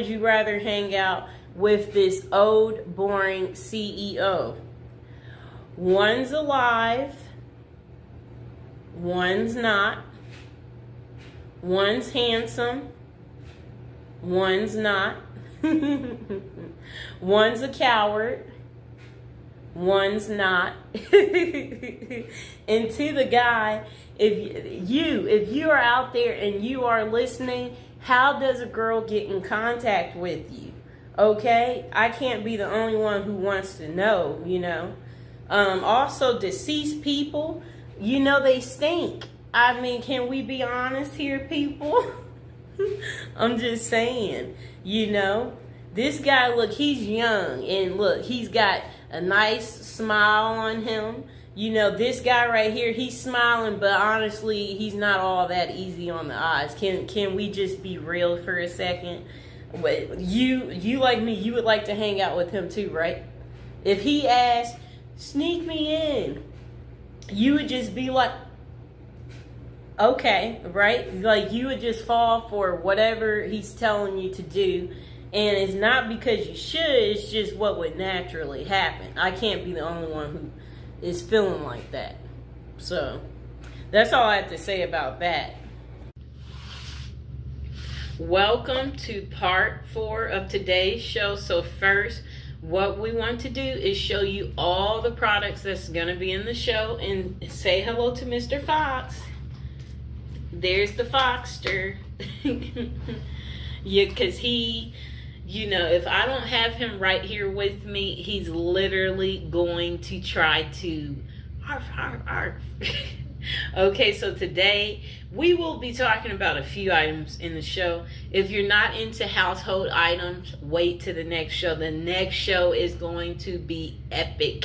would you rather hang out with this old, boring CEO? One's alive, one's not. One's handsome, one's not. One's a coward, one's not. And to the guy, if you are out there and you are listening, how does a girl get in contact with you? Okay, I can't be the only one who wants to know, you know. Also, deceased people, you know, they stink. I mean, can we be honest here, people? I'm just saying, you know, this guy, look, he's young, and look, he's got a nice smile on him. You know, this guy right here, he's smiling, but honestly, he's not all that easy on the eyes. Can we just be real for a second? You like me, you would like to hang out with him too, right? If he asked, sneak me in, you would just be like, okay, right? Like, you would just fall for whatever he's telling you to do. And it's not because you should, it's just what would naturally happen. I can't be the only one who is feeling like that. So, that's all I have to say about that. Welcome to part 4 of today's show. So first, what we want to do is show you all the products that's going to be in the show. And say hello to Mr. Fox. There's the Foxter. Yeah, because he, you know, if I don't have him right here with me, he's literally going to try to arf, arf, arf. Okay, so today we will be talking about a few items in the show. If you're not into household items, wait to the next show. The next show is going to be epic.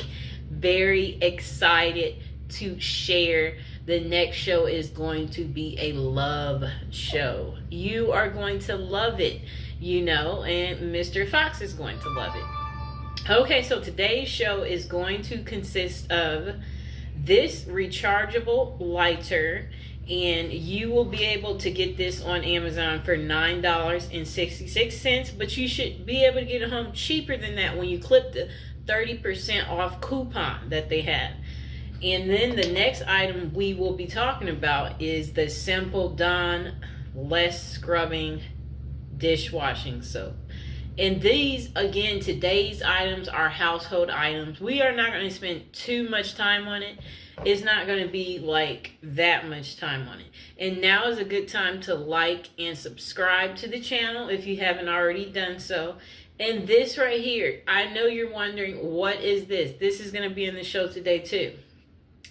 Very excited to share. The next show is going to be a love show. You are going to love it, you know, and Mr. Fox is going to love it. Okay, so today's show is going to consist of this rechargeable lighter, and you will be able to get this on Amazon for $9.66, but you should be able to get it home cheaper than that when you clip the 30% off coupon that they have. And then the next item we will be talking about is the Simple Dawn Less Scrubbing Dishwashing Soap. And these, again, today's items are household items. We are not going to spend too much time on it. It's not going to be like that much time on it. And now is a good time to like and subscribe to the channel if you haven't already done so. And this right here, I know you're wondering, what is this? This is going to be in the show today too.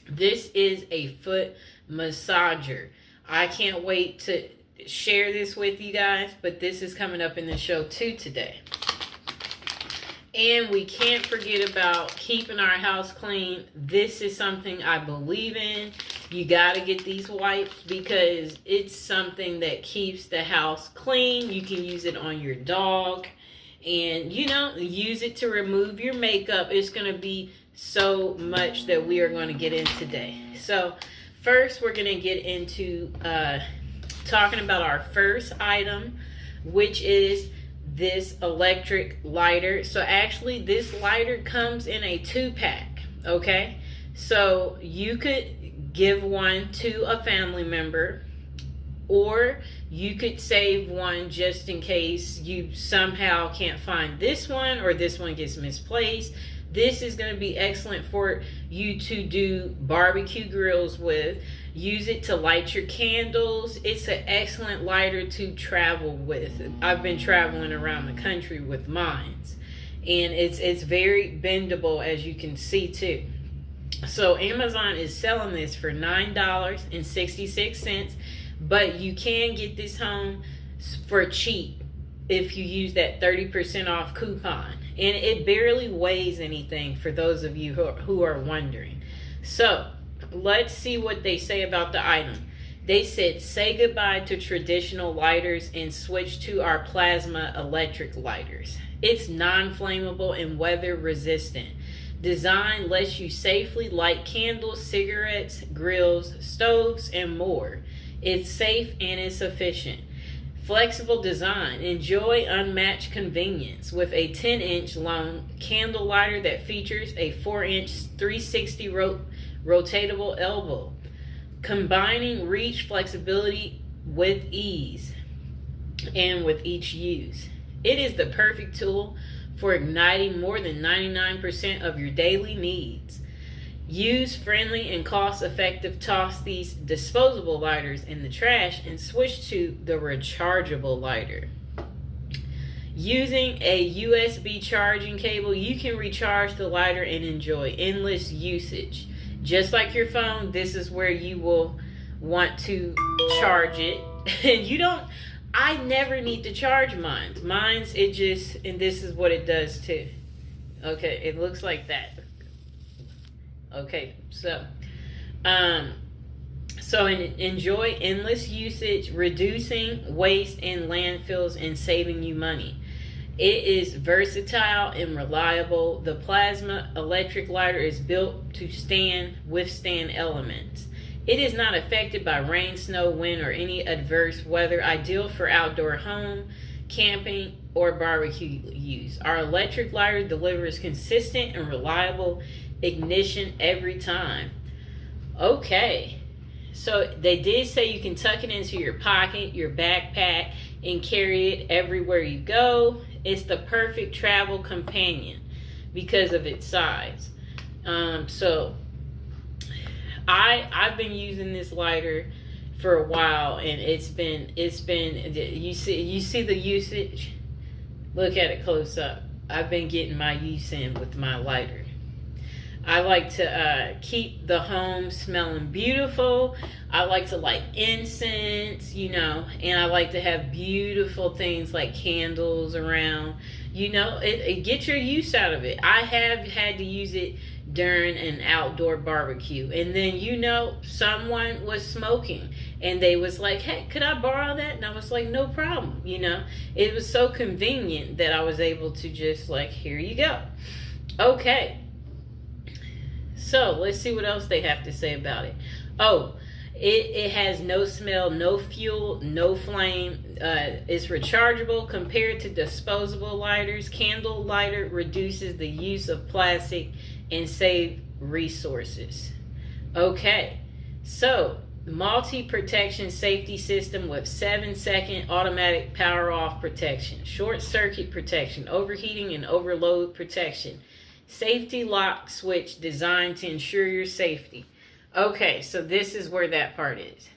This is a foot massager. I can't wait to share this with you guys, but this is coming up in the show too today. And we can't forget about keeping our house clean. This is something I believe in. You got to get these wipes because it's something that keeps the house clean. You can use it on your dog and, you know, use it to remove your makeup. It's going to be so much that we are going to get in today. So first we're going to get into talking about our first item, which is this electric lighter. So actually this lighter comes in a 2-pack, okay? So you could give one to a family member, or you could save one just in case you somehow can't find this one or this one gets misplaced. This is going to be excellent for you to do barbecue grills with. Use it to light your candles. It's an excellent lighter to travel with. I've been traveling around the country with mine. And it's very bendable, as you can see too. So Amazon is selling this for $9.66. But you can get this home for cheap if you use that 30% off coupon. And it barely weighs anything for those of you who are wondering. So let's see what they say about the item. They said, say goodbye to traditional lighters and switch to our plasma electric lighters. It's non-flammable and weather resistant. Design lets you safely light candles, cigarettes, grills, stoves, and more. It's safe and it's efficient. Flexible design. Enjoy unmatched convenience with a 10-inch long candle lighter that features a 4-inch 360 rotatable elbow, combining reach, flexibility with ease and with each use. It is the perfect tool for igniting more than 99% of your daily needs. Use friendly and cost-effective. Toss these disposable lighters in the trash and switch to the rechargeable lighter. Using a USB charging cable, you can recharge the lighter and enjoy endless usage. Just like your phone, this is where you will want to charge it. And I never need to charge mine. And this is what it does too. Okay, it looks like that. Okay, so enjoy endless usage, reducing waste in landfills and saving you money. It is versatile and reliable. The plasma electric lighter is built to withstand elements. It is not affected by rain, snow, wind, or any adverse weather. Ideal for outdoor home, camping, or barbecue use. Our electric lighter delivers consistent and reliable ignition every time. Okay, so they did say you can tuck it into your pocket, your backpack, and carry it everywhere you go. It's the perfect travel companion because of its size. So I've been using this lighter for a while, and it's been you see the usage. Look at it close up. I've been getting my use in with my lighter. I like to keep the home smelling beautiful. I like to light incense, and I like to have beautiful things like candles around. It get your use out of it. I have had to use it during an outdoor barbecue, and then someone was smoking, and they was like, "Hey, could I borrow that?" And I was like, "No problem." It was so convenient that I was able to just here you go. Okay. So let's see what else they have to say about it. Oh, it has no smell, no fuel, no flame. It's rechargeable compared to disposable lighters. Candle lighter reduces the use of plastic and save resources. Okay, so multi-protection safety system with 7-second automatic power off protection, short circuit protection, overheating and overload protection. Safety lock switch designed to ensure your safety. Okay, so this is where that part is.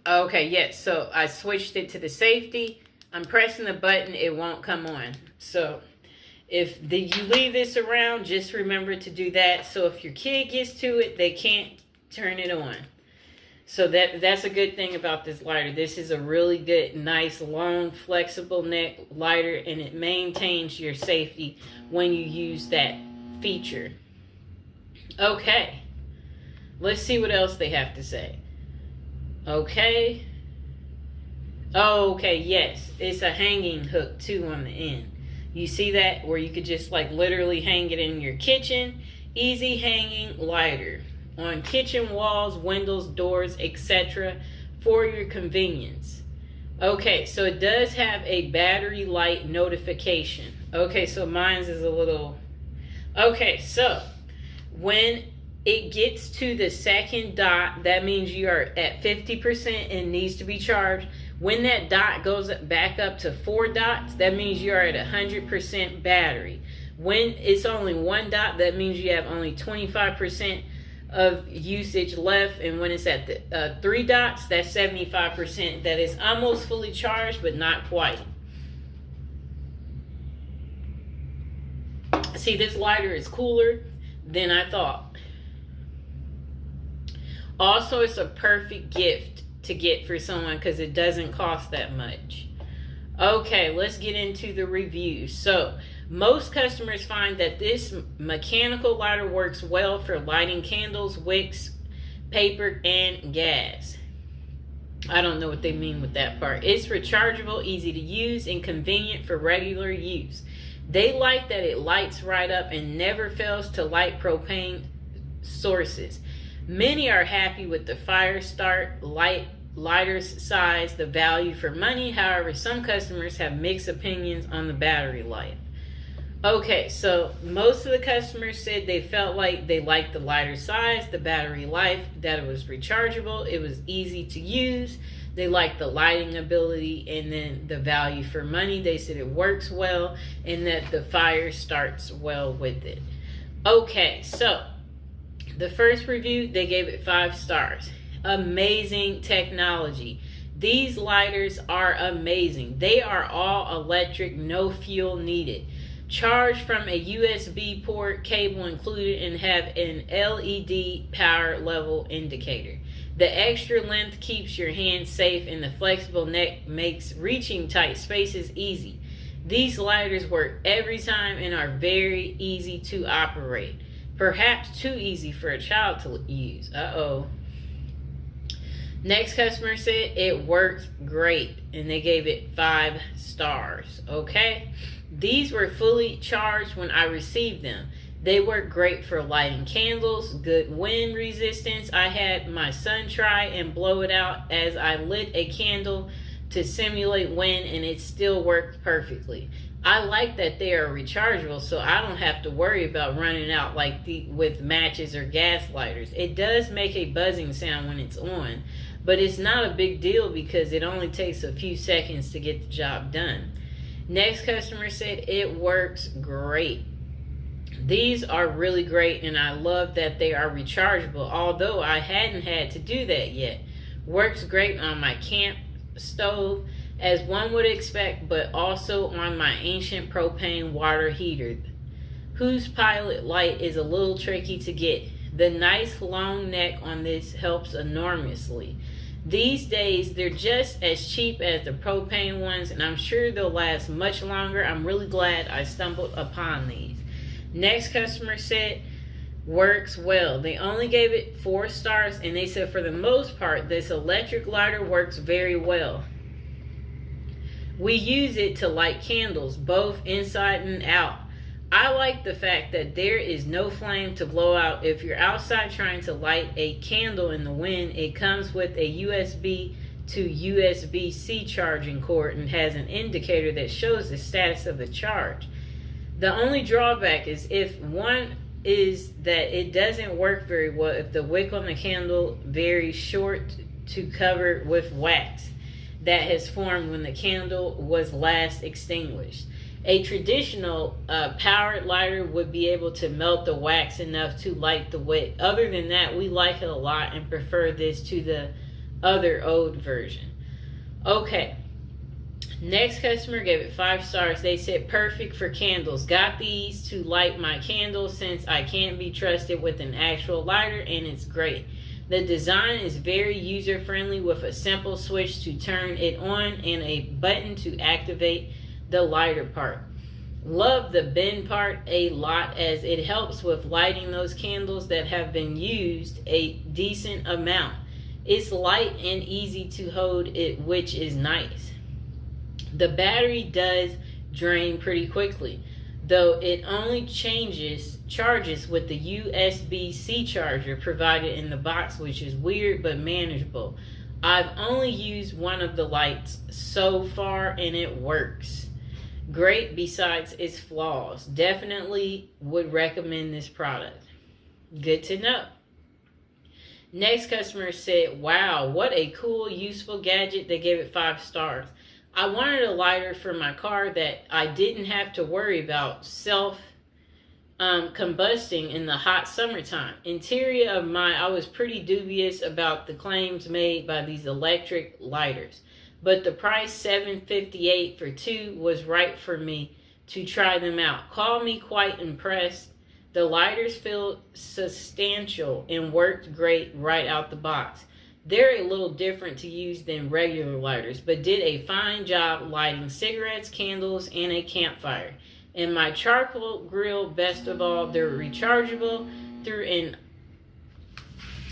Okay, yes, so I switched it to the safety. I'm pressing the button, it won't come on. So if you leave this around, just remember to do that. So if your kid gets to it, they can't turn it on. So that's a good thing about this lighter. This is a really good, nice, long, flexible neck lighter, and it maintains your safety when you use that feature. Okay, let's see what else they have to say. Okay. Okay, yes, it's a hanging hook too on the end. You see that? Where you could just literally hang it in your kitchen. Easy hanging lighter on kitchen walls, windows, doors, etc. for your convenience. Okay, so it does have a battery light notification. Okay, so mine's is a little... Okay, so when it gets to the second dot, that means you are at 50% and needs to be charged. When that dot goes back up to 4 dots, that means you are at 100% battery. When it's only 1 dot, that means you have only 25% of usage left, and when it's at the 3 dots, that's 75%. That is almost fully charged, but not quite. See, this lighter is cooler than I thought. Also, it's a perfect gift to get for someone because it doesn't cost that much. Okay, let's get into the review. So most customers find that this mechanical lighter works well for lighting candles, wicks, paper, and gas. I don't know what they mean with that part. It's rechargeable, easy to use, and convenient for regular use. They like that it lights right up and never fails to light propane sources. Many are happy with the fire start light lighter's size, the value for money. However, some customers have mixed opinions on the battery life. Okay, so most of the customers said they felt like they liked the lighter size, the battery life, that it was rechargeable, it was easy to use. They liked the lighting ability, and then the value for money. They said it works well and that the fire starts well with it. Okay, so the first review, they gave it 5 stars. Amazing technology. These lighters are amazing. They are all electric, no fuel needed. Charge from a USB port, cable included, and have an LED power level indicator. The extra length keeps your hands safe, and the flexible neck makes reaching tight spaces easy. These lighters work every time and are very easy to operate. Perhaps too easy for a child to use. Next customer said it works great, and they gave it 5 stars. Okay, these were fully charged when I received them. They work great for lighting candles, good wind resistance. I had my son try and blow it out as I lit a candle to simulate wind, and it still worked perfectly. I like that they are rechargeable, so I don't have to worry about running out like with matches or gas lighters. It does make a buzzing sound when it's on, but it's not a big deal because it only takes a few seconds to get the job done. Next customer said it works great. These are really great, and I love that they are rechargeable, although I hadn't had to do that yet. Works great on my camp stove, as one would expect, but also on my ancient propane water heater, whose pilot light is a little tricky to get. The nice long neck on this helps enormously. These days, they're just as cheap as the propane ones, and I'm sure they'll last much longer. I'm really glad I stumbled upon these. Next customer said, works well. They only gave it 4 stars, and they said for the most part, this electric lighter works very well. We use it to light candles, both inside and out. I like the fact that there is no flame to blow out. If you're outside trying to light a candle in the wind, it comes with a USB to USB-C charging cord and has an indicator that shows the status of the charge. The only drawback is that it doesn't work very well if the wick on the candle very short to cover with wax that has formed when the candle was last extinguished. A traditional powered lighter would be able to melt the wax enough to light the wick. Other than that, we like it a lot and prefer this to the other old version. Okay, next customer gave it 5 stars. They said perfect for candles. Got these to light my candles since I can't be trusted with an actual lighter, and it's great. The design is very user-friendly with a simple switch to turn it on and a button to activate the lighter part. Love the bend part a lot as it helps with lighting those candles that have been used a decent amount. It's light and easy to hold it, which is nice. The battery does drain pretty quickly, though it only charges with the USB-C charger provided in the box, which is weird but manageable. I've only used one of the lights so far and it works great besides its flaws. Definitely would recommend this product. Good to know. Next customer said, wow, what a cool, useful gadget. They gave it 5 stars. I wanted a lighter for my car that I didn't have to worry about combusting in the hot summertime. Interior of mine, I was pretty dubious about the claims made by these electric lighters, but the price $7.58 for 2 was right for me to try them out. Called me quite impressed. The lighters feel substantial and worked great right out the box. They're a little different to use than regular lighters, but did a fine job lighting cigarettes, candles, and a campfire. And my charcoal grill, best of all, they're rechargeable through an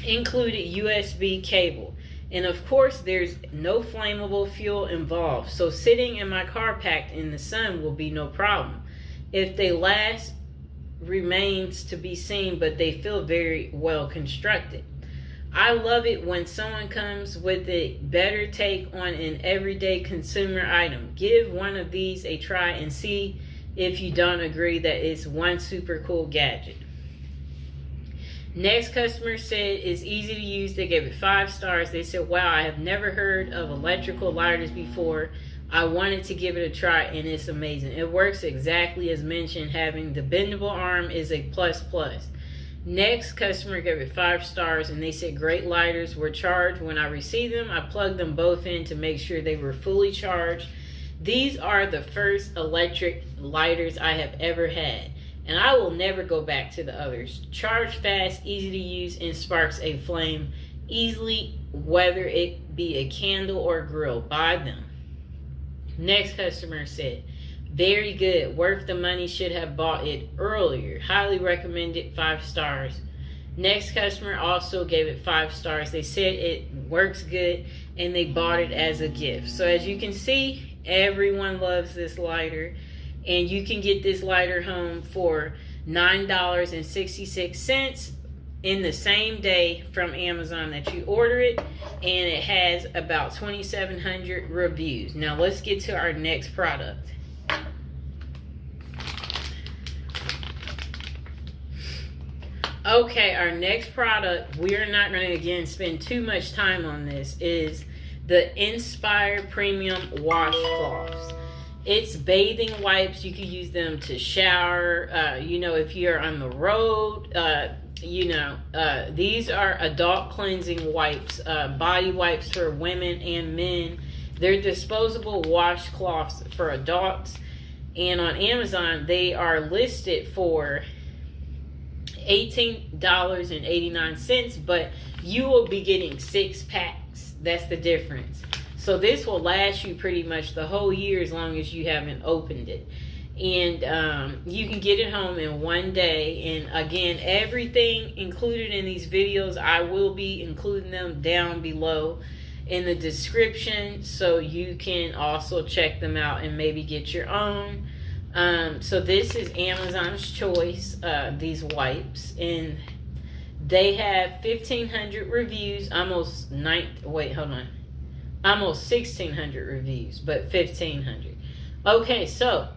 included USB cable. And of course, there's no flammable fuel involved, so sitting in my car packed in the sun will be no problem. If they last remains to be seen, but they feel very well constructed. I love it when someone comes with a better take on an everyday consumer item. Give one of these a try and see if you don't agree that it's one super cool gadget. Next customer said it's easy to use. They gave it 5 stars. They said, wow, I have never heard of electrical lighters before. I wanted to give it a try and it's amazing. It works exactly as mentioned. Having the bendable arm is a plus plus. Next customer gave it 5 stars and they said great lighters were charged when I received them. I plugged them both in to make sure they were fully charged. These are the first electric lighters I have ever had, and I will never go back to the others. Charge fast, easy to use, and sparks a flame easily, whether it be a candle or a grill. Buy them. Next customer said, very good, worth the money, should have bought it earlier. Highly recommended, 5 stars. Next customer also gave it 5 stars. They said it works good and they bought it as a gift. So as you can see, everyone loves this lighter, and you can get this lighter home for $9.66 in the same day from Amazon that you order it, and it has about 2,700 reviews. Now let's get to our next product. Okay, our next product, we are not going to again spend too much time on this, is the Inspire Premium Washcloths. It's bathing wipes. You can use them to shower, if you're on the road, these are adult cleansing wipes, body wipes for women and men. They're disposable washcloths for adults, and on Amazon they are listed for $18.89, but you will be getting 6 packs. That's the difference. So this will last you pretty much the whole year as long as you haven't opened it. And you can get it home in one day. And again, everything included in these videos, I will be including them down below in the description, so you can also check them out and maybe get your own. So this is Amazon's choice, these wipes, and they have 1,500 reviews, almost 1,600 reviews, but 1,500. Okay, so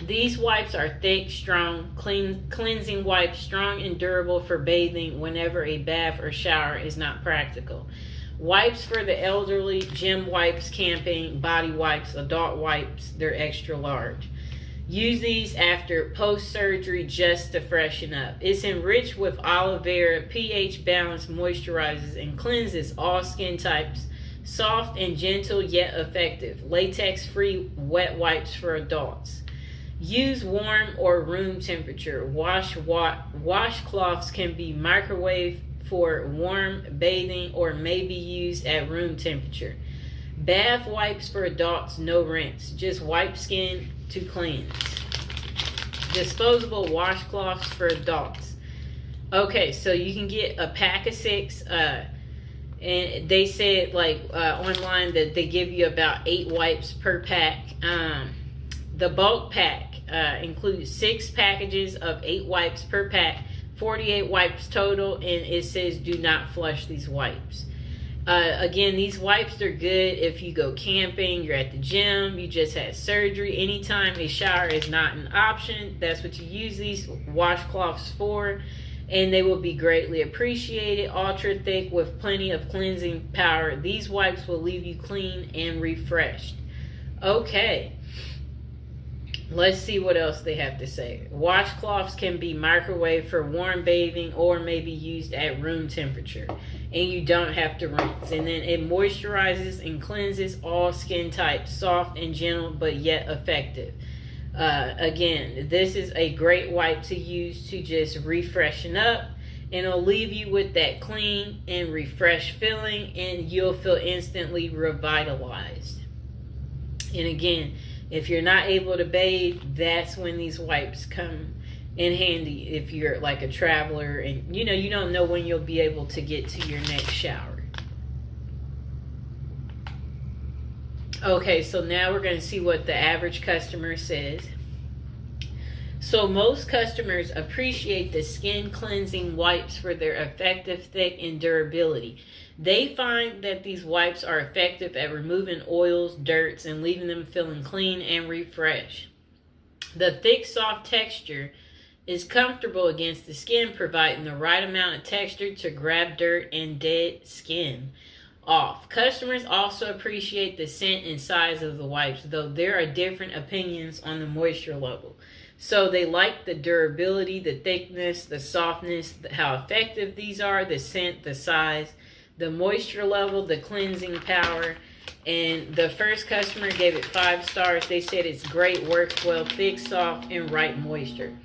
these wipes are thick, strong, cleansing wipes, strong and durable for bathing whenever a bath or shower is not practical. Wipes for the elderly, gym wipes, camping, body wipes, adult wipes, they're extra large. Use these after post-surgery just to freshen up. It's enriched with aloe vera, pH balance, moisturizes and cleanses all skin types. Soft and gentle yet effective. Latex-free wet wipes for adults. Use warm or room temperature. Washcloths can be microwaved for warm bathing or may be used at room temperature. Bath wipes for adults, no rinse. Just wipe skin to cleanse. Disposable washcloths for adults. Okay, so you can get a pack of 6. And they said online that they give you about 8 wipes per pack. The bulk pack includes 6 packages of 8 wipes per pack, 48 wipes total, and it says do not flush these wipes. Again, these wipes are good if you go camping, you're at the gym, you just had surgery. Anytime a shower is not an option, that's what you use these washcloths for, and they will be greatly appreciated. Ultra thick with plenty of cleansing power. These wipes will leave you clean and refreshed. Okay. Let's see what else they have to say. Washcloths can be microwaved for warm bathing or may be used at room temperature. And you don't have to rinse. And then it moisturizes and cleanses all skin types. Soft and gentle, but yet effective. Again, this is a great wipe to use to just refreshen up. And it'll leave you with that clean and refreshed feeling. And you'll feel instantly revitalized. And again, if you're not able to bathe, that's when these wipes come in handy. If you're like a traveler and you don't know when you'll be able to get to your next shower. Okay, so now we're going to see what the average customer says. So most customers appreciate the skin cleansing wipes for their effective, thick, and durability. They find that these wipes are effective at removing oils, dirts, and leaving them feeling clean and refreshed. The thick, soft texture is comfortable against the skin, providing the right amount of texture to grab dirt and dead skin off. Customers also appreciate the scent and size of the wipes, though there are different opinions on the moisture level. So they like the durability, the thickness, the softness, how effective these are, the scent, the size, the moisture level, the cleansing power. And the first customer gave it 5 stars. They said it's great, works well, thick, soft, and right moisture.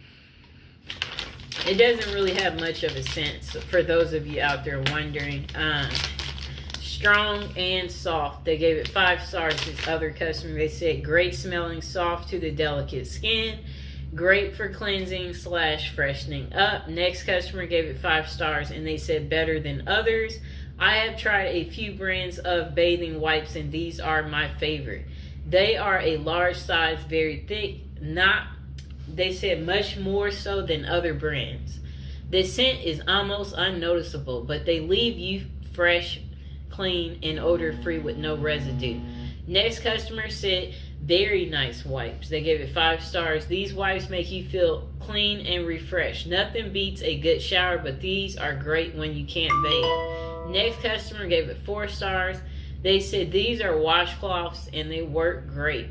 It doesn't really have much of a scent, so for those of you out there wondering. Strong and soft. They gave it 5 stars. This other customer, they said great smelling, soft to the delicate skin. Great for cleansing / freshening up. Next customer gave it 5 stars and they said better than others. I have tried a few brands of bathing wipes and these are my favorite. They are a large size, very thick, they said much more so than other brands. The scent is almost unnoticeable, but they leave you fresh, clean, and odor free with no residue. Next customer said very nice wipes. They gave it 5 stars. These wipes make you feel clean and refreshed. Nothing beats a good shower, but these are great when you can't bathe. Next customer gave it 4 stars. They said these are washcloths and they work great.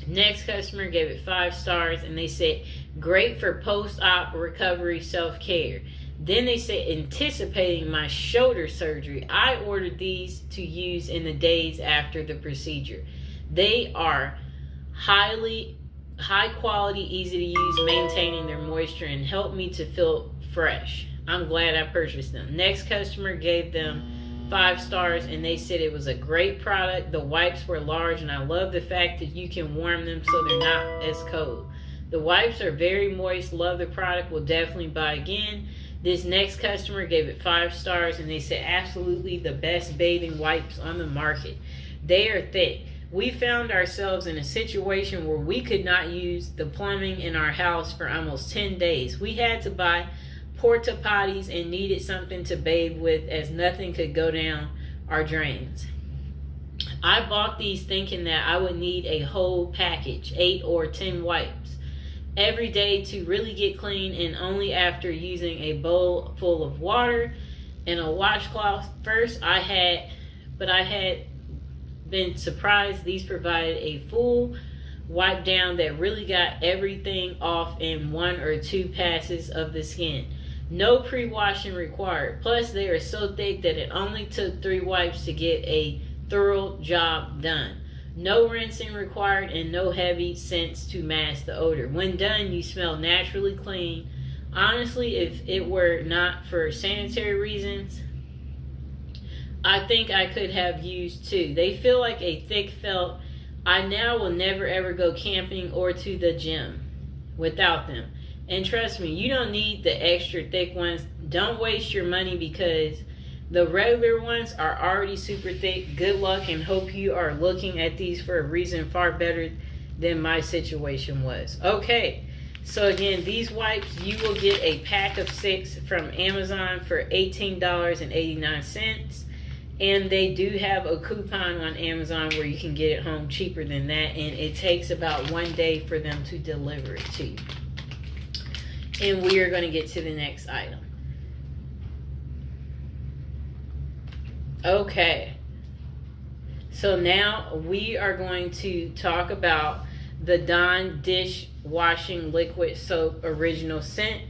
Next customer gave it 5 stars and they said great for post-op recovery self-care. Then they said anticipating my shoulder surgery. I ordered these to use in the days after the procedure. They are high quality, easy to use, maintaining their moisture and help me to feel fresh. I'm glad I purchased them. Next customer gave them 5 stars and they said it was a great product. The wipes were large and I love the fact that you can warm them so they're not as cold. The wipes are very moist. Love the product. Will definitely buy again. This next customer gave it 5 stars and they said absolutely the best bathing wipes on the market. They are thick. We found ourselves in a situation where we could not use the plumbing in our house for almost 10 days. We had to buy porta potties and needed something to bathe with as nothing could go down our drains. I bought these thinking that I would need a whole package, 8 or 10 wipes, every day to really get clean, and only after using a bowl full of water and a washcloth. First I had been surprised these provided a full wipe down that really got everything off in 1 or 2 passes of the skin. No pre-washing required. Plus they are so thick that it only took 3 wipes to get a thorough job done. No rinsing required and no heavy scents to mask the odor. When done, you smell naturally clean. Honestly, if it were not for sanitary reasons, I think I could have used 2. They feel like a thick felt. I now will never ever go camping or to the gym without them. And trust me, you don't need the extra thick ones. Don't waste your money because the regular ones are already super thick. Good luck and hope you are looking at these for a reason far better than my situation was. Okay, so again, these wipes, you will get a pack of 6 from Amazon for $18.89. And they do have a coupon on Amazon where you can get it home cheaper than that. And it takes about 1 day for them to deliver it to you. And we are going to get to the next item. Okay. So now we are going to talk about the Dawn Dishwashing Liquid Soap Original Scent.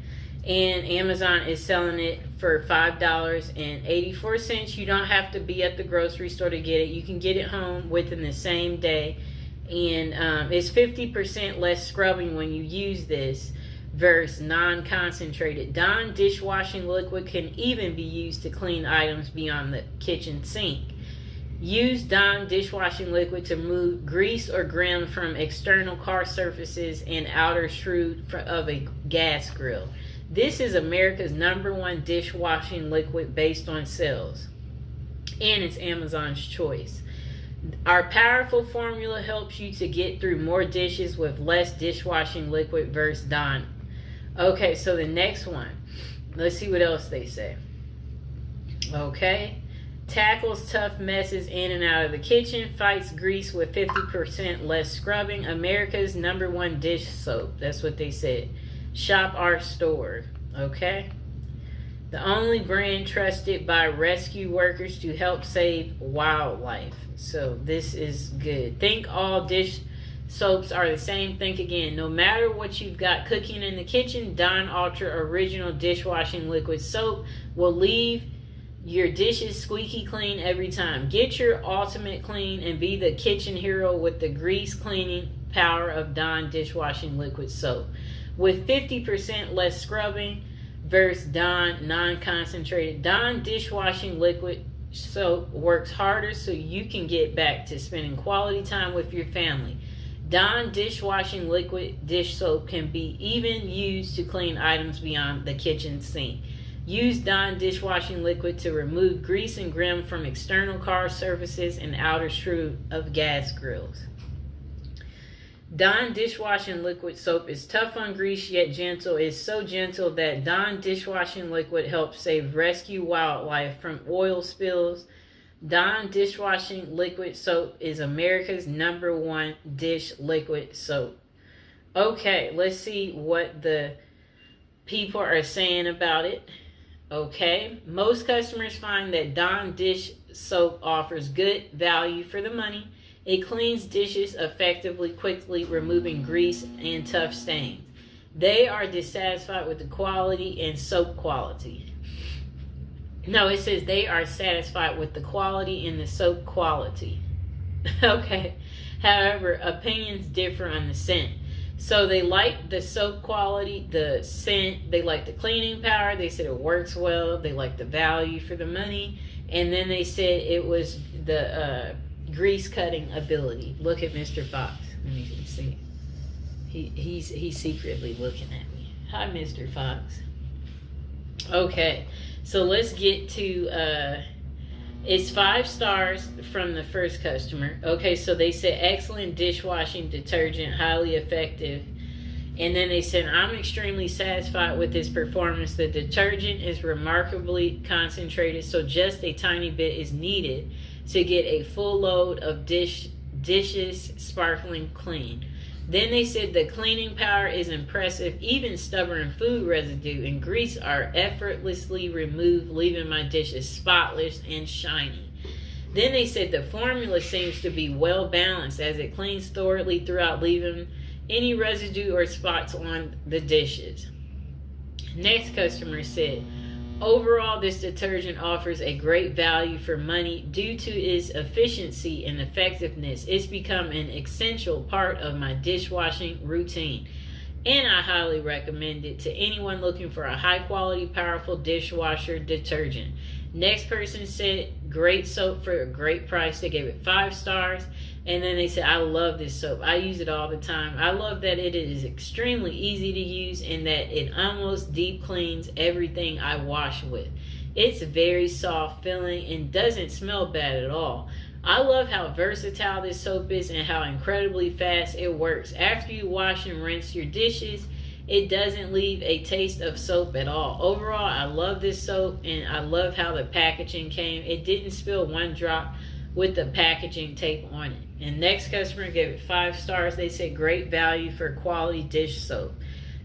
And Amazon is selling it for $5.84. You don't have to be at the grocery store to get it. You can get it home within the same day. And it's 50% less scrubbing when you use this versus non-concentrated. Dawn Dishwashing Liquid can even be used to clean items beyond the kitchen sink. Use Dawn Dishwashing Liquid to remove grease or grime from external car surfaces and outer shroud of a gas grill. This is America's #1 dishwashing liquid based on sales, and it's Amazon's choice. Our powerful formula helps you to get through more dishes with less dishwashing liquid versus Dawn. Okay, so the next one. Let's see what else they say. Okay. Tackles tough messes in and out of the kitchen. Fights grease with 50% less scrubbing. America's #1 dish soap. That's what they said. Shop our store. Okay. The only brand trusted by rescue workers to help save wildlife. So this is good. Think all dish soaps are the same. Think again. No matter what you've got cooking in the kitchen, Dawn Ultra Original Dishwashing Liquid Soap will leave your dishes squeaky clean every time. Get your ultimate clean and be the kitchen hero with the grease cleaning power of Dawn Dishwashing Liquid Soap. With 50% less scrubbing versus Dawn non-concentrated. Dawn Dishwashing Liquid Soap works harder so you can get back to spending quality time with your family. Dawn Dishwashing Liquid Dish Soap can be even used to clean items beyond the kitchen sink. Use Dawn Dishwashing Liquid to remove grease and grime from external car surfaces and outer shroud of gas grills. Dawn Dishwashing Liquid Soap is tough on grease yet gentle. It's so gentle that Dawn Dishwashing Liquid helps save rescue wildlife from oil spills. Dawn Dishwashing Liquid Soap is America's #1 dish liquid soap. Okay, let's see what the people are saying about it. Okay, most customers find that Dawn dish soap offers good value for the money. It cleans dishes effectively, quickly, removing grease and tough stains. They are dissatisfied with the quality and soap quality. No, it says they are satisfied with the quality and the soap quality. Okay, however, opinions differ on the scent. So they like the soap quality, the scent, they like the cleaning power, they said it works well, they like the value for the money, and then they said it was the grease cutting ability. Look at Mr. Fox. Let me see. He's secretly looking at me. Hi, Mr. Fox. Okay, so let's get to it's 5 stars from the first customer. Okay, so they said excellent dishwashing detergent, highly effective. And then they said, I'm extremely satisfied with this performance. The detergent is remarkably concentrated, so just a tiny bit is needed to get a full load of dishes sparkling clean. Then they said the cleaning power is impressive. Even stubborn food residue and grease are effortlessly removed, leaving my dishes spotless and shiny. Then they said the formula seems to be well balanced as it cleans thoroughly throughout, leaving any residue or spots on the dishes. Next customer said, overall, this detergent offers a great value for money due to its efficiency and effectiveness. It's become an essential part of my dishwashing routine, and I highly recommend it to anyone looking for a high-quality, powerful dishwasher detergent. Next person said, great soap for a great price. They gave it 5 stars. And then they said, I love this soap. I use it all the time. I love that it is extremely easy to use and that it almost deep cleans everything I wash with. It's very soft feeling and doesn't smell bad at all. I love how versatile this soap is and how incredibly fast it works. After you wash and rinse your dishes, it doesn't leave a taste of soap at all. Overall, I love this soap and I love how the packaging came. It didn't spill one drop with the packaging tape on it. And next customer gave it 5 stars. They said great value for quality dish soap.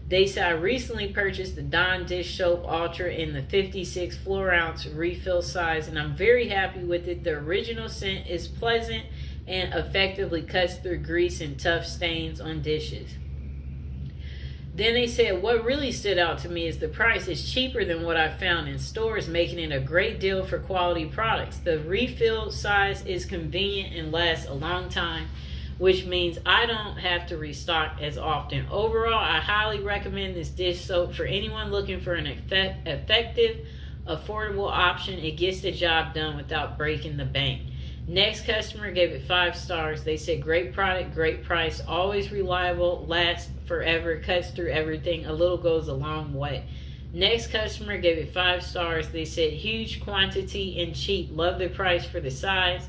They said I recently purchased the Dawn Dish Soap Ultra in the 56 floor ounce refill size, and I'm very happy with it. The original scent is pleasant and effectively cuts through grease and tough stains on dishes. Then they said, what really stood out to me is the price is cheaper than what I found in stores, making it a great deal for quality products. The refill size is convenient and lasts a long time, which means I don't have to restock as often. Overall, I highly recommend this dish soap for anyone looking for an effective, affordable option. It gets the job done without breaking the bank. Next customer gave it 5 stars. They said great product, great price, always reliable, lasts forever, cuts through everything. A little goes a long way. Next customer gave it 5 stars. They said huge quantity and cheap. Love the price for the size.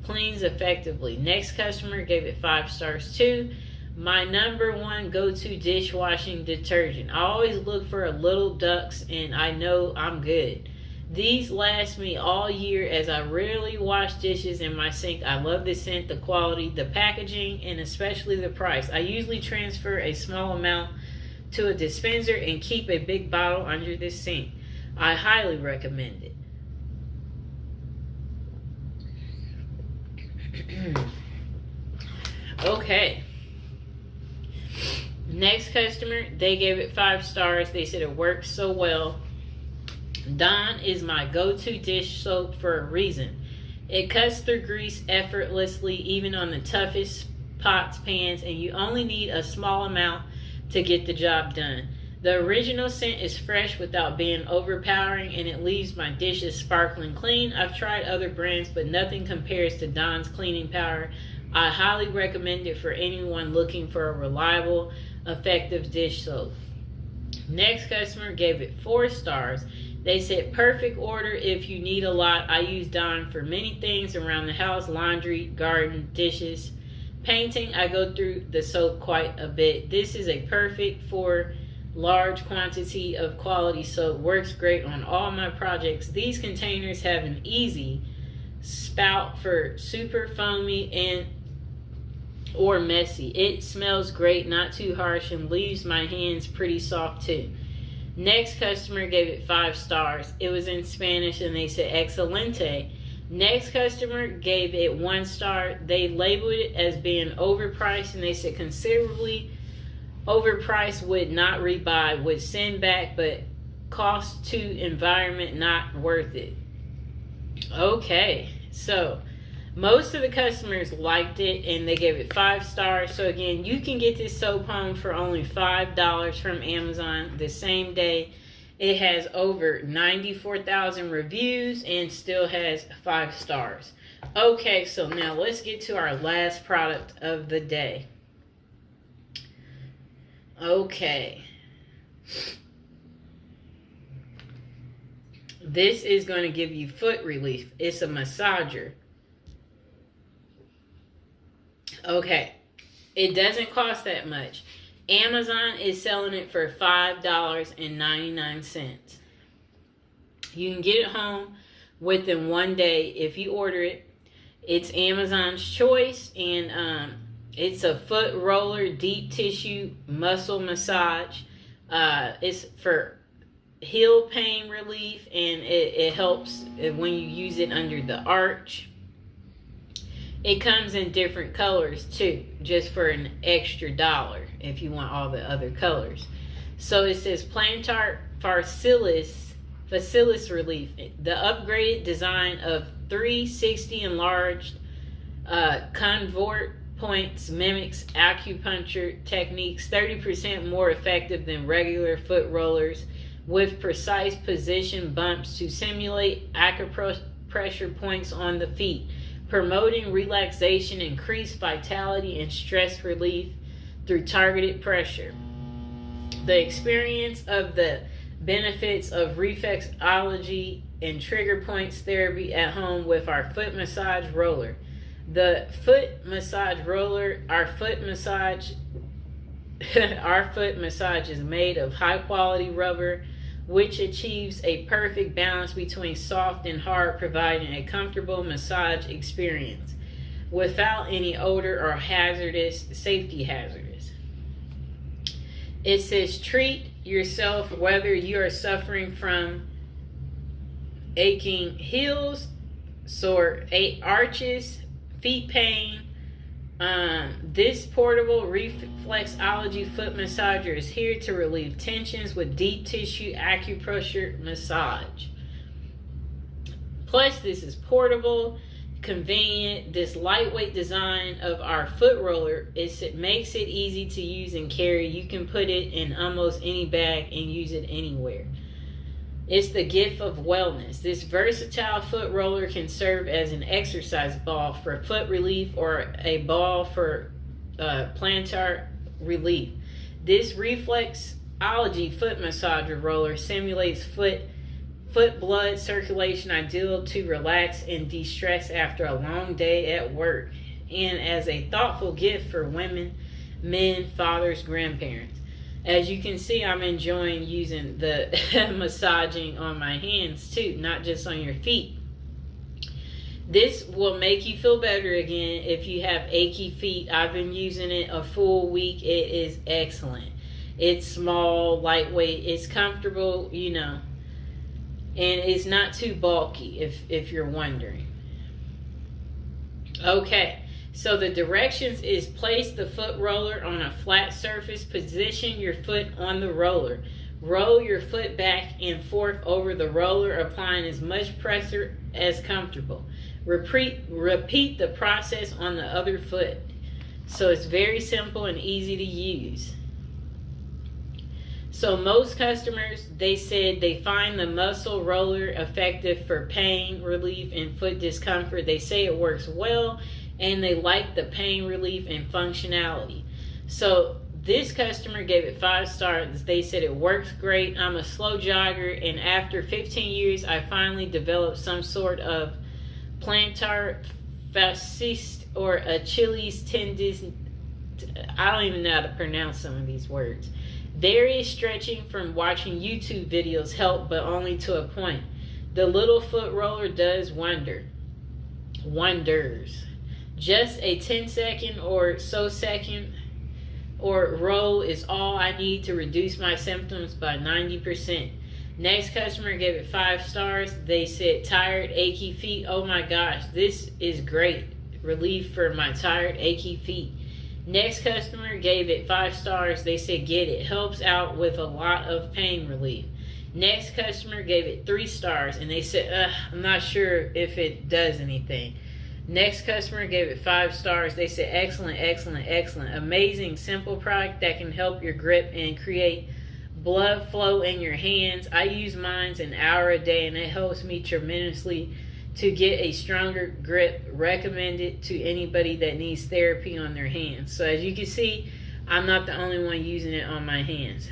cleans effectively. Next customer gave it 5 stars too. My number one go-to dishwashing detergent. I always look for a Little Ducks and I know I'm good. These last me all year as I rarely wash dishes in my sink. I love the scent, the quality, the packaging, and especially the price. I usually transfer a small amount to a dispenser and keep a big bottle under the sink. I highly recommend it. Okay. Next customer, they gave it 5 stars. They said it works so well. Dawn is my go-to dish soap for a reason. It cuts through grease effortlessly, even on the toughest pots, pans, and you only need a small amount to get the job done. The original scent is fresh without being overpowering, and it leaves my dishes sparkling clean. I've tried other brands, but nothing compares to Dawn's cleaning power. I highly recommend it for anyone looking for a reliable, effective dish soap. Next customer gave it 4 stars. They said perfect order if you need a lot. I use Dawn for many things around the house: laundry, garden, dishes, painting. I go through the soap quite a bit. This is a perfect for large quantity of quality soap. Works great on all my projects. These containers have an easy spout for super foamy and or messy. It smells great, not too harsh, and leaves my hands pretty soft too. Next customer gave it 5 stars. It was in Spanish and they said excelente. Next customer gave it 1 star. They labeled it as being overpriced and they said considerably overpriced, would not rebuy, would send back, but cost to environment not worth it. Okay, so most of the customers liked it and they gave it 5 stars. So again, you can get this soap home for only $5 from Amazon the same day. It has over 94,000 reviews and still has 5 stars. Okay, so now let's get to our last product of the day. Okay. This is going to give you foot relief. It's a massager. Okay, it doesn't cost that much. Amazon is selling it for $5.99. You can get it home within 1 day if you order it. It's Amazon's choice, and it's a foot roller deep tissue muscle massage. It's for heel pain relief, and it helps when you use it under the arch. It comes in different colors too, just for an extra $1 if you want all the other colors. So it says plantar facilis relief. The upgraded design of 360 enlarged convert points mimics acupuncture techniques, 30% more effective than regular foot rollers, with precise position bumps to simulate acupressure points on the feet, promoting relaxation, increased vitality, and stress relief through targeted pressure. The experience of the benefits of reflexology and trigger points therapy at home with our foot massage roller. The foot massage roller, our foot massage is made of high quality rubber, which achieves a perfect balance between soft and hard, providing a comfortable massage experience without any odor or safety hazards. It says treat yourself whether you are suffering from aching heels, sore arches, feet pain. This portable reflexology foot massager is here to relieve tensions with deep tissue acupressure massage. Plus, this is portable, convenient. This lightweight design of our foot roller it makes it easy to use and carry. You can put it in almost any bag and use it anywhere. It's the gift of wellness. This versatile foot roller can serve as an exercise ball for foot relief or a ball for plantar relief. This reflexology foot massager roller simulates foot Foot blood circulation ideal to relax and de-stress after a long day at work. And as a thoughtful gift for women, men, fathers, grandparents. As you can see, I'm enjoying using the massaging on my hands too, not just on your feet. This will make you feel better again if you have achy feet. I've been using it a full week. It is excellent. It's small, lightweight, it's comfortable, you know, and it's not too bulky if you're wondering. Okay, so the directions is place the foot roller on a flat surface, position your foot on the roller. Roll your foot back and forth over the roller, applying as much pressure as comfortable. Repeat the process on the other foot. So it's very simple and easy to use. So most customers, they said they find the muscle roller effective for pain relief and foot discomfort. They say it works well and they like the pain relief and functionality. So this customer gave it 5 stars. They said it works great. I'm a slow jogger, and after 15 years, I finally developed some sort of plantar fasciitis or Achilles tendon. I don't even know how to pronounce some of these words. Various stretching from watching YouTube videos help, but only to a point. The little foot roller does wonders. Just a 10-second or so second or roll is all I need to reduce my symptoms by 90%. Next customer gave it 5 stars. They said tired, achy feet. Oh my gosh, this is great relief for my tired, achy feet. Next customer gave it 5 stars. They said get it. Helps out with a lot of pain relief. Next customer gave it 3 stars and they said, I'm not sure if it does anything. Next customer gave it 5 stars. They said excellent, excellent, excellent. Amazing, simple product that can help your grip and create blood flow in your hands. I use mine an hour a day and it helps me tremendously to get a stronger grip. Recommended to anybody that needs therapy on their hands. So as you can see, I'm not the only one using it on my hands.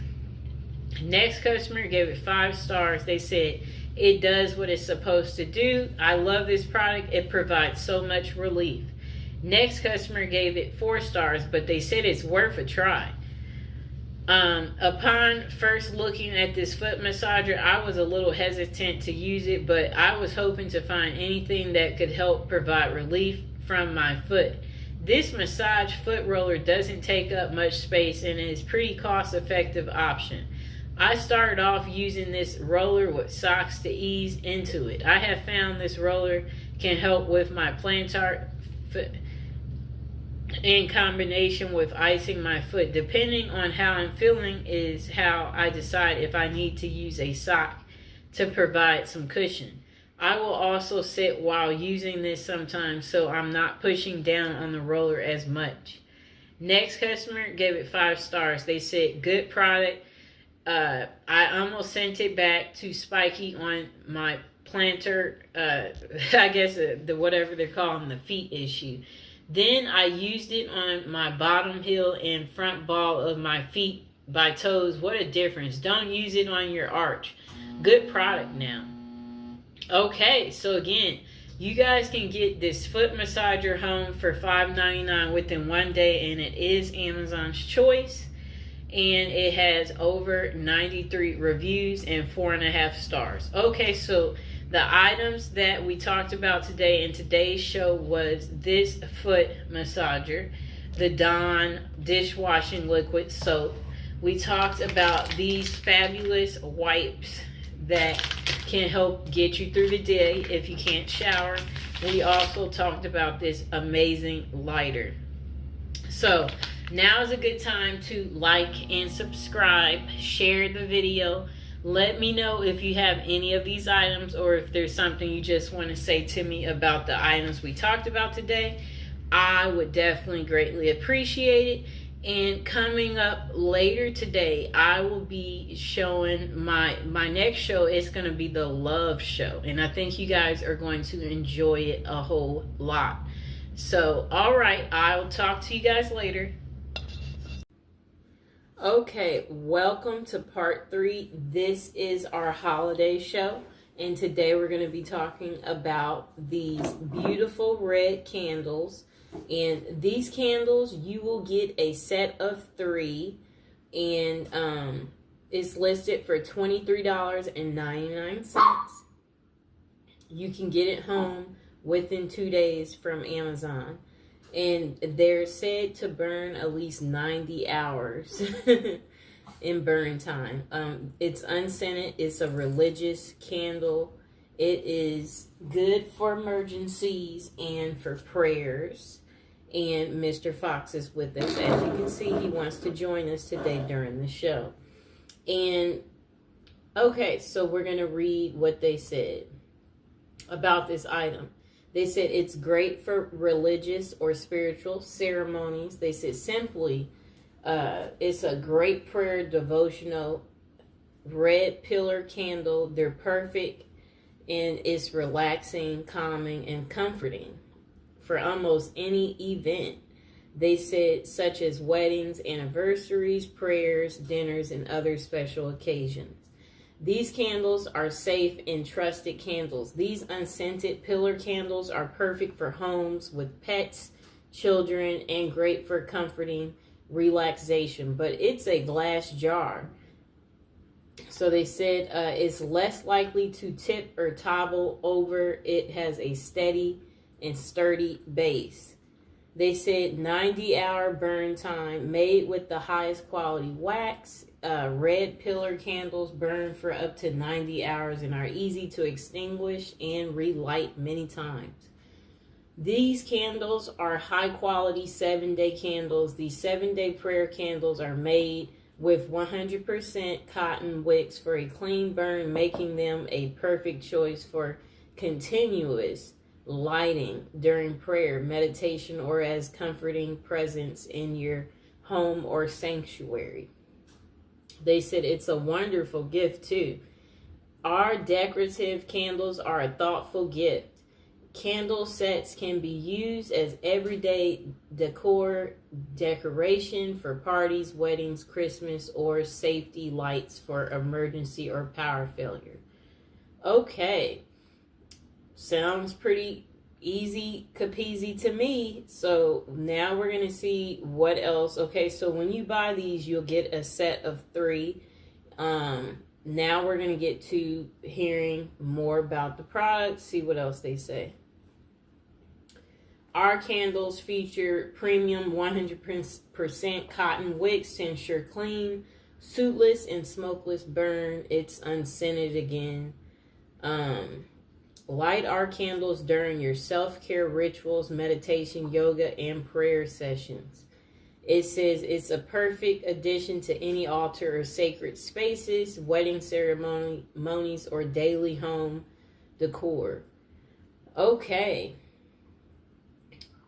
Next customer gave it 5 stars. They said it does what it's supposed to do. I love this product. It provides so much relief. Next customer gave it 4 stars, but they said it's worth a try. Upon first looking at this foot massager, I was a little hesitant to use it, but I was hoping to find anything that could help provide relief from my foot. This massage foot roller doesn't take up much space and is a pretty cost-effective option. I started off using this roller with socks to ease into it. I have found this roller can help with my plantar foot in combination with icing my foot. Depending on how I'm feeling is how I decide if I need to use a sock to provide some cushion. I will also sit while using this sometimes so I'm not pushing down on the roller as much. Next customer gave it 5 stars. They said good product. I almost sent it back to Spiky on my plantar, I guess the whatever they're calling the feet issue. Then I used it on my bottom heel and front ball of my feet by toes. What a difference. Don't use it on your arch. Good product now. Okay, so again, you guys can get this foot massager home for $5.99 within 1 day, and it is Amazon's choice. And it has over 93 reviews and 4.5 stars. Okay, so the items that we talked about today in today's show was this foot massager, the Dawn dishwashing liquid soap. We talked about these fabulous wipes that can help get you through the day if you can't shower. We also talked about this amazing lighter. So now is a good time to like and subscribe, share the video. Let me know if you have any of these items or if there's something you just want to say to me about the items we talked about today. I would definitely greatly appreciate it. And coming up later today, I will be showing my next show is going to be the love show. And I think you guys are going to enjoy it a whole lot. So, all right, I'll talk to you guys later. Okay, welcome to part 3. This is our holiday show. And today we're going to be talking about these beautiful red candles. And these candles, you will get a set of 3, and it's listed for $23.99. You can get it home within 2 days from Amazon. And they're said to burn at least 90 hours in burn time. It's unscented. It's a religious candle. It is good for emergencies and for prayers. And Mr. Fox is with us. As you can see, he wants to join us today during the show. And okay, so we're going to read what they said about this item. They said it's great for religious or spiritual ceremonies. They said simply, it's a great prayer devotional red pillar candle. They're perfect, and it's relaxing, calming, and comforting for almost any event. They said such as weddings, anniversaries, prayers, dinners, and other special occasions. These candles are safe and trusted candles. These unscented pillar candles are perfect for homes with pets, children, and great for comforting relaxation. But it's a glass jar. So they said it's less likely to tip or topple over. It has a steady and sturdy base. They said 90-hour burn time, made with the highest quality wax. Red pillar candles burn for up to 90 hours and are easy to extinguish and relight many times. These candles are high quality 7-day candles. These 7-day prayer candles are made with 100% cotton wicks for a clean burn, making them a perfect choice for continuous lighting during prayer, meditation, or as comforting presence in your home or sanctuary. They said it's a wonderful gift too. Our decorative candles are a thoughtful gift. Candle sets can be used as everyday decoration for parties, weddings, Christmas, or safety lights for emergency or power failure. Okay. Sounds pretty easy capeasy to me. So now we're going to see what else. Okay, so when you buy these, you'll get a set of 3. Now we're going to get to hearing more about the products, see what else they say. Our candles feature premium 100% cotton wicks to ensure clean, sootless, and smokeless burn. It's unscented again. Light our candles during your self-care rituals, meditation, yoga, and prayer sessions. It says it's a perfect addition to any altar or sacred spaces, wedding ceremonies, or daily home decor. Okay.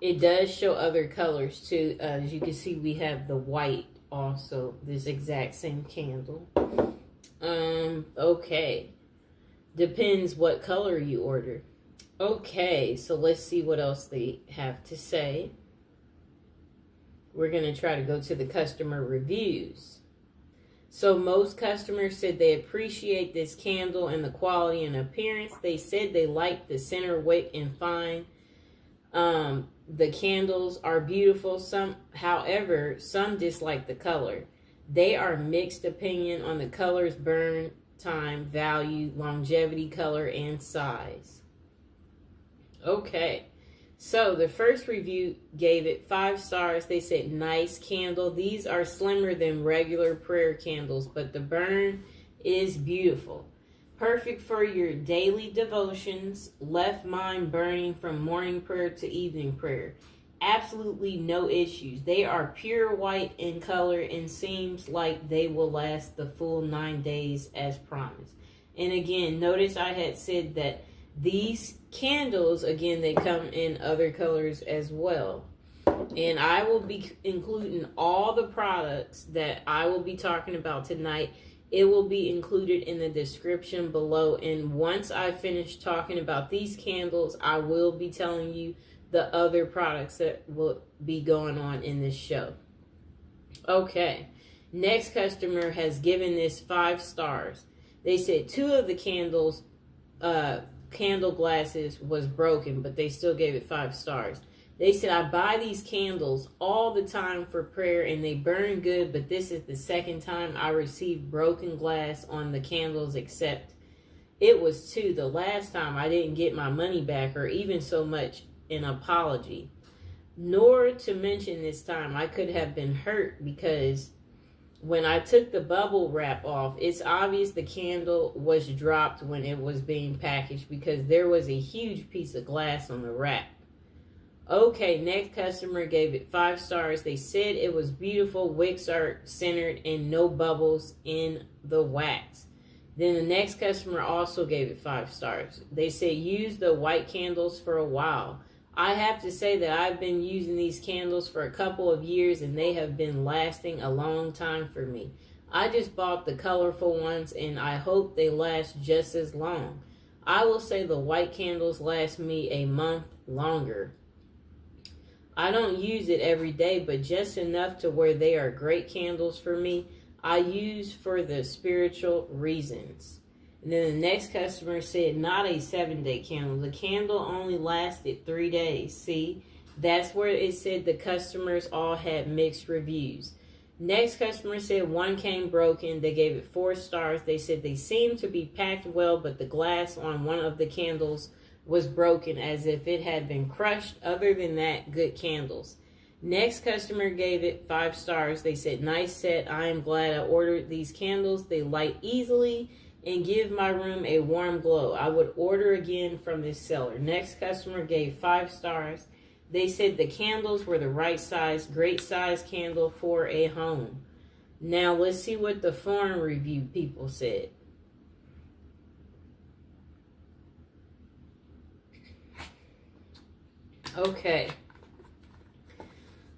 It does show other colors too. As you can see, we have the white also, this exact same candle. Okay. Depends what color you order. Okay, so let's see what else they have to say. We're going to try to go to the customer reviews. So most customers said they appreciate this candle and the quality and appearance. They said they like the center wick and fine. The candles are beautiful. However, some dislike the color. They are mixed opinion on the color's burn time, value, longevity, color, and size. Okay, so the first review gave it 5 stars. They said nice candle. These are slimmer than regular prayer candles, but the burn is beautiful. Perfect for your daily devotions. Left mine burning from morning prayer to evening prayer. Absolutely no issues. They are pure white in color and seems like they will last the full 9 days as promised. And again, notice I had said that these candles, again, they come in other colors as well. And I will be including all the products that I will be talking about tonight. It will be included in the description below. And once I finish talking about these candles, I will be telling you the other products that will be going on in this show. Okay, next customer has given this 5 stars. They said 2 of the candles candle glasses was broken, but they still gave it 5 stars. They said, I buy these candles all the time for prayer and they burn good, but this is the second time I received broken glass on the candles, except it was 2 the last time. I didn't get my money back or even so much an apology. Nor to mention this time I could have been hurt because when I took the bubble wrap off, it's obvious the candle was dropped when it was being packaged because there was a huge piece of glass on the wrap. Okay, next customer gave it 5 stars. They said it was beautiful, wicks are centered, and no bubbles in the wax. Then the next customer also gave it 5 stars. They said use the white candles for a while. I have to say that I've been using these candles for a couple of years and they have been lasting a long time for me. I just bought the colorful ones and I hope they last just as long. I will say the white candles last me a month longer. I don't use it every day, but just enough to where they are great candles for me. I use for the spiritual reasons. And then the next customer said, not a 7-day candle. The candle only lasted 3 days. See, that's where it said the customers all had mixed reviews. Next customer said 1 came broken. They gave it 4 stars. They said they seemed to be packed well, but the glass on one of the candles was broken as if it had been crushed. Other than that, good candles. Next customer gave it 5 stars. They said, nice set. I am glad I ordered these candles. They light easily and give my room a warm glow. I would order again from this seller. Next customer gave 5 stars. They said the candles were the right size, great size candle for a home. Now let's see what the foreign review people said.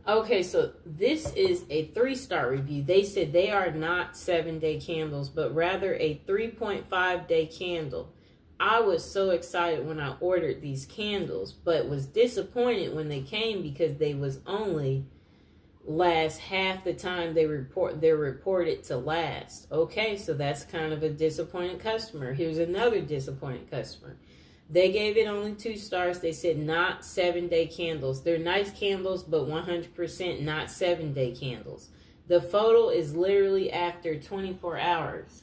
Okay, so this is a 3-star review. They said they are not 7-day candles, but rather a 3.5-day candle. I was so excited when I ordered these candles, but was disappointed when they came because they was only last half the time they're reported to last. Okay, so that's kind of a disappointed customer. Here's another disappointed customer. They gave it only 2 stars. They said not 7-day candles. They're nice candles, but 100% not 7-day candles. The photo is literally after 24 hours.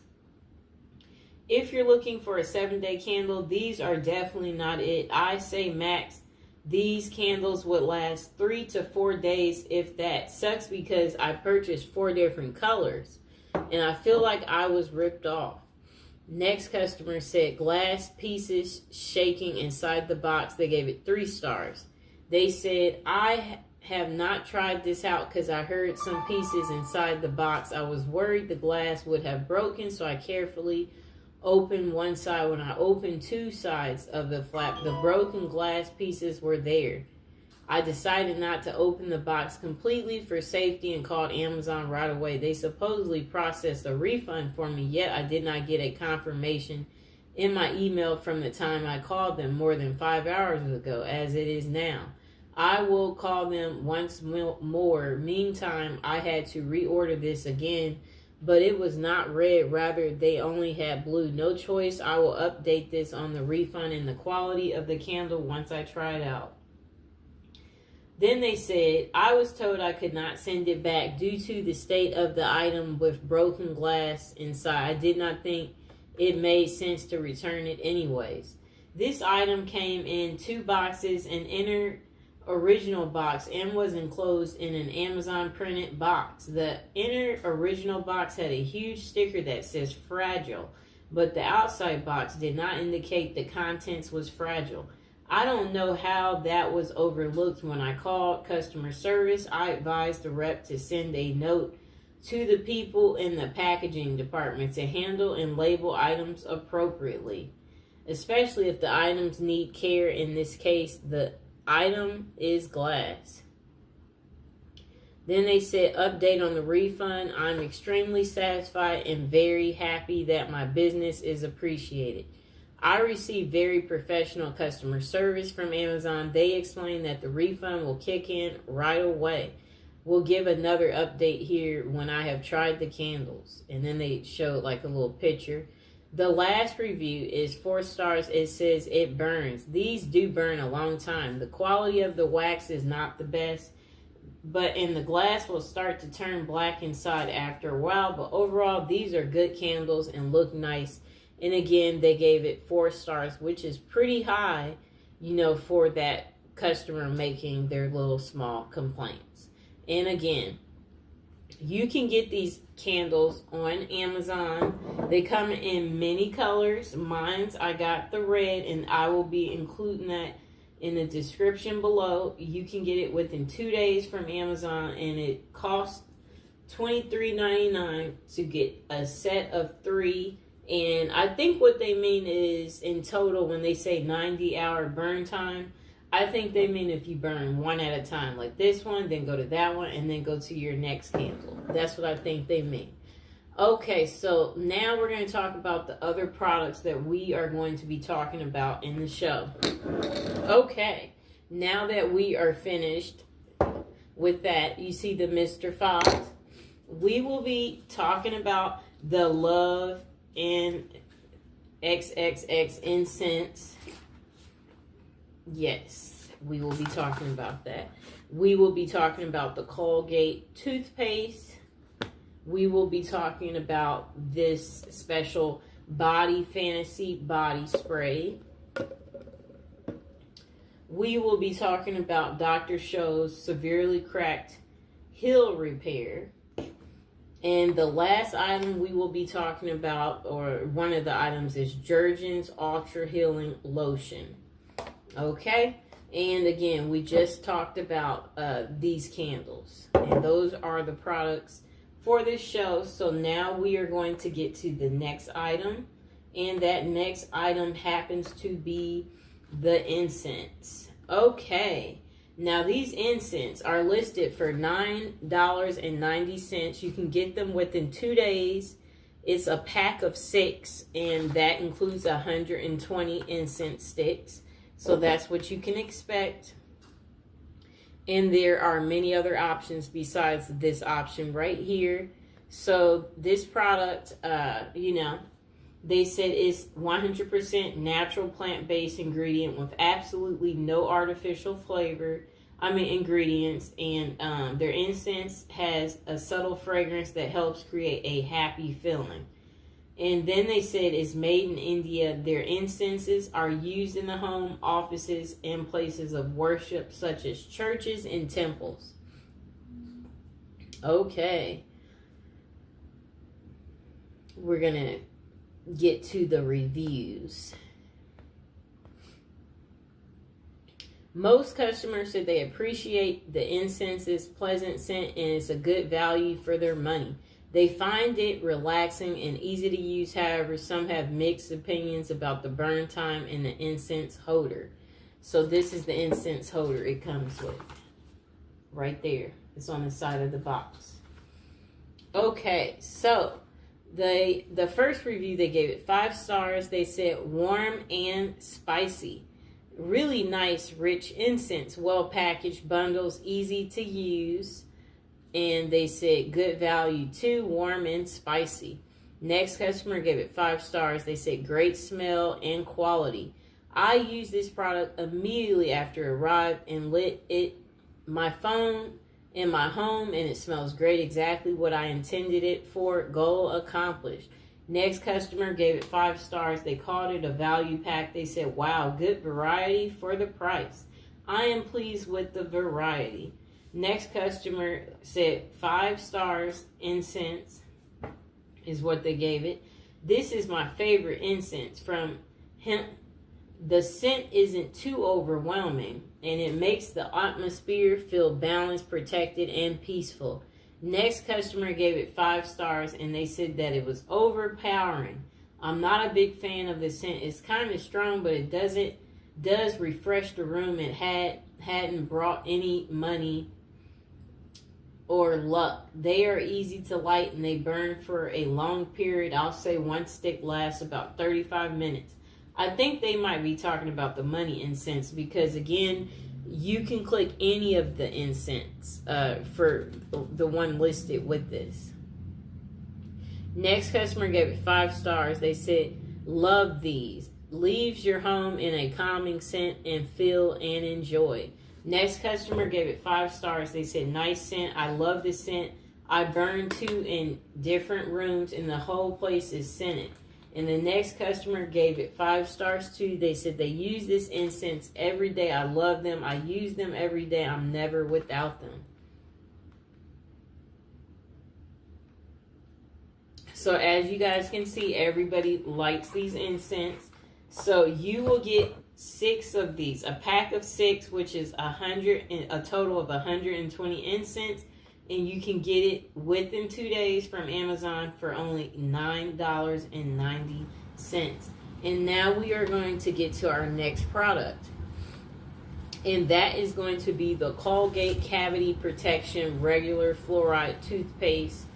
If you're looking for a 7-day candle, these are definitely not it. I say max, these candles would last 3 to 4 days, if that. Sucks because I purchased 4 different colors, and I feel like I was ripped off. Next customer said glass pieces shaking inside the box. They gave it 3 stars. They said, I have not tried this out because I heard some pieces inside the box. I was worried the glass would have broken, so I carefully opened one side. When I opened 2 sides of the flap, the broken glass pieces were there. I decided not to open the box completely for safety and called Amazon right away. They supposedly processed a refund for me, yet I did not get a confirmation in my email from the time I called them more than 5 hours ago, as it is now. I will call them once more. Meantime, I had to reorder this again, but it was not red. Rather, they only had blue. No choice. I will update this on the refund and the quality of the candle once I try it out. Then they said, I was told I could not send it back due to the state of the item with broken glass inside. I did not think it made sense to return it anyways. This item came in 2 boxes, an inner original box, and was enclosed in an Amazon printed box. The inner original box had a huge sticker that says fragile, but the outside box did not indicate the contents was fragile. I don't know how that was overlooked. When I called customer service, I advised the rep to send a note to the people in the packaging department to handle and label items appropriately, especially if the items need care. In this case, the item is glass. Then they said, update on the refund. I'm extremely satisfied and very happy that my business is appreciated. I received very professional customer service from Amazon. They explained that the refund will kick in right away. We'll give another update here when I have tried the candles. And then they showed like a little picture. The last review is 4 stars. It says it burns. These do burn a long time. The quality of the wax is not the best, and the glass will start to turn black inside after a while. But overall, these are good candles and look nice. And again, they gave it 4 stars, which is pretty high, for that customer making their little small complaints. And again, you can get these candles on Amazon. They come in many colors. I got the red, and I will be including that in the description below. You can get it within 2 days from Amazon, and it costs $23.99 to get a set of 3. And I think what they mean is, in total, when they say 90-hour burn time, I think they mean if you burn one at a time, like this one, then go to that one, and then go to your next candle. That's what I think they mean. Okay, so now we're going to talk about the other products that we are going to be talking about in the show. Okay, now that we are finished with that, you see the Mr. Fox. We will be talking about the Love and XXX incense. Yes, we will be talking about that. We will be talking about the Colgate toothpaste. We will be talking about this special Body Fantasy body spray. We will be talking about Dr. Scholl's severely cracked heel repair. And the last item we will be talking about, or one of the items, is Jergens Ultra Healing Lotion. Okay, and again, we just talked about these candles, and those are the products for this show. So now we are going to get to the next item, and that next item happens to be the incense. Okay, now these incense are listed for $9.90. You can get them within 2 days. It's a pack of 6, and that includes 120 incense sticks. So that's what you can expect. And there are many other options besides this option right here. So this product, they said it's 100% natural plant-based ingredient with absolutely no artificial ingredients. And their incense has a subtle fragrance that helps create a happy feeling. And then they said it's made in India. Their incenses are used in the home, offices, and places of worship, such as churches and temples. Okay. We're going to get to the reviews. Most customers said they appreciate the incense's pleasant scent, and it's a good value for their money. They find it relaxing and easy to use. However, some have mixed opinions about the burn time and the incense holder. So this is the incense holder it comes with. Right there. It's on the side of the box. Okay, so the first review, they gave it 5 stars. They said warm and spicy. Really nice, rich incense. Well packaged bundles, easy to use. And they said good value too, warm and spicy. Next customer gave it 5 stars. They said great smell and quality. I used this product immediately after it arrived and lit my phone in my home, and it smells great. Exactly what I intended it for. Goal accomplished. Next customer gave it 5 stars. They called it a value pack. They said, wow, good variety for the price. I am pleased with the variety. Next customer said 5 stars. Incense is what they gave it. This is my favorite incense from hemp. The scent isn't too overwhelming, and it makes the atmosphere feel balanced, protected, and peaceful. Next customer gave it 5 stars, and they said that it was overpowering. I'm not a big fan of the scent. It's kind of strong, but it does refresh the room. It hadn't brought any money or luck. They are easy to light, and they burn for a long period. I'll say one stick lasts about 35 minutes. I think they might be talking about the money incense, because again, you can click any of the incense for the one listed with this. Next customer gave it 5 stars. They said Love these. Leaves your home in a calming scent and feel and enjoy. Next customer gave it 5 stars. They said, nice scent. I love this scent. I burn 2 in different rooms and the whole place is scented. And the next customer gave it 5 stars too. They said they use this incense every day. I love them. I use them every day. I'm never without them. So as you guys can see, everybody likes these incense. So you will get 6 of these, a pack of 6, which is a total of 120 incense. And you can get it within 2 days from Amazon for only $9.90. And now we are going to get to our next product. And that is going to be the Colgate Cavity Protection Regular Fluoride Toothpaste.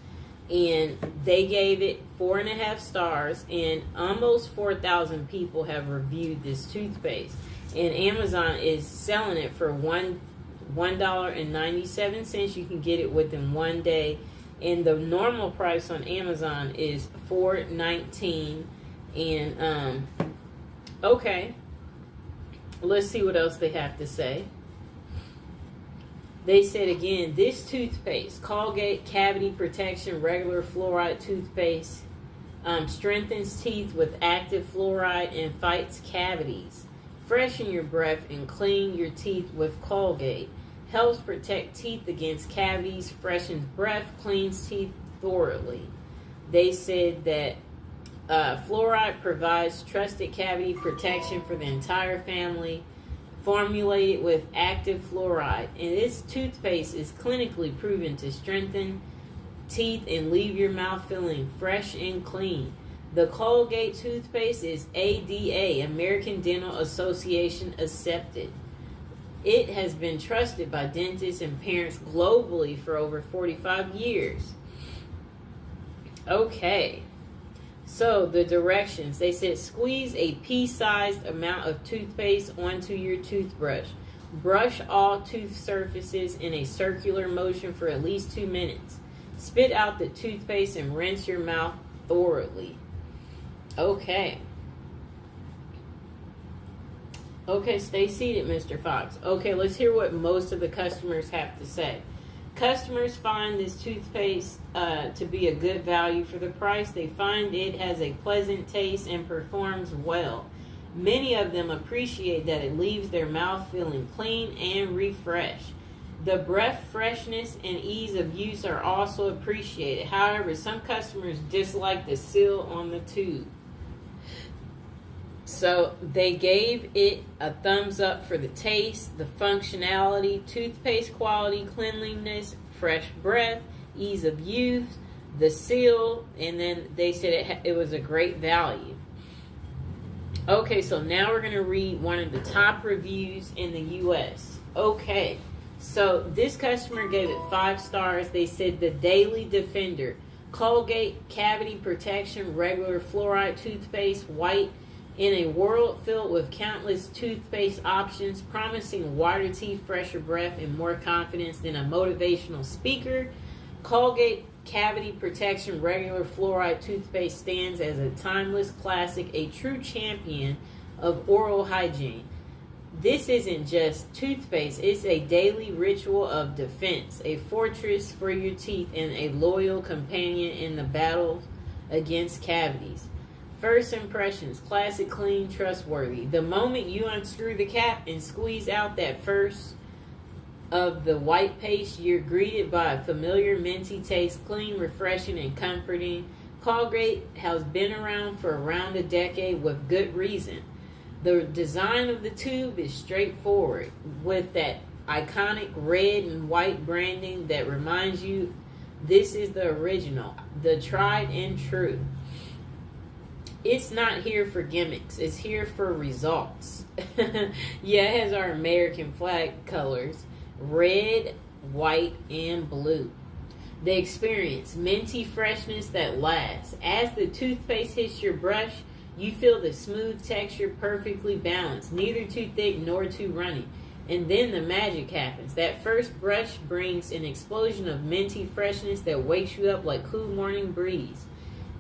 And they gave it 4.5 stars. And almost 4,000 people have reviewed this toothpaste. And Amazon is selling it for $1.97. You can get it within 1 day, and the normal price on Amazon is $4.19. And okay, let's see what else they have to say. They said again, this toothpaste, Colgate Cavity Protection Regular Fluoride Toothpaste, strengthens teeth with active fluoride and fights cavities. Freshen your breath and clean your teeth with Colgate. Helps protect teeth against cavities, freshens breath, cleans teeth thoroughly. They said that fluoride provides trusted cavity protection for the entire family, formulated with active fluoride. And this toothpaste is clinically proven to strengthen teeth and leave your mouth feeling fresh and clean. The Colgate toothpaste is ADA, American Dental Association accepted. It has been trusted by dentists and parents globally for over 45 years. Okay, so the directions. They said squeeze a pea-sized amount of toothpaste onto your toothbrush. Brush all tooth surfaces in a circular motion for at least 2 minutes. Spit out the toothpaste and rinse your mouth thoroughly. Okay. Okay, stay seated, Mr. Fox. Okay, let's hear what most of the customers have to say. Customers find this toothpaste to be a good value for the price. They find it has a pleasant taste and performs well. Many of them appreciate that it leaves their mouth feeling clean and refreshed. The breath freshness and ease of use are also appreciated. However, some customers dislike the seal on the tube. So they gave it a thumbs up for the taste, the functionality, toothpaste quality, cleanliness, fresh breath, ease of use, the seal, and then they said it was a great value. Okay, so now we're going to read one of the top reviews in the U.S. Okay, so this customer gave it 5 stars. They said the Daily Defender, Colgate Cavity Protection Regular Fluoride Toothpaste, white, in a world filled with countless toothpaste options, promising whiter teeth, fresher breath, and more confidence than a motivational speaker, Colgate Cavity Protection Regular Fluoride Toothpaste stands as a timeless classic, a true champion of oral hygiene. This isn't just toothpaste, it's a daily ritual of defense, a fortress for your teeth, and a loyal companion in the battle against cavities. First impressions, classic, clean, trustworthy. The moment you unscrew the cap and squeeze out that first of the white paste, you're greeted by a familiar minty taste, clean, refreshing, and comforting. Colgate has been around for around a decade with good reason. The design of the tube is straightforward, with that iconic red and white branding that reminds you this is the original, the tried and true. It's not here for gimmicks. It's here for results. Yeah, it has our American flag colors. Red, white, and blue. The experience. Minty freshness that lasts. As the toothpaste hits your brush, you feel the smooth texture perfectly balanced. Neither too thick nor too runny. And then the magic happens. That first brush brings an explosion of minty freshness that wakes you up like cool morning breeze.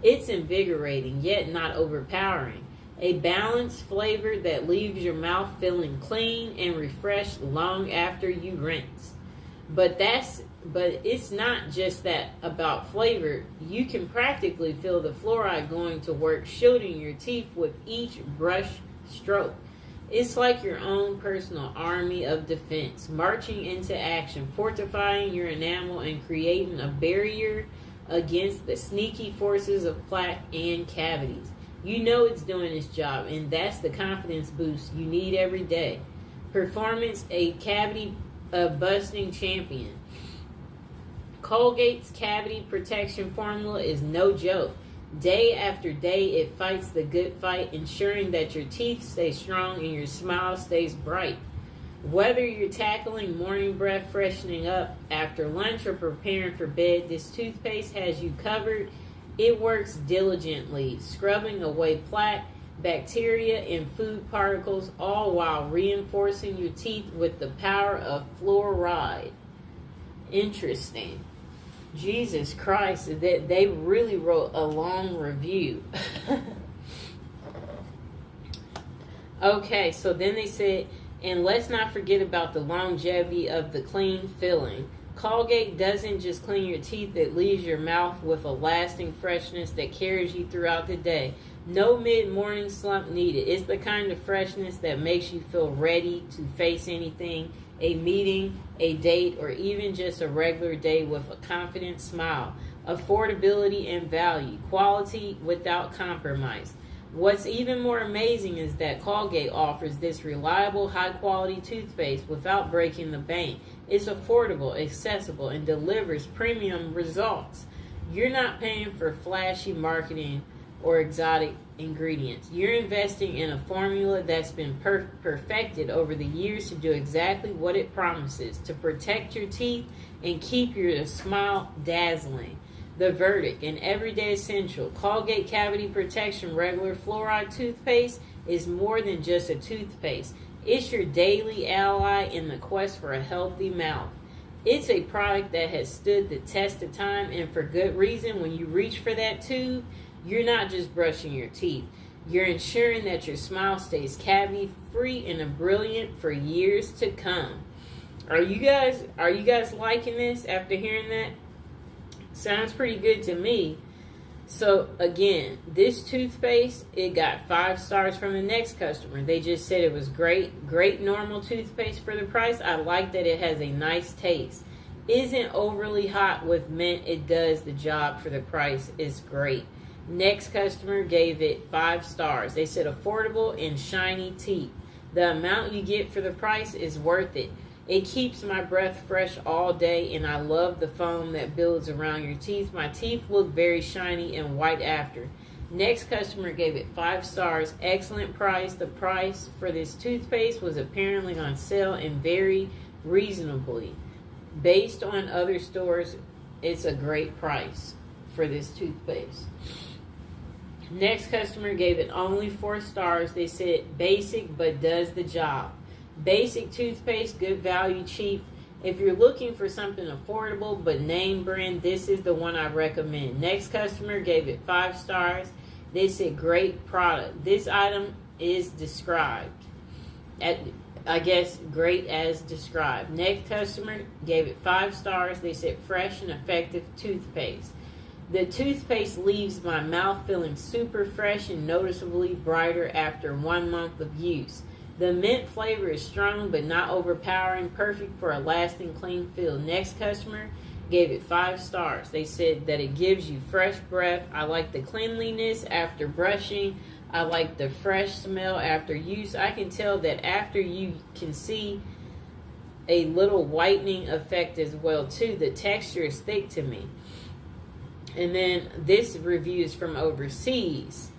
It's invigorating, yet not overpowering. A balanced flavor that leaves your mouth feeling clean and refreshed long after you rinse. But it's not just that about flavor. You can practically feel the fluoride going to work, shielding your teeth with each brush stroke. It's like your own personal army of defense, marching into action, fortifying your enamel and creating a barrier against the sneaky forces of plaque and cavities. You know it's doing its job, and that's the confidence boost you need every day. Performance, a cavity busting champion. Colgate's cavity protection formula is no joke. Day after day, it fights the good fight, ensuring that your teeth stay strong and your smile stays bright. Whether you're tackling morning breath, freshening up after lunch, or preparing for bed, this toothpaste has you covered. It works diligently, scrubbing away plaque, bacteria, and food particles, all while reinforcing your teeth with the power of fluoride. Interesting. Jesus Christ, that they really wrote a long review. Okay, so then they said, and let's not forget about the longevity of the clean filling. Colgate doesn't just clean your teeth, it leaves your mouth with a lasting freshness that carries you throughout the day. No mid-morning slump needed. It's the kind of freshness that makes you feel ready to face anything, a meeting, a date, or even just a regular day with a confident smile. Affordability and value. Quality without compromise. What's even more amazing is that Colgate offers this reliable, high-quality toothpaste without breaking the bank. It's affordable, accessible, and delivers premium results. You're not paying for flashy marketing or exotic ingredients. You're investing in a formula that's been perfected over the years to do exactly what it promises, to protect your teeth and keep your smile dazzling. The verdict, an everyday essential. Colgate Cavity Protection Regular Fluoride Toothpaste is more than just a toothpaste. It's your daily ally in the quest for a healthy mouth. It's a product that has stood the test of time, and for good reason. When you reach for that tube, you're not just brushing your teeth. You're ensuring that your smile stays cavity-free and brilliant for years to come. Are you guys liking this after hearing that? Sounds pretty good to me. So again, this toothpaste, it got 5 stars from the next customer. They just said it was great normal toothpaste for the price. I like that it has a nice taste. Isn't overly hot with mint. It does the job for the price. It's great. Next customer gave it 5 stars. They said affordable and shiny teeth. The amount you get for the price is worth it. It keeps my breath fresh all day, and I love the foam that builds around your teeth. My teeth look very shiny and white after. Next customer gave it 5 stars. Excellent price. The price for this toothpaste was apparently on sale and very reasonably. Based on other stores, it's a great price for this toothpaste. Next customer gave it only 4 stars. They said basic but does the job. Basic toothpaste, good value, cheap. If you're looking for something affordable but name brand, this is the one I recommend. Next customer gave it 5 stars. They said great product. This item is described. I guess great as described. Next customer gave it 5 stars. They said fresh and effective toothpaste. The toothpaste leaves my mouth feeling super fresh and noticeably brighter after 1 month of use. The mint flavor is strong but not overpowering, perfect for a lasting clean feel. Next customer gave it 5 stars. They said that it gives you fresh breath. I like the cleanliness after brushing. I like the fresh smell after use. I can tell that after you can see a little whitening effect as well too. The texture is thick to me. And then this review is from overseas.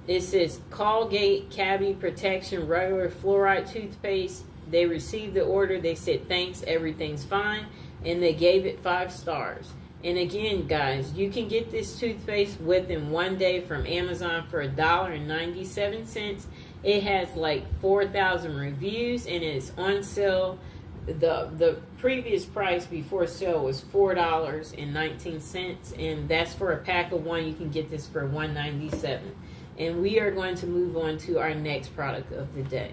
It says Colgate Cavity Protection Regular Fluoride Toothpaste. They received the order. They said thanks, everything's fine, and they gave it 5 stars. And again, guys, you can get this toothpaste within 1 day from Amazon for $1.97. It has like 4,000 reviews, and it's on sale The previous price before sale was $4.19, and that's for a pack of one. You can get this for $1.97. And we are going to move on to our next product of the day.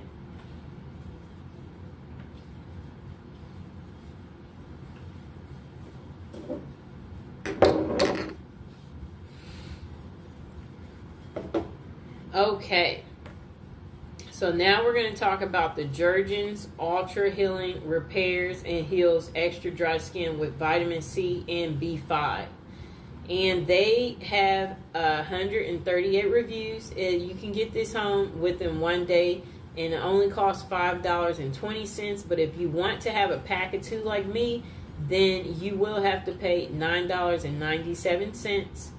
Okay, so now we're going to talk about the Jergens Ultra Healing Repairs and Heals Extra Dry Skin with Vitamin C and B5. And they have 138 reviews. You can get this home within 1 day, and it only costs $5.20. But if you want to have a pack of 2 like me, then you will have to pay $9.97.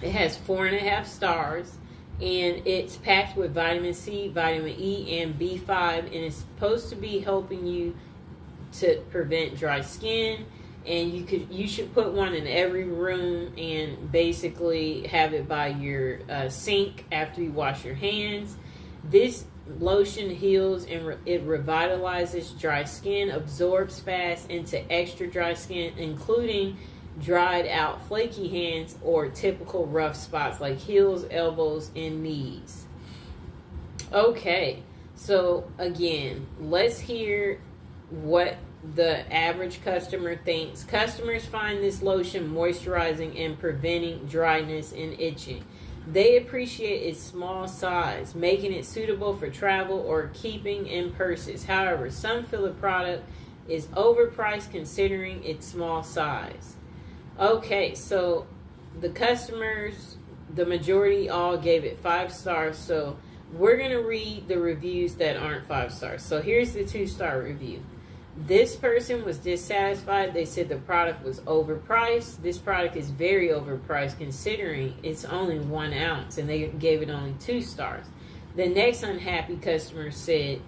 It has 4.5 stars. And it's packed with vitamin C, vitamin E, and B5, and it's supposed to be helping you to prevent dry skin. And you should put one in every room and basically have it by your sink after you wash your hands. This lotion heals and it revitalizes dry skin, absorbs fast into extra dry skin, including dried out flaky hands or typical rough spots like heels, elbows, and knees. Okay, so again, let's hear what the average customer thinks. Customers find this lotion moisturizing and preventing dryness and itching. They appreciate its small size, making it suitable for travel or keeping in purses. However, some feel the product is overpriced considering its small size. Okay, so the customers, the majority all gave it 5 stars. So we're going to read the reviews that aren't 5 stars. So here's the 2-star review. This person was dissatisfied. They said the product was overpriced. This product is very overpriced considering it's only 1 ounce, and they gave it only 2 stars. The next unhappy customer said,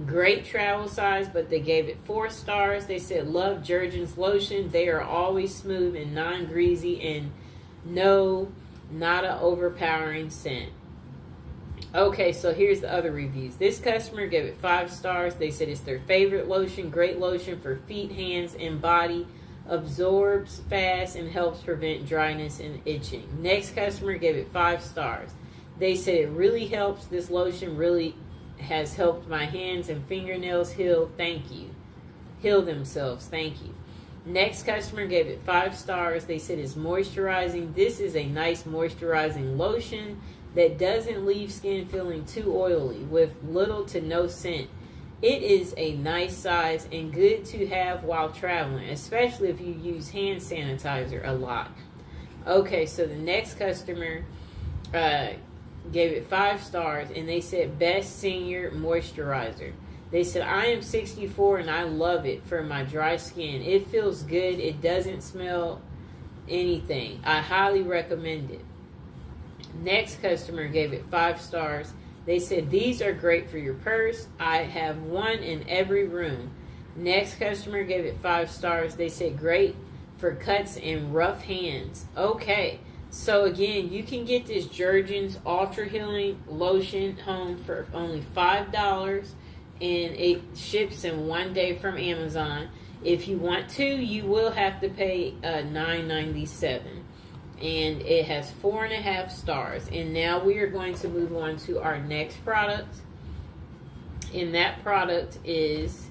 great travel size, but they gave it 4 stars. They said, love Jergens lotion. They are always smooth and non-greasy and not an overpowering scent. Okay, so here's the other reviews. This customer gave it 5 stars. They said it's their favorite lotion. Great lotion for feet, hands, and body. Absorbs fast and helps prevent dryness and itching. Next customer gave it 5 stars. They said it really helps. This lotion really has helped my hands and fingernails heal. Thank you. Heal themselves. Thank you. Next customer gave it 5 stars. They said it's moisturizing. This is a nice moisturizing lotion that doesn't leave skin feeling too oily with little to no scent. It is a nice size and good to have while traveling, especially if you use hand sanitizer a lot. Okay, so the next customer gave it 5 stars, and they said best senior moisturizer. They said, I am 64 and I love it for my dry skin. It feels good. It doesn't smell anything. I highly recommend it. Next customer gave it 5 stars. They said, these are great for your purse. I have one in every room. Next customer gave it 5 stars. They said, great for cuts and rough hands. Okay. So again, you can get this Jergens Ultra Healing Lotion home for only $5, and it ships in 1 day from Amazon. If you want to, you will have to pay $9.97, and it has 4.5 stars. And now we are going to move on to our next product, and that product is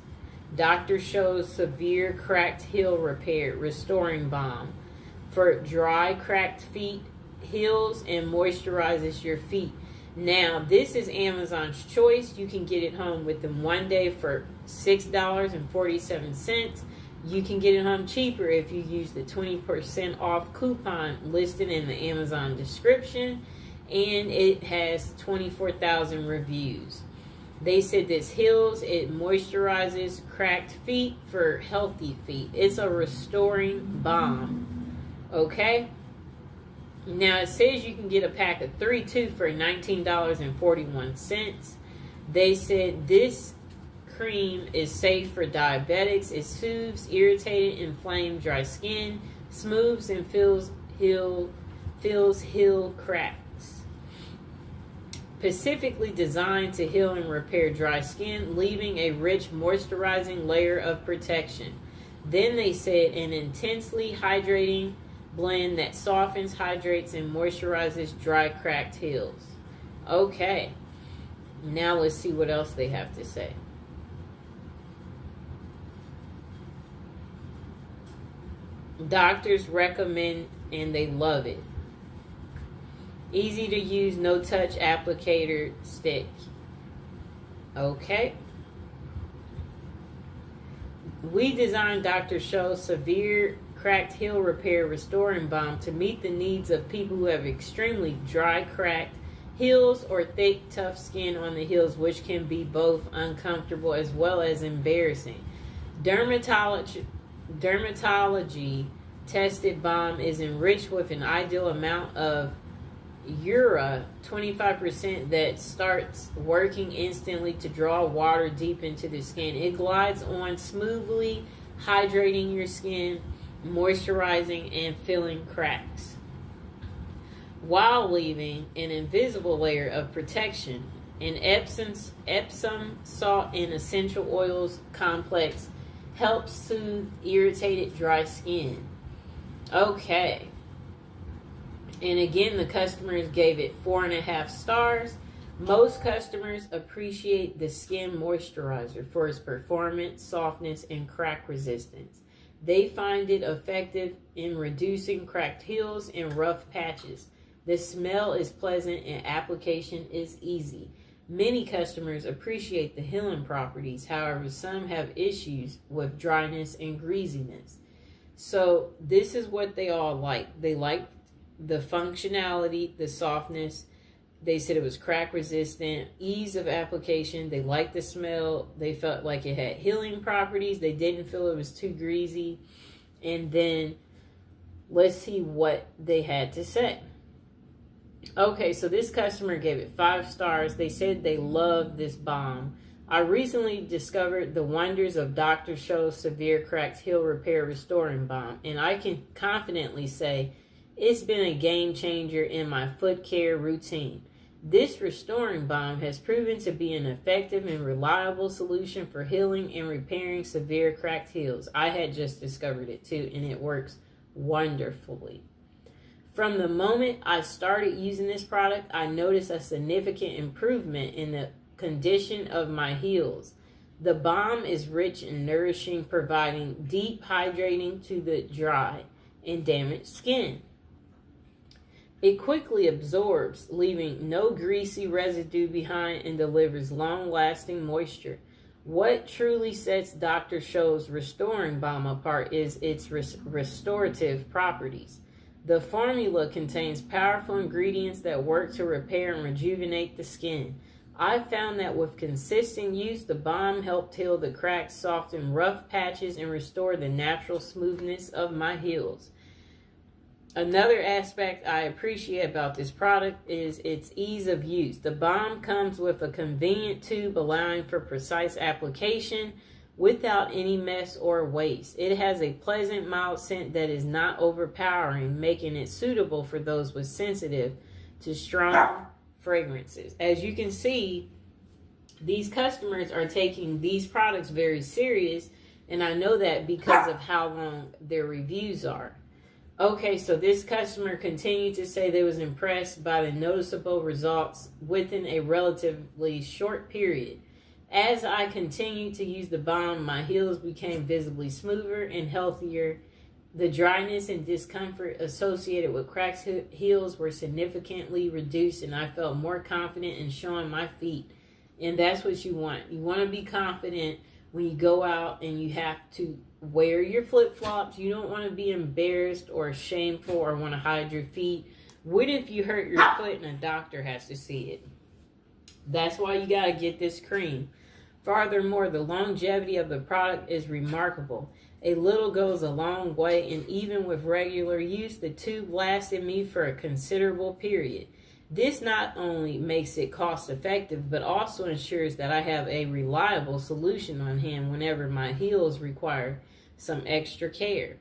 Dr. Scholl's Severe Cracked Heel Repair Restoring Balm. For dry, cracked feet, heals and moisturizes your feet. Now, this is Amazon's choice. You can get it home within 1 day for $6.47. You can get it home cheaper if you use the 20% off coupon listed in the Amazon description. And it has 24,000 reviews. They said this heals, it moisturizes cracked feet for healthy feet. It's a restoring balm. Okay, now it says you can get a pack of 3 too for $19.41. They said this cream is safe for diabetics. It soothes irritated, inflamed, dry skin, smooths and fills heel cracks. specifically designed to heal and repair dry skin, leaving a rich moisturizing layer of protection. Then they said an intensely hydrating blend that softens, hydrates, and moisturizes dry, cracked heels. Okay, now let's see what else they have to say. Doctors recommend and they love it. Easy to use, no touch applicator stick. Okay. We designed Dr. Scholl's Severe Cracked Heel Repair Restoring Balm to meet the needs of people who have extremely dry, cracked heels or thick, tough skin on the heels, which can be both uncomfortable as well as embarrassing. Dermatology tested balm is enriched with an ideal amount of Ura 25% that starts working instantly to draw water deep into the skin. It glides on smoothly, hydrating your skin, moisturizing, and filling cracks, while leaving an invisible layer of protection. An Epsom salt and essential oils complex helps soothe irritated dry skin. Okay. And again, the customers gave it 4.5 stars. Most customers appreciate the skin moisturizer for its performance, softness, and crack resistance. They find it effective in reducing cracked heels and rough patches. The smell is pleasant and application is easy. Many customers appreciate the healing properties. However, some have issues with dryness and greasiness. So this is what they all like. They like the functionality, the softness. They said it was crack resistant, ease of application. They liked the smell. They felt like it had healing properties. They didn't feel it was too greasy. And then let's see what they had to say. Okay, so this customer gave it 5 stars. They said they loved this balm. I recently discovered the wonders of Dr. Scholl's Severe Cracked Heel Repair Restoring Balm, and I can confidently say it's been a game changer in my foot care routine. This restoring balm has proven to be an effective and reliable solution for healing and repairing severe cracked heels. I had just discovered it too, and it works wonderfully. From the moment I started using this product, I noticed a significant improvement in the condition of my heels. The balm is rich and nourishing, providing deep hydrating to the dry and damaged skin. It quickly absorbs, leaving no greasy residue behind, and delivers long-lasting moisture. What truly sets Dr. Scholl's Restoring Balm apart is its restorative properties. The formula contains powerful ingredients that work to repair and rejuvenate the skin. I found that with consistent use, the balm helped heal the cracks, soften rough patches, and restore the natural smoothness of my heels. Another aspect I appreciate about this product is its ease of use. The balm comes with a convenient tube allowing for precise application without any mess or waste. It has a pleasant, mild scent that is not overpowering, making it suitable for those with sensitive to strong fragrances. As you can see, these customers are taking these products very serious, and I know that because of how long their reviews are. Okay, so this customer continued to say they was impressed by the noticeable results within a relatively short period. As I continued to use the balm, my heels became visibly smoother and healthier. The dryness and discomfort associated with cracked heels were significantly reduced, and I felt more confident in showing my feet. And that's what you want. You want to be confident when you go out and you have to wear your flip-flops. You don't want to be embarrassed or shameful or want to hide your feet. What if you hurt your foot and a doctor has to see it? That's why you got to get this cream. Furthermore, the longevity of the product is remarkable. A little goes a long way, and even with regular use, the tube lasted me for a considerable period. This not only makes it cost-effective, but also ensures that I have a reliable solution on hand whenever my heels require some extra care.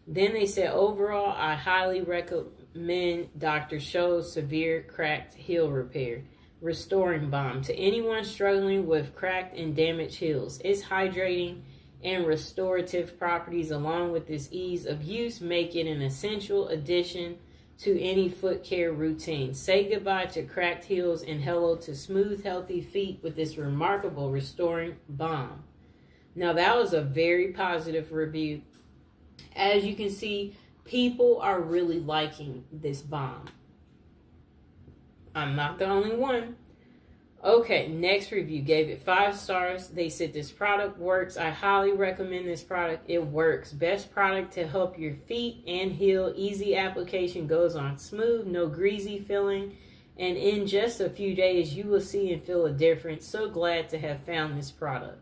Then they said, overall, I highly recommend Dr. Scholl's Severe Cracked Heel Repair. Restoring Balm. To anyone struggling with cracked and damaged heels, its hydrating and restorative properties, along with its ease of use, make it an essential addition to any foot care routine. Say goodbye to cracked heels and hello to smooth, healthy feet with this remarkable Restoring Balm. Now, that was a very positive review. As you can see, people are really liking this balm. I'm not the only one. Okay, next review gave it 5 stars. They said this product works. I highly recommend this product. It works. Best product to help your feet and heel. Easy application, goes on smooth, no greasy feeling. And in just a few days, you will see and feel a difference. So glad to have found this product.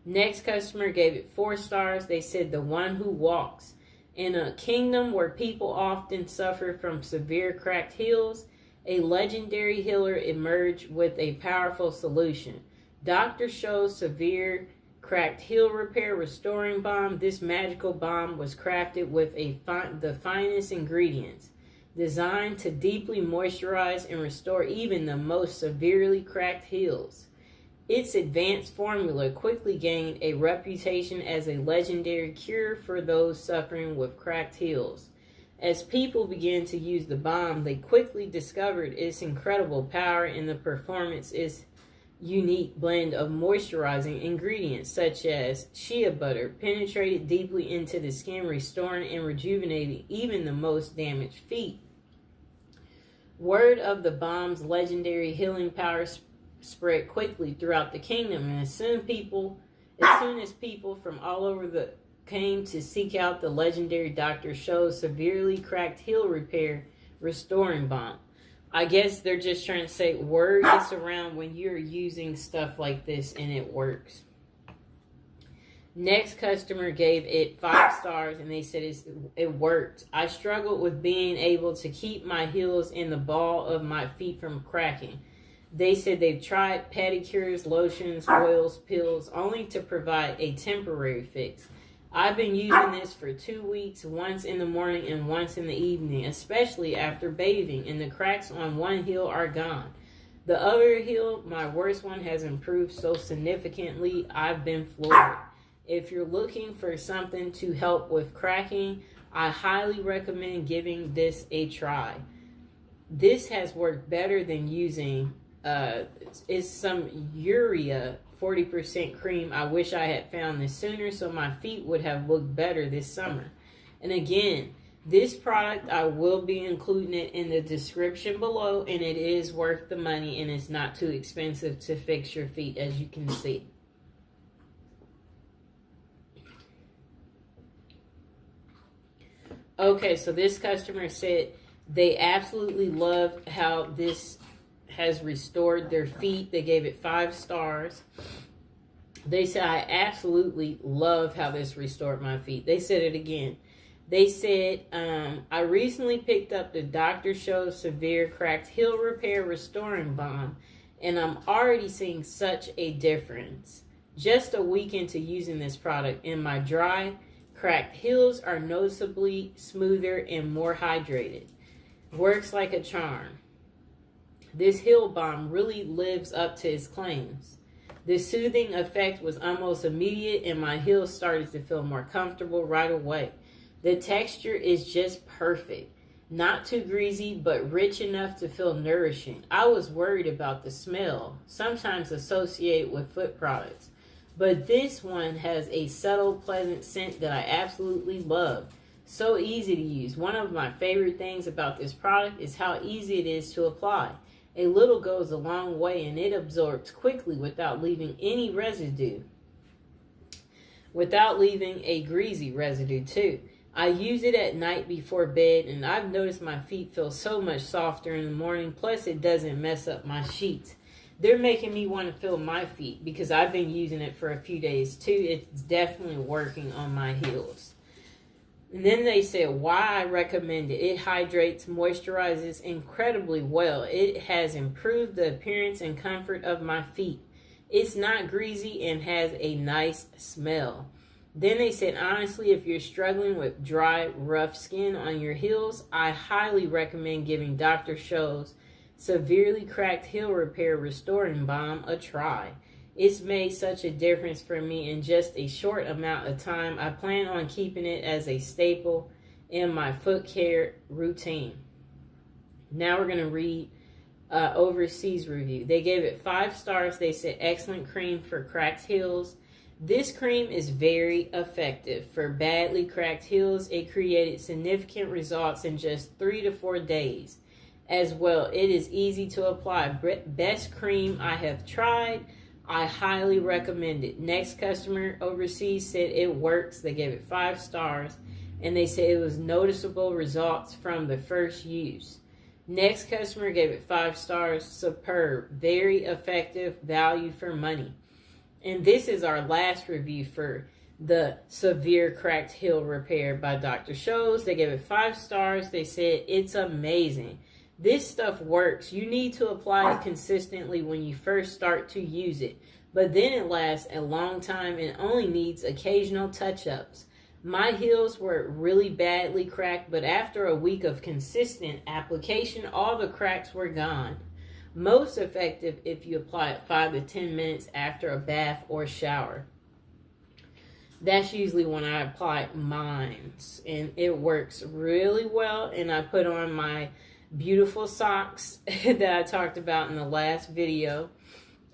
Next customer gave it 4 stars. They said the one who walks. In a kingdom where people often suffer from severe cracked heels, a legendary healer emerged with a powerful solution. Dr. Scholl's Severe Cracked Heel Repair Restoring Balm. This magical balm was crafted with the finest ingredients, designed to deeply moisturize and restore even the most severely cracked heels. Its advanced formula quickly gained a reputation as a legendary cure for those suffering with cracked heels. As people began to use the balm, they quickly discovered its incredible power in the performance. Its unique blend of moisturizing ingredients such as shea butter penetrated deeply into the skin, restoring and rejuvenating even the most damaged feet. Word of the balm's legendary healing power spread quickly throughout the kingdom, and as soon as people from all over came to seek out the legendary Dr. Scholl's Severely Cracked Heel Repair Restoring Balm. I guess they're just trying to say word gets around when you're using stuff like this and it works. Next customer gave it 5 stars and they said it worked. I struggled with being able to keep my heels in the ball of my feet from cracking. They said they've tried pedicures, lotions, oils, pills, only to provide a temporary fix. I've been using this for 2 weeks, once in the morning and once in the evening, especially after bathing, and the cracks on one heel are gone. The other heel, my worst one, has improved so significantly, I've been floored. If you're looking for something to help with cracking, I highly recommend giving this a try. This has worked better than using it's some urea 40% cream. I wish I had found this sooner so my feet would have looked better this summer. And again, this product, I will be including it in the description below, and it is worth the money and it's not too expensive to fix your feet, as you can see. Okay, so this customer said they absolutely love how this has restored their feet. They gave it 5 stars. They said, I absolutely love how this restored my feet. They said it again. They said, I recently picked up the Dr. Scholl's Severe Cracked Heel Repair Restoring Balm, and I'm already seeing such a difference. Just a week into using this product, and my dry, cracked heels are noticeably smoother and more hydrated. Works like a charm. This heel balm really lives up to its claims. The soothing effect was almost immediate and my heels started to feel more comfortable right away. The texture is just perfect. Not too greasy, but rich enough to feel nourishing. I was worried about the smell, sometimes associated with foot products. But this one has a subtle, pleasant scent that I absolutely love. So easy to use. One of my favorite things about this product is how easy it is to apply. A little goes a long way and it absorbs quickly without leaving any residue. Without leaving a greasy residue too. I use it at night before bed and I've noticed my feet feel so much softer in the morning. Plus it doesn't mess up my sheets. They're making me want to feel my feet because I've been using it for a few days too. It's definitely working on my heels. And then they said why I recommend it. It hydrates, moisturizes incredibly well. It has improved the appearance and comfort of my feet. It's not greasy and has a nice smell. Then they said, honestly, if you're struggling with dry, rough skin on your heels, I highly recommend giving Dr. Scholl's Severely Cracked Heel Repair Restoring Balm a try. It's made such a difference for me in just a short amount of time. I plan on keeping it as a staple in my foot care routine. Now we're going to read overseas review. They gave it 5 stars. They said, excellent cream for cracked heels. This cream is very effective for badly cracked heels. It created significant results in just 3 to 4 days. As well, it is easy to apply. Best cream I have tried. I highly recommend it. Next customer overseas said it works. They gave it 5 stars. And they said it was noticeable results from the first use. Next customer gave it 5 stars. Superb. Very effective. Value for money. And this is our last review for the Severe Cracked Heel Repair by Dr. Scholl's. They gave it 5 stars. They said it's amazing. This stuff works. You need to apply it consistently when you first start to use it. But then it lasts a long time and only needs occasional touch-ups. My heels were really badly cracked, but after a week of consistent application, all the cracks were gone. Most effective if you apply it 5 to 10 minutes after a bath or shower. That's usually when I apply mine, and it works really well. And I put on my beautiful socks that I talked about in the last video.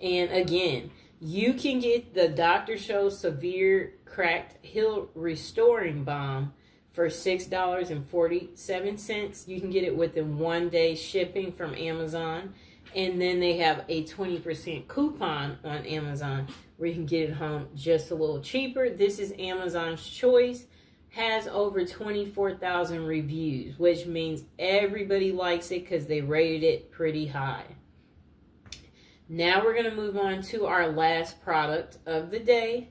And again, you can get the Dr. Scholl's Severe Cracked Heel Restoring Balm for $6.47. You can get it within 1 day shipping from Amazon. And then they have a 20% coupon on Amazon where you can get it home just a little cheaper. This is Amazon's choice. Has over 24,000 reviews, which means everybody likes it because they rated it pretty high. Now we're going to move on to our last product of the day,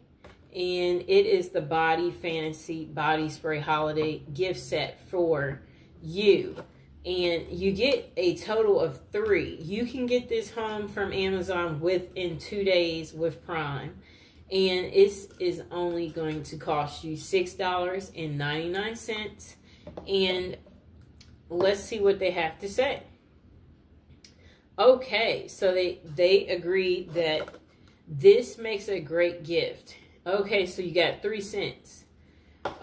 and it is the Body Fantasy Body Spray Holiday Gift Set for you. And you get a total of 3. You can get this home from Amazon within 2 days with Prime. And it is only going to cost you $6.99. And let's see what they have to say. Okay, so they agreed that this makes a great gift. Okay, so you got 3 cents.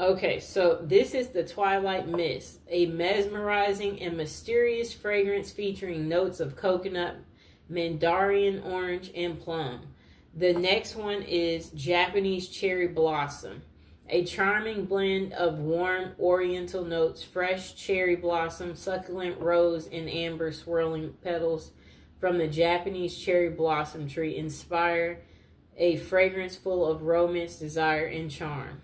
Okay, so this is the Twilight Mist, a mesmerizing and mysterious fragrance featuring notes of coconut, mandarin orange, and plum. The next one is Japanese Cherry Blossom, a charming blend of warm oriental notes, fresh cherry blossom, succulent rose, and amber swirling petals from the Japanese cherry blossom tree inspire a fragrance full of romance, desire, and charm.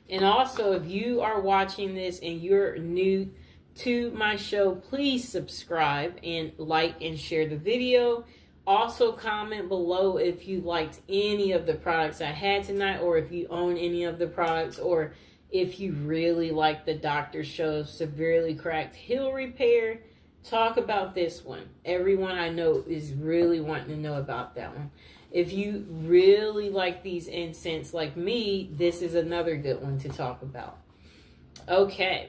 And also, if you are watching this and you're new to my show, please subscribe and like and share the video. Also, comment below if you liked any of the products I had tonight, or if you own any of the products, or if you really like the Dr. Scholl's Severely Cracked Heel Repair. Talk about this one. Everyone I know is really wanting to know about that one. If you really like these incense like me, this is another good one to talk about. Okay.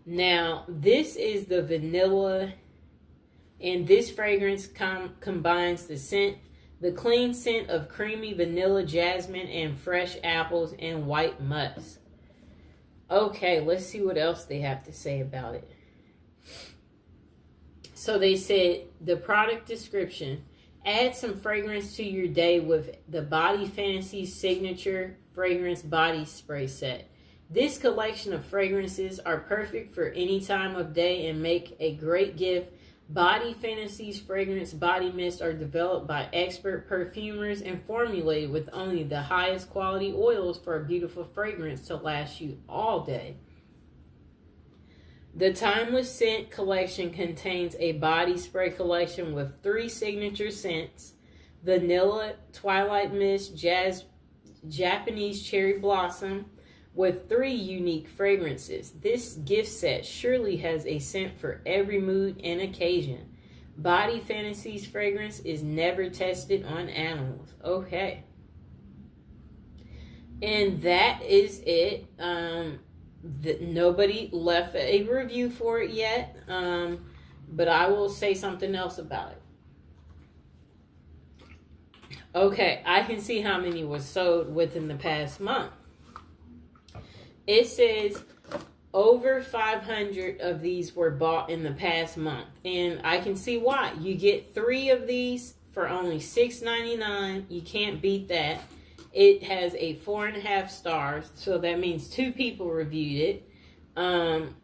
Now, this is the vanilla, and this fragrance combines the clean scent of creamy vanilla, jasmine, and fresh apples and white musk. Okay, let's see what else they have to say about it. So they said, the product description: add some fragrance to your day with the Body Fantasy Signature Fragrance Body Spray Set. This collection of fragrances are perfect for any time of day and make a great gift. Body Fantasy's fragrance body mist are developed by expert perfumers and formulated with only the highest quality oils for a beautiful fragrance to last you all day. The Timeless Scent Collection contains a body spray collection with 3 signature scents: Vanilla, Twilight Mist, Japanese Cherry Blossom, with 3 unique fragrances. This gift set surely has a scent for every mood and occasion. Body Fantasy's fragrance is never tested on animals. Okay. And that is it. Nobody left a review for it yet. But I will say something else about it. Okay, I can see how many was sold within the past month. It says over 500 of these were bought in the past month. And I can see why. You get 3 of these for only $6.99. You can't beat that. It has a 4.5 stars. So that means 2 people reviewed it.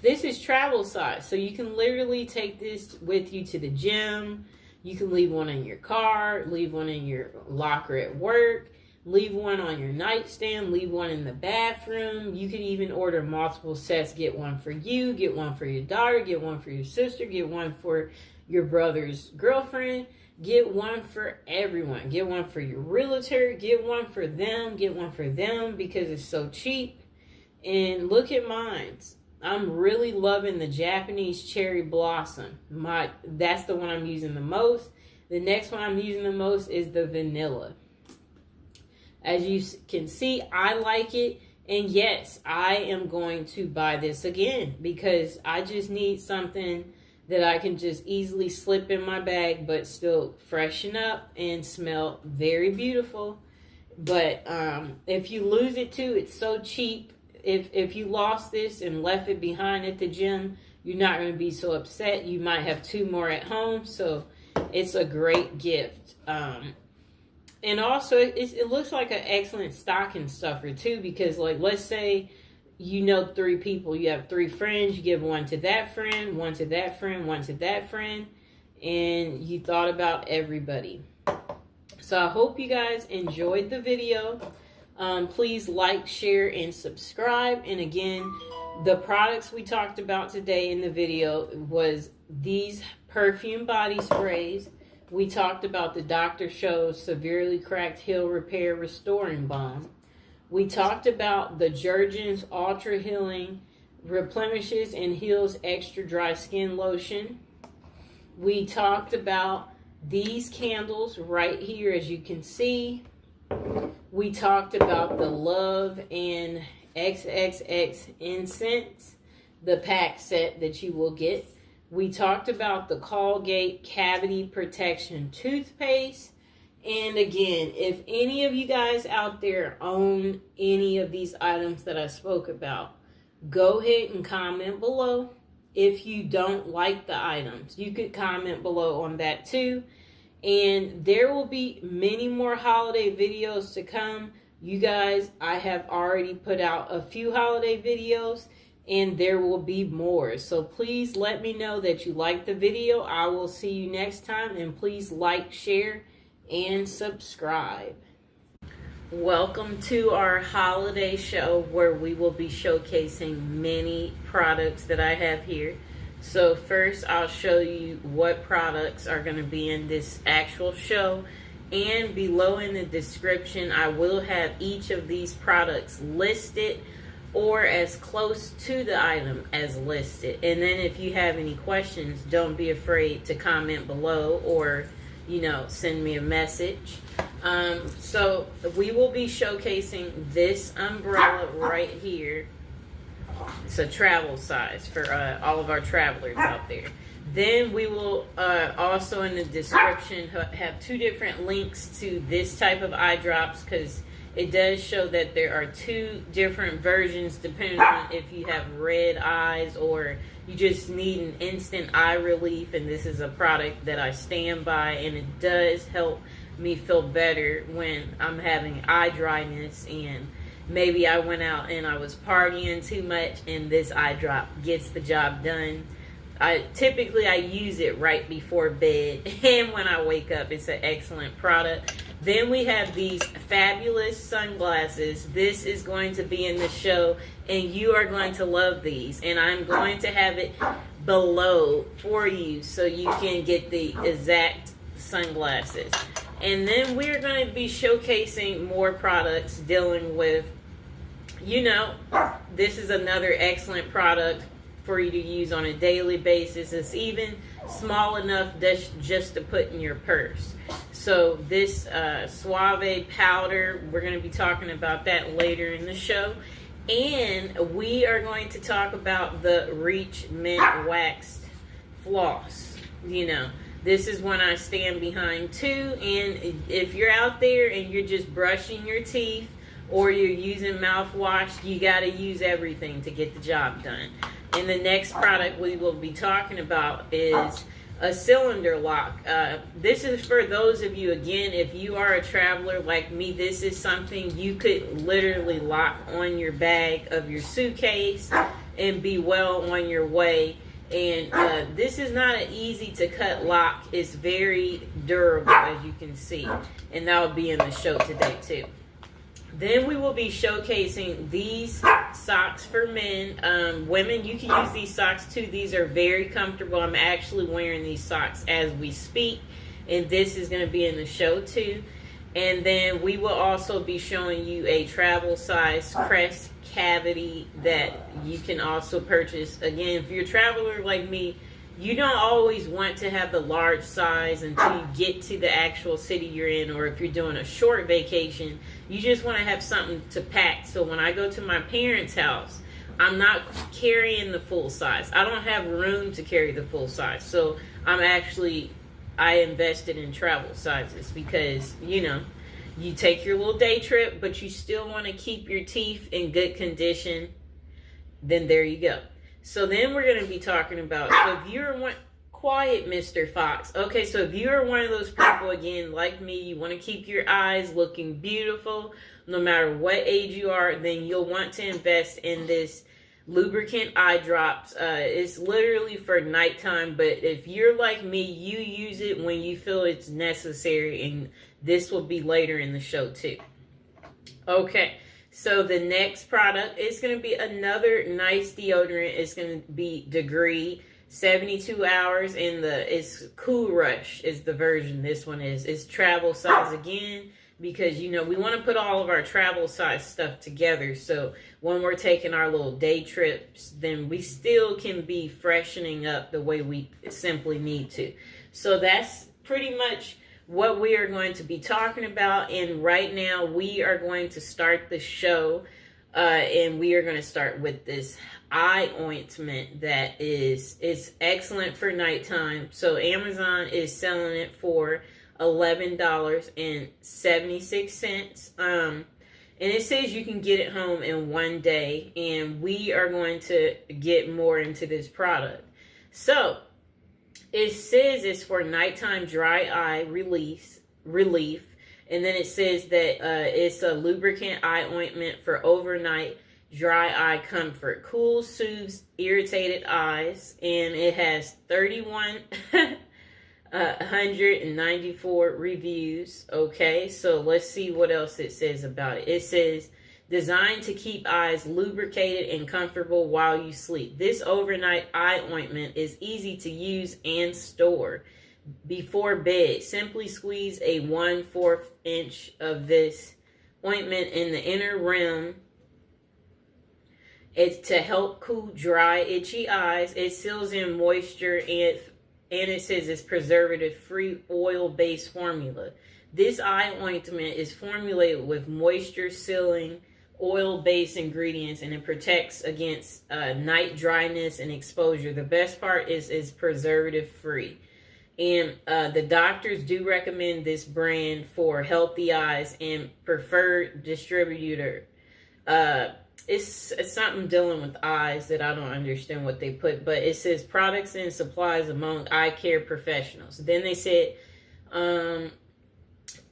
This is travel size. So you can literally take this with you to the gym. You can leave one in your car, leave one in your locker at work, leave one on your nightstand, leave one in the bathroom. You could even order multiple sets. Get one for you, get one for your daughter, get one for your sister, get one for your brother's girlfriend, get one for everyone. Get one for your realtor, get one for them, because it's so cheap. And look at mine. I'm really loving the Japanese cherry blossom. That's the one I'm using the most. The next one I'm using the most is the vanilla. As you can see, I like it. And yes, I am going to buy this again because I just need something that I can just easily slip in my bag but still freshen up and smell very beautiful. But if you lose it too, it's so cheap. If you lost this and left it behind at the gym, you're not going to be so upset. You might have 2 more at home, so it's a great gift. And also, it looks like an excellent stocking stuffer too, because like let's say you know 3 people, you have 3 friends, you give one to that friend, one to that friend, one to that friend, and you thought about everybody. So I hope you guys enjoyed the video. Please like, share, and subscribe. And again, the products we talked about today in the video was these perfume body sprays. We talked about the Dr. Scholl's Severely Cracked Heel Repair Restoring Balm. We talked about the Jergens Ultra Healing Replenishes and Heals Extra Dry Skin Lotion. We talked about these candles right here, as you can see. We talked about the Love and XXX incense, the pack set that you will get. We talked about the Colgate Cavity Protection toothpaste. And again, if any of you guys out there own any of these items that I spoke about, go ahead and comment below. If you don't like the items, you could comment below on that too. And there will be many more holiday videos to come. You guys, I have already put out a few holiday videos and there will be more. So please let me know that you liked the video. I will see you next time, and please like, share, and subscribe. Welcome to our holiday show where we will be showcasing many products that I have here. So first I'll show you what products are going to be in this actual show, and below in the description I will have each of these products listed or as close to the item as listed. And then if you have any questions, don't be afraid to comment below or send me a message. So we will be showcasing this umbrella right here. It's a travel size for all of our travelers out there. Then we will also in the description have 2 different links to this type of eye drops, because it does show that there are 2 different versions depending on if you have red eyes or you just need an instant eye relief. And this is a product that I stand by, and it does help me feel better when I'm having eye dryness, and maybe I went out and I was partying too much, and this eye drop gets the job done. Typically I use it right before bed and when I wake up. It's an excellent product. Then we have these fabulous sunglasses. This is going to be in the show, and you are going to love these. And I'm going to have it below for you so you can get the exact sunglasses. And then we're going to be showcasing more products dealing with, this is another excellent product for you to use on a daily basis. It's even small enough just to put in your purse. So this Suave powder, we're going to be talking about that later in the show. And we are going to talk about the Reach Mint Waxed floss. This is one I stand behind too. And if you're out there and you're just brushing your teeth or you're using mouthwash, you got to use everything to get the job done. And the next product we will be talking about is a cylinder lock. This is for those of you, again, if you are a traveler like me, this is something you could literally lock on your bag of your suitcase and be well on your way. And this is not an easy to cut lock. It's very durable, as you can see. And that will be in the show today too. Then we will be showcasing these socks for men. Women, you can use these socks too. These are very comfortable. I'm actually wearing these socks as we speak. And this is going to be in the show too. And then we will also be showing you a travel size crest cavity that you can also purchase. Again, if you're a traveler like me, you don't always want to have the large size until you get to the actual city you're in, or if you're doing a short vacation, you just want to have something to pack. So when I go to my parents' house, I'm not carrying the full size. I don't have room to carry the full size. So I invested in travel sizes because, you take your little day trip, but you still want to keep your teeth in good condition. Then there you go. So then we're going to be talking about, so if you're quiet, Mr. Fox. Okay, so if you're one of those people, again, like me, you want to keep your eyes looking beautiful, no matter what age you are, then you'll want to invest in this lubricant eye drops. It's literally for nighttime, but if you're like me, you use it when you feel it's necessary, and this will be later in the show too. Okay, so the next product is going to be another nice deodorant. It's going to be Degree 72 hours, and it's Cool Rush is the version this one is. It's travel size again, because we want to put all of our travel size stuff together, so when we're taking our little day trips, then we still can be freshening up the way we simply need to. So that's pretty much what we are going to be talking about. And right now we are going to start the show, and we are going to start with this eye ointment that is excellent for nighttime. So Amazon is selling it for $11.76. And it says you can get it home in one day, and we are going to get more into this product. So it says it's for nighttime dry eye relief, and then it says that it's a lubricant eye ointment for overnight dry eye comfort. Cool, soothes irritated eyes, and it has 194 reviews. Okay, so let's see what else it says about it. It says, designed to keep eyes lubricated and comfortable while you sleep. This overnight eye ointment is easy to use and store. Before bed, simply squeeze a 1/4 inch of this ointment in the inner rim. It's to help cool dry, itchy eyes. It seals in moisture, and it says it's preservative-free oil-based formula. This eye ointment is formulated with moisture-sealing, oil-based ingredients, and it protects against night dryness and exposure. The best part is it's preservative-free. And the doctors do recommend this brand for healthy eyes, and preferred distributor. It's something dealing with eyes that I don't understand what they put, but it says products and supplies among eye care professionals. Then they said,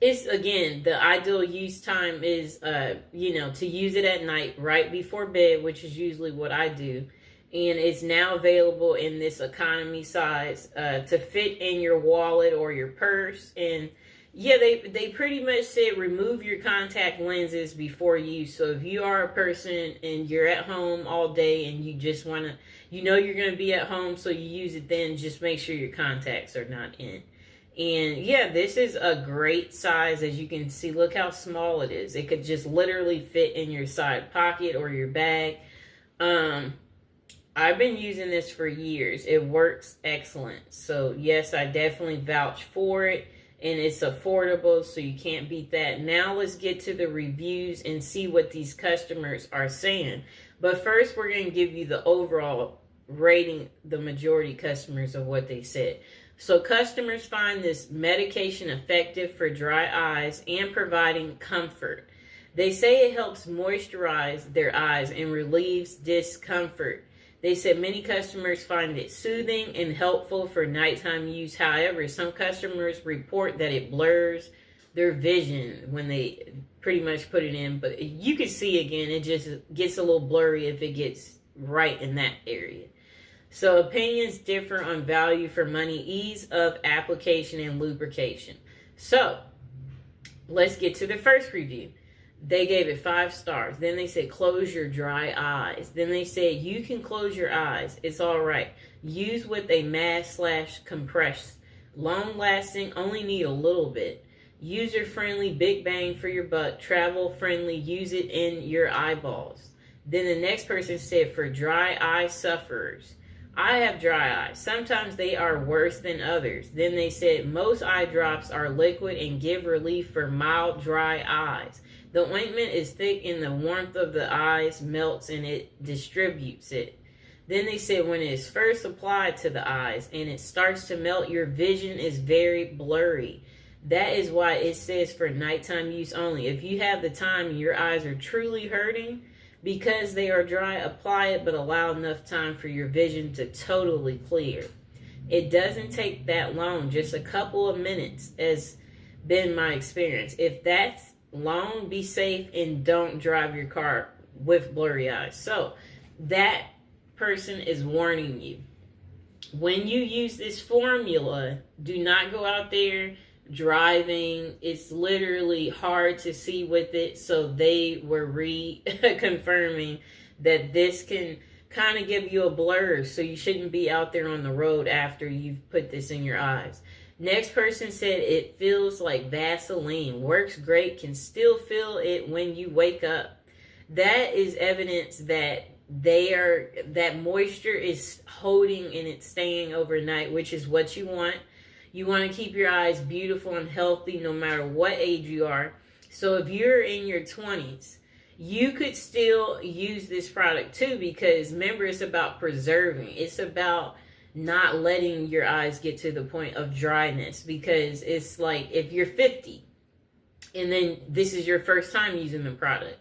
it's, again, the ideal use time is, to use it at night right before bed, which is usually what I do. And it's now available in this economy size to fit in your wallet or your purse. And yeah, they pretty much said remove your contact lenses before use. So if you are a person and you're at home all day and you just want to, you're going to be at home, so you use it then, just make sure your contacts are not in. And yeah, this is a great size. As you can see, look how small it is. It could just literally fit in your side pocket or your bag. I've been using this for years. It works excellent. So yes, I definitely vouch for it. And it's affordable, so you can't beat that. Now let's get to the reviews and see what these customers are saying. But first, we're going to give you the overall rating the majority customers of what they said. So customers find this medication effective for dry eyes and providing comfort. They say it helps moisturize their eyes and relieves discomfort. They said many customers find it soothing and helpful for nighttime use. However, some customers report that it blurs their vision when they pretty much put it in. But you can see again, it just gets a little blurry if it gets right in that area. So opinions differ on value for money, ease of application, and lubrication. So let's get to the first review. They gave it 5 stars. Then they said, close your dry eyes. Then they said, you can close your eyes. It's all right. Use with a mask/compress. Long lasting, only need a little bit. User friendly, big bang for your buck. Travel friendly, use it in your eyeballs. Then the next person said, for dry eye sufferers. I have dry eyes. Sometimes they are worse than others. Then they said, most eye drops are liquid and give relief for mild dry eyes. The ointment is thick and the warmth of the eyes melts and it distributes it. Then they said when it is first applied to the eyes and it starts to melt, your vision is very blurry. That is why it says for nighttime use only. If you have the time and your eyes are truly hurting because they are dry, apply it, but allow enough time for your vision to totally clear. It doesn't take that long, just a couple of minutes has been my experience. If that's long, be safe and don't drive your car with blurry eyes. So that person is warning you. When you use this formula, do not go out there driving. It's literally hard to see with it. So they were reconfirming that this can kind of give you a blur. So you shouldn't be out there on the road after you've put this in your eyes. Next person said it feels like Vaseline. Works great. Can still feel it when you wake up. That is evidence that that moisture is holding and it's staying overnight, which is what you want. You want to keep your eyes beautiful and healthy no matter what age you are. So if you're in your 20s, you could still use this product too, because remember, it's about preserving. It's about not letting your eyes get to the point of dryness, because it's like if you're 50 and then this is your first time using the product,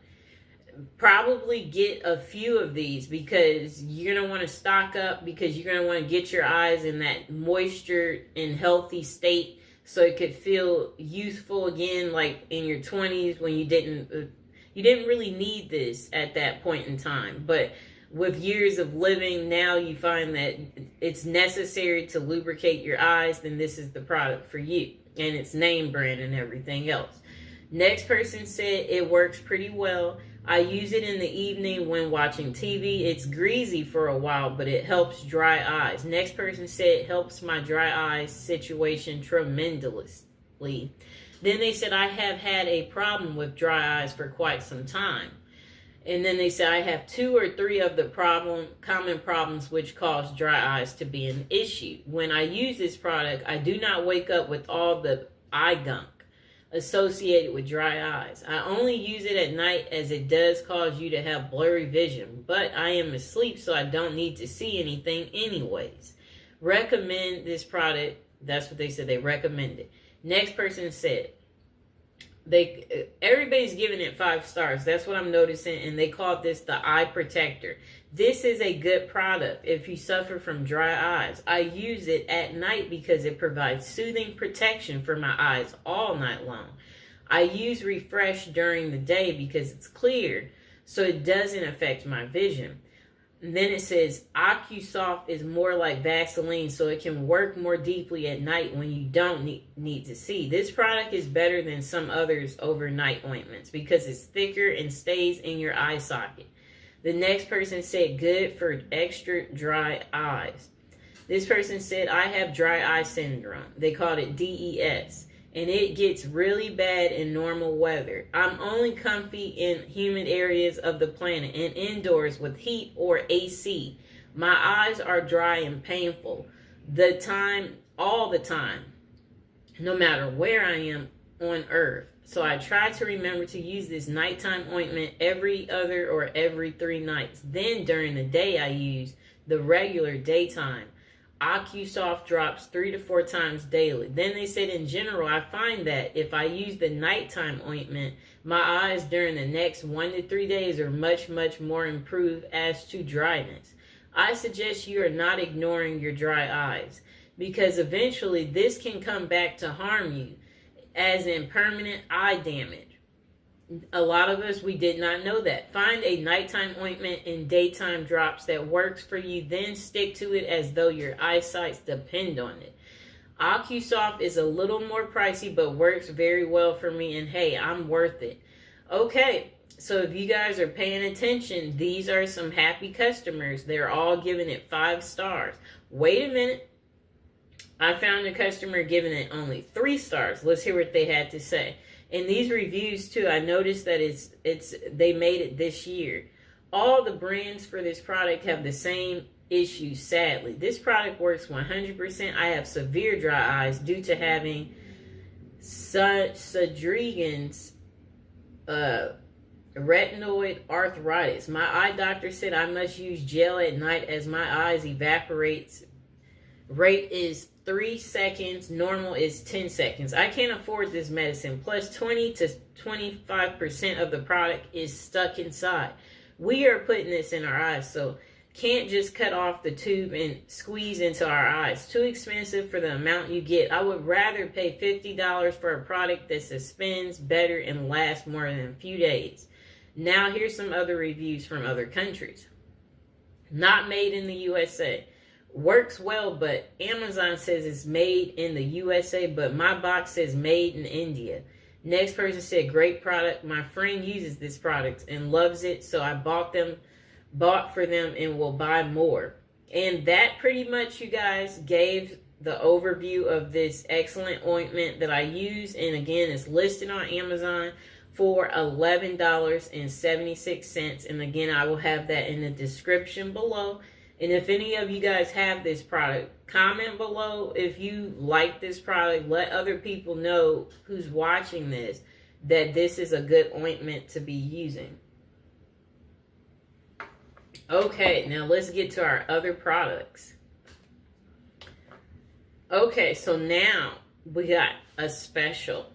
probably get a few of these, because you're going to want to stock up, because you're going to want to get your eyes in that moisture and healthy state so it could feel youthful again, like in your 20s when you didn't really need this at that point in time. But with years of living now, you find that it's necessary to lubricate your eyes, then this is the product for you, and it's name brand and everything else. Next person said it works pretty well. I use it in the evening when watching TV. It's greasy for a while, but it helps dry eyes. Next person said it helps my dry eyes situation tremendously. Then they said I have had a problem with dry eyes for quite some time. And then they said I have 2 or 3 of the common problems which cause dry eyes to be an issue. When I use this product, I do not wake up with all the eye gunk associated with dry eyes. I only use it at night, as it does cause you to have blurry vision, but I am asleep, so I don't need to see anything anyways. Recommend this product. That's what they said. They recommend it. Next person said everybody's giving it 5 stars. That's what I'm noticing, and they called this the eye protector. This is a good product if you suffer from dry eyes. I use it at night because it provides soothing protection for my eyes all night long. I use Refresh during the day because it's clear, so it doesn't affect my vision. And then it says OcuSoft is more like Vaseline, so it can work more deeply at night when you don't need to see. This product is better than some others overnight ointments because it's thicker and stays in your eye socket. The next person said good for extra dry eyes. This person said I have dry eye syndrome. They called it DES, and it gets really bad in normal weather. I'm only comfy in humid areas of the planet and indoors with heat or AC. My eyes are dry and painful all the time, no matter where I am on earth. So I try to remember to use this nighttime ointment every other or every 3 nights. Then during the day I use the regular daytime. OcuSoft drops 3 to 4 times daily. Then they said in general, I find that if I use the nighttime ointment, my eyes during the next 1 to 3 days are much, much more improved as to dryness. I suggest you are not ignoring your dry eyes, because eventually this can come back to harm you, as in permanent eye damage. A lot of us, we did not know that. Find a nighttime ointment and daytime drops that works for you, then stick to it as though your eyesight depend on it. OcuSoft is a little more pricey, but works very well for me, and hey, I'm worth it. Okay, so if you guys are paying attention, these are some happy customers. They're all giving it 5 stars. Wait a minute. I found a customer giving it only 3 stars. Let's hear what they had to say. In these reviews too, I noticed that they made it this year. All the brands for this product have the same issues, sadly. This product works 100%. I have severe dry eyes due to having Sjogren's retinoid arthritis. My eye doctor said I must use gel at night as my eyes evaporates. Rate is 3 seconds. Normal is 10 seconds. I can't afford this medicine. Plus 20 to 25% of the product is stuck inside. We are putting this in our eyes, so can't just cut off the tube and squeeze into our eyes. Too expensive for the amount you get. I would rather pay $50 for a product that suspends better and lasts more than a few days. Now here's some other reviews from other countries. Not made in the USA. Works well, but Amazon says it's made in the USA, but my box says made in India. Next person said, great product. My friend uses this product and loves it, so I bought for them and will buy more. And that pretty much, you guys, gave the overview of this excellent ointment that I use. And again, it's listed on Amazon for $11.76. And again, I will have that in the description below. And if any of you guys have this product, comment below if you like this product. Let other people know who's watching this that this is a good ointment to be using. Okay, now let's get to our other products. Okay, so now we got a special.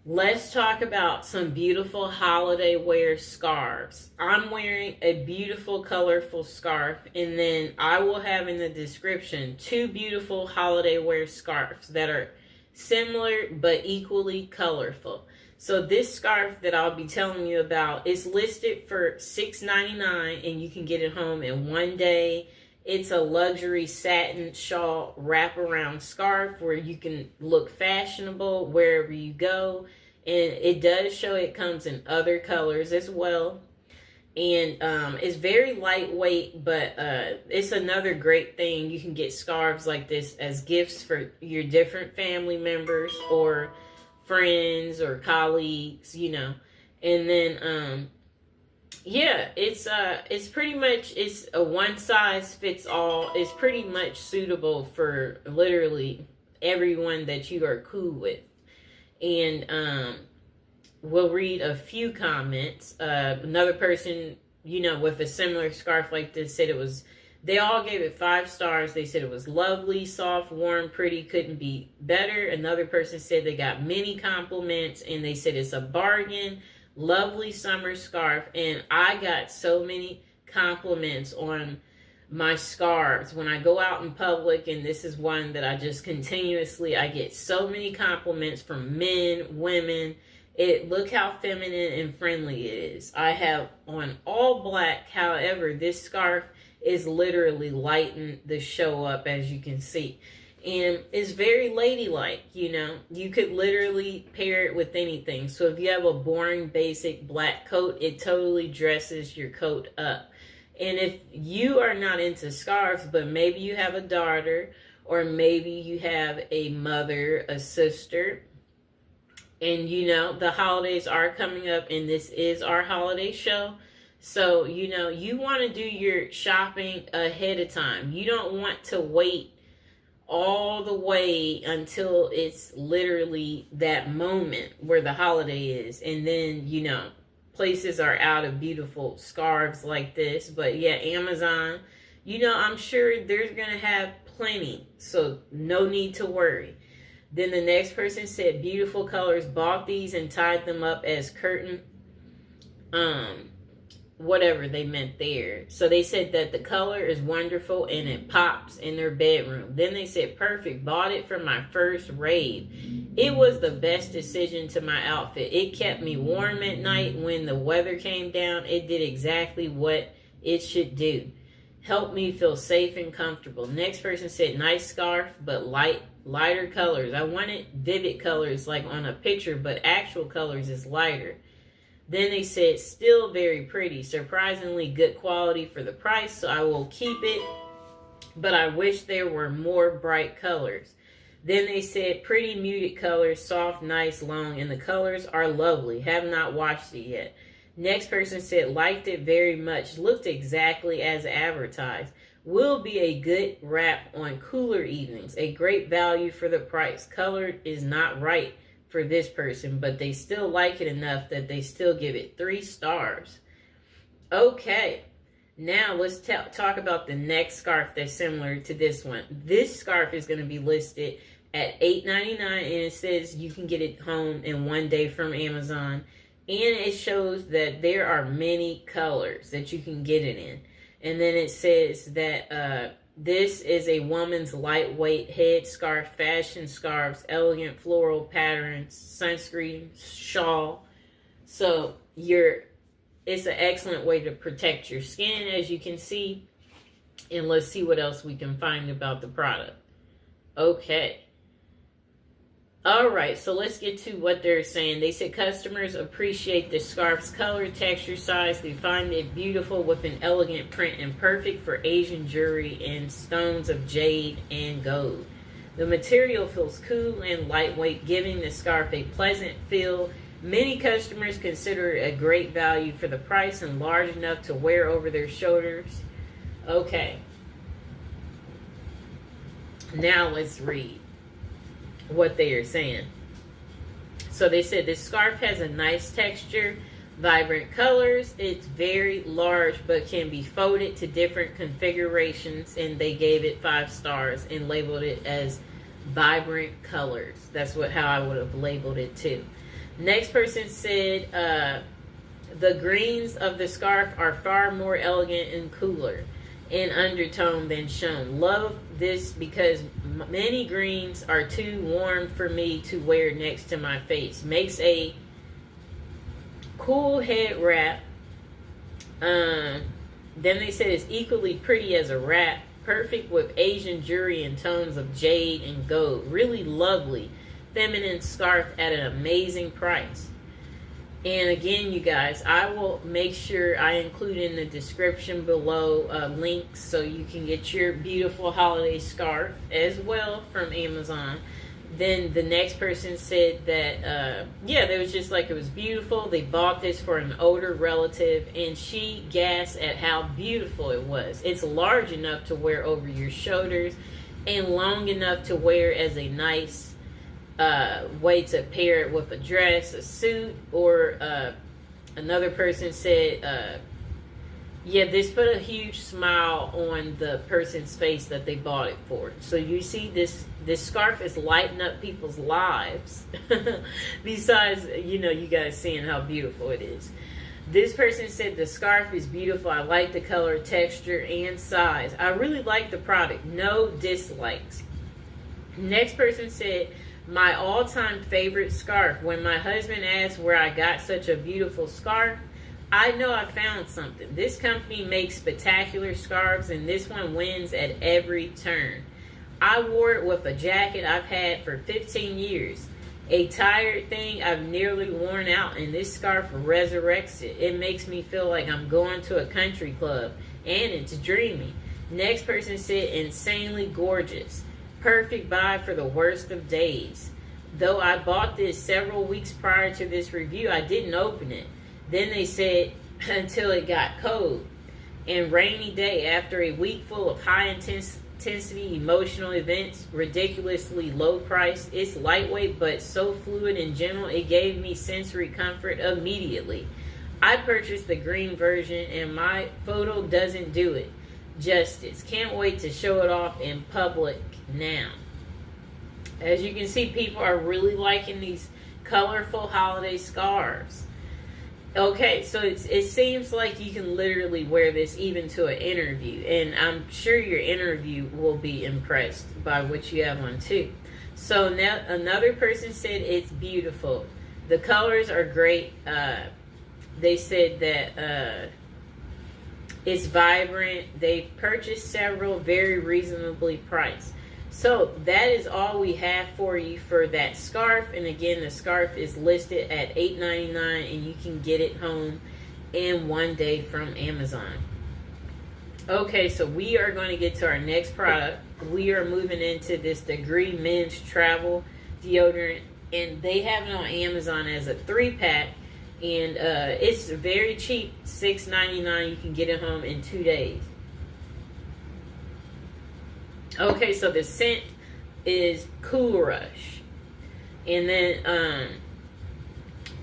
Let's talk about some beautiful holiday wear scarves. I'm wearing a beautiful, colorful scarf, and then I will have in the description 2 beautiful holiday wear scarves that are similar but equally colorful. So this scarf that I'll be telling you about is listed for $6.99, and you can get it home in 1 day. It's a luxury satin shawl wraparound scarf where you can look fashionable wherever you go. And it does show it comes in other colors as well. And it's very lightweight, but it's another great thing. You can get scarves like this as gifts for your different family members or friends or colleagues, you know. And then yeah, it's pretty much, it's a one size fits all. It's pretty much suitable for literally everyone that you are cool with. And we'll read a few comments. Another person, you know, with a similar scarf like this said they all gave it 5 stars. They said it was lovely, soft, warm, pretty, couldn't be better. Another person said they got many compliments, and they said it's a bargain. Lovely summer scarf. And I got so many compliments on my scarves when I go out in public, and this is one that I just continuously, I get so many compliments from men, women. Look how feminine and friendly it is. I have on all black. However, this scarf is literally lighting the show up, as you can see. And it's very ladylike, you know. You could literally pair it with anything. So if you have a boring, basic black coat, it totally dresses your coat up. And if you are not into scarves, but maybe you have a daughter, or maybe you have a mother, a sister, and you know, the holidays are coming up, and this is our holiday show. So, you know, you want to do your shopping ahead of time. You don't want to wait all the way until it's literally that moment where the holiday is. And then, you know, places are out of beautiful scarves like this. But yeah, Amazon I'm sure there's going to have plenty, so no need to worry. Then the next person said, beautiful colors, bought these and tied them up as curtain, whatever they meant there. So they said that the color is wonderful and it pops in their bedroom. Then they said, perfect, bought it for my first rave. It was the best decision to my outfit. It kept me warm at night when the weather came down. It did exactly what it should do. Helped me feel safe and comfortable. Next person said, nice scarf, but lighter colors. I wanted vivid colors like on a picture, but actual colors is lighter. Then they said, still very pretty, surprisingly good quality for the price, so I will keep it, but I wish there were more bright colors. Then they said, pretty muted colors, soft, nice, long, and the colors are lovely. Have not watched it yet. Next person said, liked it very much, looked exactly as advertised. Will be a good wrap on cooler evenings. A great value for the price. Color is not right for this person, but they still like it enough that they still give it 3 stars. Okay, now let's talk about the next scarf that's similar to this one. This scarf is going to be listed at $8.99, and it says you can get it home in 1 day from Amazon. And it shows that there are many colors that you can get it in. And then it says that this is a woman's lightweight head scarf, fashion scarves, elegant floral patterns, sunscreen, shawl. So it's an excellent way to protect your skin, as you can see. And let's see what else we can find about the product. Okay. All right, so let's get to what they're saying. They said customers appreciate the scarf's color, texture, size. They find it beautiful with an elegant print and perfect for Asian jewelry and stones of jade and gold. The material feels cool and lightweight, giving the scarf a pleasant feel. Many customers consider it a great value for the price and large enough to wear over their shoulders. Okay. Now let's read what they are saying. So they said this scarf has a nice texture, vibrant colors. It's very large but can be folded to different configurations, and they gave it 5 stars and labeled it as vibrant colors. That's how I would have labeled it too. Next person said the greens of the scarf are far more elegant and cooler in undertone than shown. Love this because many greens are too warm for me to wear next to my face. Makes a cool head wrap. Then they said it's equally pretty as a wrap. Perfect with Asian jewelry and tones of jade and gold. Really lovely feminine scarf at an amazing price. And again, you guys, I will make sure I include in the description below links so you can get your beautiful holiday scarf as well from Amazon. Then the next person said that, they was just like, it was beautiful. They bought this for an older relative, and she gasped at how beautiful it was. It's large enough to wear over your shoulders and long enough to wear as a nice way to pair it with a dress, a suit, or another person said, this put a huge smile on the person's face that they bought it for. So you see this scarf is lighting up people's lives. Besides, you guys seeing how beautiful it is. This person said the scarf is beautiful. I like the color, texture, and size. I really like the product. No dislikes. Next person said, my all-time favorite scarf. When my husband asked where I got such a beautiful scarf, I know I found something. This company makes spectacular scarves, and this one wins at every turn. I wore it with a jacket I've had for 15 years. A tired thing I've nearly worn out, and this scarf resurrects it. It makes me feel like I'm going to a country club, and it's dreamy. Next person said, insanely gorgeous. Perfect buy for the worst of days. Though I bought this several weeks prior to this review, I didn't open it. Then they said until it got cold and rainy day after a week full of high intensity emotional events, ridiculously low price. It's lightweight but so fluid and gentle, it gave me sensory comfort immediately. I purchased the green version and my photo doesn't do it. justice. Can't wait to show it off in public now. As you can see, people are really liking these colorful holiday scarves. Okay, so it seems like you can literally wear this even to an interview, and I'm sure your interview will be impressed by what you have on too. So now another person said it's beautiful. The colors are great. They said that it's vibrant. They've purchased several, very reasonably priced. So that is all we have for you for that scarf. And again, the scarf is listed at $8.99, and you can get it home in one day from Amazon. Okay, so we are going to get to our next product. We are moving into this Degree Men's Travel Deodorant, and they have it on Amazon as a 3-pack, and it's very cheap, $6.99. You can get it home in 2 days. Okay, so the scent is Cool Rush. And then,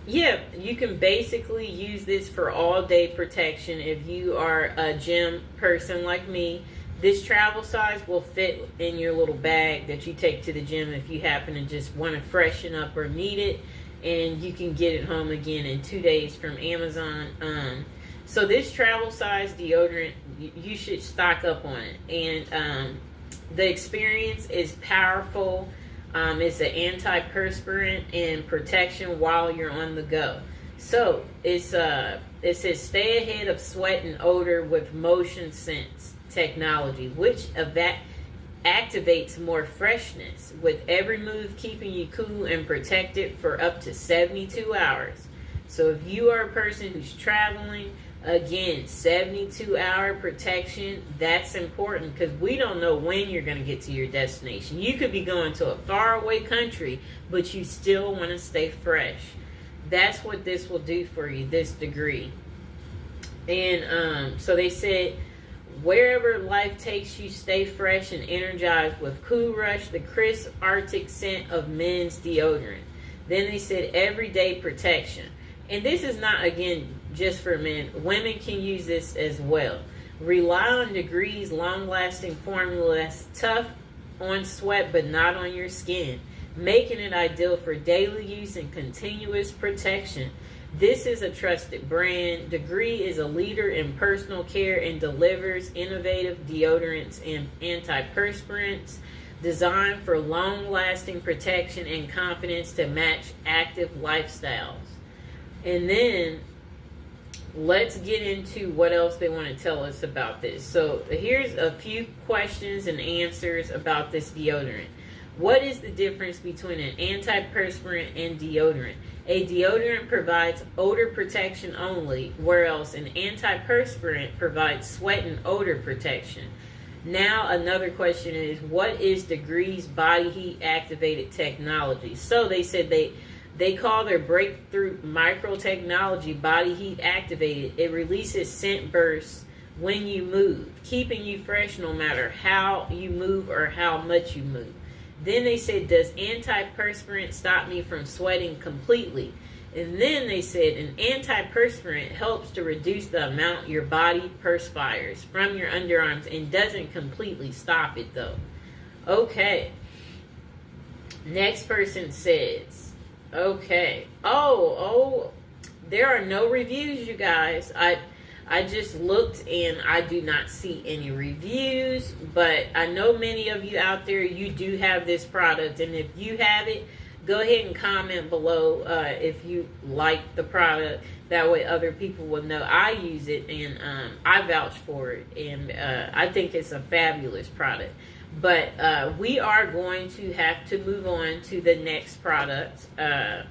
yeah, you can basically use this for all day protection. If you are a gym person like me, this travel size will fit in your little bag that you take to the gym if you happen to just want to freshen up or need it. And you can get it home again in 2 days from Amazon. So this travel size deodorant, you should stock up on it. And, the experience is powerful. It's an antiperspirant and protection while you're on the go. So it says stay ahead of sweat and odor with motion sense technology, which activates more freshness with every move, keeping you cool and protected for up to 72 hours. So if you are a person who's traveling, again, 72-hour protection, that's important because we don't know when you're going to get to your destination. You could be going to a faraway country, but you still want to stay fresh. That's what this will do for you, this Degree. And so they said, wherever life takes you, stay fresh and energized with Cool Rush, the crisp Arctic scent of men's deodorant. Then they said everyday protection. And this is not, again, just for men. Women can use this as well. Rely on Degree's long-lasting formula that's tough on sweat but not on your skin, making it ideal for daily use and continuous protection. This is a trusted brand. Degree is a leader in personal care and delivers innovative deodorants and antiperspirants designed for long-lasting protection and confidence to match active lifestyles. And then let's get into what else they want to tell us about this. So here's a few questions and answers about this deodorant. What is the difference between an antiperspirant and deodorant? A deodorant provides odor protection only, whereas an antiperspirant provides sweat and odor protection. Now another question is, what is Degree's body heat activated technology? So they said they call their breakthrough microtechnology body heat activated. It releases scent bursts when you move, keeping you fresh no matter how you move or how much you move. Then they said, does antiperspirant stop me from sweating completely? And then they said, an antiperspirant helps to reduce the amount your body perspires from your underarms and doesn't completely stop it though. Okay. Next person says, okay. Oh, there are no reviews, you guys. I just looked and I do not see any reviews, but I know many of you out there, you do have this product, and if you have it, go ahead and comment below if you like the product. That way other people will know I use it, and I vouch for it, and I think it's a fabulous product. But we are going to have to move on to the next product. And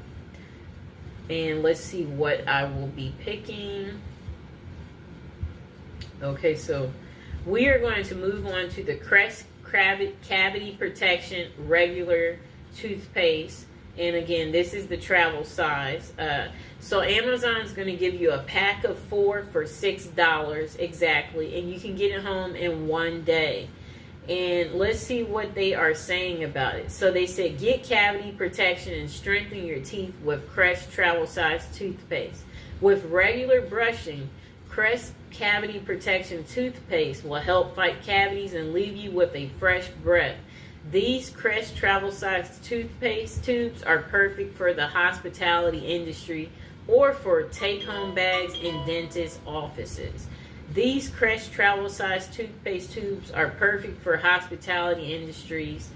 let's see what I will be picking. Okay, so we are going to move on to the Crest Cavity Protection Regular Toothpaste. And again, this is the travel size. So Amazon's going to give you a pack of 4 for $6 exactly. And you can get it home in 1 day. And let's see what they are saying about it. So they said, get cavity protection and strengthen your teeth with Crest Travel Size Toothpaste. With regular brushing, Crest Cavity Protection Toothpaste will help fight cavities and leave you with a fresh breath. These Crest travel size toothpaste tubes are perfect for the hospitality industry or for take-home bags in dentist offices. These Crest travel size toothpaste tubes are perfect for hospitality industries,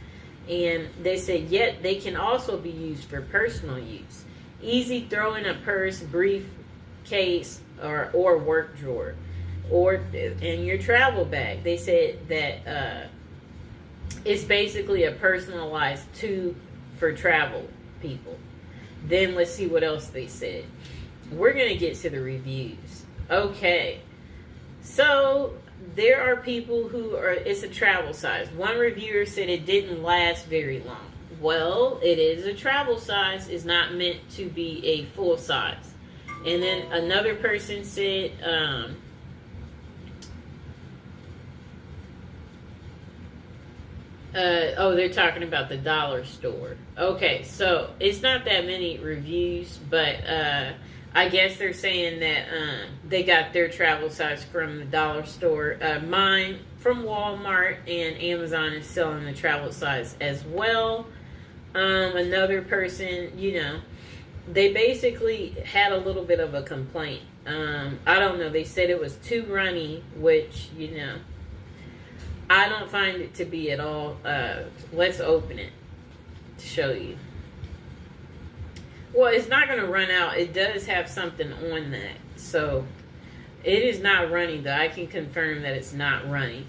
and they said yet they can also be used for personal use. Easy throw in a purse, briefcase, or work drawer, or in your travel bag. They said that it's basically a personalized tube for travel people. Then let's see what else they said. We're going to get to the reviews. Okay. So there are people who are, it's a travel size. One reviewer said it didn't last very long. Well, it is a travel size. It's not meant to be a full size. And then another person said, they're talking about the dollar store. Okay, so it's not that many reviews, but I guess they're saying that they got their travel size from the dollar store. Mine from Walmart, and Amazon is selling the travel size as well. Another person, they basically had a little bit of a complaint. I don't know. They said it was too runny, which, I don't find it to be at all. Let's open it to show you. Well, it's not going to run out. It does have something on that. So, it is not running, though. I can confirm that it's not running.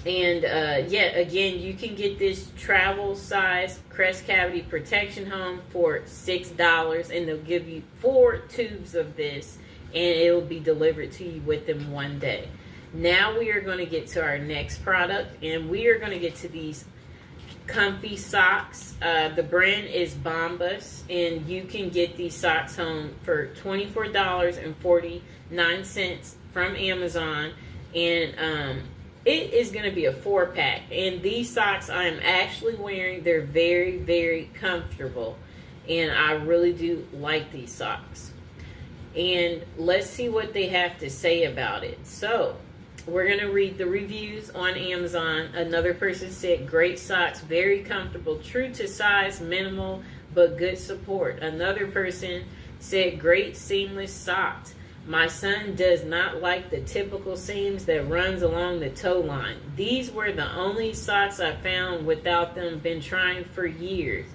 And, again, you can get this travel size Crest Cavity Protection Home for $6. And they'll give you 4 tubes of this. And it will be delivered to you within 1 day. Now we are going to get to our next product. And we are going to get to these comfy socks. The brand is Bombas, and you can get these socks home for $24.49 from Amazon, and it is going to be a 4-pack. And these socks I am actually wearing. They're very, very comfortable, and I really do like these socks. And let's see what they have to say about it. So we're going to read the reviews on Amazon. Another person said, great socks, very comfortable, true to size, minimal, but good support. Another person said, great seamless socks. My son does not like the typical seams that runs along the toe line. These were the only socks I found without them, been trying for years.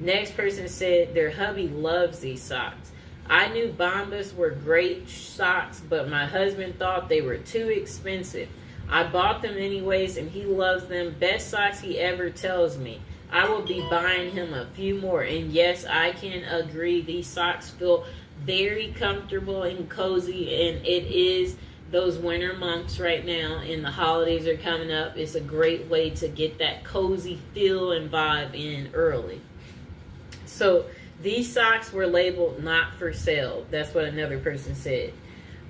Next person said, their hubby loves these socks. I knew Bombas were great socks, but my husband thought they were too expensive. I bought them anyways, and he loves them. Best socks he ever tells me. I will be buying him a few more. And yes, I can agree. These socks feel very comfortable and cozy, and it is those winter months right now, and the holidays are coming up. It's a great way to get that cozy feel and vibe in early. So these socks were labeled not for sale. That's what another person said.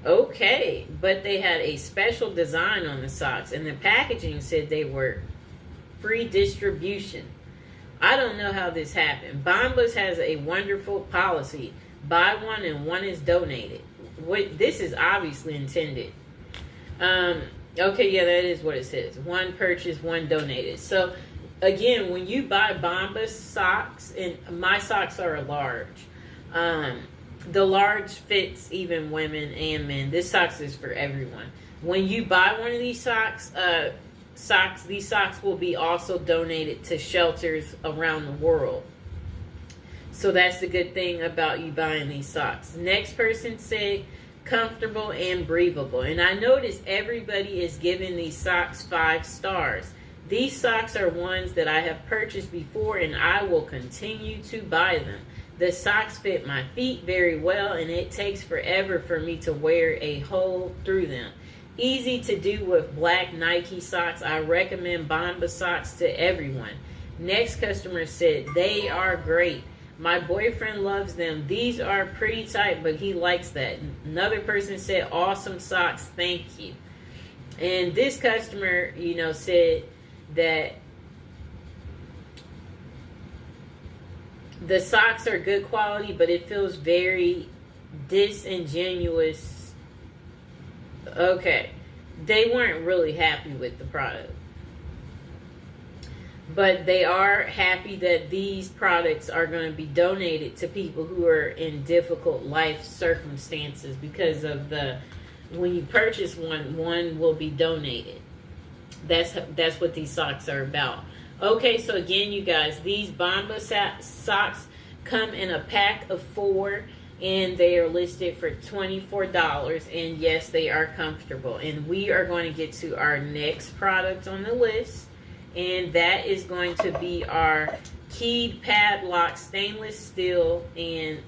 Okay, but they had a special design on the socks, and the packaging said they were free distribution. I don't know how this happened. Bombas has a wonderful policy. Buy one and one is donated. This is obviously intended. Okay, yeah, that is what it says. One purchased, one donated. So again, when you buy Bombas socks, and my socks are a large, the large fits even women and men. This socks is for everyone. When you buy one of these socks, these socks will be also donated to shelters around the world. So that's the good thing about you buying these socks. Next person said comfortable and breathable. And I noticed everybody is giving these socks 5 stars. These socks are ones that I have purchased before, and I will continue to buy them. The socks fit my feet very well, and it takes forever for me to wear a hole through them. Easy to do with black Nike socks. I recommend Bombas socks to everyone. Next customer said, they are great. My boyfriend loves them. These are pretty tight, but he likes that. Another person said, awesome socks, thank you. And this customer, said that the socks are good quality, but it feels very disingenuous Okay. They weren't really happy with the product. But they are happy that these products are going to be donated to people who are in difficult life circumstances because of the when you purchase one will be donated. That's what these socks are about. Okay, so again, you guys, these Bomba socks come in a pack of 4, and they are listed for $24. And yes, they are comfortable. And we are going to get to our next product on the list, and that is going to be our keyed padlock stainless steel. And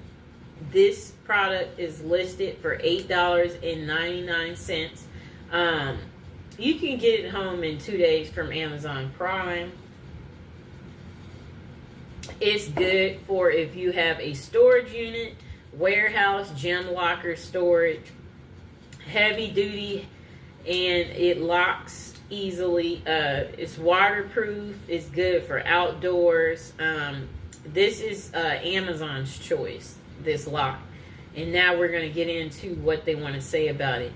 this product is listed for $8.99. You can get it home in 2 days from Amazon Prime. It's good for if you have a storage unit, warehouse, gym locker storage, heavy duty, and it locks easily. It's waterproof. It's good for outdoors. This is Amazon's choice, this lock. And now we're going to get into what they want to say about it.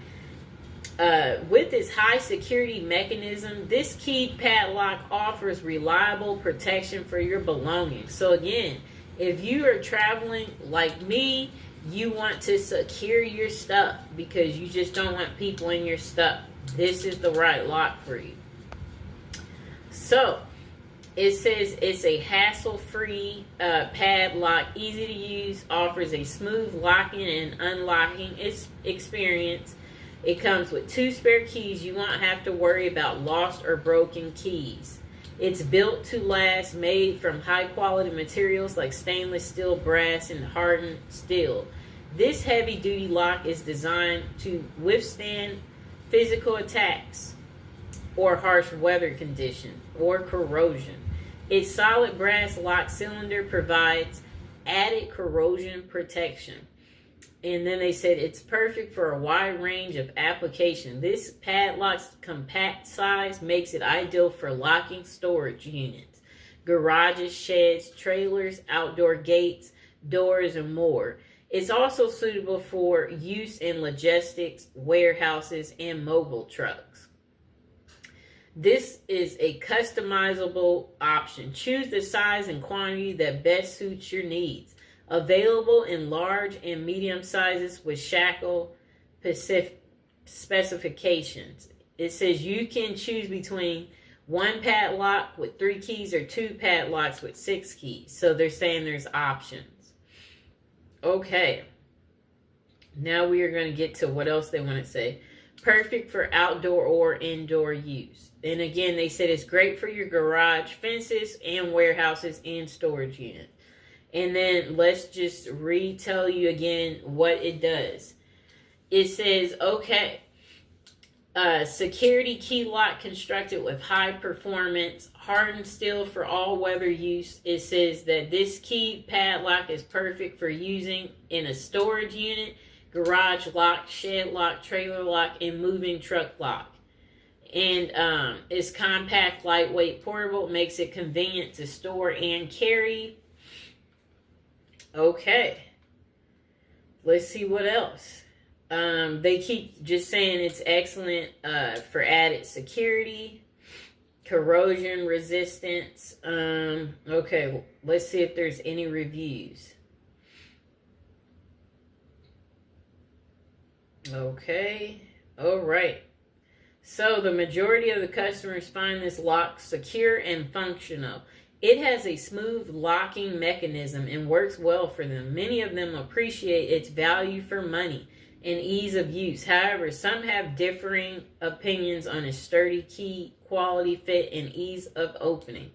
With this high security mechanism, this keyed padlock offers reliable protection for your belongings. So again, if you are traveling like me, you want to secure your stuff because you just don't want people in your stuff. This is the right lock for you. So it says it's a hassle-free padlock, easy to use, offers a smooth locking and unlocking experience. It comes with 2 spare keys. You won't have to worry about lost or broken keys. It's built to last, made from high-quality materials like stainless steel, brass, and hardened steel. This heavy-duty lock is designed to withstand physical attacks or harsh weather conditions or corrosion. Its solid brass lock cylinder provides added corrosion protection. And then they said it's perfect for a wide range of application. This padlock's compact size makes it ideal for locking storage units, garages, sheds, trailers, outdoor gates, doors, and more. It's also suitable for use in logistics, warehouses, and mobile trucks. This is a customizable option. Choose the size and quantity that best suits your needs. Available in large and medium sizes with shackle specifications. It says you can choose between 1 padlock with 3 keys or 2 padlocks with 6 keys. So they're saying there's options. Okay. Now we are going to get to what else they want to say. Perfect for outdoor or indoor use. And again, they said it's great for your garage, fences, and warehouses and storage units. And then let's just retell you again what it does. It says, okay, security key lock constructed with high performance, hardened steel for all weather use. It says that this key padlock is perfect for using in a storage unit, garage lock, shed lock, trailer lock, and moving truck lock. And it's compact, lightweight, portable, makes it convenient to store and carry. Okay, let's see what else. They keep just saying it's excellent for added security, corrosion resistance. Okay, let's see if there's any reviews. Okay, all right. So the majority of the customers find this lock secure and functional. It has a smooth locking mechanism and works well for them. Many of them appreciate its value for money and ease of use. However, some have differing opinions on its sturdy key, quality, fit, and ease of opening.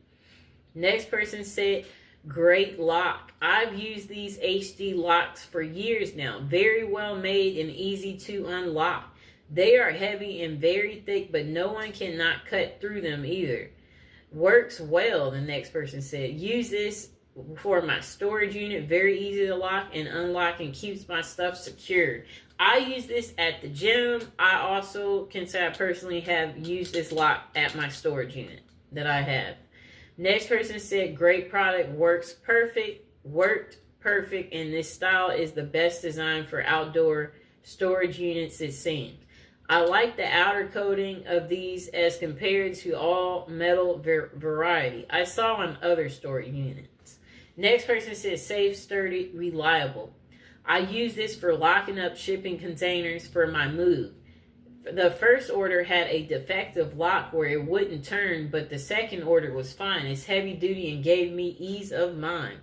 Next person said, great lock. I've used these HD locks for years now. Very well made and easy to unlock. They are heavy and very thick, but no one cannot cut through them either. Works well, the next person said. Use this for my storage unit. Very easy to lock and unlock and keeps my stuff secured. I use this at the gym. I also can say I personally have used this lock at my storage unit that I have. Next person said, great product, worked perfect, and this style is the best design for outdoor storage units it seems. I like the outer coating of these as compared to all metal variety I saw on other storage units. Next person says safe, sturdy, reliable. I use this for locking up shipping containers for my move. The first order had a defective lock where it wouldn't turn, but the second order was fine. It's heavy duty and gave me ease of mind.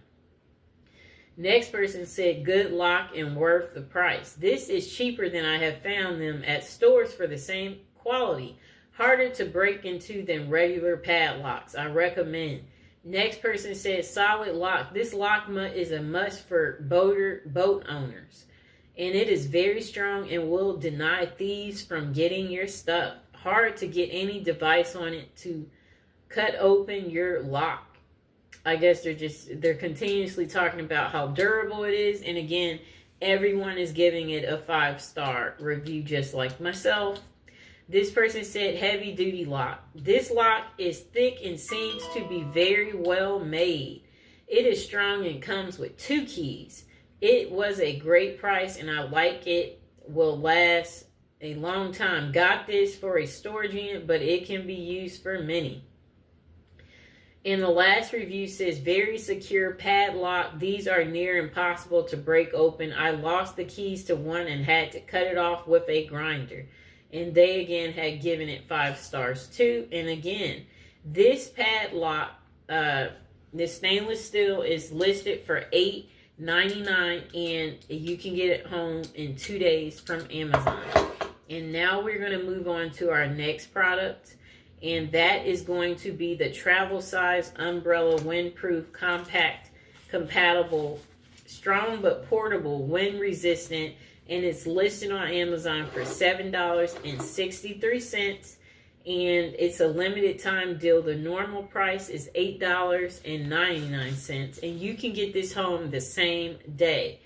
Next person said good lock and worth the price. This is cheaper than I have found them at stores for the same quality. Harder to break into than regular padlocks. I recommend. Next person said solid lock. This lock is a must for boat owners. And it is very strong and will deny thieves from getting your stuff. Hard to get any device on it to cut open your lock. I guess they're continuously talking about how durable it is. And again, everyone is giving it a 5-star review, just like myself. This person said heavy duty lock. This lock is thick and seems to be very well made. It is strong and comes with 2 keys. It was a great price and I like it. Will last a long time. Got this for a storage unit, but it can be used for many. And the last review says, very secure padlock. These are near impossible to break open. I lost the keys to one and had to cut it off with a grinder. And they again had given it 5 stars too. And again, this padlock, this stainless steel is listed for $8.99 and you can get it home in 2 days from Amazon. And now we're going to move on to our next product. And that is going to be the travel size umbrella, windproof, compact, compatible, strong but portable, wind resistant. And it's listed on Amazon for $7.63. And it's a limited time deal. The normal price is $8.99. And you can get this home the same day.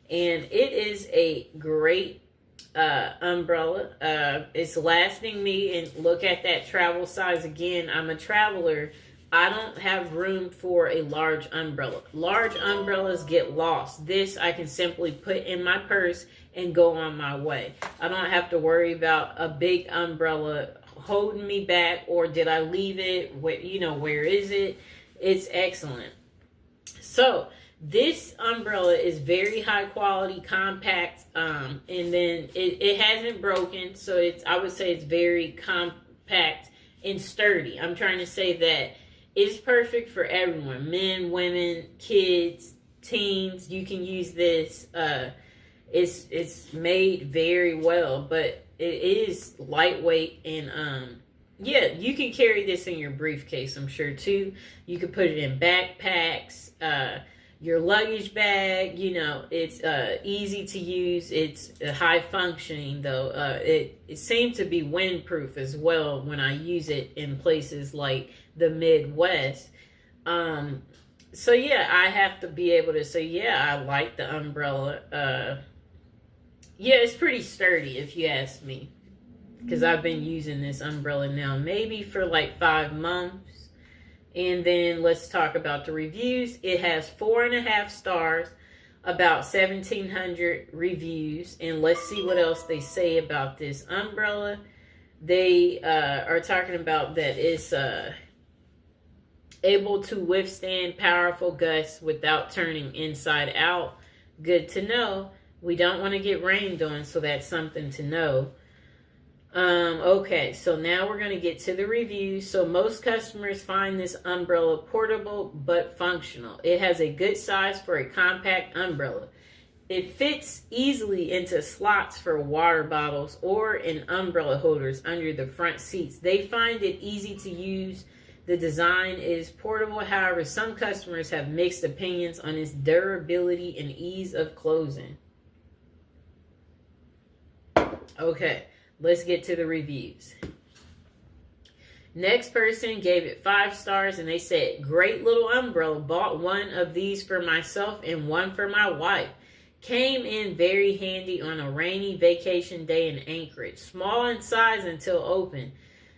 And it is a great umbrella. It's lasting me. And look at that travel size again. I'm a traveler. I don't have room for a large umbrella. Large umbrellas get lost. This I can simply put in my purse and go on my way. I don't have to worry about a big umbrella holding me back, or did I leave it? Where is it? It's excellent. So this umbrella is very high quality, compact, and then it hasn't broken, so I would say it's very compact and sturdy. I'm trying to say that it's perfect for everyone, men, women, kids, teens. You can use this. It's made very well, but it is lightweight, and yeah, you can carry this in your briefcase, I'm sure too. You could put it in backpacks, your luggage bag. It's easy to use. It's high functioning though. It seemed to be windproof as well when I use it in places like the Midwest. So yeah, I have to be able to say, yeah, I like the umbrella. Yeah, it's pretty sturdy if you ask me, because I've been using this umbrella now maybe for like 5 months. And then let's talk about the reviews. It has 4.5 stars, about 1,700 reviews. And let's see what else they say about this umbrella. They are talking about that it's able to withstand powerful gusts without turning inside out. Good to know. We don't want to get rained on, so that's something to know. Okay, so now we're going to get to the reviews. So most customers find this umbrella portable but functional. It has a good size for a compact umbrella. It fits easily into slots for water bottles or in umbrella holders under the front seats. They find it easy to use. The design is portable. However, some customers have mixed opinions on its durability and ease of closing. Okay, let's get to the reviews. Next person gave it 5 stars and they said, great little umbrella. Bought one of these for myself and one for my wife. Came in very handy on a rainy vacation day in Anchorage. Small in size until open.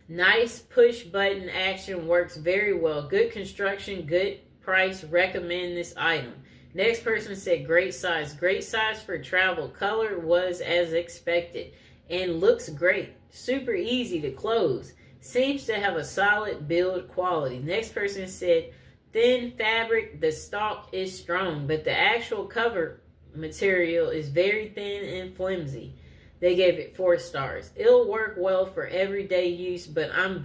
Nice push button action, works very well. Good construction, good price. Recommend this item. Next person said great size. Great size for travel. Color was as expected. and looks great. Super easy to close. Seems to have a solid build quality. Next person said, thin fabric, the stalk is strong, but the actual cover material is very thin and flimsy. They gave it 4 stars. It'll work well for everyday use, but I'm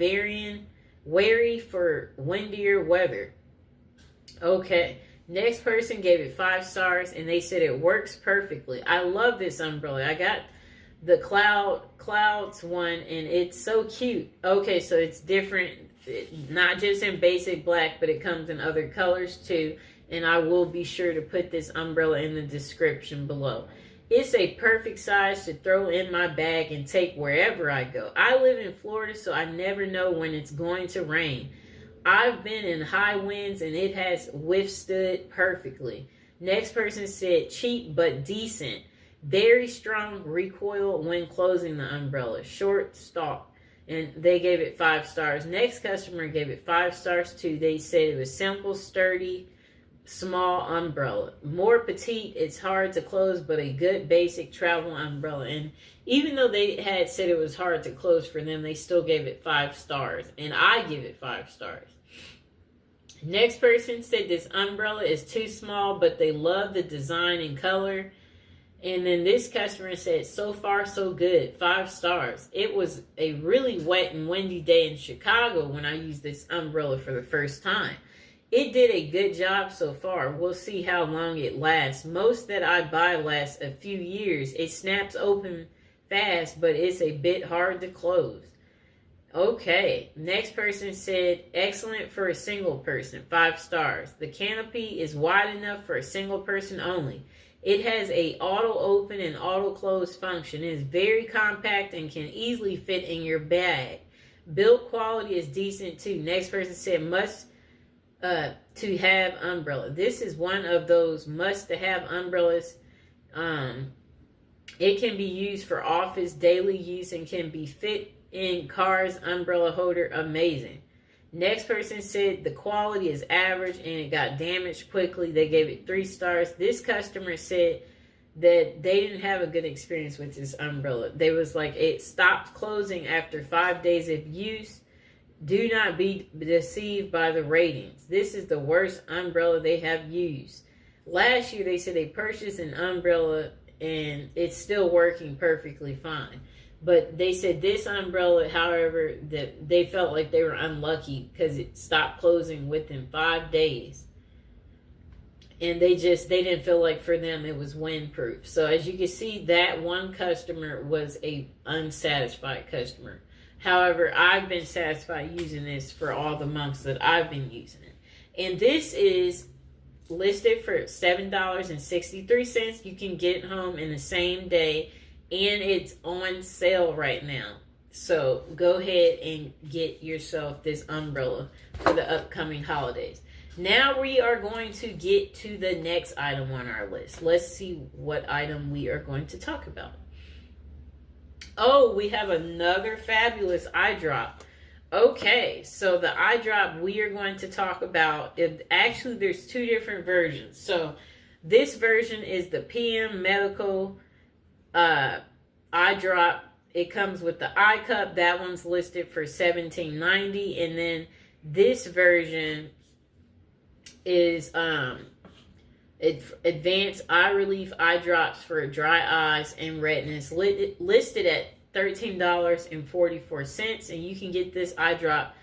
wary for windier weather. Okay. Next person gave it 5 stars, and they said it works perfectly. I love this umbrella. I got the clouds one, and it's so cute. Okay, so it's different, not just in basic black, but it comes in other colors too. And I will be sure to put this umbrella in the description below. It's a perfect size to throw in my bag and take wherever I go. I live in Florida, so I never know when it's going to rain. I've been in high winds and it has withstood perfectly. Next person said cheap but decent. Very strong recoil when closing the umbrella. Short stalk. And they gave it 5 stars. Next customer gave it 5 stars too. They said it was simple, sturdy, small umbrella. More petite, it's hard to close, but a good basic travel umbrella. And even though they had said it was hard to close for them, they still gave it 5 stars. And I give it 5 stars. Next person said this umbrella is too small, but they love the design and color. And then this customer said, so far so good, 5 stars. It was a really wet and windy day in Chicago when I used this umbrella for the first time. It did a good job so far. We'll see how long it lasts. Most that I buy last a few years. It snaps open fast, but it's a bit hard to close. Okay, next person said, excellent for a single person, 5 stars. The canopy is wide enough for a single person only. It has a auto open and auto close function. It is very compact and can easily fit in your bag. Build quality is decent too. Next person said, must to have umbrella. This is one of those must to have umbrellas. It can be used for office daily use and can be fit in car's umbrella holder. Amazing. Next person said the quality is average and it got damaged quickly. They gave it 3 stars. This customer said that they didn't have a good experience with this umbrella. They was like, it stopped closing after 5 days of use. Do not be deceived by the ratings. This is the worst umbrella they have used. Last year they said they purchased an umbrella and it's still working perfectly fine. But they said this umbrella, however, that they felt like they were unlucky because it stopped closing within 5 days. And they didn't feel like for them it was windproof. So as you can see, that one customer was a unsatisfied customer. However, I've been satisfied using this for all the months that I've been using it. And this is listed for $7.63. You can get it home in the same day. And it's on sale right now. So go ahead and get yourself this umbrella for the upcoming holidays. Now we are going to get to the next item on our list. Let's see what item we are going to talk about. Oh, we have another fabulous eye drop. Okay, so the eye drop we are going to talk about, actually there's 2 different versions. So this version is the PM Medical eye drop. It comes with the eye cup. That one's listed for $17.90, and then this version is advanced eye relief eye drops for dry eyes and redness, listed at $13.44, and you can get this eye drop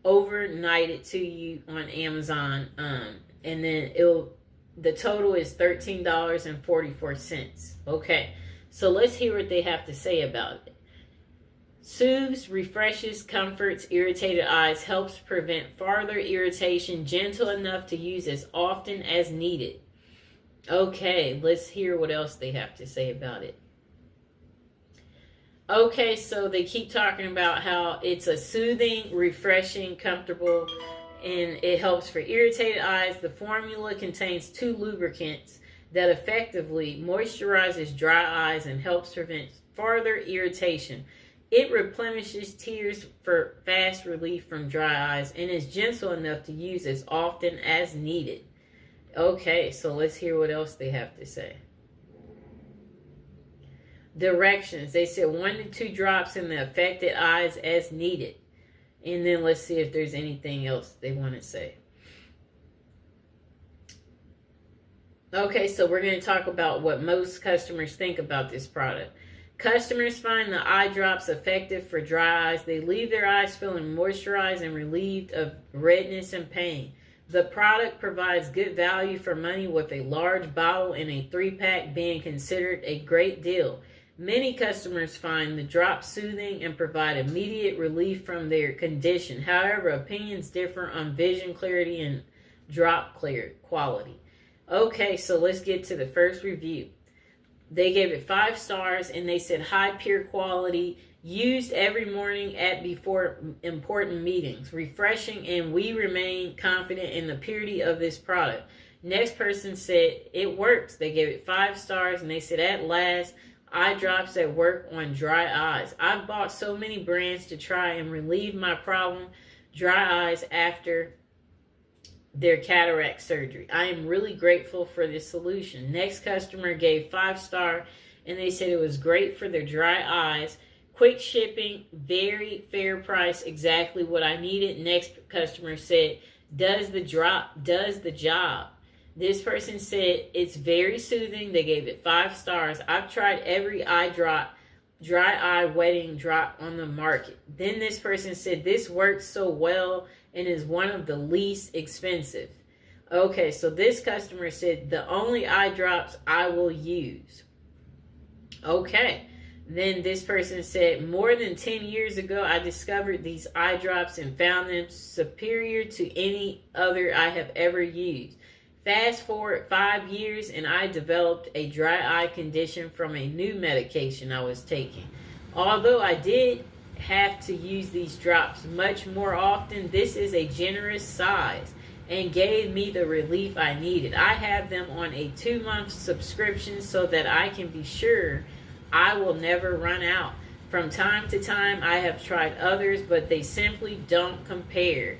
overnighted to you on Amazon, and then the total is $13.44. Okay. So let's hear what they have to say about it. Soothes, refreshes, comforts irritated eyes, helps prevent farther irritation, gentle enough to use as often as needed. Okay, let's hear what else they have to say about it. Okay, so they keep talking about how it's a soothing, refreshing, comfortable, and it helps for irritated eyes. The formula contains 2 lubricants that effectively moisturizes dry eyes and helps prevent farther irritation. It replenishes tears for fast relief from dry eyes and is gentle enough to use as often as needed. Okay, so let's hear what else they have to say. Directions. They said 1 to 2 drops in the affected eyes as needed. And then let's see if there's anything else they want to say. Okay, so we're going to talk about what most customers think about this product. Customers find the eye drops effective for dry eyes. They leave their eyes feeling moisturized and relieved of redness and pain. The product provides good value for money, with a large bottle and a 3-pack being considered a great deal. Many customers find the drops soothing and provide immediate relief from their condition. However, opinions differ on vision clarity and drop quality. Okay, so let's get to the first review. They gave it 5 stars, and they said high pure quality, used every morning at before important meetings, refreshing, and we remain confident in the purity of this product. Next person said it works. They gave it 5 stars, and they said at last, eye drops that work on dry eyes. I've bought so many brands to try and relieve my problem, dry eyes, after their cataract surgery. I am really grateful for this solution. Next customer gave 5 star, and they said it was great for their dry eyes. Quick shipping, very fair price, exactly what I needed. Next customer said, does the job. This person said it's very soothing. They gave it 5 stars. I've tried every eye drop, dry eye wetting drop on the market. Then this person said this works so well and is one of the least expensive. Okay, so this customer said the only eye drops I will use. Okay, then this person said more than 10 years ago I discovered these eye drops and found them superior to any other I have ever used. Fast forward 5 years and I developed a dry eye condition from a new medication I was taking. Although I did have to use these drops much more often, this is a generous size and gave me the relief I needed. I have them on a 2-month subscription so that I can be sure I will never run out. From time to time I have tried others, but they simply don't compare.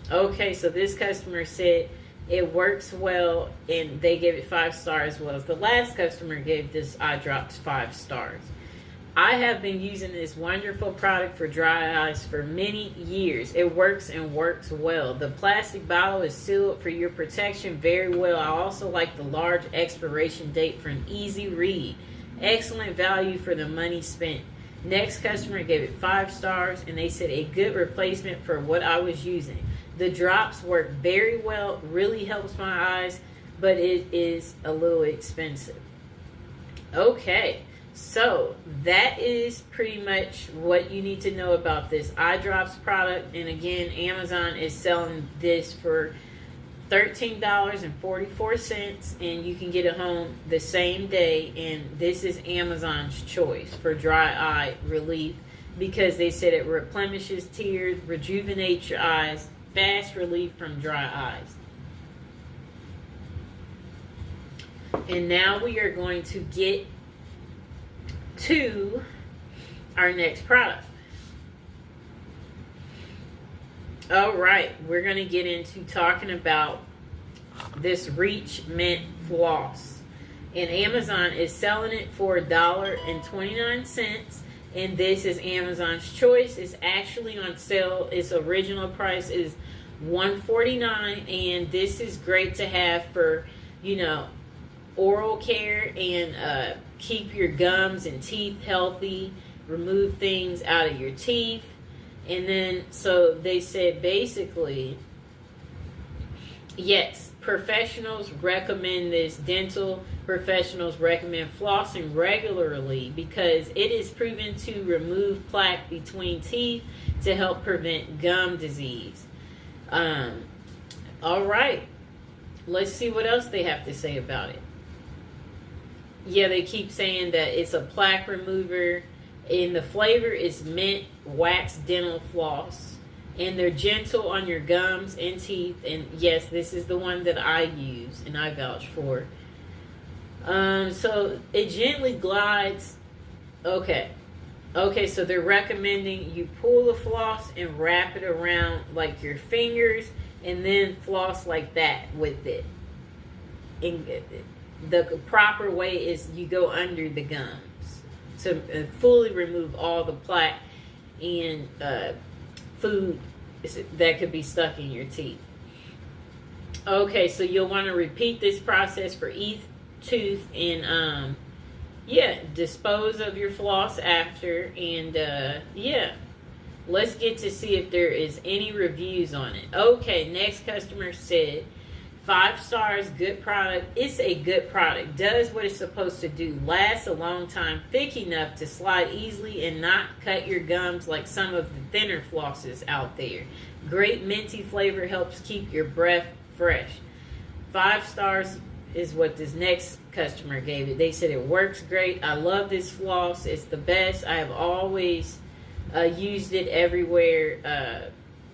Okay, so this customer said it works well, and they gave it 5 stars as well. The last customer gave this eye drops 5 stars. I have been using this wonderful product for dry eyes for many years. It works and works well. The plastic bottle is sealed for your protection very well. I also like the large expiration date for an easy read. Excellent value for the money spent. Next customer gave it 5 stars, and they said a good replacement for what I was using. The drops work very well, really helps my eyes, but it is a little expensive. Okay. So that is pretty much what you need to know about this eye drops product. And again, Amazon is selling this for $13.44, and you can get it home the same day. And this is Amazon's choice for dry eye relief, because they said it replenishes tears, rejuvenates your eyes, fast relief from dry eyes. And now we are going to get to our next product. All right, we're going to get into talking about this Reach Mint Floss. And Amazon is selling it for $1.29. And this is Amazon's choice. It's actually on sale. Its original price is $1.49. And this is great to have for, oral care and keep your gums and teeth healthy, remove things out of your teeth. And then, so they said basically, yes, professionals recommend this. Dental professionals recommend flossing regularly because it is proven to remove plaque between teeth to help prevent gum disease. All right, let's see what else they have to say about it. Yeah, they keep saying that it's a plaque remover, and the flavor is mint wax dental floss, and they're gentle on your gums and teeth. And yes, this is the one that I use and I vouch for. So it gently glides. Okay, so they're recommending you pull the floss and wrap it around like your fingers, and then floss like that with it. And the proper way is you go under the gums. to fully remove all the plaque and food that could be stuck in your teeth. Okay, so you'll want to repeat this process for each tooth and dispose of your floss after, and let's get to see if there is any reviews on it. Okay, next customer said 5 stars, good product. It's a good product, does what it's supposed to do, lasts a long time, thick enough to slide easily and not cut your gums like some of the thinner flosses out there. Great minty flavor, helps keep your breath fresh. 5 stars is what this next customer gave it. They said it works great. I love this floss. It's the best. I have always used it everywhere.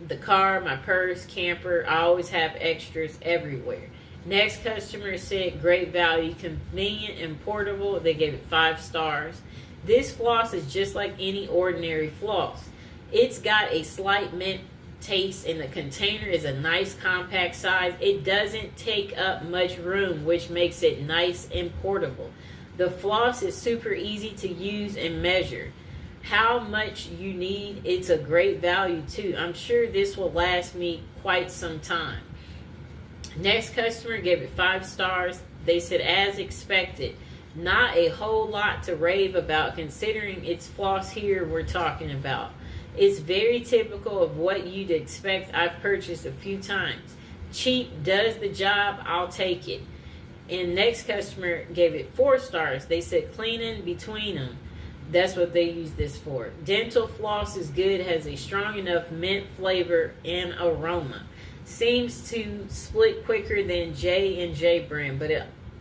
The car, my purse, camper. I always have extras everywhere. Next customer said great value, convenient and portable. They gave it 5 stars. This floss is just like any ordinary floss. It's got a slight mint taste, and the container is a nice compact size. It doesn't take up much room, which makes it nice and portable. The floss is super easy to use and measure how much you need. It's a great value too. I'm sure this will last me quite some time. Next customer gave it 5 stars. They said as expected, not a whole lot to rave about considering it's floss here we're talking about. It's very typical of what you'd expect. I've purchased a few times. Cheap, does the job, I'll take it. And next customer gave it 4 stars. They said cleaning between them. That's what they use this for. Dental floss is good, has a strong enough mint flavor and aroma. Seems to split quicker than J&J brand, but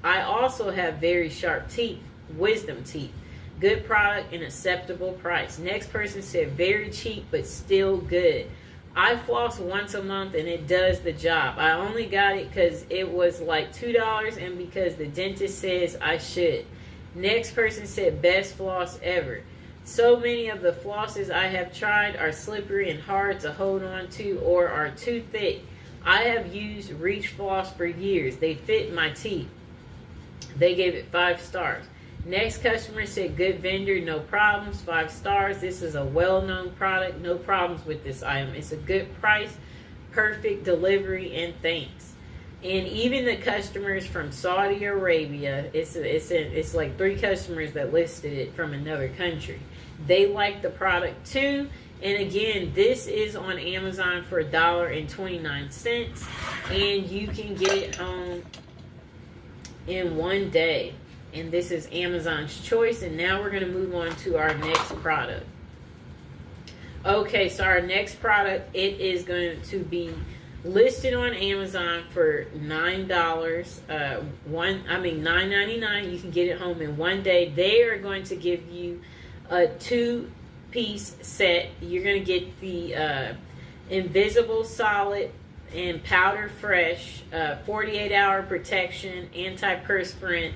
I also have very sharp teeth, wisdom teeth. Good product and acceptable price. Next person said very cheap but still good. I floss once a month and it does the job. I only got it because it was like $2 and because the dentist says I should. Next person said best floss ever. So many of the flosses I have tried are slippery and hard to hold on to or are too thick. I have used Reach floss for years. They fit my teeth. They gave it 5 stars. Next customer said good vendor, no problems, 5 stars. This is a well-known product, no problems with this item. It's a good price, perfect delivery, and thanks. And even the customers from Saudi Arabia, it's like 3 customers that listed it from another country. They like the product too. And again, this is on Amazon for $1.29, and you can get it home in one day. And this is Amazon's choice. And now we're going to move on to our next product. Okay, so our next product, it is going to be listed on Amazon for $9. $9.99. You can get it home in one day. They are going to give you a 2-piece set. You're going to get the Invisible Solid and Powder Fresh 48-hour protection antiperspirant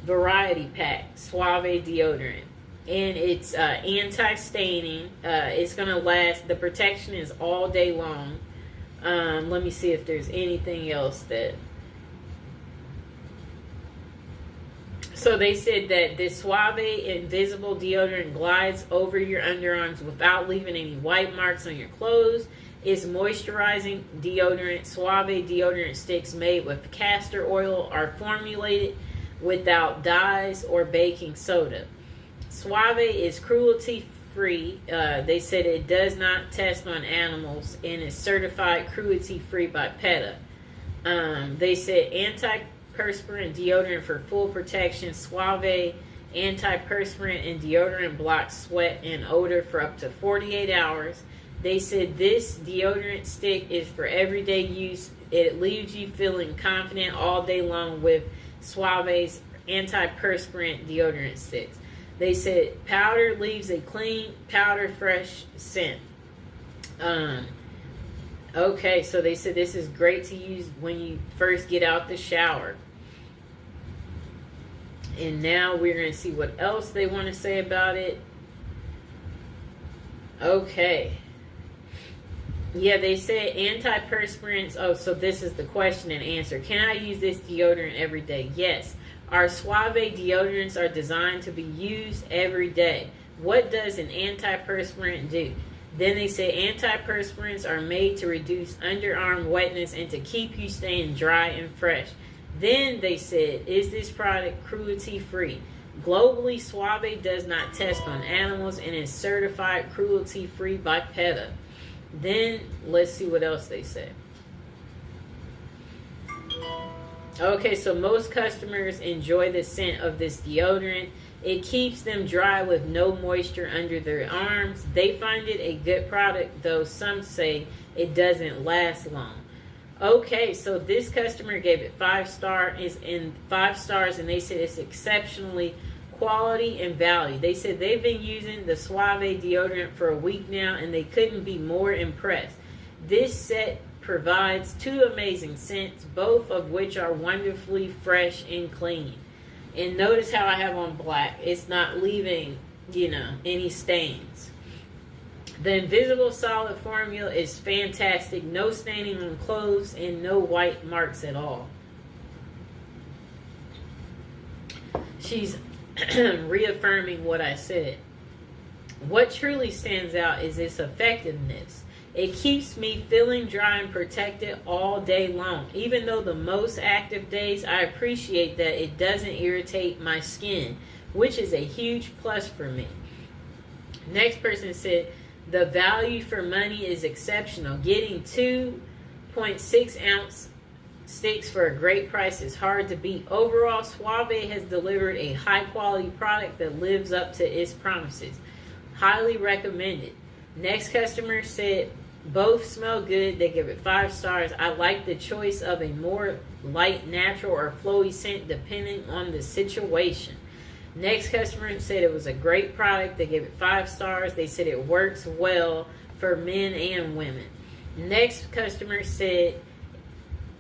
variety pack Suave deodorant, and it's anti-staining. It's going to last. The protection is all day long. Let me see if there's anything else that. So they said that this Suave Invisible deodorant glides over your underarms without leaving any white marks on your clothes. It's moisturizing deodorant. Suave deodorant sticks made with castor oil are formulated without dyes or baking soda. Suave is cruelty free. They said it does not test on animals and is certified cruelty free by PETA. They said antiperspirant deodorant for full protection. Suave antiperspirant and deodorant blocks sweat and odor for up to 48 hours. They said this deodorant stick is for everyday use. It leaves you feeling confident all day long with Suave's antiperspirant deodorant sticks. They said powder leaves a clean, powder fresh scent. Okay, so they said this is great to use when you first get out the shower. And now we're going to see what else they want to say about it. Okay. Yeah, they said antiperspirants. Oh, so this is the question and answer. Can I use this deodorant every day? Yes. Our Suave deodorants are designed to be used every day. What does an antiperspirant do? Then they say antiperspirants are made to reduce underarm wetness and to keep you staying dry and fresh. Then they said, is this product cruelty free? Globally, Suave does not test on animals and is certified cruelty free by PETA. Then let's see what else they say. Okay, so most customers enjoy the scent of this deodorant. It keeps them dry with no moisture under their arms. They find it a good product, though some say it doesn't last long. Okay, so this customer gave it 5 stars, and they said it's exceptionally quality and value. They said they've been using the Suave deodorant for a week now, and they couldn't be more impressed. This set provides 2 amazing scents, both of which are wonderfully fresh and clean. And notice how I have on black. It's not leaving, any stains. The Invisible Solid formula is fantastic. No staining on clothes and no white marks at all. She's reaffirming what I said. What truly stands out is its effectiveness. It keeps me feeling dry and protected all day long. Even though the most active days, I appreciate that it doesn't irritate my skin, which is a huge plus for me. Next person said, the value for money is exceptional. Getting 2.6 ounce sticks for a great price is hard to beat. Overall, Suave has delivered a high quality product that lives up to its promises. Highly recommended. Next customer said, both smell good. They give it 5 stars. I like the choice of a more light, natural, or flowy scent depending on the situation. Next customer said it was a great product. They gave it 5 stars. They said it works well for men and women. Next customer said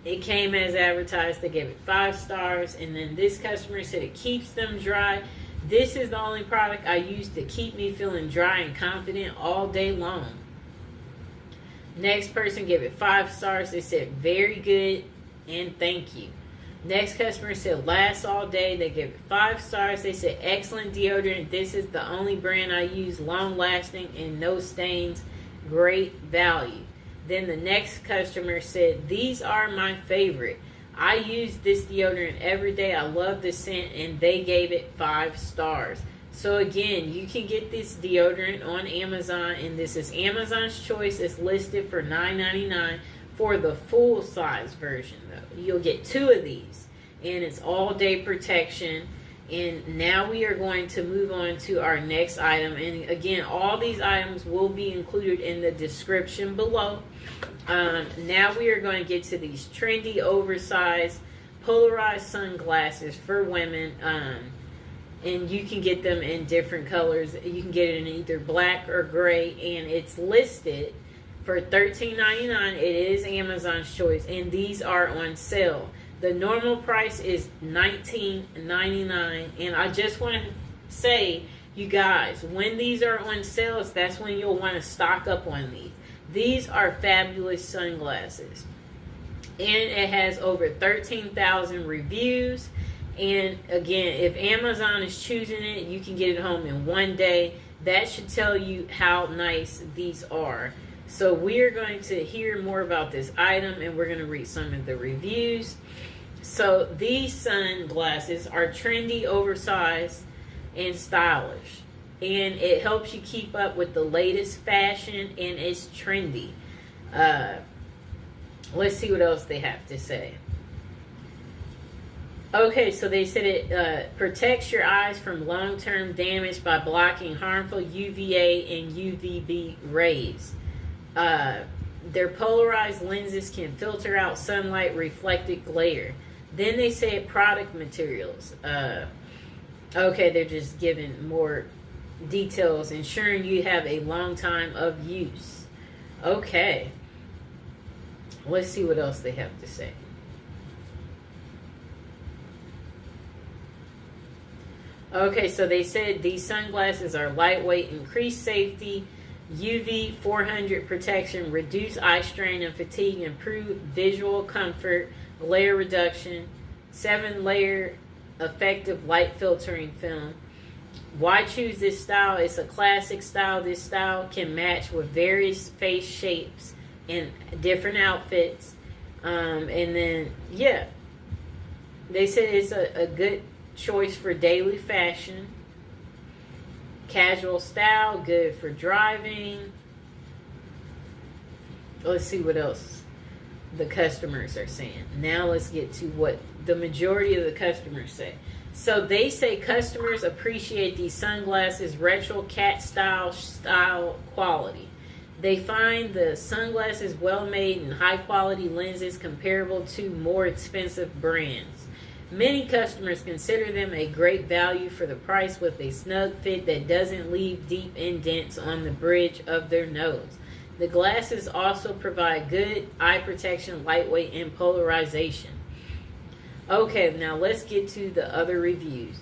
it came as advertised. They gave it 5 stars. And then this customer said it keeps them dry. This is the only product I use to keep me feeling dry and confident all day long. Next person gave it 5 stars. They said very good and thank you. Next customer said lasts all day. They gave it 5 stars. They said excellent deodorant. This is the only brand I use, long lasting and no stains. Great value. Then the next customer said these are my favorite. I use this deodorant every day. I love the scent, and they gave it 5 stars. So again, you can get this deodorant on Amazon, and this is Amazon's choice. It's listed for $9.99 for the full size version though. You'll get 2 of these, and it's all day protection. And now we are going to move on to our next item. And again, all these items will be included in the description below. Now we are going to get to these trendy, oversized, polarized sunglasses for women. And you can get them in different colors. You can get it in either black or gray. And it's listed for $13.99. It is Amazon's choice. And these are on sale. The normal price is $19.99. And I just want to say, you guys, when these are on sales, that's when you'll want to stock up on these. These are fabulous sunglasses. And it has over 13,000 reviews. And again, if Amazon is choosing it, you can get it home in one day. That should tell you how nice these are. So we are going to hear more about this item, and we're going to read some of the reviews. So these sunglasses are trendy, oversized, and stylish. And it helps you keep up with the latest fashion, and it's trendy. Let's see what else they have to say. Okay, so they said it protects your eyes from long-term damage by blocking harmful UVA and UVB rays. Their polarized lenses can filter out sunlight reflected glare. Then they say product materials. Okay, they're just giving more details, ensuring you have a long time of use. Okay. Let's see what else they have to say. Okay, so they said these sunglasses are lightweight, increased safety, UV 400 protection, reduce eye strain and fatigue, improve visual comfort, glare reduction, 7-layer effective light filtering film. Why choose this style? It's a classic style. This style can match with various face shapes and different outfits. And then, yeah, they said it's a good choice for daily fashion. Casual style, good for driving. Let's see what else the customers are saying. Now let's get to what the majority of the customers say. So they say customers appreciate these sunglasses' retro cat style quality. They find the sunglasses well made and high quality lenses comparable to more expensive brands. Many customers consider them a great value for the price with a snug fit that doesn't leave deep indents on the bridge of their nose. The glasses also provide good eye protection, lightweight, and polarization. Okay, now let's get to the other reviews.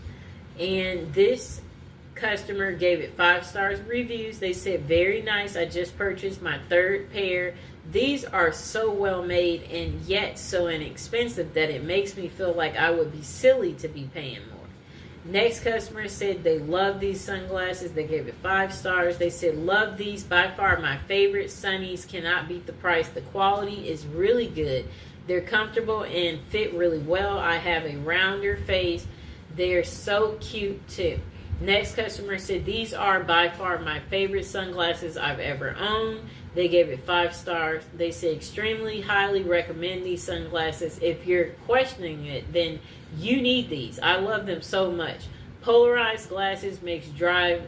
And this customer gave it 5 stars reviews. They said, very nice. I just purchased my 3rd pair. These are so well made and yet so inexpensive that it makes me feel like I would be silly to be paying more. Next customer said they love these sunglasses. They gave it 5 stars. They said, love these. By far my favorite. Sunnies cannot beat the price. The quality is really good. They're comfortable and fit really well. I have a rounder face. They're so cute too. Next customer said, these are by far my favorite sunglasses I've ever owned. They gave it 5 stars. They said, extremely highly recommend these sunglasses. If you're questioning it, then you need these. I love them so much. Polarized glasses makes drive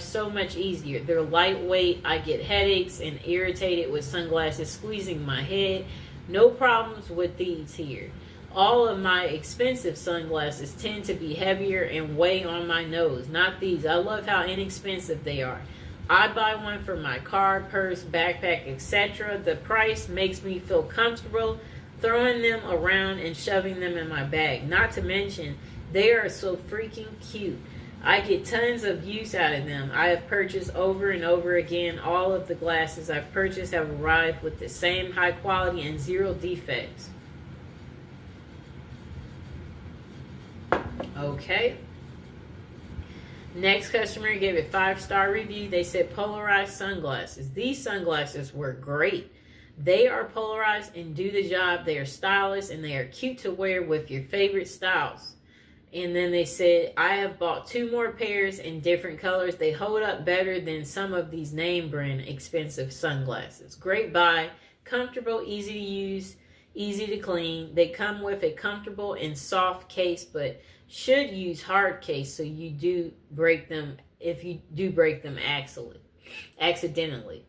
so much easier. They're lightweight. I get headaches and irritated with sunglasses squeezing my head. No problems with these here. All of my expensive sunglasses tend to be heavier and weigh on my nose. Not these. I love how inexpensive they are. I buy one for my car, purse, backpack, etc. The price makes me feel comfortable throwing them around and shoving them in my bag. Not to mention, they are so freaking cute. I get tons of use out of them. I have purchased over and over again. All of the glasses I've purchased have arrived with the same high quality and 0 defects. Okay. Next customer gave it 5-star review. They said polarized sunglasses. These sunglasses were great. They are polarized and do the job. They are stylish and they are cute to wear with your favorite styles. And then they said, I have bought 2 more pairs in different colors. They hold up better than some of these name brand expensive sunglasses. Great buy, comfortable, easy to use, easy to clean. They come with a comfortable and soft case, but should use hard case so you do break them if you do break them accidentally.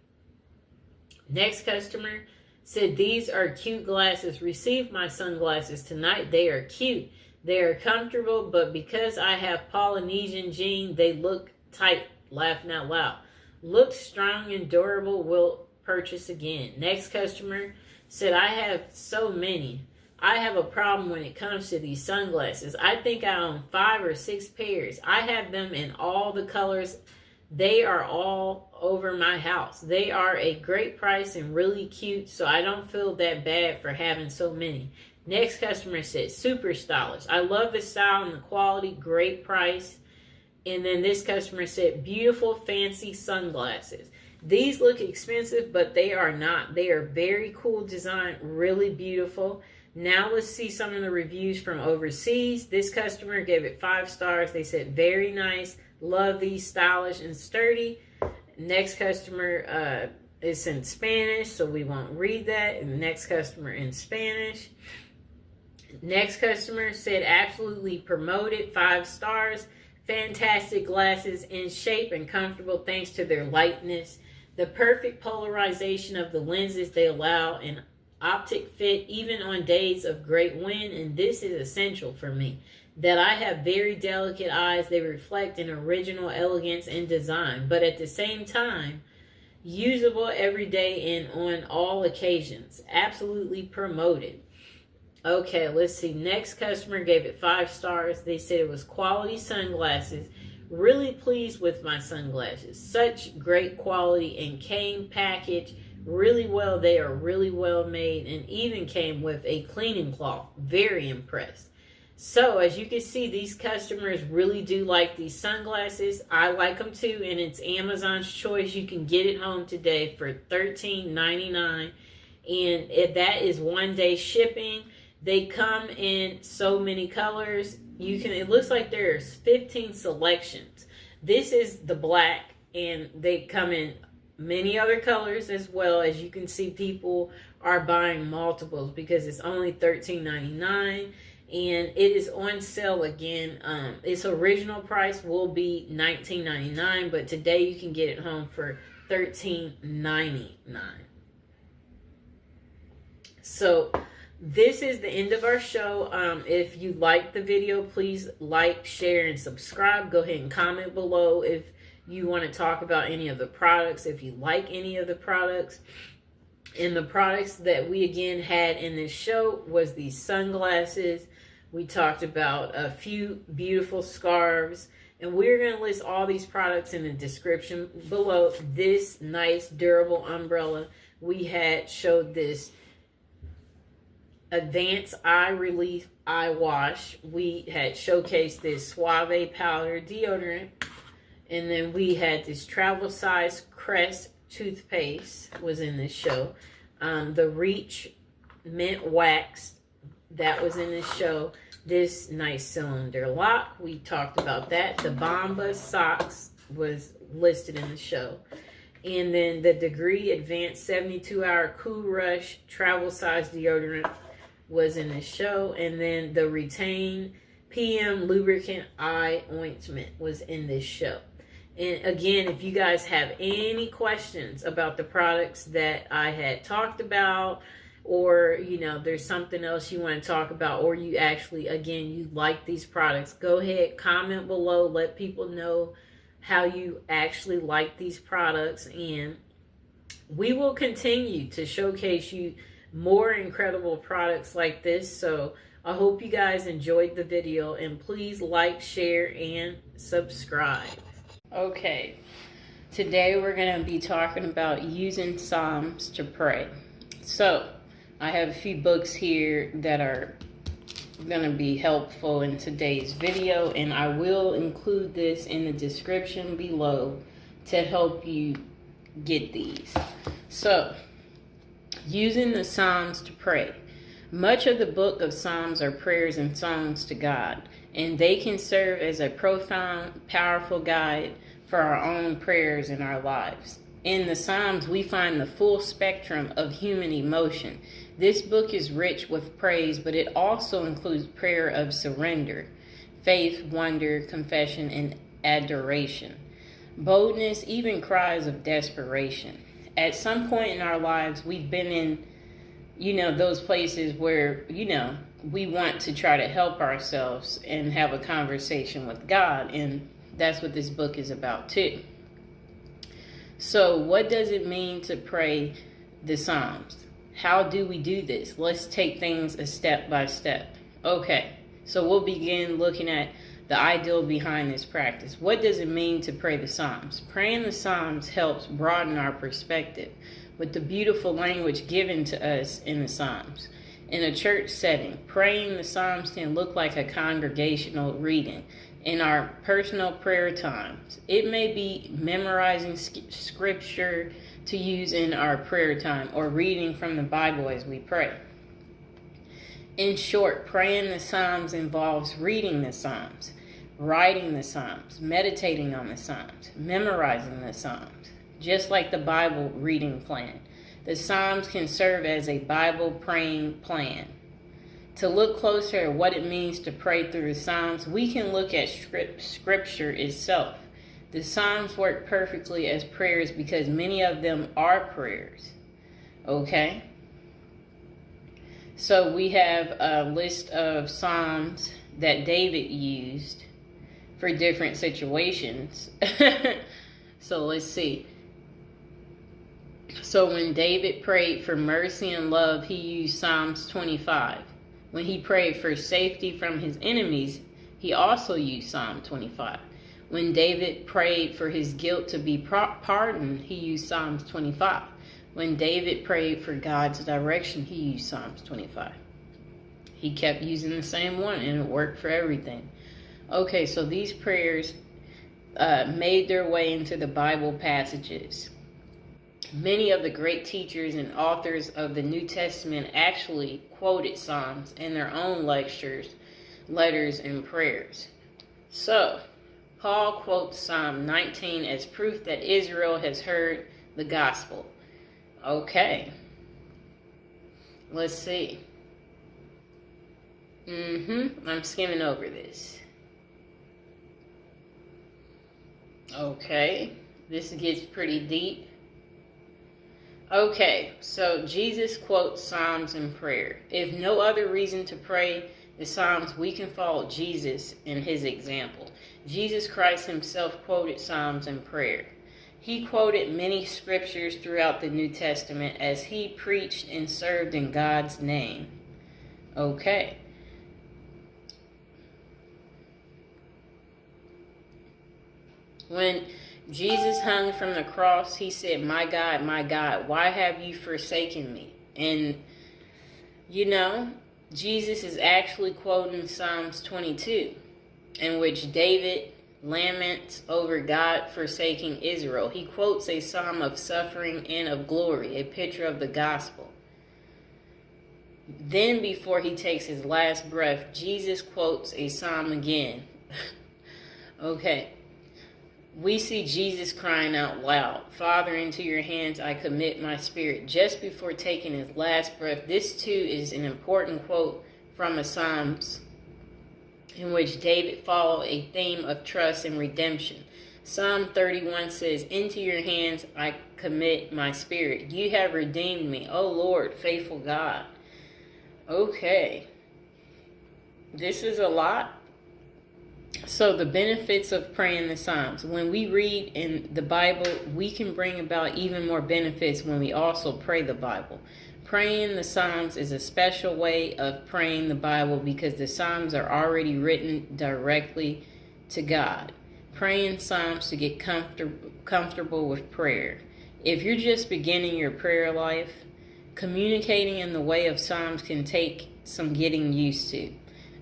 Next customer said, these are cute glasses. Received my sunglasses tonight. They are cute. They are comfortable, but because I have Polynesian gene, they look tight. Laughing out loud. Look strong and durable. Will purchase again. Next customer said, I have so many. I have a problem when it comes to these sunglasses. I think I own 5 or 6 pairs. I have them in all the colors. They are all over my house. They are a great price and really cute, so I don't feel that bad for having so many. Next customer said, super stylish. I love the style and the quality, great price. And then this customer said, beautiful, fancy sunglasses. These look expensive, but they are not. They are very cool design, really beautiful. Now let's see some of the reviews from overseas. This customer gave it 5 stars. They said, very nice. Love these, stylish and sturdy. Next customer is in Spanish, so we won't read that. And the next customer in Spanish. Next customer said, absolutely promoted, 5 stars. Fantastic glasses in shape and comfortable thanks to their lightness. The perfect polarization of the lenses, they allow an optic fit even on days of great wind, and this is essential for me. That I have very delicate eyes, they reflect an original elegance and design, but at the same time, usable every day and on all occasions. Absolutely promoted. Okay, let's see. Next customer gave it 5 stars. They said it was quality sunglasses. Really pleased with my sunglasses. Such great quality and came packaged really well. They are really well made and even came with a cleaning cloth. Very impressed. So as you can see, these customers really do like these sunglasses. I like them too, and it's Amazon's choice. You can get it home today for $13.99, and if that is 1-day shipping. They come in so many colors. It looks like there's 15 selections. This is the black, and they come in many other colors as well. As you can see, people are buying multiples because it's only $13.99. And it is on sale again. Its original price will be $19.99, but today you can get it home for $13.99. So this is the end of our show. If you like the video, please like, share, and subscribe. Go ahead and comment below if you want to talk about any of the products, if you like any of the products. And the products that we again had in this show was these sunglasses. We talked about a few beautiful scarves, and we're going to list all these products in the description below. This nice durable umbrella. We had showed this Advanced Eye Relief Eye Wash. We had showcased this Suave Powder Deodorant, and then we had this travel size Crest toothpaste was in this show. The Reach Mint Wax, that was in this show. This nice cylinder lock, we talked about that. The Bombas socks was listed in the show. And then the Degree Advanced 72-Hour Cool Rush Travel Size Deodorant was in this show. And then the Retain PM Lubricant Eye Ointment was in this show. And again, if you guys have any questions about the products that I had talked about, or there's something else you want to talk about, or you actually, again, you like these products, go ahead, comment below, let people know how you actually like these products, and we will continue to showcase you more incredible products like this. So I hope you guys enjoyed the video, and please like, share, and subscribe. Okay, today we're going to be talking about using Psalms to pray. So I have a few books here that are going to be helpful in today's video, and I will include this in the description below to help you get these. So, using the Psalms to pray. Much of the book of Psalms are prayers and songs to God, and they can serve as a profound, powerful guide for our own prayers in our lives. In the Psalms, we find the full spectrum of human emotion. This book is rich with praise, but it also includes prayer of surrender, faith, wonder, confession, and adoration, boldness, even cries of desperation. At some point in our lives, we've been in those places where, we want to try to help ourselves and have a conversation with God. And that's what this book is about too. So what does it mean to pray the Psalms? How do we do this? Let's take things a step by step. Okay, so we'll begin looking at the ideal behind this practice. What does it mean to pray the Psalms? Praying the Psalms helps broaden our perspective with the beautiful language given to us in the Psalms. In a church setting, praying the Psalms can look like a congregational reading. In our personal prayer times, it may be memorizing scripture to use in our prayer time, or reading from the Bible as we pray. In short, praying the Psalms involves reading the Psalms, writing the Psalms, meditating on the Psalms, memorizing the Psalms. Just like the Bible reading plan, the Psalms can serve as a Bible praying plan. To look closer at what it means to pray through the Psalms, we can look at Scripture itself. The Psalms work perfectly as prayers because many of them are prayers. Okay? So we have a list of Psalms that David used for different situations. So let's see. So when David prayed for mercy and love, he used Psalms 25. When he prayed for safety from his enemies, he also used Psalm 25. When David prayed for his guilt to be pardoned, he used Psalms 25. When David prayed for God's direction, he used Psalms 25. He kept using the same one, and it worked for everything. Okay, so these prayers made their way into the Bible passages. Many of the great teachers and authors of the New Testament actually quoted Psalms in their own lectures, letters, and prayers. So, Paul quotes Psalm 19 as proof that Israel has heard the gospel. Okay. Let's see. I'm skimming over this. Okay. This gets pretty deep. Okay, so Jesus quotes Psalms in prayer. If no other reason to pray the Psalms, we can follow Jesus in his example. Jesus Christ himself quoted Psalms in prayer. He quoted many scriptures throughout the New Testament as he preached and served in God's name. Okay. When Jesus hung from the cross, he said, my God, why have you forsaken me? And, Jesus is actually quoting Psalms 22, in which David laments over God forsaking Israel. He quotes a psalm of suffering and of glory, a picture of the gospel. Then, before he takes his last breath, Jesus quotes a psalm again. Okay. We see Jesus crying out loud, Father, into your hands I commit my spirit. Just before taking his last breath, this too is an important quote from a Psalms in which David followed a theme of trust and redemption. Psalm 31 says, into your hands I commit my spirit. You have redeemed me, O Lord, faithful God. Okay. This is a lot. So the benefits of praying the Psalms. When we read in the Bible, we can bring about even more benefits when we also pray the Bible. Praying the Psalms is a special way of praying the Bible because the Psalms are already written directly to God. Praying Psalms to get comfortable with prayer. If you're just beginning your prayer life, communicating in the way of Psalms can take some getting used to.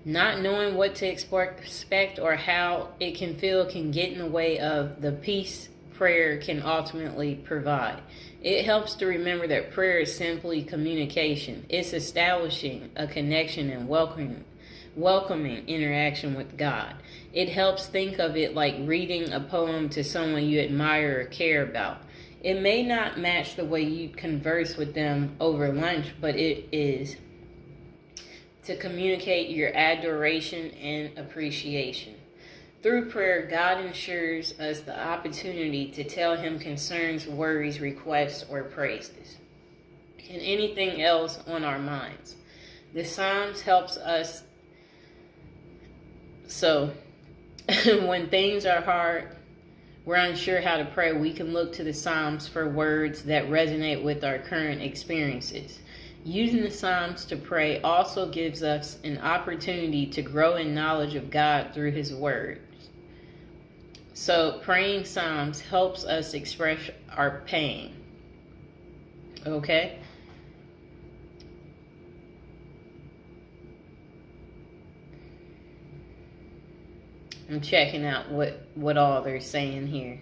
Not knowing what to expect or how it can feel can get in the way of the peace prayer can ultimately provide. It helps to remember that prayer is simply communication. It's establishing a connection and welcoming interaction with God. It helps think of it like reading a poem to someone you admire or care about. It may not match the way you converse with them over lunch, but it is to communicate your adoration and appreciation. Through prayer, God ensures us the opportunity to tell him concerns, worries, requests, or praises, and anything else on our minds. The Psalms helps us. So, when things are hard, we're unsure how to pray, we can look to the Psalms for words that resonate with our current experiences. Using the Psalms to pray also gives us an opportunity to grow in knowledge of God through his words. So praying Psalms helps us express our pain. Okay? I'm checking out what all they're saying here.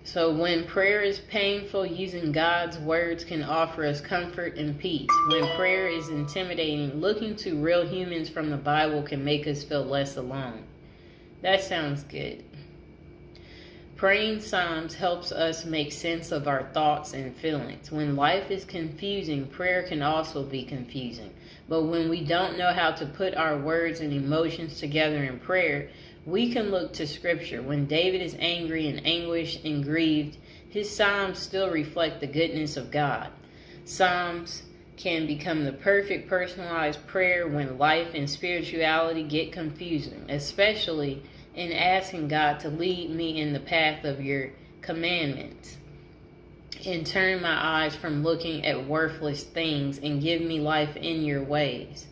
So when prayer is painful, using God's words can offer us comfort and peace. When prayer is intimidating, looking to real humans from the Bible can make us feel less alone. That sounds good. Praying Psalms helps us make sense of our thoughts and feelings. When life is confusing, prayer can also be confusing. But when we don't know how to put our words and emotions together in prayer, we can look to Scripture. When David is angry and anguished and grieved, his Psalms still reflect the goodness of God. Psalms can become the perfect personalized prayer when life and spirituality get confusing, especially in asking God to lead me in the path of your commandments and turn my eyes from looking at worthless things and give me life in your ways.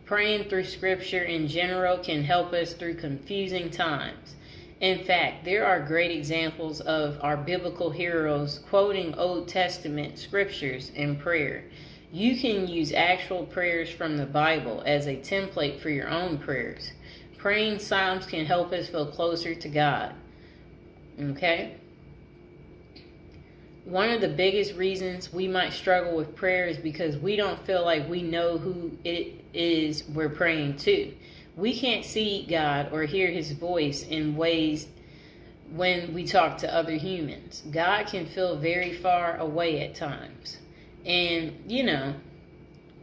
Praying through Scripture in general can help us through confusing times. In fact, there are great examples of our biblical heroes quoting Old Testament scriptures in prayer. You can use actual prayers from the Bible as a template for your own prayers. Praying Psalms can help us feel closer to God. Okay? One of the biggest reasons we might struggle with prayer is because we don't feel like we know who it is we're praying to. We can't see God or hear his voice in ways when we talk to other humans. God can feel very far away at times. And,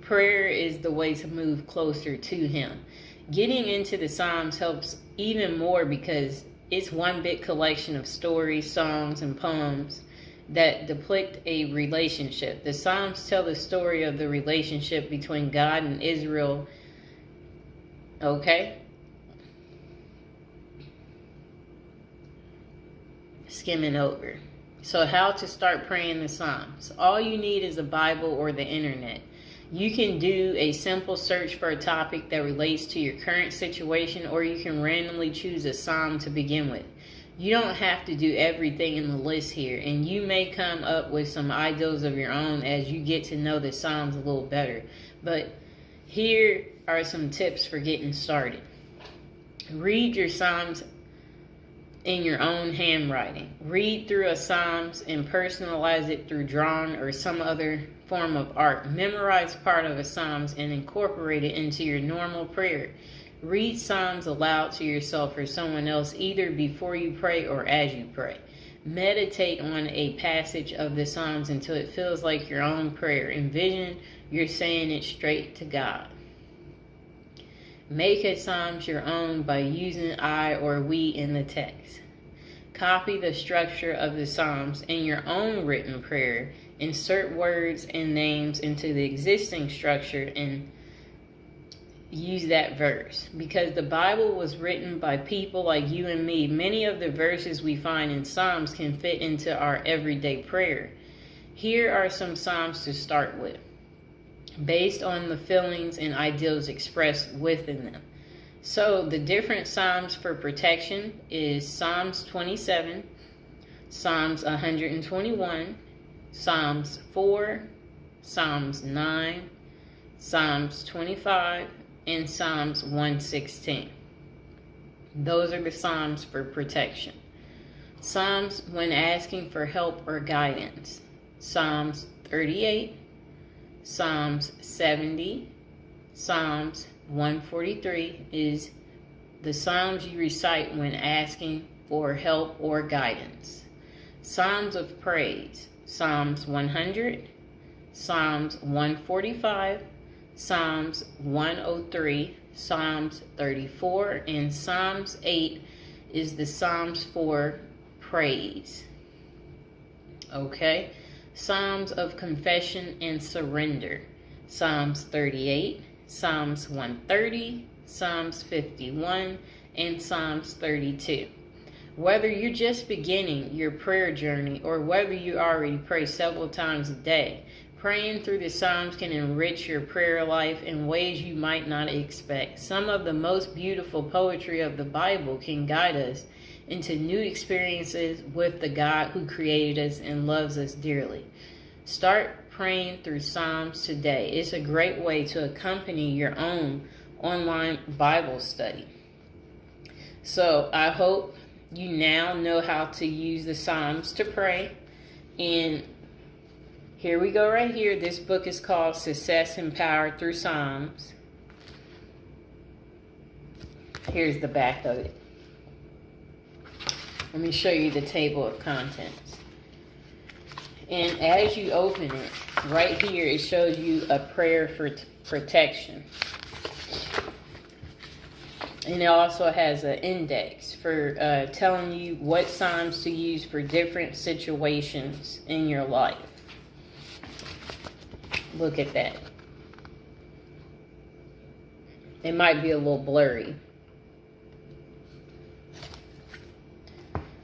prayer is the way to move closer to him. Getting into the Psalms helps even more because it's one big collection of stories, songs, and poems that depict a relationship. The Psalms tell the story of the relationship between God and Israel. Okay? Skimming over. So how to start praying the Psalms. All you need is a Bible or the internet. You can do a simple search for a topic that relates to your current situation, or you can randomly choose a psalm to begin with. You don't have to do everything in the list here, and you may come up with some ideals of your own as you get to know the Psalms a little better. But here are some tips for getting started. Read your Psalms in your own handwriting. Read through a Psalms and personalize it through drawing or some other form of art. Memorize part of a Psalms and incorporate it into your normal prayer. Read Psalms aloud to yourself or someone else either before you pray or as you pray. Meditate on a passage of the Psalms until it feels like your own prayer. Envision you're saying it straight to God. Make a Psalms your own by using I or we in the text. Copy the structure of the Psalms in your own written prayer. Insert words and names into the existing structure and use that verse. Because the Bible was written by people like you and me, many of the verses we find in Psalms can fit into our everyday prayer. Here are some Psalms to start with, based on the feelings and ideals expressed within them. So the different Psalms for protection is Psalms 27, Psalms 121, Psalms 4, Psalms 9, Psalms 25, and Psalms 116. Those are the Psalms for protection. Psalms when asking for help or guidance. Psalms 38, Psalms 70, Psalms 143 is the Psalms you recite when asking for help or guidance. Psalms of praise. Psalms 100, Psalms 145, Psalms 103, Psalms 34, and Psalms 8 is the Psalms for praise. Okay? Psalms of confession and surrender. Psalms 38, Psalms 130, Psalms 51, and Psalms 32. Whether you're just beginning your prayer journey or whether you already pray several times a day, praying through the Psalms can enrich your prayer life in ways you might not expect. Some of the most beautiful poetry of the Bible can guide us into new experiences with the God who created us and loves us dearly. Start praying through Psalms today. It's a great way to accompany your own online Bible study. So I hope you now know how to use the Psalms to pray. And here we go right here. This book is called Success Empowered Through Psalms. Here's the back of it. Let me show you the table of contents. And as you open it, right here, it shows you a prayer for protection. And it also has an index for telling you what Psalms to use for different situations in your life. Look at that. It might be a little blurry.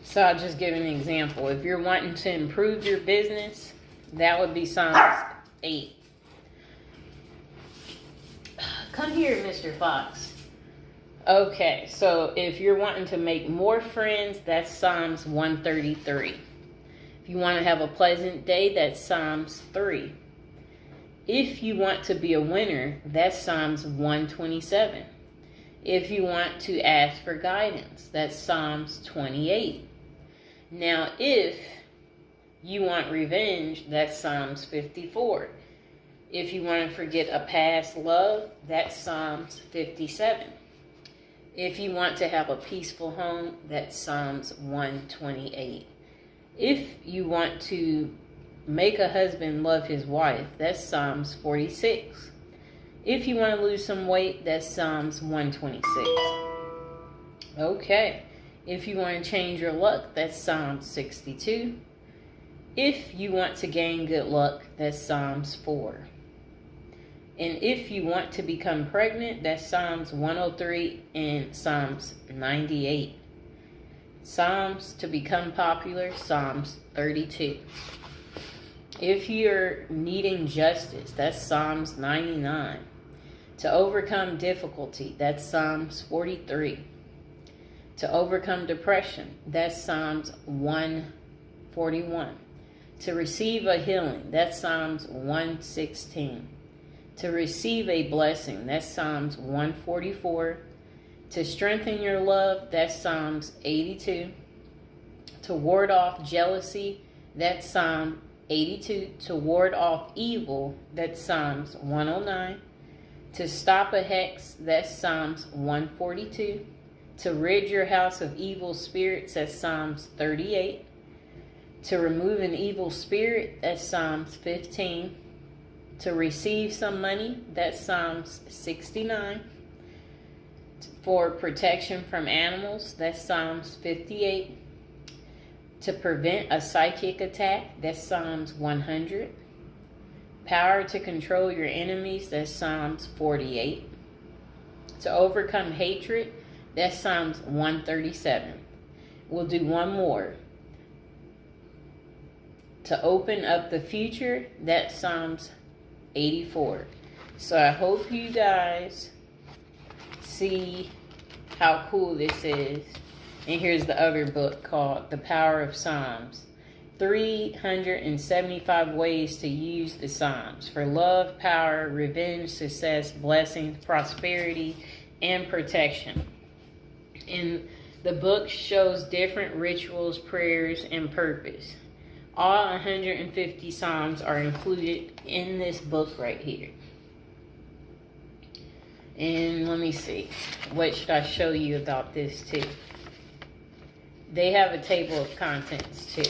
So I'll just give an example. If you're wanting to improve your business, that would be Psalms 8. Come here, Mr. Fox. Okay, so if you're wanting to make more friends, that's Psalms 133. If you want to have a pleasant day, that's Psalms 3. If you want to be a winner, that's Psalms 127. If you want to ask for guidance, that's Psalms 28. Now, if you want revenge, that's Psalms 54. If you want to forget a past love, that's Psalms 57. If you want to have a peaceful home, that's Psalms 128. If you want to make a husband love his wife, that's Psalms 46. If you want to lose some weight, that's Psalms 126. Okay. If you want to change your luck, that's Psalms 62. If you want to gain good luck, that's Psalms 4. And if you want to become pregnant, that's Psalms 103 and Psalms 98. Psalms to become popular, Psalms 32. If you're needing justice, that's Psalms 99. To overcome difficulty, that's Psalms 43. To overcome depression, that's Psalms 141. To receive a healing, that's Psalms 116. To receive a blessing, that's Psalms 144. To strengthen your love, that's Psalms 82. To ward off jealousy, that's Psalm 82. To ward off evil, that's Psalms 109. To stop a hex, that's Psalms 142. To rid your house of evil spirits, that's Psalms 38. To remove an evil spirit, that's Psalms 15. To receive some money, that's Psalms 69. For protection from animals, that's Psalms 58. To prevent a psychic attack, that's Psalms 100. Power to control your enemies, that's Psalms 48. To overcome hatred, that's Psalms 137. We'll do one more. To open up the future, that's Psalms 84. So I hope you guys see how cool this is. And here's the other book called The Power of Psalms. 375 ways to use the Psalms for love, power, revenge, success, blessings, prosperity, and protection. And the book shows different rituals, prayers, and purpose. All 150 Psalms are included in this book right here. And let me see. What should I show you about this too? They have a table of contents too.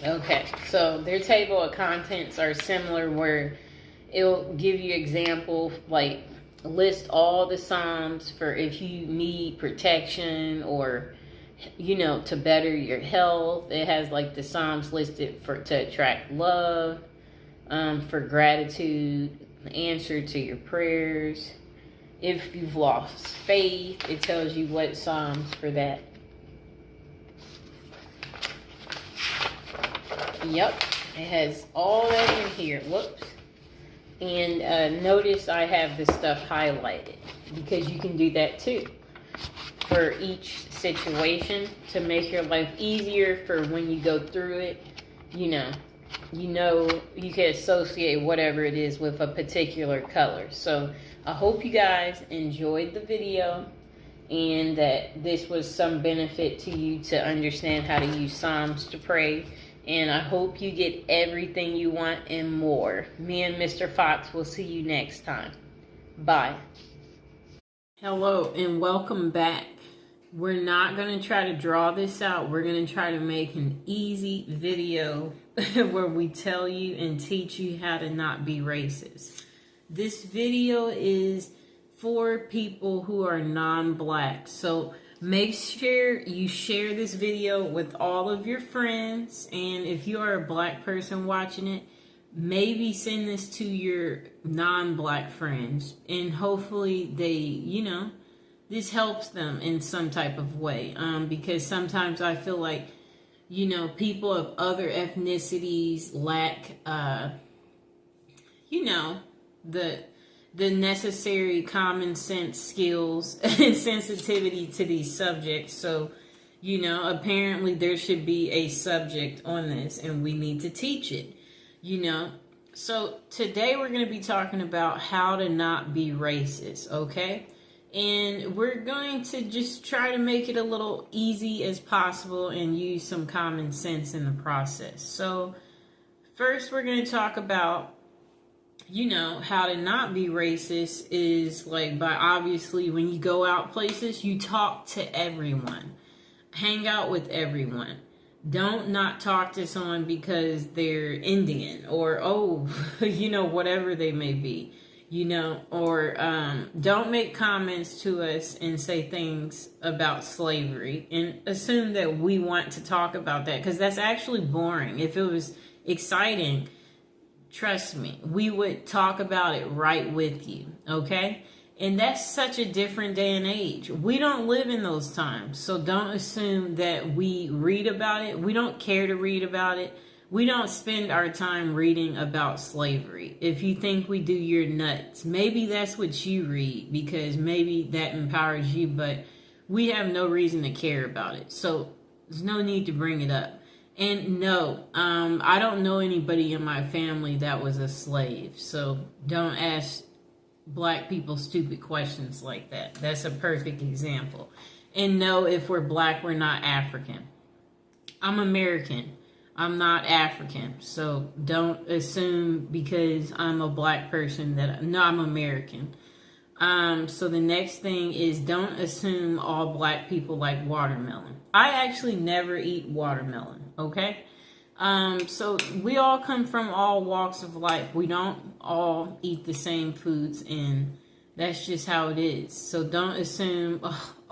Okay, so their table of contents are similar where it'll give you example, like list all the Psalms for if you need protection or, you know, to better your health. It has like the Psalms listed to attract love, for gratitude, answer to your prayers. If you've lost faith, it tells you what Psalms for that. Yep, it has all that in here. Whoops. And notice I have this stuff highlighted because you can do that too for each situation to make your life easier for when you go through it. You know, you can associate whatever it is with a particular color. So I hope you guys enjoyed the video and that this was some benefit to you to understand how to use Psalms to pray. And I hope you get everything you want and more. Me and Mr. Fox will see you next time. Bye. Hello and welcome back. We're not going to try to draw this out. We're going to try to make an easy video where we tell you and teach you how to not be racist. This video is for people who are non-black. So make sure you share this video with all of your friends. And if you are a black person watching it, maybe send this to your non-black friends. And hopefully they, you know, this helps them in some type of way. Because sometimes I feel like, you know, people of other ethnicities lack, you know, the necessary common sense skills and sensitivity to these subjects. So You know, apparently there should be a subject on this and we need to teach it, you know. So today we're going to be talking about how to not be racist, okay? And we're going to just try to make it a little easy as possible and use some common sense in the process. So first we're going to talk about, you know, how to not be racist is like by obviously when you go out places, you talk to everyone. Hang out with everyone. Don't not talk to someone because they're Indian or, oh, you know, whatever they may be, you know, or don't make comments to us and say things about slavery and assume that we want to talk about that because that's actually boring. If it was exciting, trust me, we would talk about it right with you, okay? And that's such a different day and age. We don't live in those times. So don't assume that we read about it. We don't care to read about it. We don't spend our time reading about slavery. If you think we do, you're nuts. Maybe that's what you read because maybe that empowers you, but we have no reason to care about it. So there's no need to bring it up. And no, I don't know anybody in my family that was a slave. So don't ask Black people stupid questions like that. That's a perfect example. And no, if we're Black, we're not African. I'm American. I'm not African. So don't assume because I'm a Black person that no, I'm American. So the next thing is don't assume all Black people like watermelon. I actually never eat watermelon, okay? So we all come from all walks of life. We don't all eat the same foods, and that's just how it is. So don't assume,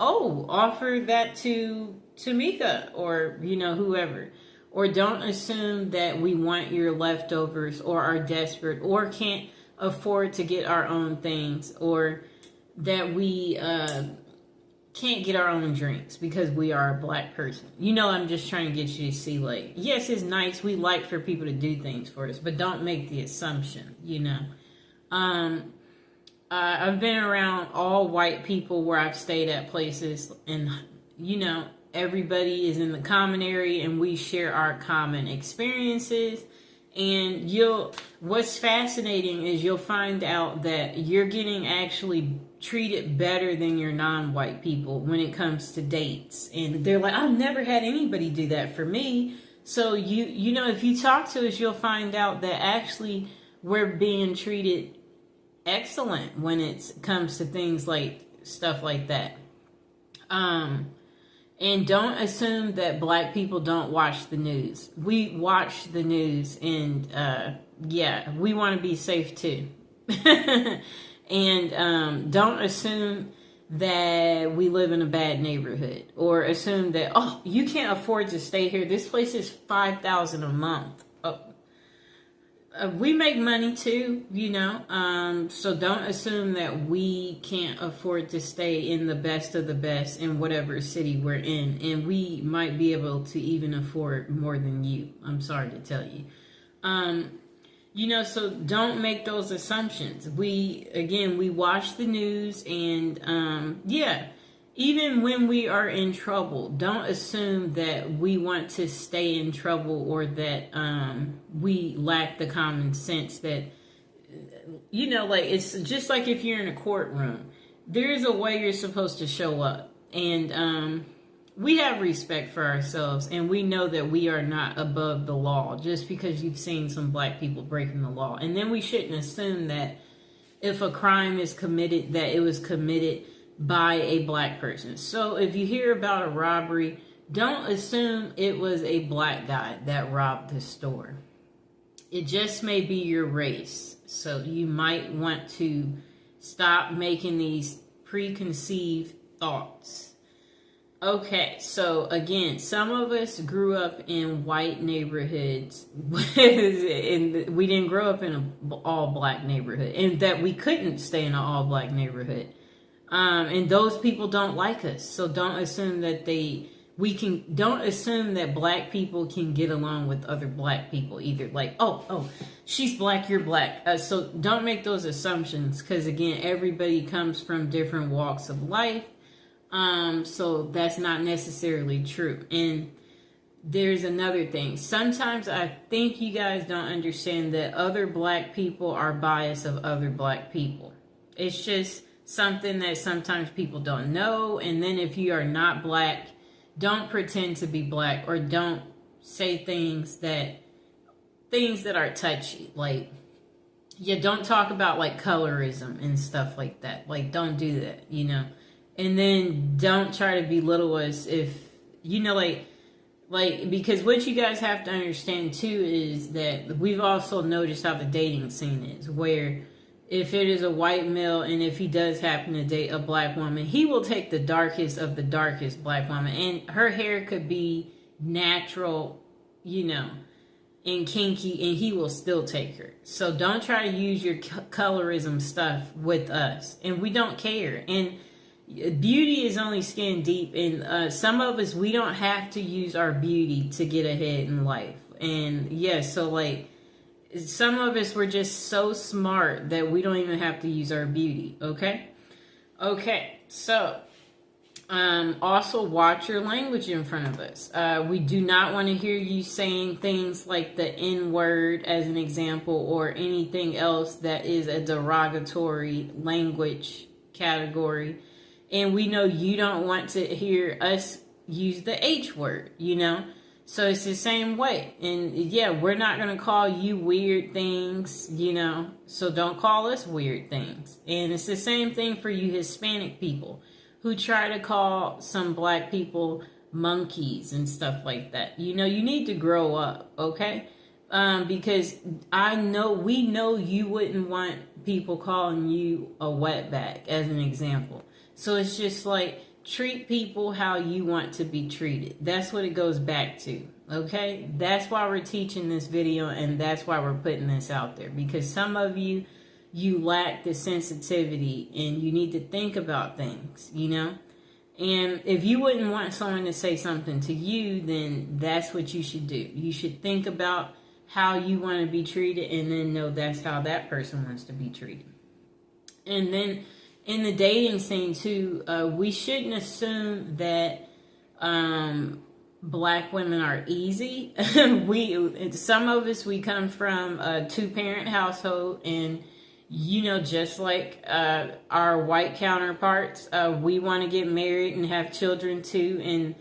oh, offer that to Tamika or, you know, whoever. Or don't assume that we want your leftovers or are desperate or can't afford to get our own things or that we can't get our own drinks because we are a Black person. You know, I'm just trying to get you to see, like, yes, it's nice. We like for people to do things for us, but don't make the assumption, you know. I've been around all white people where I've stayed at places and, you know, everybody is in the common area and we share our common experiences. And what's fascinating is you'll find out that you're getting actually treated better than your non-white people when it comes to dates. And they're like, I've never had anybody do that for me. So you know, if you talk to us, you'll find out that actually we're being treated excellent when it comes to things like stuff like that. And don't assume that Black people don't watch the news. We watch the news and, yeah, we want to be safe too. And don't assume that we live in a bad neighborhood or assume that, oh, you can't afford to stay here. This place is $5,000 a month. We make money too, you know, so don't assume that we can't afford to stay in the best of the best in whatever city we're in, and we might be able to even afford more than you. I'm sorry to tell you. You know, so don't make those assumptions. We watch the news and, yeah, even when we are in trouble, don't assume that we want to stay in trouble or that we lack the common sense that, you know, like it's just like if you're in a courtroom, there's a way you're supposed to show up. And we have respect for ourselves and we know that we are not above the law just because you've seen some Black people breaking the law. And then we shouldn't assume that if a crime is committed, that it was committed by a Black person. So if you hear about a robbery, don't assume it was a Black guy that robbed the store. It just may be your race. So you might want to stop making these preconceived thoughts. Okay, so again, some of us grew up in white neighborhoods and we didn't grow up in an all-Black neighborhood, and that we couldn't stay in an all-Black neighborhood. And those people don't like us. So don't assume that don't assume that Black people can get along with other Black people either. Like, oh, she's Black, you're Black. So don't make those assumptions because, again, everybody comes from different walks of life. So that's not necessarily true. And there's another thing. Sometimes I think you guys don't understand that other black people are biased of other black people. It's just something that sometimes people don't know. And then if you are not black, don't pretend to be black, or don't say things that are touchy. Like, yeah, don't talk about like colorism and stuff like that. Like, don't do that, you know. And then don't try to belittle us if, you know, like, because what you guys have to understand too is that we've also noticed how the dating scene is, where if it is a white male and if he does happen to date a black woman, he will take the darkest of the darkest black woman, and her hair could be natural, you know, and kinky, and he will still take her. So don't try to use your colorism stuff with us, and we don't care. And beauty is only skin deep, and some of us, we don't have to use our beauty to get ahead in life. And yes, so like some of us, we're just so smart that we don't even have to use our beauty. Okay, so also watch your language in front of us. We do not want to hear you saying things like the N-word as an example, or anything else that is a derogatory language category. And we know you don't want to hear us use the H word, you know? So it's the same way. And yeah, we're not going to call you weird things, you know? So don't call us weird things. And it's the same thing for you Hispanic people who try to call some black people monkeys and stuff like that. You know, you need to grow up, okay? Because we know you wouldn't want people calling you a wetback as an example. So it's just like, treat people how you want to be treated. That's what it goes back to, okay? That's why we're teaching this video, and that's why we're putting this out there. Because some of you lack the sensitivity, and you need to think about things, you know? And if you wouldn't want someone to say something to you, then that's what you should do. You should think about how you want to be treated, and then know that's how that person wants to be treated. And then in the dating scene too, we shouldn't assume that black women are easy. Some of us, we come from a 2-parent household, and you know, just like our white counterparts, we want to get married and have children too. And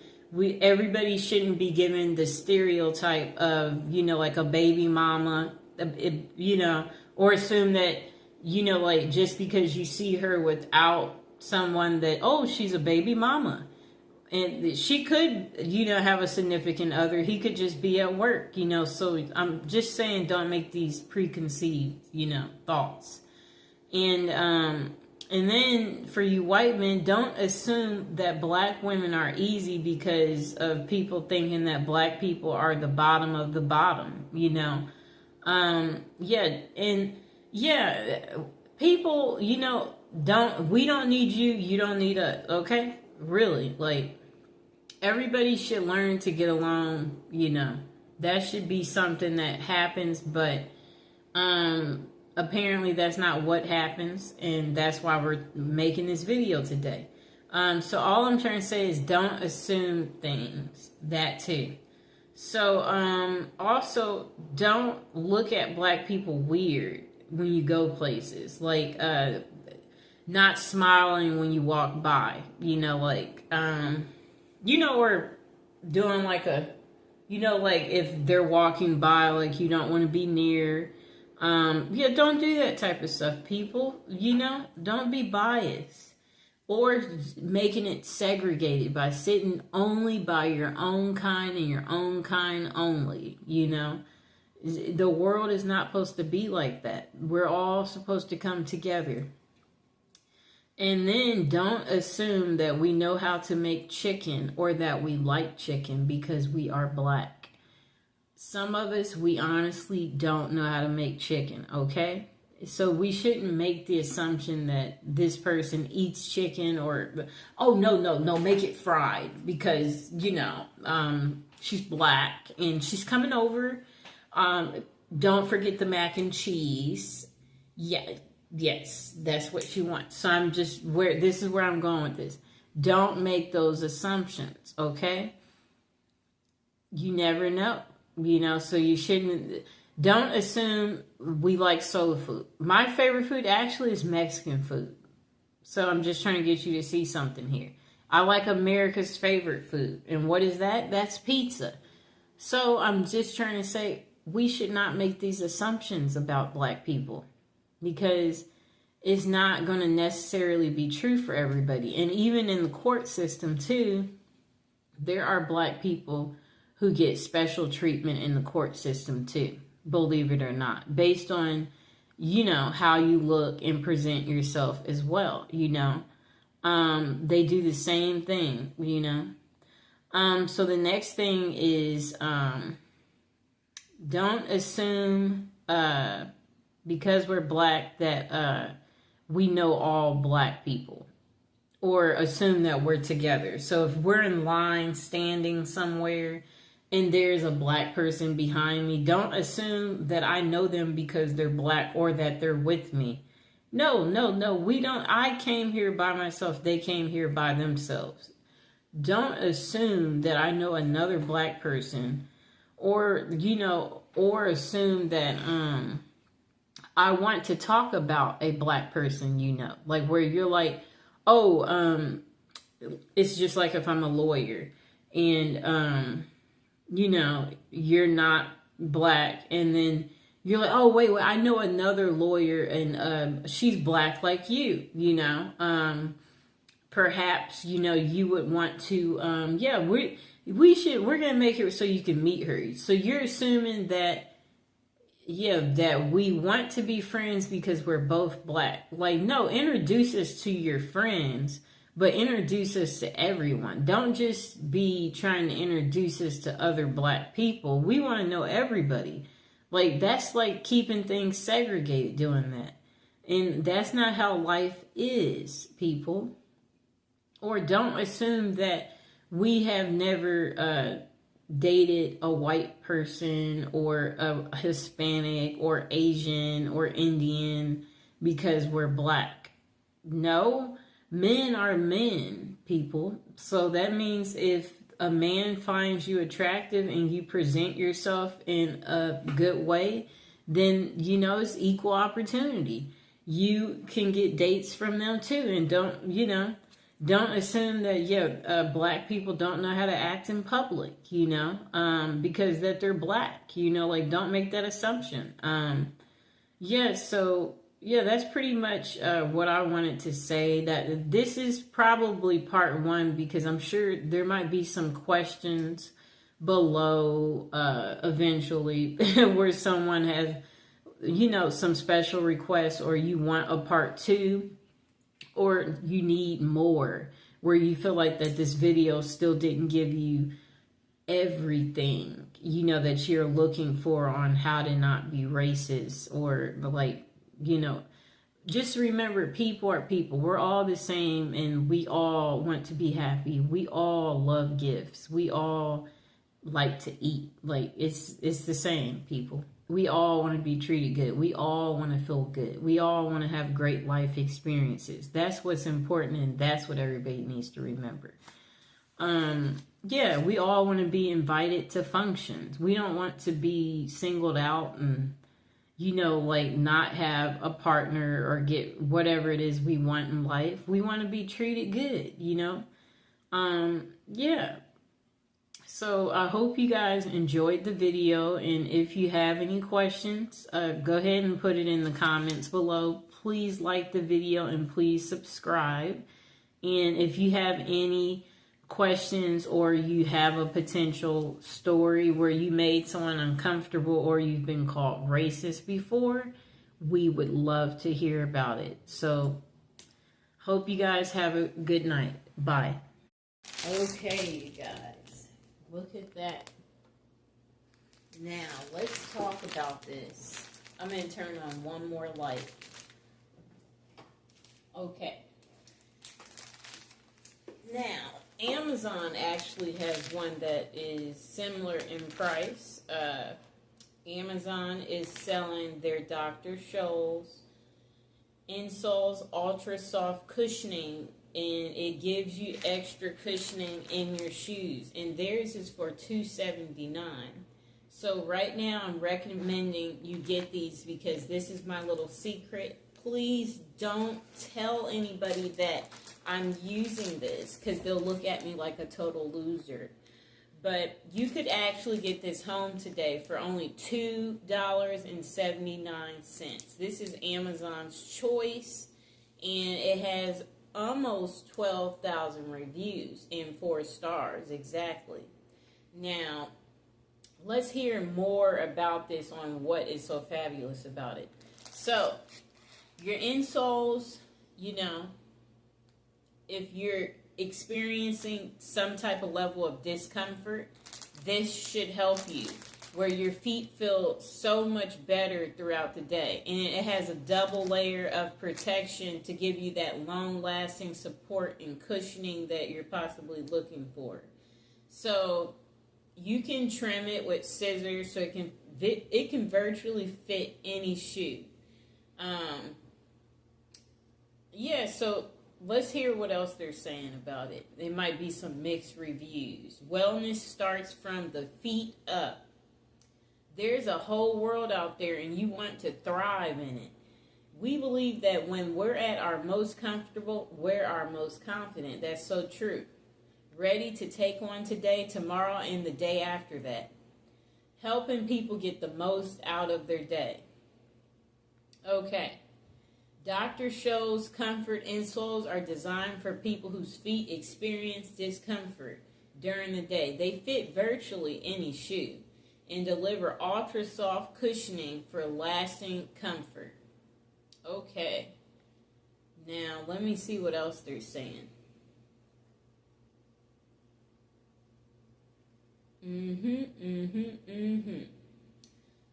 everybody shouldn't be given the stereotype of, you know, like a baby mama, you know, or assume that, you know, like just because you see her without someone that, oh, she's a baby mama. And she could, you know, have a significant other. He could just be at work, you know. So I'm just saying, don't make these preconceived, you know, thoughts. And then for you white men, don't assume that black women are easy because of people thinking that black people are the bottom of the bottom, you know. People, you know, we don't need you, you don't need us, okay? Really, like, everybody should learn to get along, you know. That should be something that happens, but apparently that's not what happens, and that's why we're making this video today. So all I'm trying to say is don't assume things, that too. So also don't look at black people weird when you go places, like not smiling when you walk by, you know, like you know, or doing like a, you know, like if they're walking by, like you don't want to be near. Yeah, don't do that type of stuff, people. You know, don't be biased or making it segregated by sitting only by your own kind and your own kind only. You know, the world is not supposed to be like that. We're all supposed to come together. And then don't assume that we know how to make chicken or that we like chicken because we are black. Some of us, we honestly don't know how to make chicken, okay? So we shouldn't make the assumption that this person eats chicken or, oh, no, make it fried because, you know, she's black and she's coming over. Don't forget the mac and cheese. Yeah. Yes, that's what she wants. So this is where I'm going with this. Don't make those assumptions, okay? You never know, so you shouldn't. Don't assume we like soul food. My favorite food actually is Mexican food. So I'm just trying to get you to see something here. I like America's favorite food. And what is that? That's pizza. So I'm just trying to say we should not make these assumptions about black people, because it's not going to necessarily be true for everybody. And even in the court system too, there are black people who get special treatment in the court system too, believe it or not, based on, how you look and present yourself as well, they do the same thing, so the next thing is, don't assume, because we're black, that, we know all black people, or assume that we're together. So if we're in line standing somewhere and there's a black person behind me, don't assume that I know them because they're black or that they're with me. No, we don't. I came here by myself. They came here by themselves. Don't assume that I know another black person, or, or assume that, I want to talk about a black person, like where you're like, oh, it's just like if I'm a lawyer and, you're not black, and then you're like, oh, wait, I know another lawyer and she's black like you, perhaps, you would want to, we're going to make it so you can meet her. So you're assuming that, that we want to be friends because we're both black. Like, no, introduce us to your friends, but introduce us to everyone. Don't just be trying to introduce us to other black people. We want to know everybody. Like, that's like keeping things segregated, doing that. And that's not how life is, people. Or don't assume that we have never dated a white person or a Hispanic or Asian or Indian because we're black. No, men are men, people. So that means if a man finds you attractive and you present yourself in a good way, then, it's equal opportunity. You can get dates from them too. And don't assume that, black people don't know how to act in public, because that they're black, don't make that assumption. That's pretty much what I wanted to say. That this is probably part one, because I'm sure there might be some questions below eventually where someone has, some special requests, or you want a part two, or you need more, where you feel like that this video still didn't give you everything, that you're looking for on how to not be racist, or like, just remember, people are people. We're all the same, and we all want to be happy. We all love gifts. We all like to eat. Like, it's the same, people. We all want to be treated good. We all want to feel good. We all want to have great life experiences. That's what's important, and that's what everybody needs to remember. We all want to be invited to functions. We don't want to be singled out and, not have a partner or get whatever it is we want in life. We want to be treated good, So I hope you guys enjoyed the video, and if you have any questions, go ahead and put it in the comments below. Please like the video and please subscribe. And if you have any questions, or you have a potential story where you made someone uncomfortable, or you've been called racist before, we would love to hear about it. So hope you guys have a good night. Bye. Okay, you guys. Look at that. Now, let's talk about this. I'm going to turn on one more light. Okay. Now, Amazon actually has one that is similar in price. Amazon is selling their Dr. Scholl's Insoles Ultra Soft Cushioning and it gives you extra cushioning in your shoes, and theirs is for $2.79. So right now I'm recommending you get these because this is my little secret. Please don't tell anybody that I'm using this because they'll look at me like a total loser. But you could actually get this home today for only $2.79. This is Amazon's choice, and it has almost 12,000 reviews and 4 stars exactly. Now, let's hear more about this on what is so fabulous about it. So, your insoles, if you're experiencing some type of level of discomfort, this should help you, where your feet feel so much better throughout the day. And it has a double layer of protection to give you that long-lasting support and cushioning that you're possibly looking for. So you can trim it with scissors so it can virtually fit any shoe. So let's hear what else they're saying about it. There might be some mixed reviews. Wellness starts from the feet up. There's a whole world out there and you want to thrive in it. We believe that when we're at our most comfortable, we're our most confident. That's so true. Ready to take on today, tomorrow, and the day after that. Helping people get the most out of their day. Okay. Dr. Scholl's comfort insoles are designed for people whose feet experience discomfort during the day. They fit virtually any shoe and deliver ultra soft cushioning for lasting comfort. Okay. Now, let me see what else they're saying.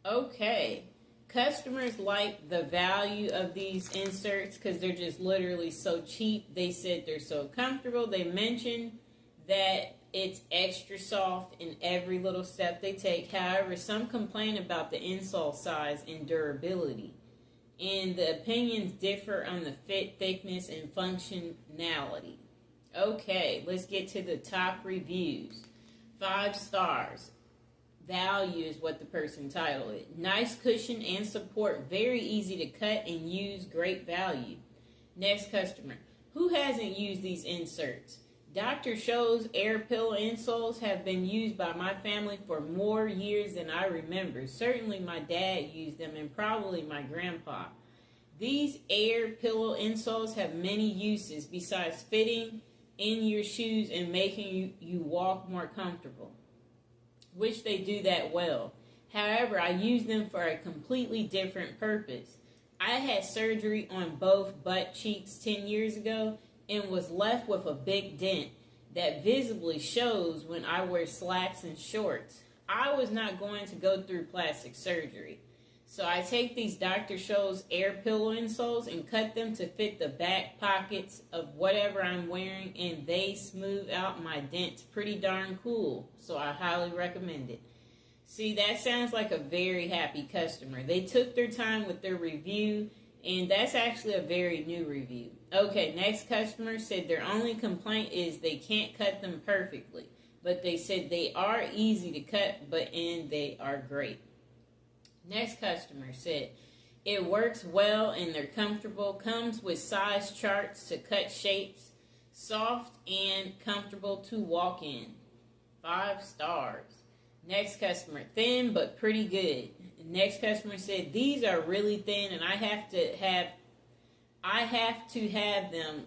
Okay. Customers like the value of these inserts because they're just literally so cheap. They said they're so comfortable. They mentioned that it's extra soft in every little step they take. However, some complain about the insole size and durability. And the opinions differ on the fit, thickness, and functionality. Okay, let's get to the top reviews. 5 stars. Value is what the person titled it. Nice cushion and support. Very easy to cut and use. Great value. Next customer. Who hasn't used these inserts? Dr. Scholl's air pillow insoles have been used by my family for more years than I remember. Certainly my dad used them and probably my grandpa. These air pillow insoles have many uses besides fitting in your shoes and making you walk more comfortable, which they do that well. However, I use them for a completely different purpose. I had surgery on both butt cheeks 10 years ago and was left with a big dent that visibly shows when I wear slacks and shorts. I was not going to go through plastic surgery. So I take these Dr. Scholl's air pillow insoles and cut them to fit the back pockets of whatever I'm wearing, and they smooth out my dents pretty darn cool. So I highly recommend it. See, that sounds like a very happy customer. They took their time with their review, and that's actually a very new review. Okay, next customer said their only complaint is they can't cut them perfectly, but they said they are easy to cut, and they are great. Next customer said, it works well and they're comfortable, comes with size charts to cut shapes, soft and comfortable to walk in. 5 stars. Next customer, thin but pretty good. Next customer said, these are really thin and I have to have them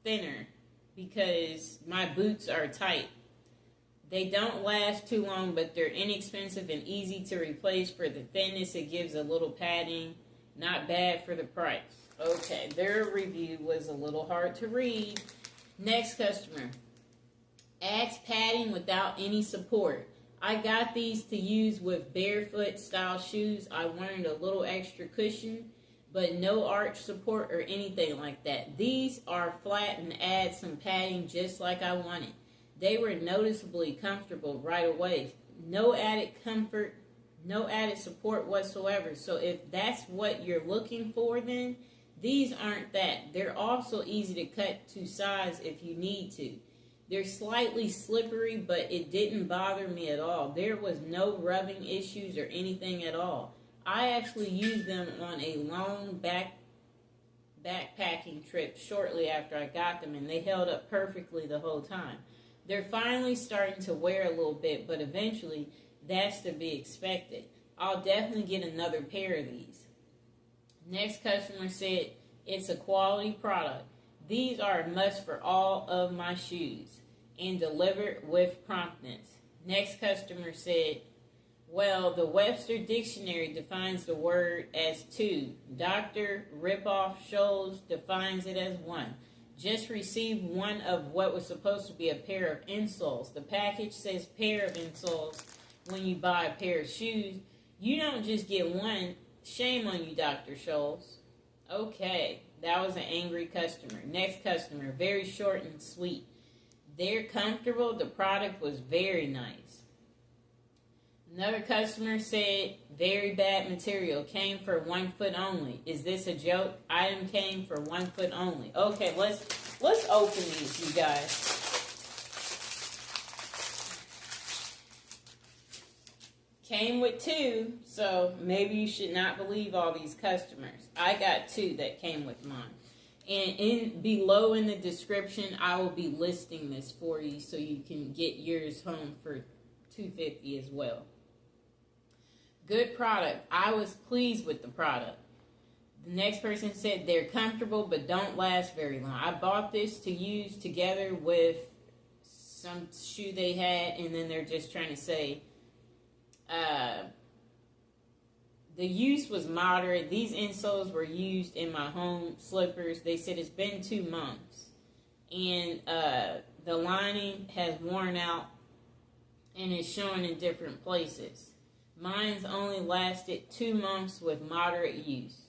thinner because my boots are tight. They don't last too long, but they're inexpensive and easy to replace. For the thinness, it gives a little padding. Not bad for the price. Okay, their review was a little hard to read. Next customer. Adds padding without any support. I got these to use with barefoot style shoes. I wanted a little extra cushion, but no arch support or anything like that. These are flat and add some padding just like I wanted. They were noticeably comfortable right away. No added comfort, no added support whatsoever. So if that's what you're looking for, then These aren't that. They're also easy to cut to size if you need to. They're slightly slippery, but it didn't bother me at all. There was no rubbing issues or anything at all. I actually used them on a long backpacking trip shortly after I got them, and they held up perfectly the whole time. They're finally starting to wear a little bit, but eventually that's to be expected. I'll definitely get another pair of these. Next customer said, it's a quality product. These are a must for all of my shoes and delivered with promptness. Next customer said, well, the Webster Dictionary defines the word as two. Dr. Ripoff Scholes defines it as one. Just received one of what was supposed to be a pair of insoles. The package says pair of insoles when you buy a pair of shoes. You don't just get one. Shame on you, Dr. Scholes. Okay, that was an angry customer. Next customer, very short and sweet. They're comfortable. The product was very nice. Another customer said, very bad material. Came for 1 foot only. Is this a joke? Item came for 1 foot only. Okay, let's open these, you guys. Came with two, so maybe you should not believe all these customers. I got two that came with mine. And below in the description, I will be listing this for you so you can get yours home for $250 as well. Good product. I was pleased with the product. The next person said they're comfortable but don't last very long. I bought this to use together with some shoe they had, and then they're just trying to say the use was moderate. These insoles were used in my home slippers. They said it's been 2 months, and the lining has worn out and is showing in different places. Mine's only lasted 2 months with moderate use.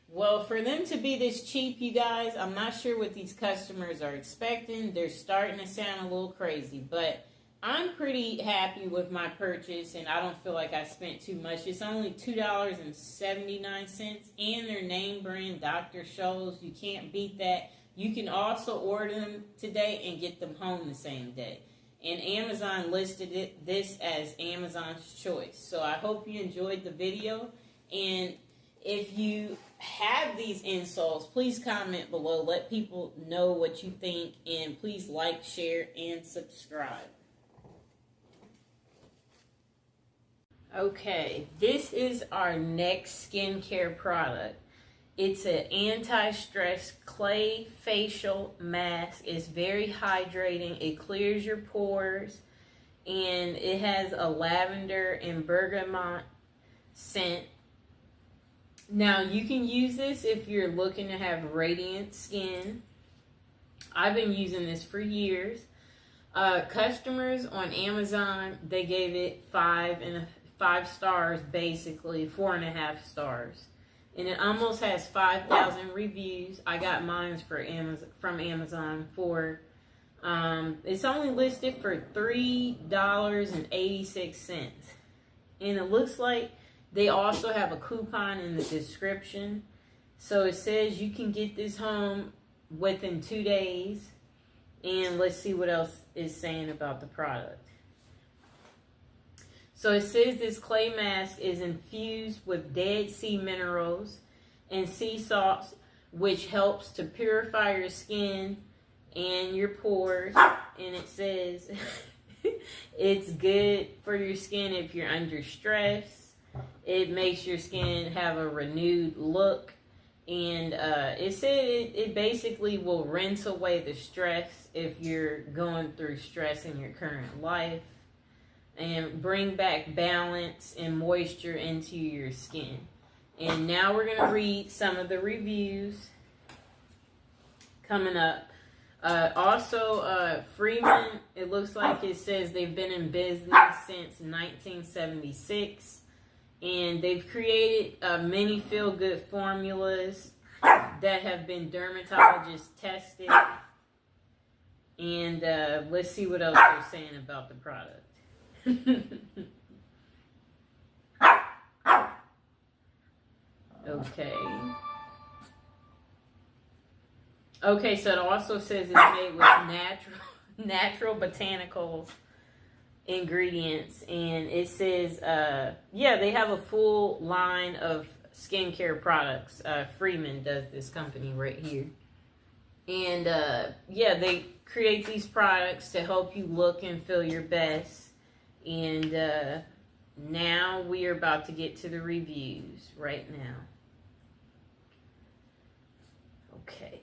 Well, for them to be this cheap, you guys, I'm not sure what these customers are expecting. They're starting to sound a little crazy, but I'm pretty happy with my purchase, and I don't feel like I spent too much. It's only $2.79, and their name brand, Dr. Scholes. You can't beat that. You can also order them today and get them home the same day. And Amazon listed this as Amazon's choice. So I hope you enjoyed the video. And if you have these insoles, please comment below. Let people know what you think. And please like, share, and subscribe. Okay, this is our next skincare product. It's an anti-stress clay facial mask. It's very hydrating. It clears your pores. And it has a lavender and bergamot scent. Now, you can use this if you're looking to have radiant skin. I've been using this for years. Customers on Amazon, they gave it 5 stars, basically 4.5 stars. And it almost has 5,000 reviews. I got mine from Amazon for, it's only listed for $3.86. And it looks like they also have a coupon in the description. So it says you can get this home within 2 days. And let's see what else is saying about the product. So it says this clay mask is infused with Dead Sea minerals and sea salts, which helps to purify your skin and your pores. And it says it's good for your skin if you're under stress. It makes your skin have a renewed look. And it said it basically will rinse away the stress if you're going through stress in your current life. And bring back balance and moisture into your skin. And now we're going to read some of the reviews coming up. Also, Freeman, it looks like it says they've been in business since 1976. And they've created many feel-good formulas that have been dermatologist tested. And let's see what else they're saying about the product. Okay. Okay, so it also says it's made with natural botanical ingredients, and it says yeah, they have a full line of skincare products. Freeman does this company right here, and yeah, they create these products to help you look and feel your best. And now we are about to get to the reviews right now. Okay.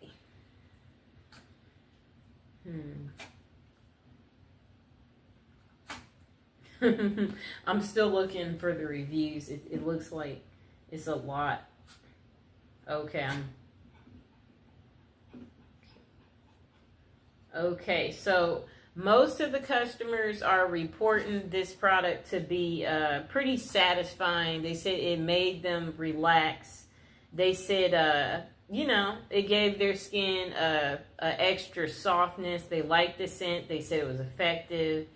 I'm still looking for the reviews. It looks like it's a lot. Okay. Okay, so most of the customers are reporting this product to be pretty satisfying. They said it made them relax. They said, you know, it gave their skin a extra softness. They liked the scent. They said it was effective.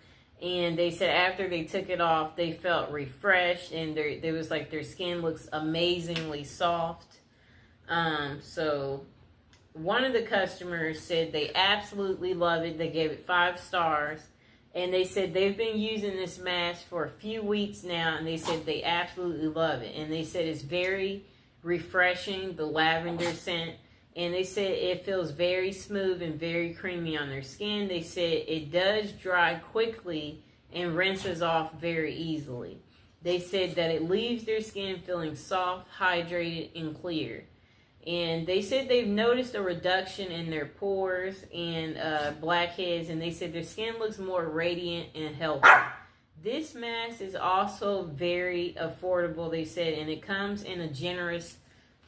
And they said after they took it off, they felt refreshed, and there was like their skin looks amazingly soft. So one of the customers said they absolutely love it. They gave it 5 stars. And they said they've been using this mask for a few weeks now, and they said they absolutely love it. And they said it's very refreshing, the lavender scent. And they said it feels very smooth and very creamy on their skin. They said it does dry quickly and rinses off very easily. They said that it leaves their skin feeling soft, hydrated, and clear. And they said they've noticed a reduction in their pores and blackheads, and they said their skin looks more radiant and healthy. This mask is also very affordable, they said, and it comes in a generous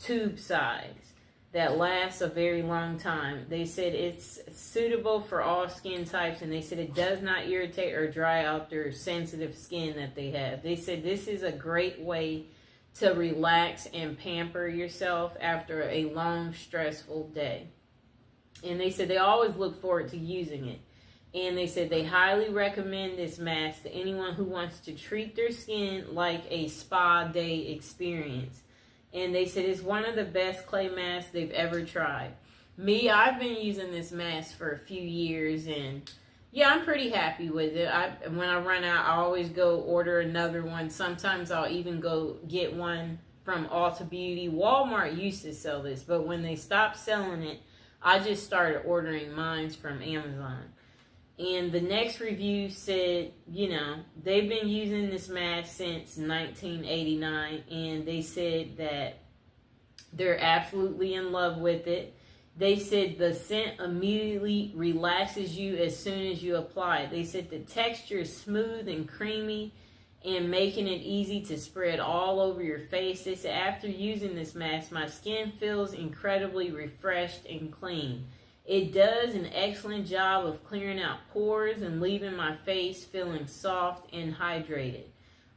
tube size that lasts a very long time. They said it's suitable for all skin types, and they said it does not irritate or dry out their sensitive skin that they have. They said this is a great way to relax and pamper yourself after a long, stressful day. And they said they always look forward to using it. And they said they highly recommend this mask to anyone who wants to treat their skin like a spa day experience. And they said it's one of the best clay masks they've ever tried. Me, I've been using this mask for a few years, and yeah, I'm pretty happy with it. When I run out, I always go order another one. Sometimes I'll even go get one from Ulta Beauty. Walmart used to sell this, but when they stopped selling it, I just started ordering mine from Amazon. And the next review said, you know, they've been using this mask since 1989, and they said that they're absolutely in love with it. They said the scent immediately relaxes you as soon as you apply it. They said the texture is smooth and creamy and making it easy to spread all over your face. They said after using this mask, my skin feels incredibly refreshed and clean. It does an excellent job of clearing out pores and leaving my face feeling soft and hydrated.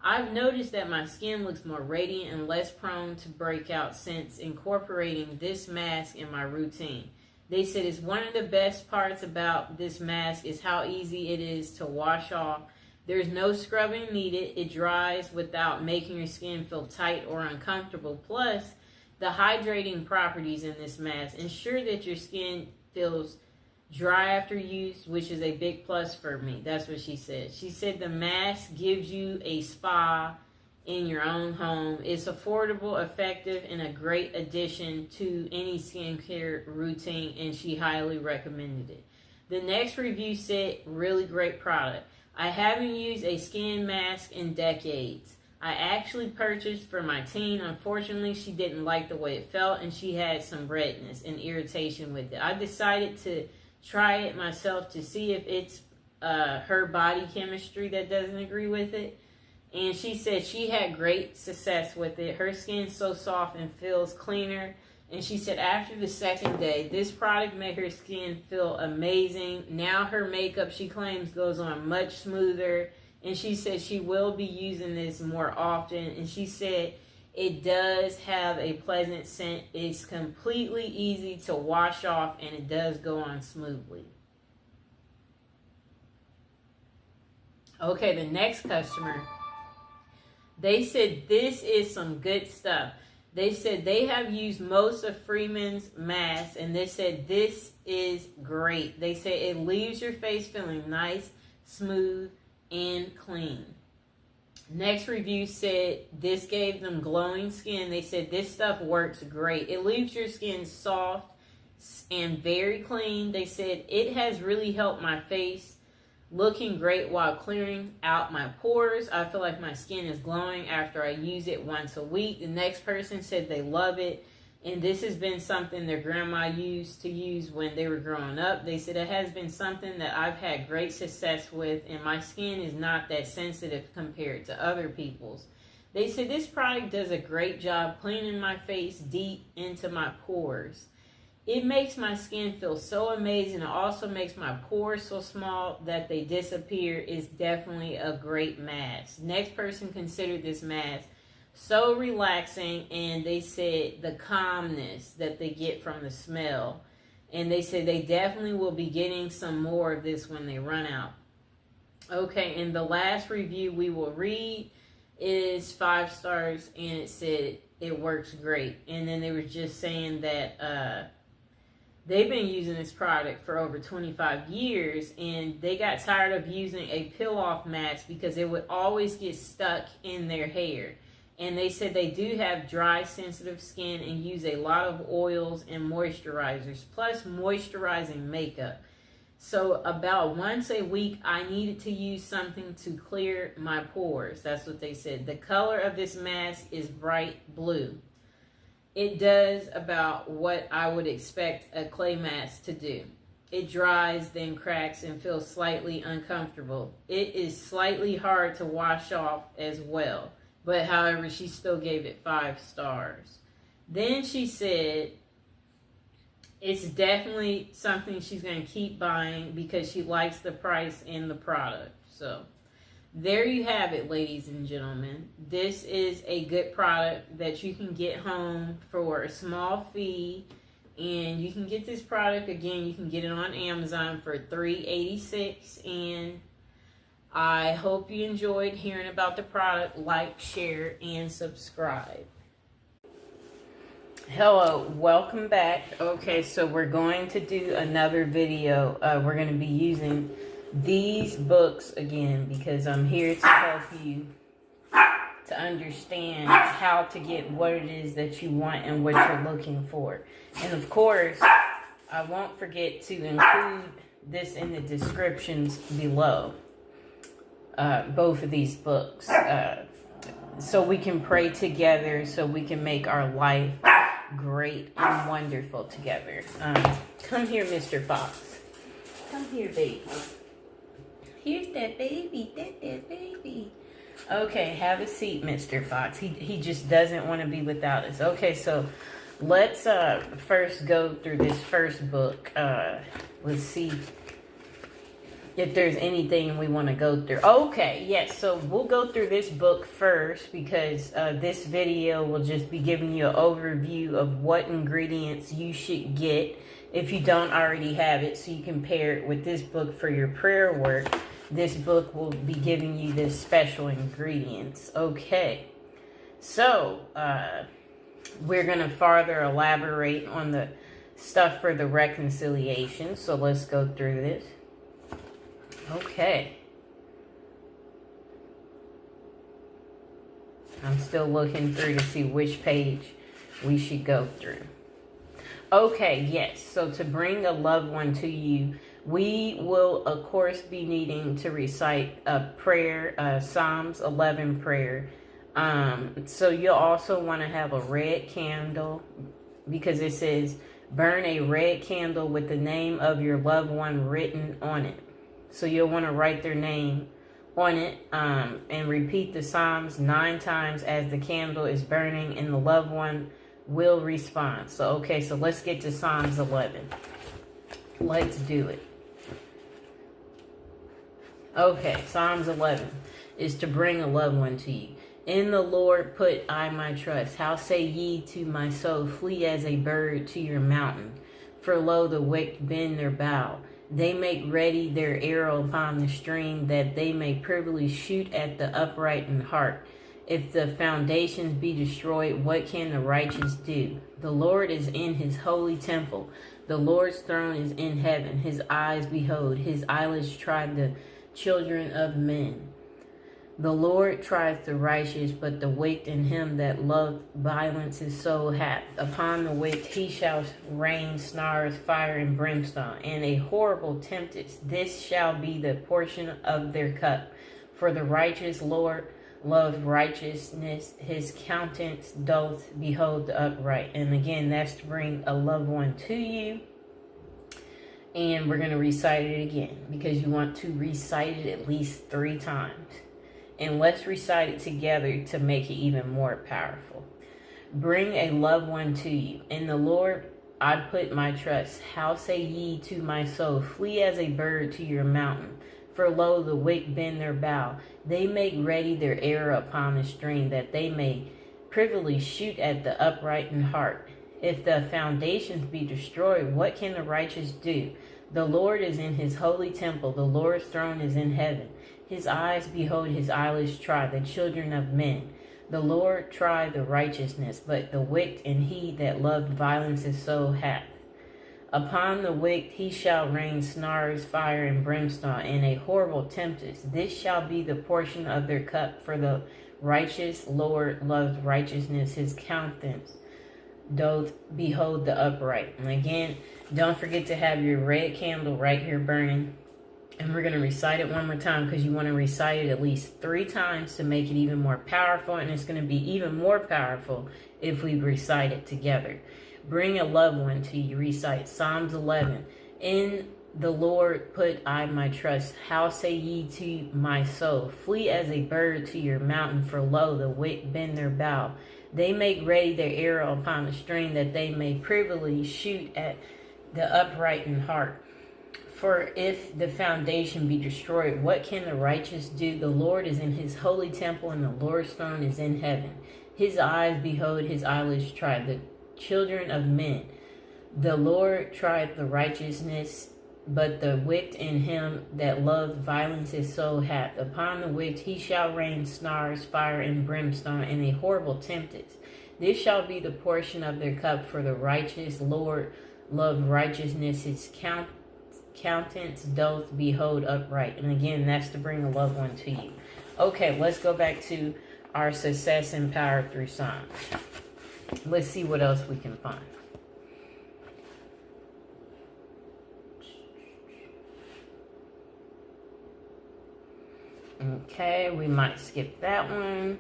I've noticed that my skin looks more radiant and less prone to breakout since incorporating this mask in my routine. They said it's one of the best parts about this mask is how easy it is to wash off. There's no scrubbing needed. It dries without making your skin feel tight or uncomfortable. Plus, the hydrating properties in this mask ensure that your skin feels dry after use, which is a big plus for me. That's what she said. She said the mask gives you a spa in your own home. It's affordable, effective, and a great addition to any skincare routine, and she highly recommended it. The next review said, really great product. I haven't used a skin mask in decades. I actually purchased for my teen. Unfortunately, she didn't like the way it felt, and she had some redness and irritation with it. I decided to try it myself to see if it's her body chemistry that doesn't agree with it. And she said she had great success with it. Her skin's so soft and feels cleaner. And she said after the second day, this product made her skin feel amazing. Now her makeup, she claims, goes on much smoother. And she said she will be using this more often. And she said it does have a pleasant scent. It's completely easy to wash off, and it does go on smoothly. Okay, the next customer, they said this is some good stuff. They said they have used most of Freeman's mask, and they said this is great. They say it leaves your face feeling nice, smooth, and clean. Next review said this gave them glowing skin. They said this stuff works great. It leaves your skin soft and very clean. They said it has really helped my face looking great while clearing out my pores. I feel like my skin is glowing after I use it once a week. The next person said they love it, and this has been something their grandma used to use when they were growing up. They said it has been something that I've had great success with, and my skin is not that sensitive compared to other people's. They said this product does a great job cleaning my face deep into my pores. It makes my skin feel so amazing. It also makes my pores so small that they disappear. It's definitely a great mask. Next person considered this mask so relaxing, and they said the calmness that they get from the smell. And they said they definitely will be getting some more of this when they run out. Okay, and the last review we will read is 5 stars, and it said it works great. And then they were just saying that they've been using this product for over 25 years, and they got tired of using a peel-off mask because it would always get stuck in their hair. And they said they do have dry, sensitive skin and use a lot of oils and moisturizers, plus moisturizing makeup. So about once a week, I needed to use something to clear my pores. That's what they said. The color of this mask is bright blue. It does about what I would expect a clay mask to do. It dries, then cracks, and feels slightly uncomfortable. It is slightly hard to wash off as well. But however, she still gave it 5 stars. Then she said it's definitely something she's going to keep buying because she likes the price and the product. So there you have it, ladies and gentlemen. This is a good product that you can get home for a small fee. And you can get this product, again, you can get it on Amazon for $3.86. And I hope you enjoyed hearing about the product. Like, share, and subscribe. Hello, welcome back. Okay, so we're going to do another video. We're going to be using these books again because I'm here to help you to understand how to get what it is that you want and what you're looking for. And of course, I won't forget to include this in the descriptions below. Both of these books, so we can pray together, so we can make our life great and wonderful together. Come here, Mr. Fox. Come here, baby. Here's that baby. That baby. Okay, have a seat, Mr. Fox. He just doesn't want to be without us. Okay, so let's first go through this first book. Let's see if there's anything we want to go through. Okay, yes, so we'll go through this book first because this video will just be giving you an overview of what ingredients you should get if you don't already have it, so you can pair it with this book for your prayer work. This book will be giving you the special ingredients. Okay, so we're going to further elaborate on the stuff for the reconciliation, so let's go through this. Okay. I'm still looking through to see which page we should go through. Okay, yes. So to bring a loved one to you, we will, of course, be needing to recite a prayer, Psalms 11 prayer. So you'll also want to have a red candle because it says, burn a red candle with the name of your loved one written on it. So you'll want to write their name on it and repeat the Psalms 9 times as the candle is burning, and the loved one will respond. So, okay, so let's get to Psalms 11. Let's do it. Okay, Psalms 11 is to bring a loved one to you. In the Lord put I my trust. How say ye to my soul, flee as a bird to your mountain? For lo, the wicked bend their bow. They make ready their arrow upon the string, that they may privily shoot at the upright in heart. If the foundations be destroyed, what can the righteous do? The Lord is in his holy temple. The Lord's throne is in heaven. His eyes behold, his eyelids try the children of men. The Lord tries the righteous, but the wicked and him that loveth violence his soul hath. Upon the wicked he shall rain snares, fire, and brimstone, and a horrible tempest. This shall be the portion of their cup. For the righteous Lord loveth righteousness, his countenance doth behold the upright. And again, that's to bring a loved one to you. And we're going to recite it again, because you want to recite it at least 3 times. And let's recite it together to make it even more powerful. Bring a loved one to you. In the Lord I put my trust. How say ye to my soul, flee as a bird to your mountain? For lo, the wicked bend their bow. They make ready their arrow upon the string, that they may privily shoot at the upright in heart. If the foundations be destroyed, what can the righteous do? The Lord is in his holy temple. The Lord's throne is in heaven. His eyes behold, his eyelids try the children of men. The Lord try the righteousness, but the wicked and he that loved violence his soul hath. Upon the wicked he shall rain snares, fire, and brimstone, and a horrible tempest. This shall be the portion of their cup. For the righteous Lord loves righteousness, his countenance doth behold the upright. And again, don't forget to have your red candle right here burning. And we're going to recite it one more time, because you want to recite it at least 3 times to make it even more powerful. And it's going to be even more powerful if we recite it together. Bring a loved one to you. Recite Psalms 11. In the Lord put I my trust. How say ye to my soul, flee as a bird to your mountain? For lo, the wicked bend their bow. They make ready their arrow upon a string, that they may privily shoot at the upright in heart. For if the foundation be destroyed, what can the righteous do? The Lord is in his holy temple, and the Lord's throne is in heaven. His eyes behold, his eyelids try the children of men. The Lord trieth the righteousness, but the wicked in him that loveth violence his soul hath. Upon the wicked he shall rain snares, fire, and brimstone, and a horrible tempest. This shall be the portion of their cup. For the righteous Lord loveth righteousness, his countenance doth behold upright. And again, that's to bring a loved one to you. Okay, let's go back to our success and power through Psalms. Let's see what else we can find. Okay, we might skip that one.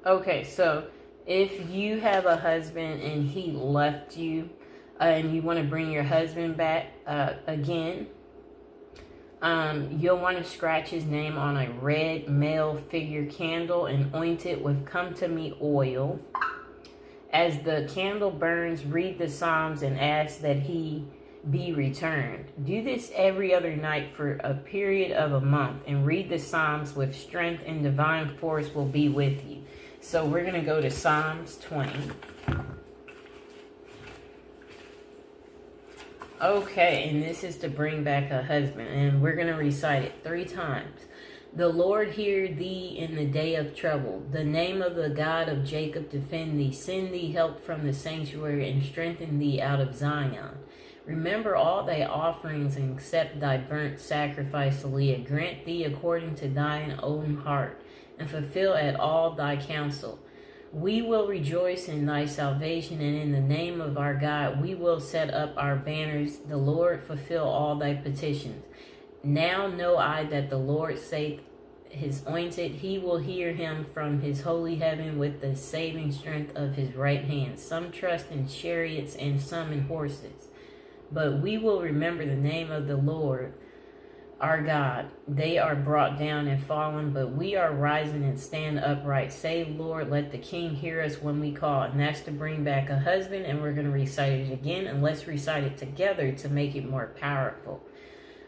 Okay, so if you have a husband and he left you, and you want to bring your husband back again, you'll want to scratch his name on a red male figure candle and oint it with come to me oil. As the candle burns, read the Psalms and ask that he be returned. Do this every other night for a period of a month, and read the Psalms with strength, and divine force will be with you. So we're going to go to Psalms 20. Okay, and this is to bring back a husband, and we're going to recite it 3 times. The Lord hear thee in the day of trouble. The name of the God of Jacob defend thee. Send thee help from the sanctuary, and strengthen thee out of Zion. Remember all thy offerings, and accept thy burnt sacrifice, Leah. Grant thee according to thine own heart, and fulfill at all thy counsel. We will rejoice in thy salvation, and in the name of our God we will set up our banners. The Lord fulfill all thy petitions. Now know I that the Lord saith his anointed, he will hear him from his holy heaven with the saving strength of his right hand. Some trust in chariots and some in horses, but we will remember the name of the Lord our God. They are brought down and fallen, but we are rising and stand upright. Say, Lord, let the King hear us when we call. And that's to bring back a husband, and we're going to recite it again, and let's recite it together to make it more powerful.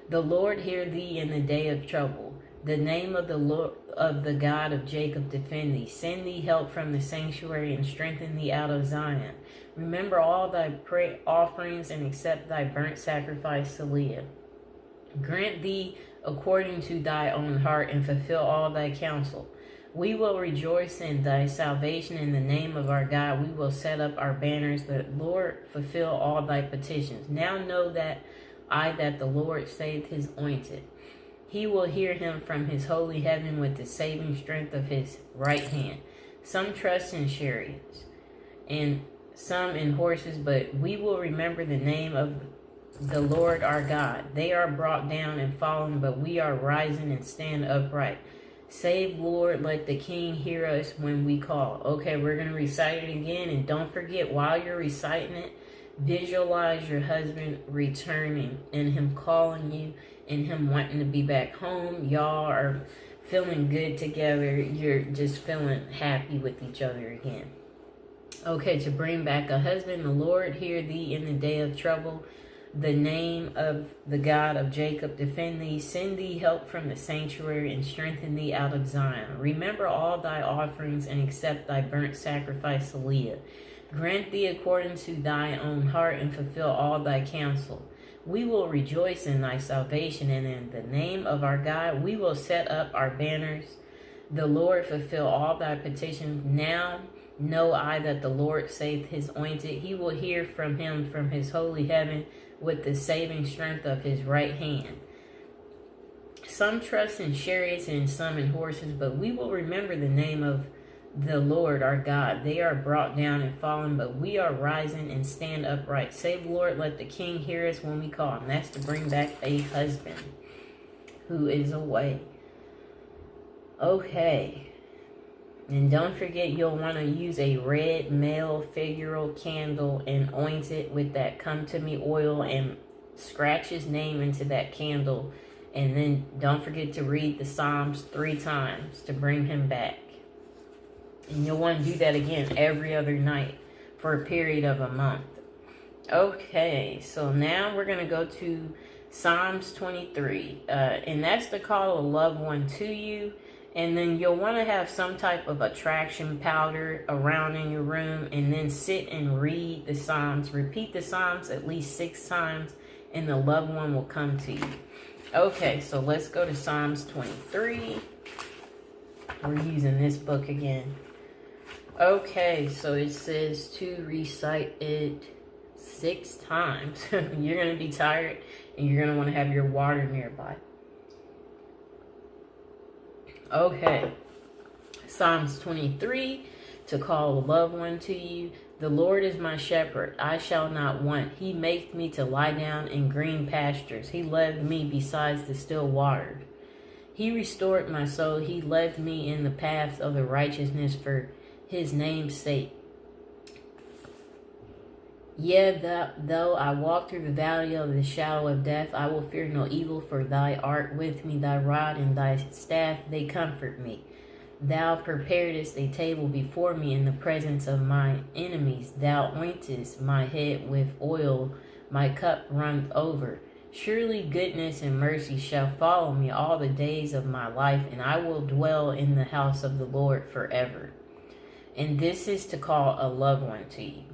The Lord hear thee in the day of trouble. The name of the Lord of the God of Jacob defend thee. Send thee help from the sanctuary, and strengthen thee out of Zion. Remember all thy offerings, and accept thy burnt sacrifice, Leah. Grant thee according to thy own heart, and fulfill all thy counsel. We will rejoice in thy salvation. In the name of our God, we will set up our banners. The Lord fulfill all thy petitions. Now know that that the Lord saved his anointed. He will hear him from his holy heaven with the saving strength of his right hand. Some trust in chariots and some in horses, but we will remember the name of the Lord our God. They are brought down and fallen, but we are rising and stand upright. Save, Lord, let the King hear us when we call. Okay, we're going to recite it again, and don't forget, while you're reciting it, visualize your husband returning and him calling you and him wanting to be back home. Y'all are feeling good together. You're just feeling happy with each other again. Okay, to bring back a husband, the Lord hear thee in the day of trouble. The name of the God of Jacob defend thee. Send thee help from the sanctuary and strengthen thee out of Zion. Remember all thy offerings and accept thy burnt sacrifice, Leah. Grant thee according to thy own heart and fulfill all thy counsel. We will rejoice in thy salvation, and in the name of our God we will set up our banners. The Lord fulfill all thy petitions. Now know I that the Lord saveth his anointed. He will hear from him from his holy heaven with the saving strength of his right hand. Some trust in chariots and some in horses, but we will remember the name of the Lord our God. They are brought down and fallen, but we are rising and stand upright. Save, Lord, let the King hear us when we call. And that's to bring back a husband who is away. Okay. And don't forget, you'll want to use a red male figural candle and oint it with that come to me oil and scratch his name into that candle. And then don't forget to read the Psalms 3 times to bring him back. And you'll want to do that again every other night for a period of a month. Okay, so now we're going to go to Psalms 23. And that's to call a loved one to you. And then you'll want to have some type of attraction powder around in your room, and then sit and read the Psalms. Repeat the Psalms at least 6 times, and the loved one will come to you. Okay, so let's go to Psalms 23. We're using this book again. Okay, so it says to recite it 6 times. You're going to be tired, and you're going to want to have your water nearby. Okay, Psalms 23, to call a loved one to you. The Lord is my shepherd, I shall not want. He maketh me to lie down in green pastures. He led me beside the still waters. He restored my soul. He led me in the paths of the righteousness for his name's sake. Yea, though I walk through the valley of the shadow of death, I will fear no evil, for thy art with me, thy rod and thy staff, they comfort me. Thou preparedst a table before me in the presence of my enemies. Thou anointest my head with oil, my cup runneth over. Surely goodness and mercy shall follow me all the days of my life, and I will dwell in the house of the Lord forever. And this is to call a loved one to you.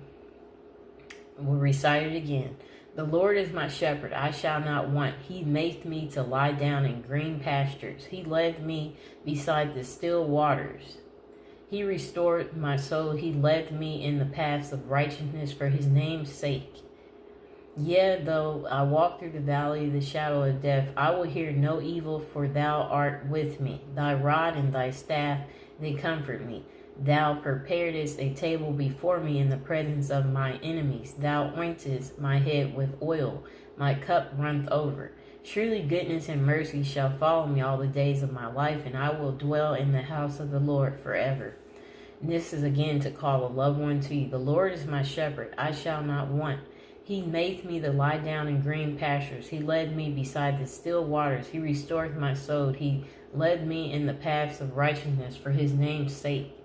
We'll recite it again. The Lord is my shepherd, I shall not want. He maketh me to lie down in green pastures. He led me beside the still waters. He restored my soul. He led me in the paths of righteousness for his name's sake. Yea, though I walk through the valley of the shadow of death, I will hear no evil, for thou art with me. Thy rod and thy staff, they comfort me. Thou preparedst a table before me in the presence of my enemies. Thou anointest my head with oil. My cup runneth over. Surely goodness and mercy shall follow me all the days of my life, and I will dwell in the house of the Lord forever. And this is again to call a loved one to you. The Lord is my shepherd, I shall not want. He made me to lie down in green pastures. He led me beside the still waters. He restored my soul. He led me in the paths of righteousness for his name's sake.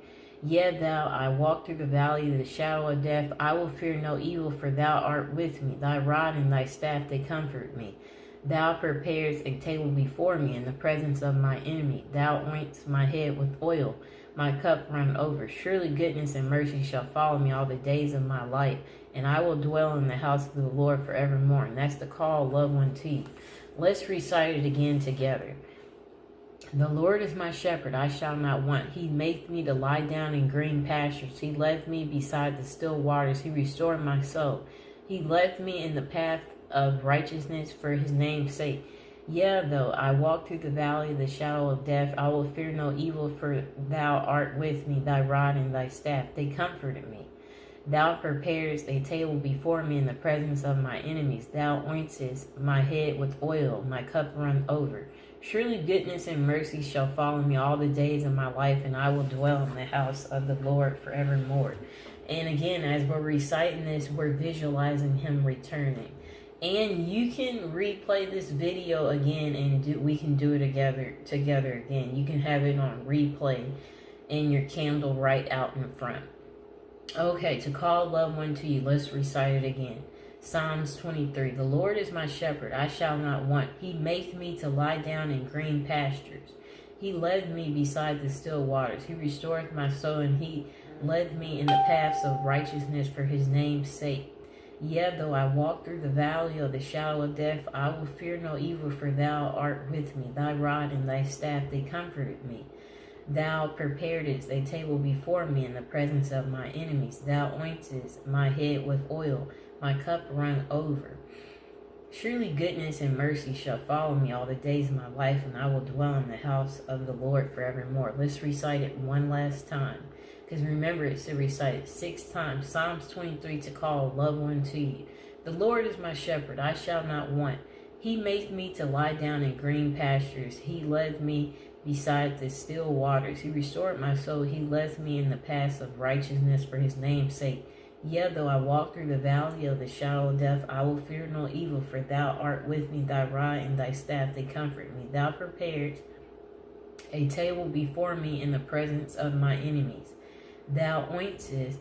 Yea, though I walk through the valley of the shadow of death, I will fear no evil, for thou art with me. Thy rod and thy staff, they comfort me. Thou preparest a table before me in the presence of my enemy. Thou anointest my head with oil. My cup runneth over. Surely goodness and mercy shall follow me all the days of my life, and I will dwell in the house of the Lord forevermore. And that's the call, loved one, to you. Let's recite it again together. The Lord is my shepherd, I shall not want. He maketh me to lie down in green pastures. He led me beside the still waters. He restored my soul. He led me in the path of righteousness for his name's sake. Yea, though I walk through the valley of the shadow of death, I will fear no evil, for thou art with me. Thy rod and thy staff, they comforted me. Thou preparest a table before me in the presence of my enemies. Thou anointest my head with oil, my cup runneth over. Surely goodness and mercy shall follow me all the days of my life, and I will dwell in the house of the Lord forevermore. And again, as we're reciting this, we're visualizing him returning. And you can replay this video again, and we can do it together again. You can have it on replay and your candle right out in front. Okay, to call a loved one to you, let's recite it again. Psalms 23. The Lord is my shepherd, I shall not want. He maketh me to lie down in green pastures. He led me beside the still waters. He restoreth my soul, and he led me in the paths of righteousness for his name's sake. Yea, though I walk through the valley of the shadow of death, I will fear no evil, for thou art with me. Thy rod and thy staff, they comforted me. Thou preparedst a table before me in the presence of my enemies. Thou anointest my head with oil, my cup runneth over. Surely goodness and mercy shall follow me all the days of my life, and I will dwell in the house of the Lord forevermore. Let's recite it one last time, because remember, it's to recite it 6 times. Psalms 23, to call a loved one to you. The Lord is my shepherd, I shall not want. He maketh me to lie down in green pastures. He led me beside the still waters. He restored my soul. He led me in the paths of righteousness for his name's sake. Yea, though I walk through the valley of the shadow of death, I will fear no evil, for thou art with me. Thy rod and thy staff, they comfort me. Thou prepared a table before me in the presence of my enemies. Thou anointest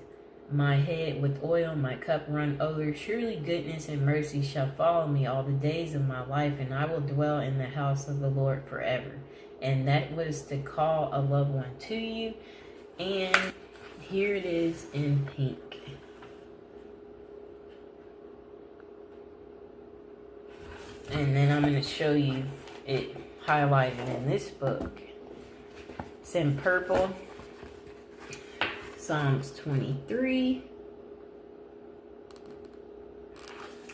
my head with oil, my cup run over. Surely goodness and mercy shall follow me all the days of my life, and I will dwell in the house of the Lord forever. And that was to call a loved one to you. And here it is in pink. And then I'm going to show you it highlighted in this book. It's in purple. Psalms 23.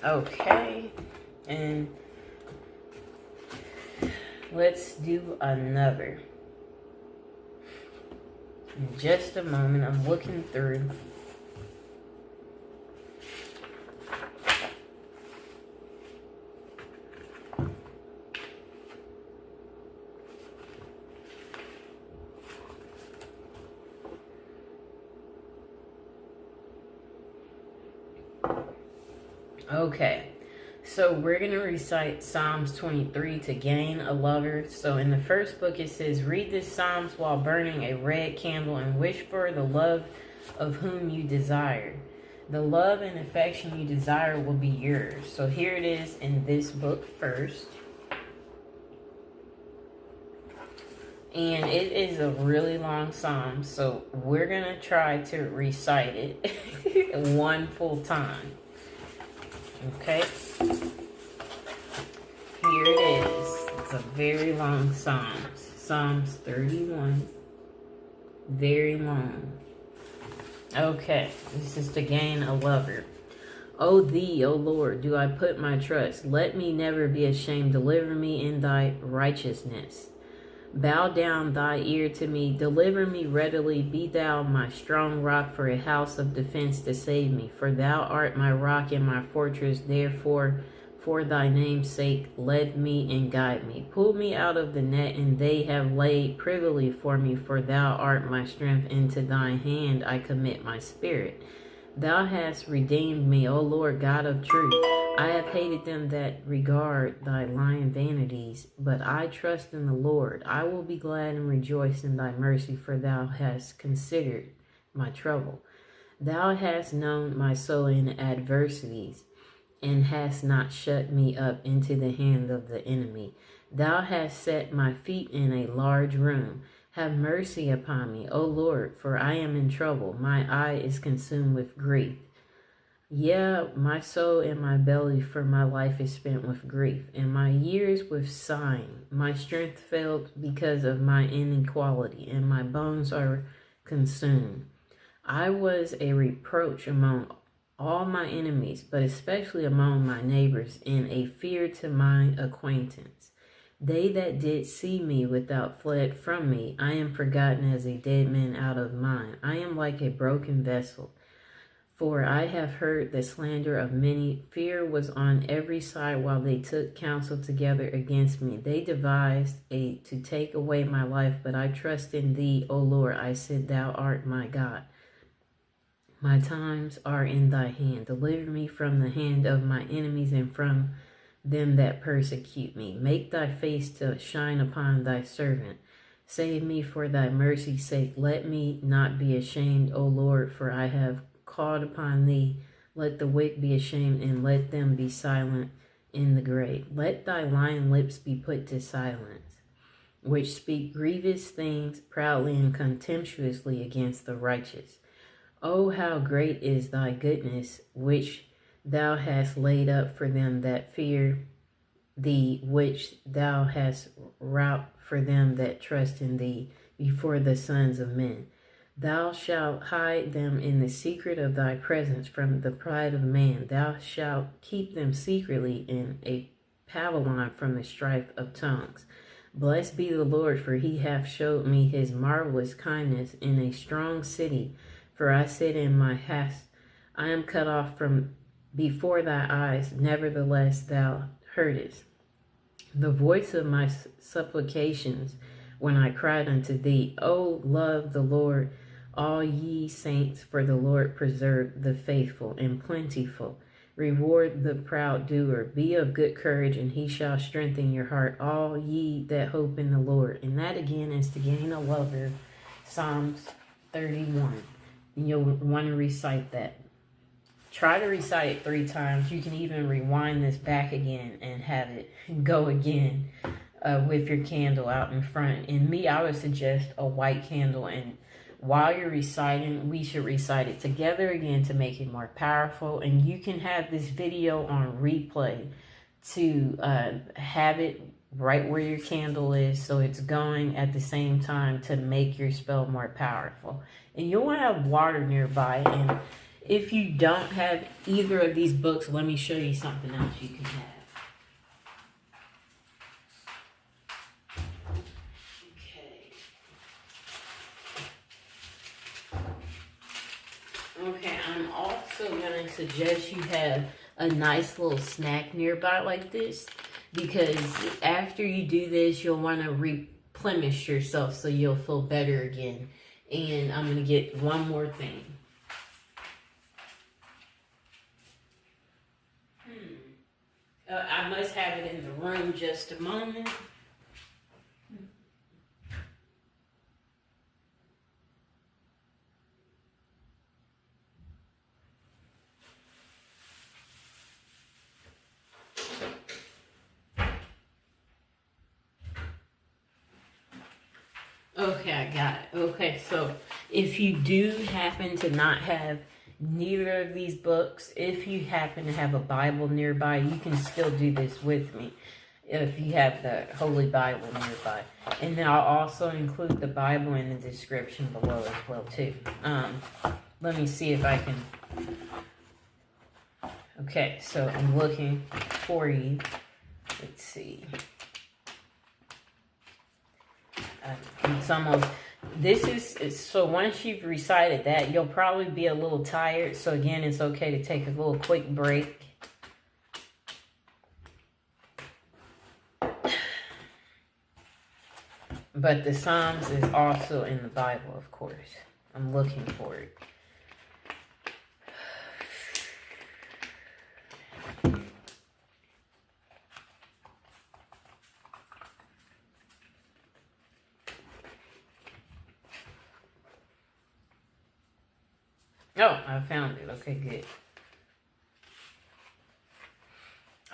Okay. And let's do another. In just a moment, I'm looking through. Okay, so we're going to recite Psalms 23 to gain a lover. So in the first book it says, read this Psalms while burning a red candle and wish for the love of whom you desire. The love and affection you desire will be yours. So here it is in this book first. And it is a really long psalm, so we're going to try to recite it one full time. Okay, here it is. It's a very long Psalms. Psalms 31. Very long. Okay, this is to gain a lover. O thee, O Lord, do I put my trust. Let me never be ashamed. Deliver me in thy righteousness. Bow down thy ear to me. Deliver me readily. Be thou my strong rock, for a house of defense to save me. For thou art my rock and my fortress. Therefore, for thy name's sake, lead me and guide me. Pull me out of the net, and they have laid privily for me. For thou art my strength. Into thine hand I commit my spirit. Thou hast redeemed me, O Lord God of truth. I have hated them that regard thy lying vanities, but I trust in the Lord. I will be glad and rejoice in thy mercy, for thou hast considered my trouble. Thou hast known my soul in adversities, and hast not shut me up into the hand of the enemy. Thou hast set my feet in a large room. Have mercy upon me, O Lord, for I am in trouble. My eye is consumed with grief. Yeah, my soul and my belly for my life is spent with grief, and my years with sighing. My strength failed because of my inequality, and my bones are consumed. I was a reproach among all my enemies, but especially among my neighbors, and a fear to my acquaintance. They that did see me without fled from me. I am forgotten as a dead man out of mind. I am like a broken vessel. For I have heard the slander of many. Fear was on every side while they took counsel together against me. They devised to take away my life, but I trust in thee, O Lord. I said, Thou art my God. My times are in thy hand. Deliver me from the hand of my enemies and from them that persecute me. Make thy face to shine upon thy servant. Save me for thy mercy's sake. Let me not be ashamed, O Lord, for I have called upon thee. Let the wicked be ashamed, and let them be silent in the grave. Let thy lying lips be put to silence, which speak grievous things proudly and contemptuously against the righteous. Oh, how great is thy goodness, which thou hast laid up for them that fear thee, which thou hast wrought for them that trust in thee before the sons of men. Thou shalt hide them in the secret of thy presence from the pride of man. Thou shalt keep them secretly in a pavilion from the strife of tongues. Blessed be the Lord, for he hath showed me his marvelous kindness in a strong city. For I said in my haste, I am cut off from before thy eyes. Nevertheless thou heardest the voice of my supplications when I cried unto thee. O love the Lord, all ye saints, for the Lord preserve the faithful and plentiful. Reward the proud doer. Be of good courage, and he shall strengthen your heart, all ye that hope in the Lord. And that again is to gain a lover, Psalms 31. And you'll want to recite that. Try to recite it 3 times. You can even rewind this back again and have it go again with your candle out in front. And me, I would suggest a white candle. And while you're reciting, we should recite it together again to make it more powerful. And you can have this video on replay to have it right where your candle is, so it's going at the same time to make your spell more powerful. And you'll want to have water nearby. And if you don't have either of these books, let me show you something else you can have. Okay, I'm also going to suggest you have a nice little snack nearby like this, because after you do this, you'll want to replenish yourself so you'll feel better again. And I'm going to get one more thing. I must have it in the room just a moment. Okay, I got it. Okay, so if you do happen to not have neither of these books, if you happen to have a Bible nearby, you can still do this with me if you have the Holy Bible nearby. And then I'll also include the Bible in the description below as well too. Let me see if I can. Okay, so I'm looking for you. Let's see. It's almost, this is, so once you've recited that, you'll probably be a little tired. So again, it's okay to take a little quick break. But the Psalms is also in the Bible, of course. I'm looking for it. Oh, I found it. Okay, good.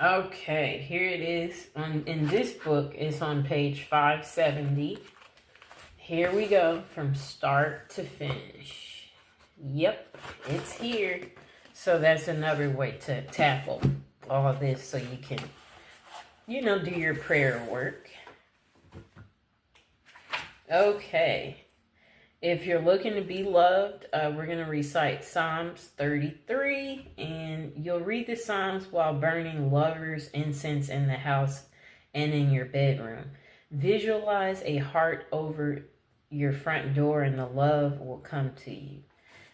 Okay, here it is. In this book, it's on page 570. Here we go from start to finish. Yep, it's here. So that's another way to tackle all of this so you can, do your prayer work. Okay. If you're looking to be loved, we're going to recite Psalms 33, and you'll read the Psalms while burning lovers' incense in the house and in your bedroom. Visualize a heart over your front door, and the love will come to you.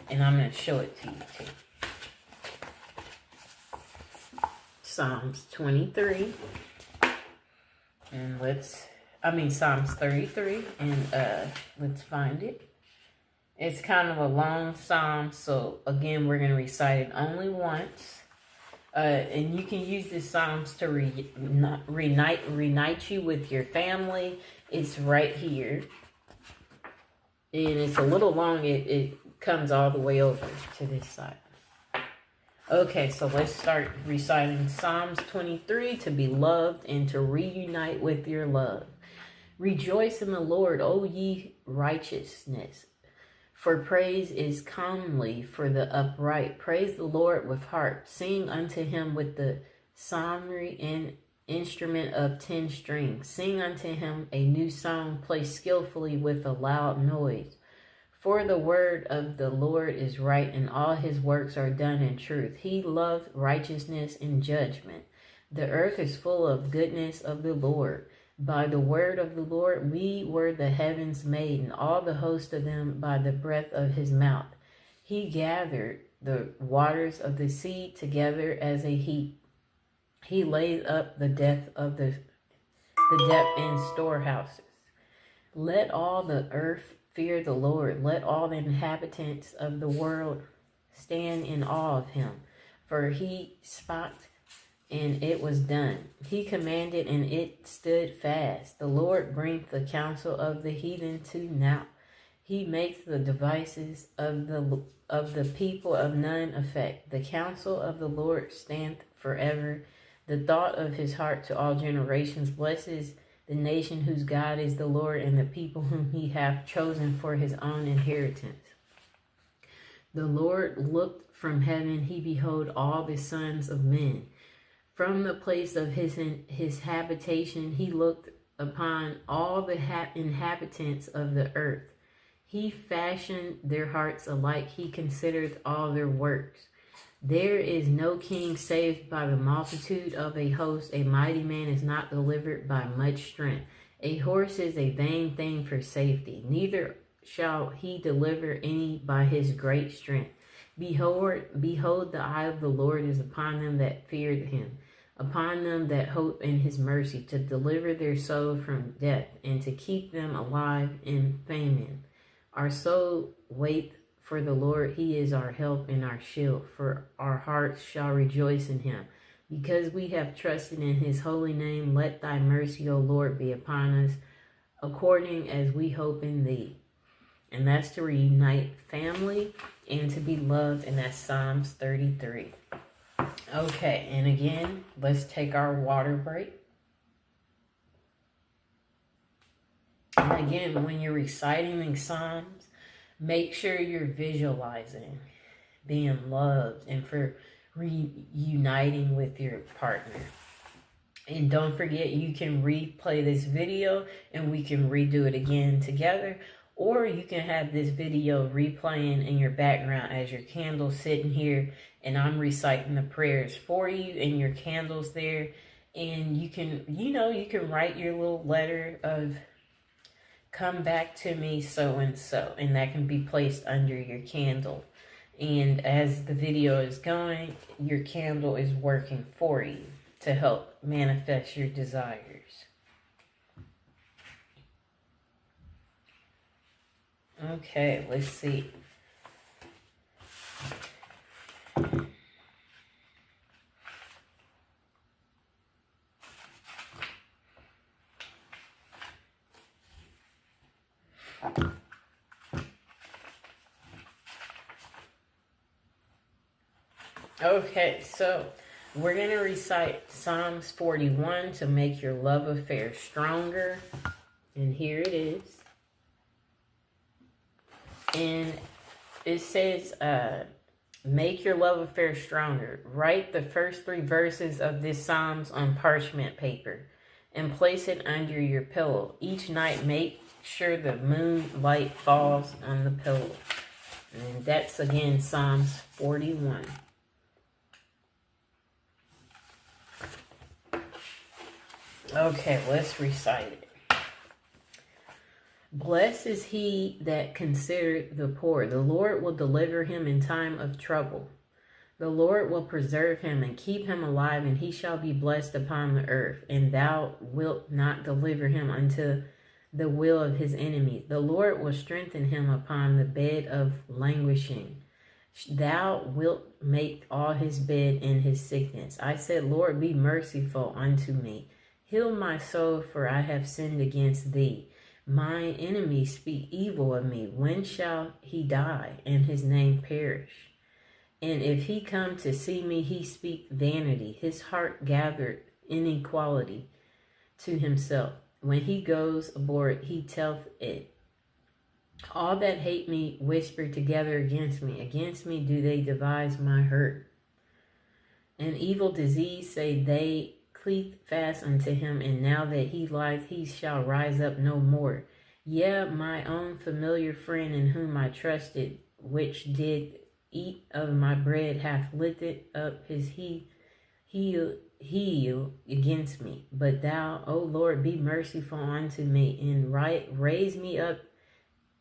And I'm going to show it to you too. Psalms 23. And Psalms 33. And let's find it. It's kind of a long psalm. So again, we're going to recite it only once. And you can use the psalms to reunite you with your family. It's right here. And it's a little long. It comes all the way over to this side. Okay, so let's start reciting Psalms 23 to be loved and to reunite with your love. Rejoice in the Lord, O ye righteousness, for praise is comely for the upright. Praise the Lord with harp. Sing unto him with the psaltery and instrument of 10 strings. Sing unto him a new song, play skillfully with a loud noise. For the word of the Lord is right, and all his works are done in truth. He loveth righteousness and judgment. The earth is full of goodness of the Lord. By the word of the Lord we were the heavens made, and all the host of them by the breath of his mouth. He gathered the waters of the sea together as a heap. He laid up the depth in storehouses. Let all the earth fear the Lord. Let all the inhabitants of the world stand in awe of him. For he spake, and it was done. He commanded, and it stood fast. The Lord bringeth the counsel of the heathen to naught. He makes the devices of the people of none effect. The counsel of the Lord standeth forever. The thought of his heart to all generations. Blesses the nation whose God is the Lord, and the people whom he hath chosen for his own inheritance. The Lord looked from heaven, he beheld all the sons of men. From the place of his habitation, he looked upon all the inhabitants of the earth. He fashioned their hearts alike, he considered all their works. There is no king saved by the multitude of a host. A mighty man is not delivered by much strength. A horse is a vain thing for safety. Neither shall he deliver any by his great strength. Behold, the eye of the Lord is upon them that fear him, upon them that hope in his mercy, to deliver their soul from death, and to keep them alive in famine. Our soul waiteth for the Lord, he is our help and our shield, for our hearts shall rejoice in him. Because we have trusted in his holy name, let thy mercy, O Lord, be upon us, according as we hope in thee. And that's to reunite family and to be loved, and that's Psalms 33. Okay, and again, let's take our water break. And again, when you're reciting these Psalms, make sure you're visualizing being loved and for reuniting with your partner. And don't forget, you can replay this video and we can redo it again together. Or you can have this video replaying in your background as your candle's sitting here and I'm reciting the prayers for you and your candle's there. And you can, you can write your little letter of, come back to me so-and-so, and that can be placed under your candle. And as the video is going, your candle is working for you to help manifest your desires. Okay, let's see. Okay, so we're going to recite Psalms 41 to make your love affair stronger. And here it is. And it says, Make your love affair stronger. Write the first 3 verses of this Psalms on parchment paper and place it under your pillow. Each night, make sure the moonlight falls on the pillow. And that's again Psalms 41. Okay, let's recite it. Blessed is he that considereth the poor. The Lord will deliver him in time of trouble. The Lord will preserve him and keep him alive, and he shall be blessed upon the earth. And thou wilt not deliver him unto the will of his enemies. The Lord will strengthen him upon the bed of languishing. Thou wilt make all his bed in his sickness. I said, Lord, be merciful unto me. Heal my soul, for I have sinned against thee. My enemies speak evil of me. When shall he die, and his name perish? And if he come to see me, he speak vanity. His heart gathered inequality to himself. When he goes abroad, he telleth it. All that hate me whisper together against me. Against me do they devise my hurt. An evil disease say they cleave fast unto him, and now that he lieth, he shall rise up no more. Yea, my own familiar friend in whom I trusted, which did eat of my bread, hath lifted up his heel against me. But thou, O Lord, be merciful unto me, and raise me up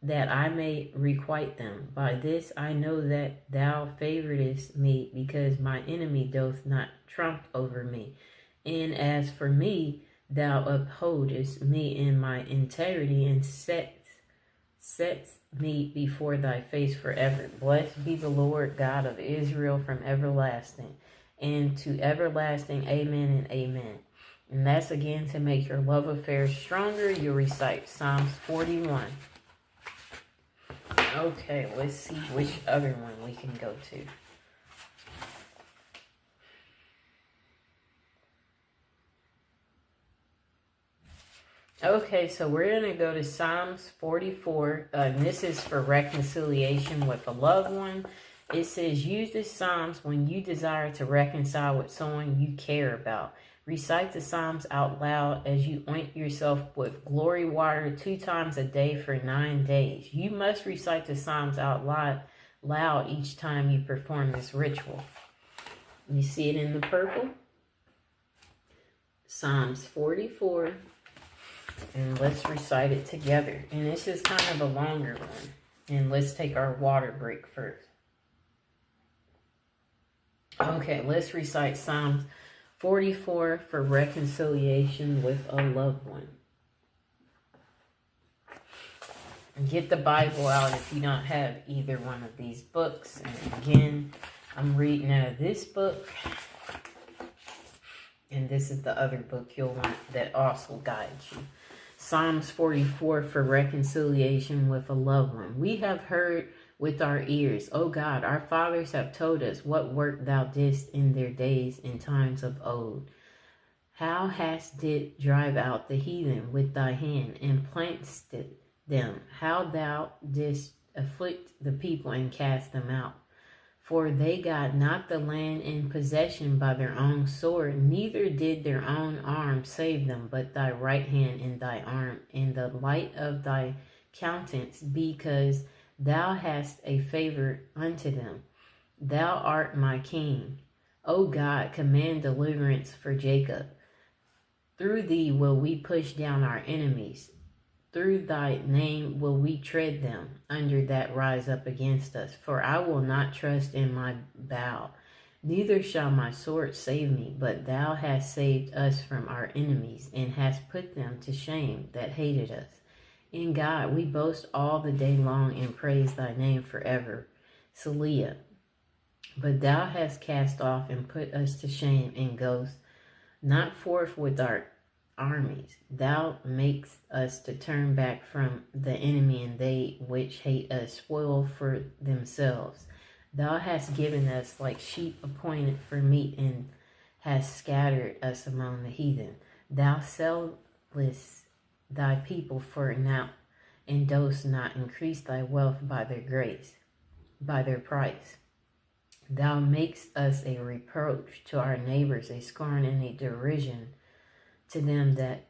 that I may requite them. By this I know that thou favourest me, because my enemy doth not trump over me. And as for me, thou upholdest me in my integrity, and sets me before thy face forever. Blessed be the Lord God of Israel from everlasting and to everlasting. Amen and amen. And that's again to make your love affair stronger. You recite Psalms 41. Okay, let's see which other one we can go to. Okay, so we're going to go to Psalms 44. And this is for reconciliation with a loved one. It says, use this Psalms when you desire to reconcile with someone you care about. Recite the Psalms out loud as you oint yourself with glory water 2 times a day for 9 days. You must recite the Psalms out loud each time you perform this ritual. You see it in the purple? Psalms 44. And let's recite it together. And this is kind of a longer one. And let's take our water break first. Okay, let's recite Psalms 44 for reconciliation with a loved one. Get the Bible out if you don't have either one of these books. And again, I'm reading out of this book. And this is the other book you'll want that also guides you. Psalms 44 for reconciliation with a loved one. We have heard with our ears, O God, our fathers have told us what work thou didst in their days in times of old. How hast did drive out the heathen with thy hand and plantest them. How thou didst afflict the people and cast them out. For they got not the land in possession by their own sword, neither did their own arm save them, but thy right hand and thy arm, and the light of thy countenance, because thou hast a favor unto them. Thou art my king. O God, command deliverance for Jacob. Through thee will we push down our enemies. Through thy name will we tread them under that rise up against us. For I will not trust in my bow, neither shall my sword save me. But thou hast saved us from our enemies, and hast put them to shame that hated us. In God we boast all the day long, and praise thy name forever. Selah. But thou hast cast off and put us to shame, and goest not forth with our armies. Thou makest us to turn back from the enemy, and they which hate us spoil for themselves. Thou hast given us like sheep appointed for meat, and hast scattered us among the heathen. Thou sellest thy people for naught, and dost not increase thy wealth by their grace, by their price. Thou makest us a reproach to our neighbors, a scorn and a derision to them that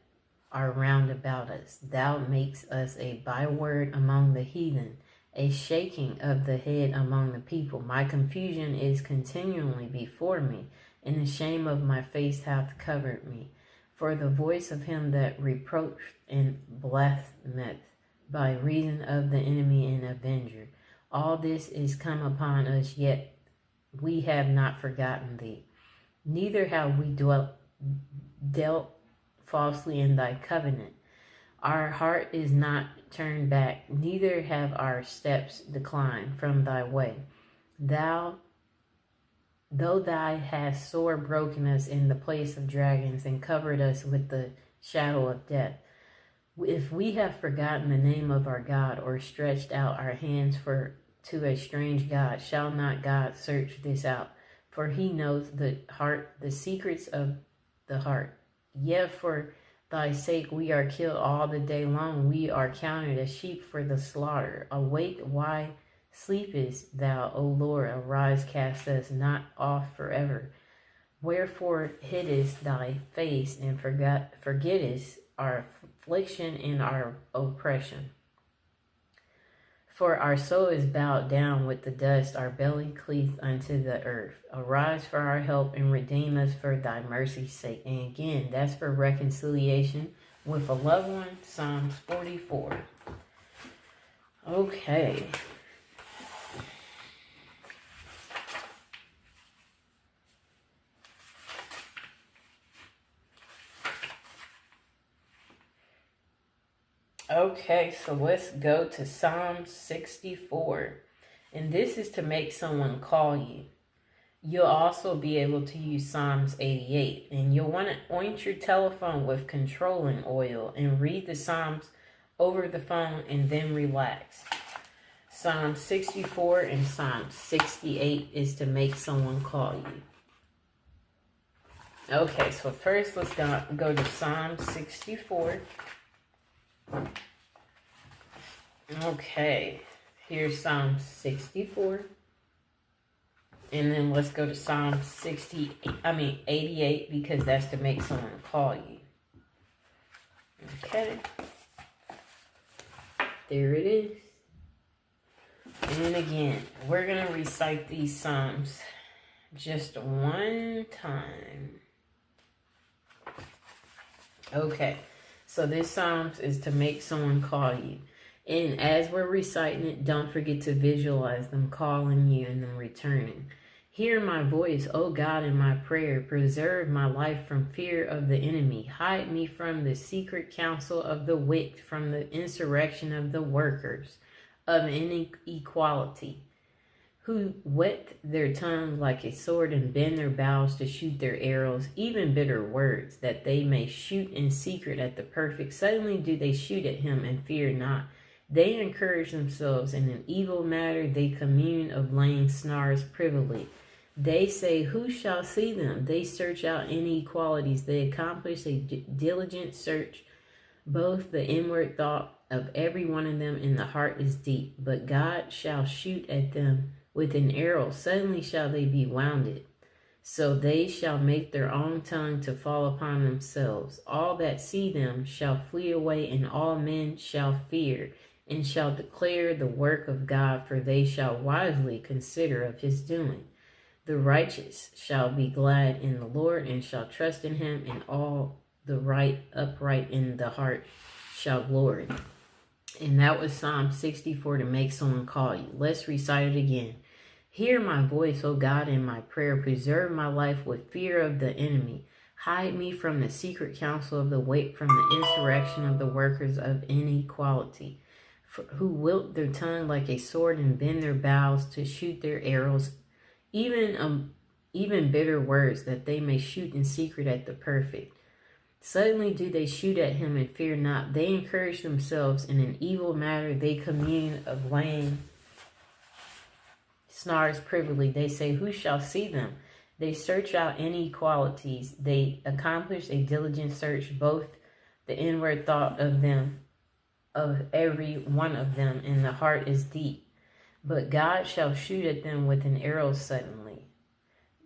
are round about us. Thou makest us a byword among the heathen, a shaking of the head among the people. My confusion is continually before me, and the shame of my face hath covered me. For the voice of him that reproacheth and blasphemeth by reason of the enemy and avenger. All this is come upon us, yet we have not forgotten thee. Neither have we dealt falsely in thy covenant. Our heart is not turned back, neither have our steps declined from thy way. Though thou hast sore broken us in the place of dragons and covered us with the shadow of death, if we have forgotten the name of our God or stretched out our hands to a strange God, shall not God search this out? For he knows the heart, the secrets of the heart. Yet for thy sake we are killed all the day long. We are counted as sheep for the slaughter. Awake, why sleepest thou, O Lord? Arise, cast us not off forever. Wherefore hiddest thy face and forgettest our affliction and our oppression? For our soul is bowed down with the dust, our belly cleaveth unto the earth. Arise for our help and redeem us for thy mercy's sake. And again, that's for reconciliation with a loved one, Psalms 44. Okay. Okay, so let's go to Psalm 64. And this is to make someone call you. You'll also be able to use Psalms 88. And you'll want to oint your telephone with controlling oil and read the Psalms over the phone and then relax. Psalm 64 and Psalm 68 is to make someone call you. Okay, so first let's go to Psalm 64. Okay, here's Psalm 64. And then let's go to Psalm 88, because that's to make someone call you. Okay. There it is. And again, we're going to recite these Psalms just one time. Okay. So this Psalms is to make someone call you. And as we're reciting it, don't forget to visualize them calling you and them returning. Hear my voice, O God, in my prayer. Preserve my life from fear of the enemy. Hide me from the secret counsel of the wicked, from the insurrection of the workers of inequality, who whet their tongue like a sword and bend their bows to shoot their arrows, even bitter words, that they may shoot in secret at the perfect. Suddenly do they shoot at him and fear not. They encourage themselves in an evil matter. They commune of laying snares privily. They say, who shall see them? They search out inequalities. They accomplish a diligent search. Both the inward thought of every one of them in the heart is deep. But God shall shoot at them with an arrow. Suddenly shall they be wounded. So they shall make their own tongue to fall upon themselves. All that see them shall flee away, and all men shall fear, and shall declare the work of God, for they shall wisely consider of his doing. The righteous shall be glad in the Lord, and shall trust in him, and all the upright in the heart shall glory. And that was Psalm 64, to make someone call you. Let's recite it again. Hear my voice, O God, in my prayer. Preserve my life with fear of the enemy. Hide me from the secret counsel of the wicked, from the insurrection of the workers of inequality, who wilt their tongue like a sword and bend their bows to shoot their arrows, even bitter words, that they may shoot in secret at the perfect. Suddenly do they shoot at him and fear not. They encourage themselves in an evil matter. They commune of laying snares privily. They say, who shall see them? They search out inequalities. They accomplish a diligent search, both the inward thought of them, of every one of them, and the heart is deep. But God shall shoot at them with an arrow suddenly.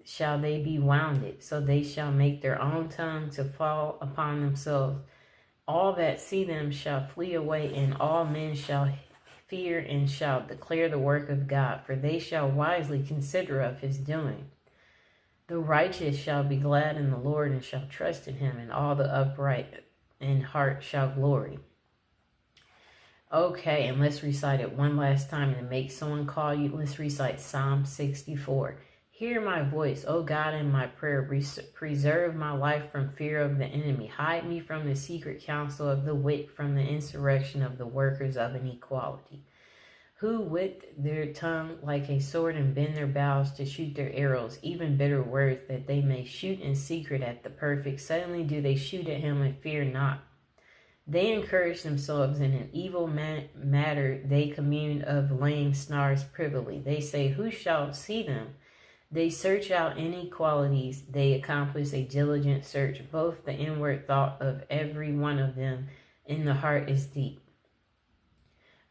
Shall they be wounded, so they shall make their own tongue to fall upon themselves. All that see them shall flee away, and all men shall fear and shall declare the work of God, for they shall wisely consider of his doing. The righteous shall be glad in the Lord and shall trust in him, and all the upright in heart shall glory. Okay, and let's recite it one last time and make someone call you. Let's recite Psalm 64. Hear my voice, O God, in my prayer. Preserve my life from fear of the enemy. Hide me from the secret counsel of the wicked, from the insurrection of the workers of inequality, who with their tongue like a sword and bend their bows to shoot their arrows, even bitter words, that they may shoot in secret at the perfect. Suddenly do they shoot at him and fear not. They encourage themselves in an evil matter. They commune of laying snares privily. They say, who shall see them? They search out inequalities. They accomplish a diligent search. Both the inward thought of every one of them in the heart is deep.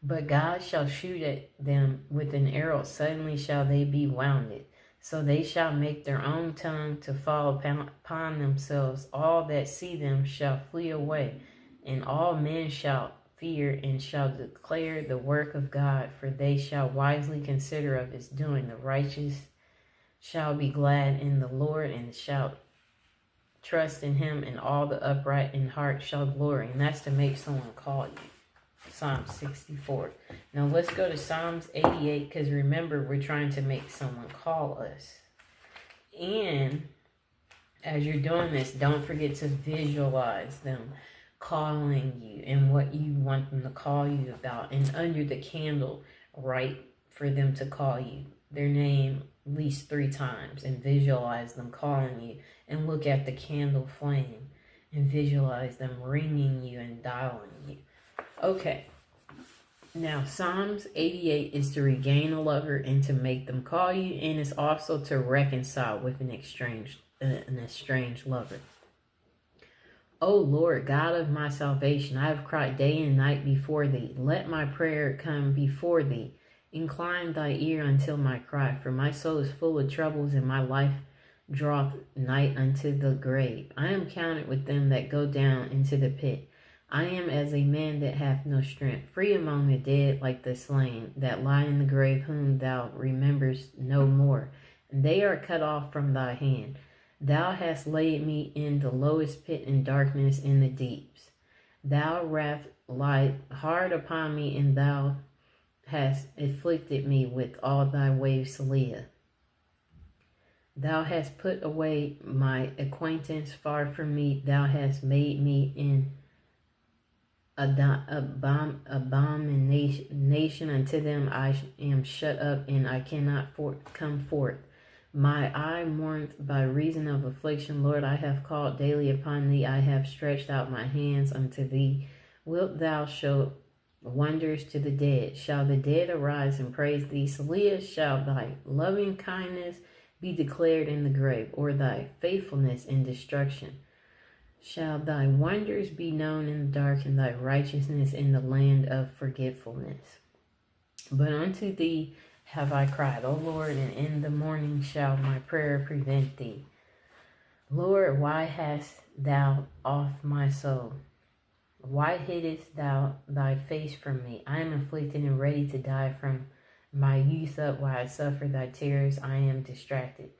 But God shall shoot at them with an arrow. Suddenly shall they be wounded. So they shall make their own tongue to fall upon themselves. All that see them shall flee away, and all men shall fear and shall declare the work of God, for they shall wisely consider of his doing. The righteous shall be glad in the Lord and shall trust in him, and all the upright in heart shall glory. And that's to make someone call you. Psalm 64. Now let's go to Psalms 88, because remember, we're trying to make someone call us. And as you're doing this, don't forget to visualize them calling you and what you want them to call you about. And under the candle, write for them to call you their name at least 3 times and visualize them calling you. And look at the candle flame and visualize them ringing you and dialing you. Okay, now Psalms 88 is to regain a lover and to make them call you, and it's also to reconcile with an estranged lover. O Lord, God of my salvation, I have cried day and night before thee. Let my prayer come before thee. Incline thy ear until my cry, for my soul is full of troubles, and my life draweth nigh unto the grave. I am counted with them that go down into the pit. I am as a man that hath no strength, free among the dead like the slain, that lie in the grave, whom thou rememberest no more. And they are cut off from thy hand. Thou hast laid me in the lowest pit, in darkness in the deeps. Thou wrath lied hard upon me, and thou hast afflicted me with all thy waves, Leah. Thou hast put away my acquaintance far from me. Thou hast made me in abomination unto them. I am shut up, and I cannot come forth. My eye mourneth by reason of affliction. Lord, I have called daily upon thee. I have stretched out my hands unto thee. Wilt thou show wonders to the dead? Shall the dead arise and praise thee? Selah, shall thy loving kindness be declared in the grave, or thy faithfulness in destruction? Shall thy wonders be known in the dark, and thy righteousness in the land of forgetfulness? But unto thee have I cried, O Lord, and in the morning shall my prayer prevent thee. Lord, why hast thou off my soul? Why hidest thou thy face from me? I am afflicted and ready to die from my youth up. While I suffer thy tears, I am distracted.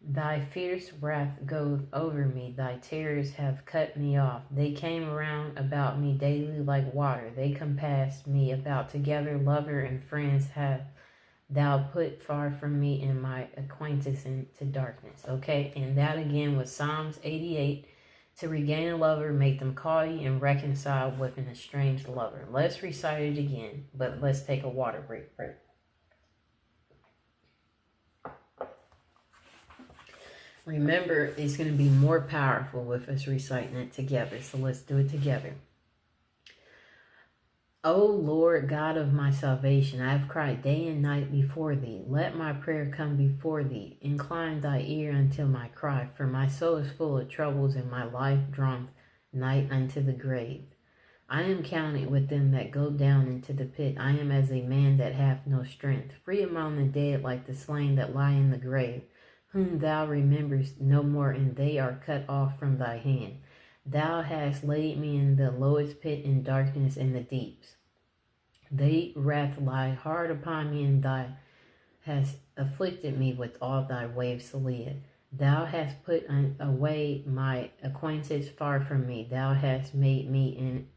Thy fierce wrath goeth over me. Thy terrors have cut me off. They came around about me daily like water. They compassed me about together. Lover and friends have thou put far from me, and my acquaintance into darkness. Okay, and that again was Psalms 88. To regain a lover, make them call you, and reconcile with an estranged lover. Let's recite it again, but let's take a water break first. Remember, it's going to be more powerful with us reciting it together, so let's do it together. O Lord, God of my salvation, I have cried day and night before thee. Let my prayer come before thee. Incline thy ear until my cry, for my soul is full of troubles, and my life draweth nigh unto the grave. I am counted with them that go down into the pit. I am as a man that hath no strength, free among the dead like the slain that lie in the grave, whom thou rememberest no more, and they are cut off from thy hand. Thou hast laid me in the lowest pit, in darkness in the deeps. They wrath lie hard upon me, and thou hast afflicted me with all thy waves, Selah. Thou hast put away my acquaintance far from me. Thou hast made me an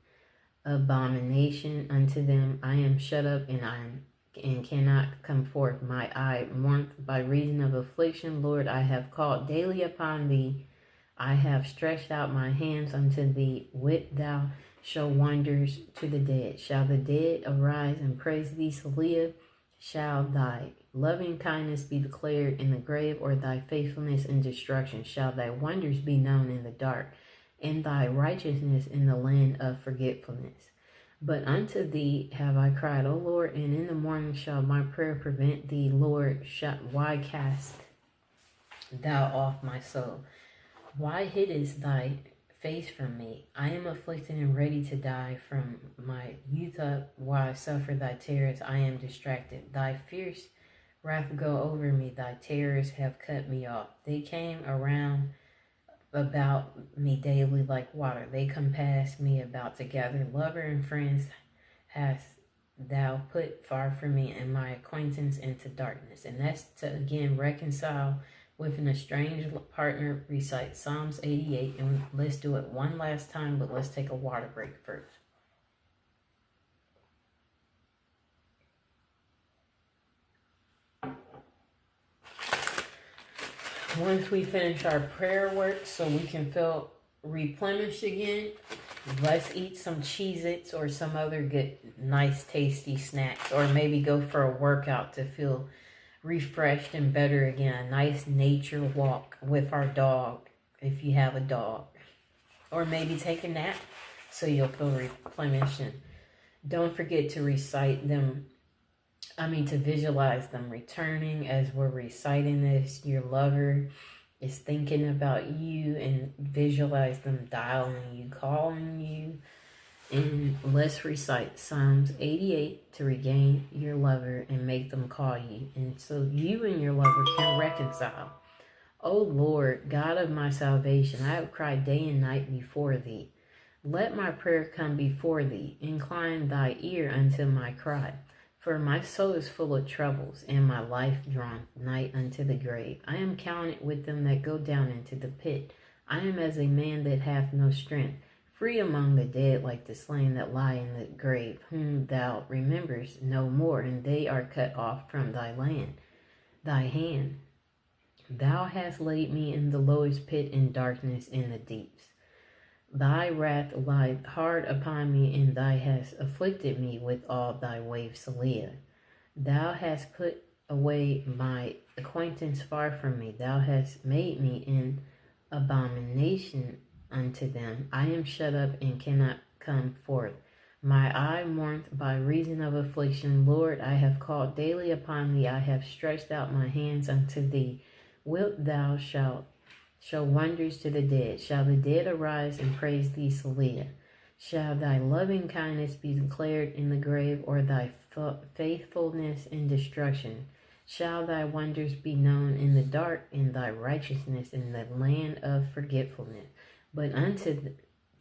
abomination unto them. I am shut up and cannot come forth. My eye mourneth by reason of affliction. Lord, I have called daily upon thee. I have stretched out my hands unto thee. Wilt thou show wonders to the dead? Shall the dead arise and praise thee, Selah? Shall thy loving kindness be declared in the grave, or thy faithfulness in destruction? Shall thy wonders be known in the dark, and thy righteousness in the land of forgetfulness? But unto thee have I cried, O Lord, and in the morning shall my prayer prevent thee. Lord, why cast thou off my soul? Why hidest thy face from me? I am afflicted and ready to die from my youth up. While I suffer thy terrors, I am distracted. Thy fierce wrath go over me. Thy terrors have cut me off. They came around about me daily like water. They compass me about together. Lover and friends hast thou put far from me, and my acquaintance into darkness. And that's to again reconcile with an estranged partner. Recite Psalms 88, and let's do it one last time, but let's take a water break first. Once we finish our prayer work so we can feel replenished again, let's eat some Cheez-Its or some other good, nice, tasty snacks, or maybe go for a workout to feel refreshed and better again. A nice nature walk with our dog, if you have a dog, or maybe take a nap so you'll feel replenished. And don't forget to to visualize them returning as we're reciting this. Your lover is thinking about you, and visualize them dialing you, calling you. And let's recite Psalms 88 to regain your lover and make them call you, and so you and your lover can reconcile. O Lord, God of my salvation, I have cried day and night before thee. Let my prayer come before thee. Incline thy ear unto my cry. For my soul is full of troubles, and my life drawn nigh unto the grave. I am counted with them that go down into the pit. I am as a man that hath no strength, free among the dead like the slain that lie in the grave, whom thou rememberest no more, and they are cut off from thy hand. Thou hast laid me in the lowest pit, in darkness in the deeps. Thy wrath lieth hard upon me, and thou hast afflicted me with all thy waves, Selah. Thou hast put away my acquaintance far from me. Thou hast made me an abomination unto them. I am shut up and cannot come forth. My eye mourneth by reason of affliction. Lord, I have called daily upon thee. I have stretched out my hands unto thee. Wilt thou show wonders to the dead? Shall the dead arise and praise thee, Selah? Shall thy loving kindness be declared in the grave, or thy faithfulness in destruction? Shall thy wonders be known in the dark, and thy righteousness in the land of forgetfulness? But unto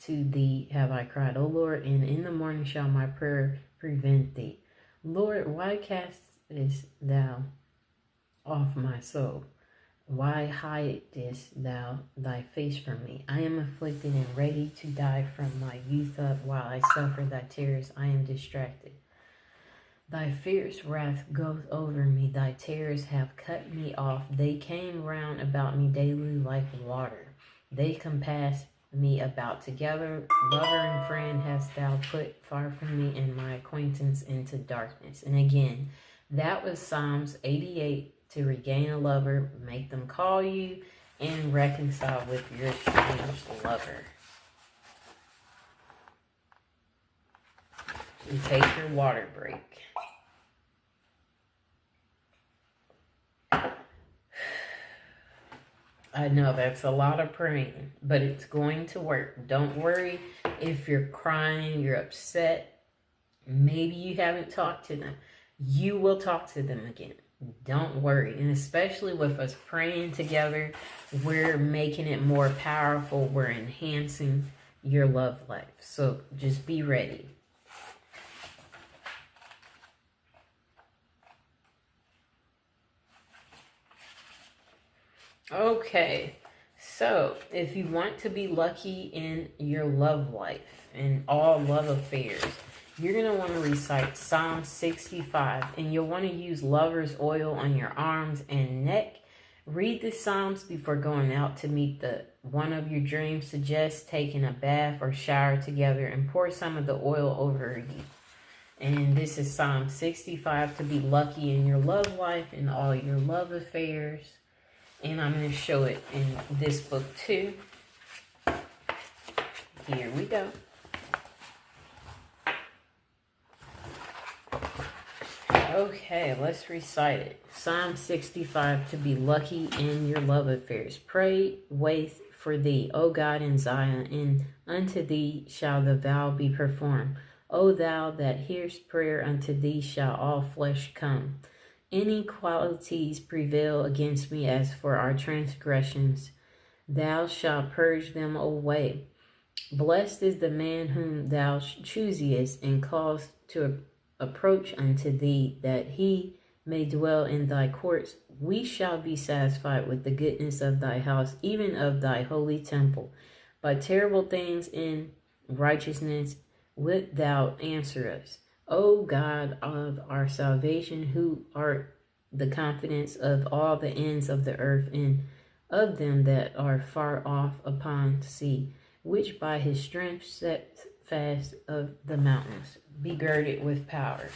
thee have I cried, O Lord, and in the morning shall my prayer prevent thee. Lord, why castest thou off my soul? Why hidest thou thy face from me? I am afflicted and ready to die from my youth up. While I suffer thy terrors, I am distracted. Thy fierce wrath goeth over me. Thy terrors have cut me off. They came round about me daily like water. They compass me about together. Lover and friend hast thou put far from me, and my acquaintance into darkness. And again, that was Psalms 88. To regain a lover, make them call you, and reconcile with your strange lover. You take your water break. I know that's a lot of praying, but it's going to work. Don't worry if you're crying, you're upset. Maybe you haven't talked to them. You will talk to them again. Don't worry. And especially with us praying together, we're making it more powerful. We're enhancing your love life. So just be ready. Okay, so if you want to be lucky in your love life and all love affairs, you're going to want to recite Psalm 65, and you'll want to use lover's oil on your arms and neck. Read the Psalms before going out to meet the one of your dreams. Suggest taking a bath or shower together and pour some of the oil over you. And this is Psalm 65 to be lucky in your love life and all your love affairs. And I'm going to show it in this book too. Here we go. Okay, let's recite it. Psalm 65 to be lucky in your love affairs. Pray, wait for thee, O God in Zion, and unto thee shall the vow be performed. O thou that hearest prayer, unto thee shall all flesh come. Inequalities prevail against me, as for our transgressions. Thou shalt purge them away. Blessed is the man whom thou choosest, and cause to approach unto thee, that he may dwell in thy courts. We shall be satisfied with the goodness of thy house, even of thy holy temple. By terrible things in righteousness wilt thou answer us. O God of our salvation, who art the confidence of all the ends of the earth, and of them that are far off upon the sea, which by his strength set fast of the mountains, be girded with power,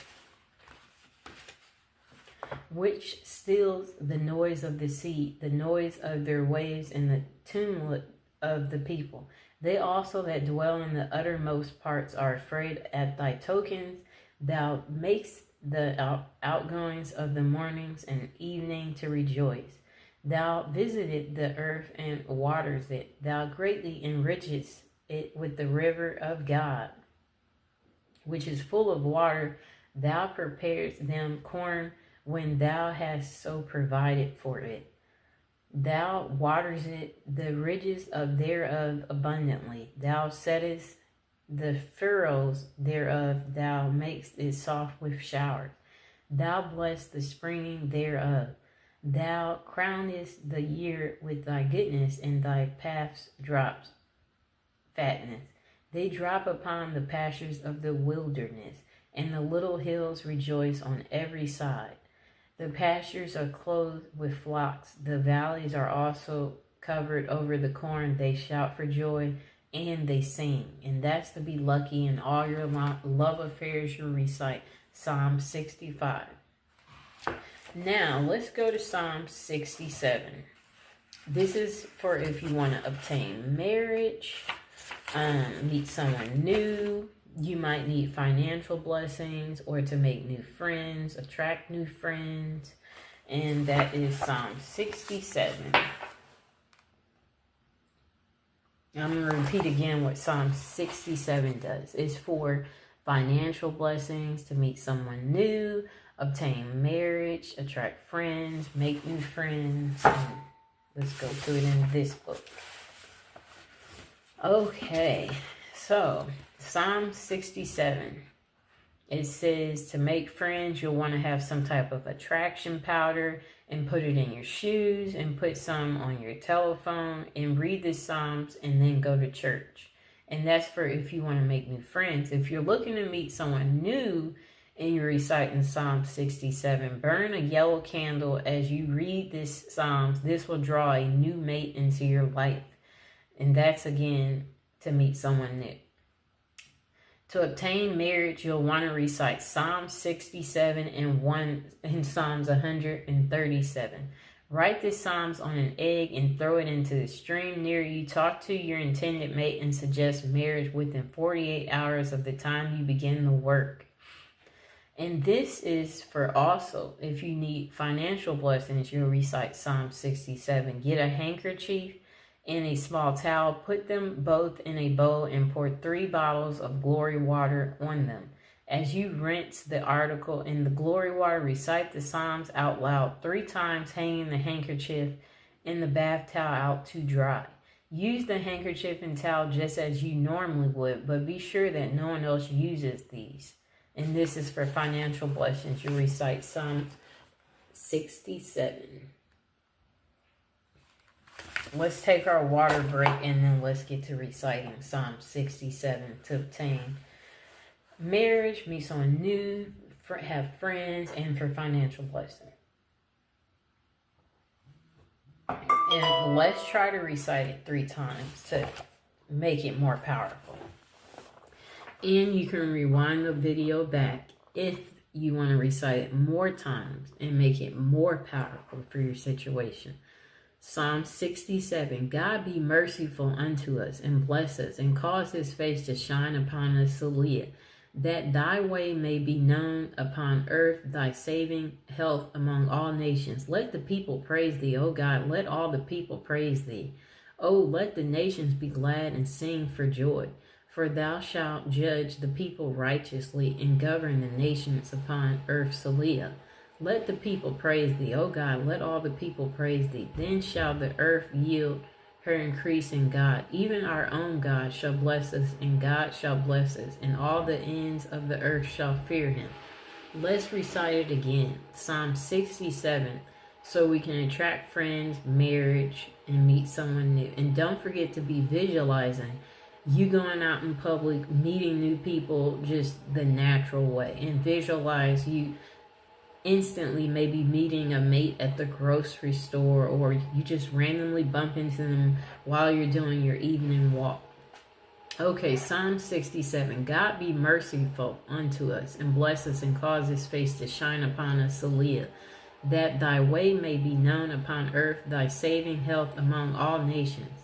which stills the noise of the sea, the noise of their waves, and the tumult of the people. They also that dwell in the uttermost parts are afraid at thy tokens. Thou makest the outgoings of the mornings and evening to rejoice. Thou visited the earth and waters it. Thou greatly enrichest it with the river of God, which is full of water. Thou preparest them corn when thou hast so provided for it. Thou waters it, the ridges of thereof abundantly. Thou settest the furrows thereof, thou makest it soft with showers. Thou blessest the springing thereof. Thou crownest the year with thy goodness, and thy paths drops fatness. They drop upon the pastures of the wilderness, and the little hills rejoice on every side. The pastures are clothed with flocks. The valleys are also covered over the corn. They shout for joy and they sing. And that's to be lucky in all your love affairs. You recite Psalm 65. Now let's go to Psalm 67. This is for if you want to obtain marriage, meet someone new. You might need financial blessings, or to make new friends, attract new friends. And that is Psalm 67. I'm going to repeat again what Psalm 67 does. It's for financial blessings, to meet someone new, obtain marriage, attract friends, make new friends. Let's go to it in this book. Okay, so Psalm 67. It says to make friends, you'll want to have some type of attraction powder and put it in your shoes and put some on your telephone and read the Psalms and then go to church. And that's for if you want to make new friends. If you're looking to meet someone new and you're reciting Psalm 67, burn a yellow candle as you read this Psalms. This will draw a new mate into your life. And that's again to meet someone new. To obtain marriage, you'll want to recite Psalm 67 and Psalms 137. Write the Psalms on an egg and throw it into the stream near you. Talk to your intended mate and suggest marriage within 48 hours of the time you begin the work. And this is for also, if you need financial blessings, you'll recite Psalm 67. Get a handkerchief and a small towel, put them both in a bowl, and pour 3 bottles of glory water on them. As you rinse the article in the glory water, recite the Psalms out loud 3 times, hanging the handkerchief and the bath towel out to dry. Use the handkerchief and towel just as you normally would, but be sure that no one else uses these. And this is for financial blessings. You recite Psalm 67. Let's take our water break and then let's get to reciting Psalm 67 to obtain marriage, meet someone new, have friends, and for financial blessing. And let's try to recite it 3 times to make it more powerful. And you can rewind the video back if you want to recite it more times and make it more powerful for your situation. Psalm 67. God be merciful unto us and bless us and cause his face to shine upon us, Selah, that thy way may be known upon earth, thy saving health among all nations. Let the people praise thee, O God. Let all the people praise thee. O let the nations be glad and sing for joy. For thou shalt judge the people righteously and govern the nations upon earth, Selah. Let the people praise thee, O God. Let all the people praise thee. Then shall the earth yield her increase in God. Even our own God shall bless us, and God shall bless us, and all the ends of the earth shall fear him. Let's recite it again. Psalm 67, so we can attract friends, marriage, and meet someone new. And don't forget to be visualizing you going out in public, meeting new people just the natural way. And visualize you instantly maybe meeting a mate at the grocery store, or you just randomly bump into them while you're doing your evening walk. Okay, Psalm 67. God be merciful unto us and bless us and cause his face to shine upon us, Selah, that thy way may be known upon earth, thy saving health among all nations.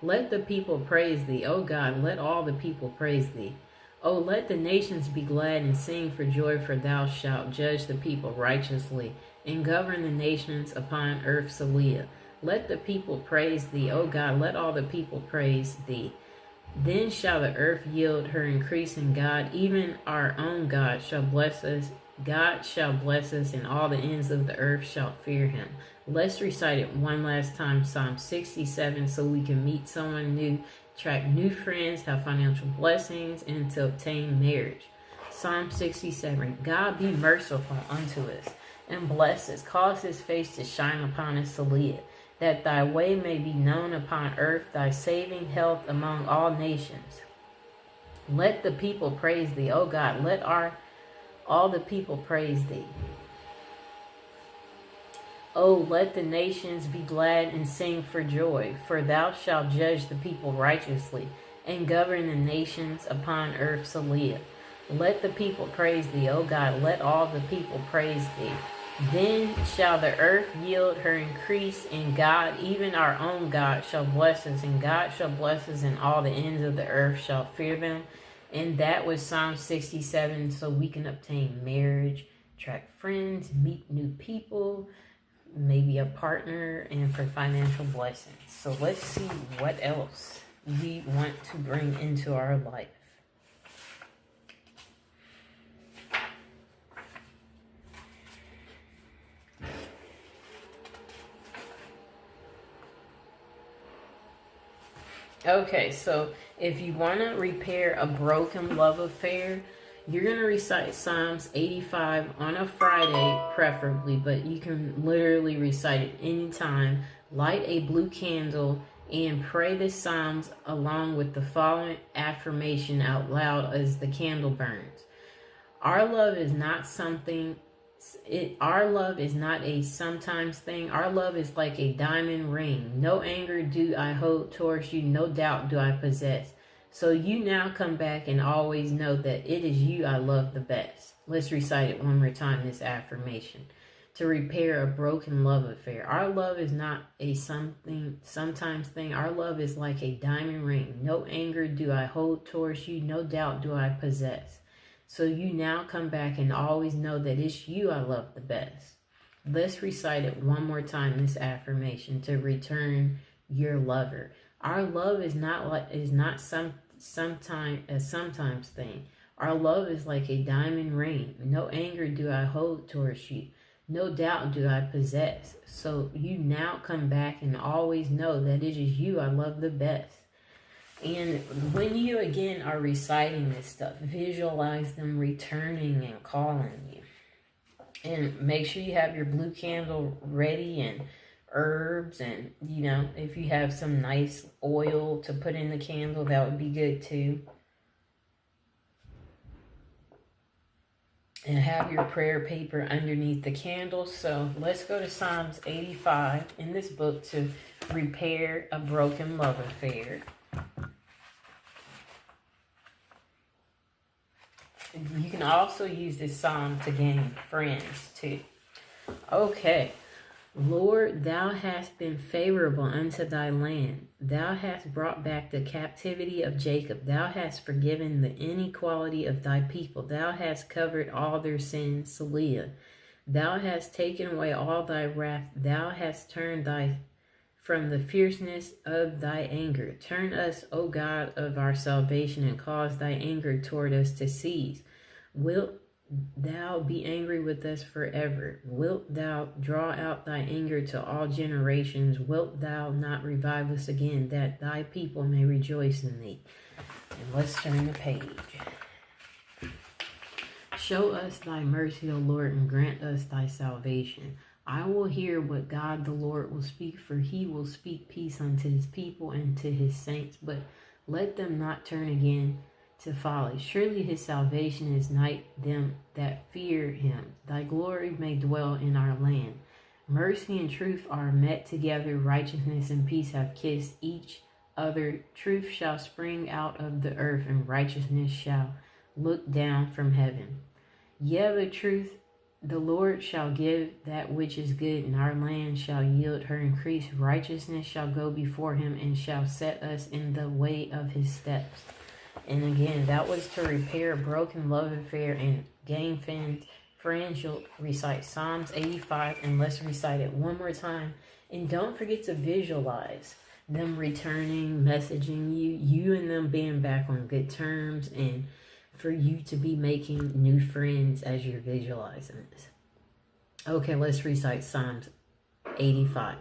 Let the people praise thee, O God. Let all the people praise thee. O let the nations be glad and sing for joy, for thou shalt judge the people righteously and govern the nations upon earth, Selah. Let the people praise thee, O God. Let all the people praise thee. Then shall the earth yield her increase in God. Even our own God shall bless us. God shall bless us, and all the ends of the earth shall fear him. Let's recite it one last time, Psalm 67, so we can meet someone new, attract new friends, have financial blessings, and to obtain marriage. Psalm 67. God be merciful unto us and bless us. Cause his face to shine upon us, Selah, that thy way may be known upon earth, thy saving health among all nations. Let the people praise thee, O God. Let all the people praise thee. O let the nations be glad and sing for joy, for thou shalt judge the people righteously and govern the nations upon earth, Selah. Let the people praise thee, O God. Let all the people praise thee. Then shall the earth yield her increase in God. Even our own God shall bless us, and God shall bless us, and all the ends of the earth shall fear them. And that was Psalm 67, so we can obtain marriage, attract friends, meet new people, maybe a partner, and for financial blessings. So let's see what else we want to bring into our life. Okay, so if you want to repair a broken love affair, you're going to recite Psalms 85 on a Friday, preferably, but you can literally recite it anytime. Light a blue candle and pray the Psalms along with the following affirmation out loud as the candle burns. Our love is not something... Our love is not a sometimes thing. Our love is like a diamond ring. No anger do I hold towards you. No doubt do I possess. So you now come back and always know that it is you I love the best. Let's recite it one more time, this affirmation. To repair a broken love affair. Our love is not a sometimes thing. Our love is like a diamond ring. No anger do I hold towards you. No doubt do I possess. So you now come back and always know that it's you I love the best. Let's recite it one more time, this affirmation, to return your lover. Our love is not sometimes thing. Our love is like a diamond ring. No anger do I hold towards you. No doubt do I possess. So you now come back and always know that it is you I love the best. And when you again are reciting this stuff, visualize them returning and calling you. And make sure you have your blue candle ready and herbs, and if you have some nice oil to put in the candle, that would be good too. And have your prayer paper underneath the candle. So let's go to Psalms 85 in this book to repair a broken love affair. You can also use this psalm to gain friends too. Okay. Lord, thou hast been favorable unto thy land. Thou hast brought back the captivity of Jacob. Thou hast forgiven the inequality of thy people. Thou hast covered all their sins, Selah. Thou hast taken away all thy wrath. Thou hast turned thy from the fierceness of thy anger. Turn us, O God of our salvation, and cause thy anger toward us to cease. Wilt thou be angry with us forever? Wilt thou draw out thy anger to all generations? Wilt thou not revive us again, that thy people may rejoice in thee? And let's turn the page. Show us thy mercy, O Lord, and grant us thy salvation. I will hear what God the Lord will speak, for he will speak peace unto his people and to his saints, but let them not turn again to folly. Surely his salvation is nigh them that fear him. Thy glory may dwell in our land. Mercy and truth are met together. Righteousness and peace have kissed each other. Truth shall spring out of the earth, and righteousness shall look down from heaven. Yea, the truth, the Lord shall give that which is good, and our land shall yield her increase. Righteousness shall go before him, and shall set us in the way of his steps. And again, that was to repair a broken love affair and gain friends. You'll recite Psalms 85, and let's recite it one more time. And don't forget to visualize them returning, messaging you, you and them being back on good terms, and for you to be making new friends as you're visualizing this. Okay, let's recite Psalms 85.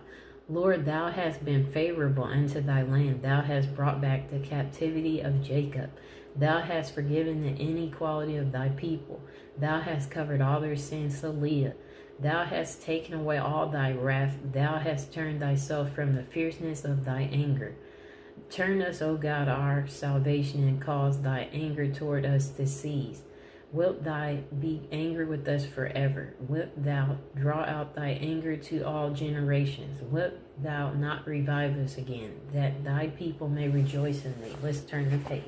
Lord, thou hast been favorable unto thy land. Thou hast brought back the captivity of Jacob. Thou hast forgiven the inequality of thy people. Thou hast covered all their sins, Selah. Thou hast taken away all thy wrath. Thou hast turned thyself from the fierceness of thy anger. Turn us, O God, our salvation, and cause thy anger toward us to cease. Wilt thou be angry with us forever? Wilt thou draw out thy anger to all generations? Wilt thou not revive us again, that thy people may rejoice in thee? Let's turn the page.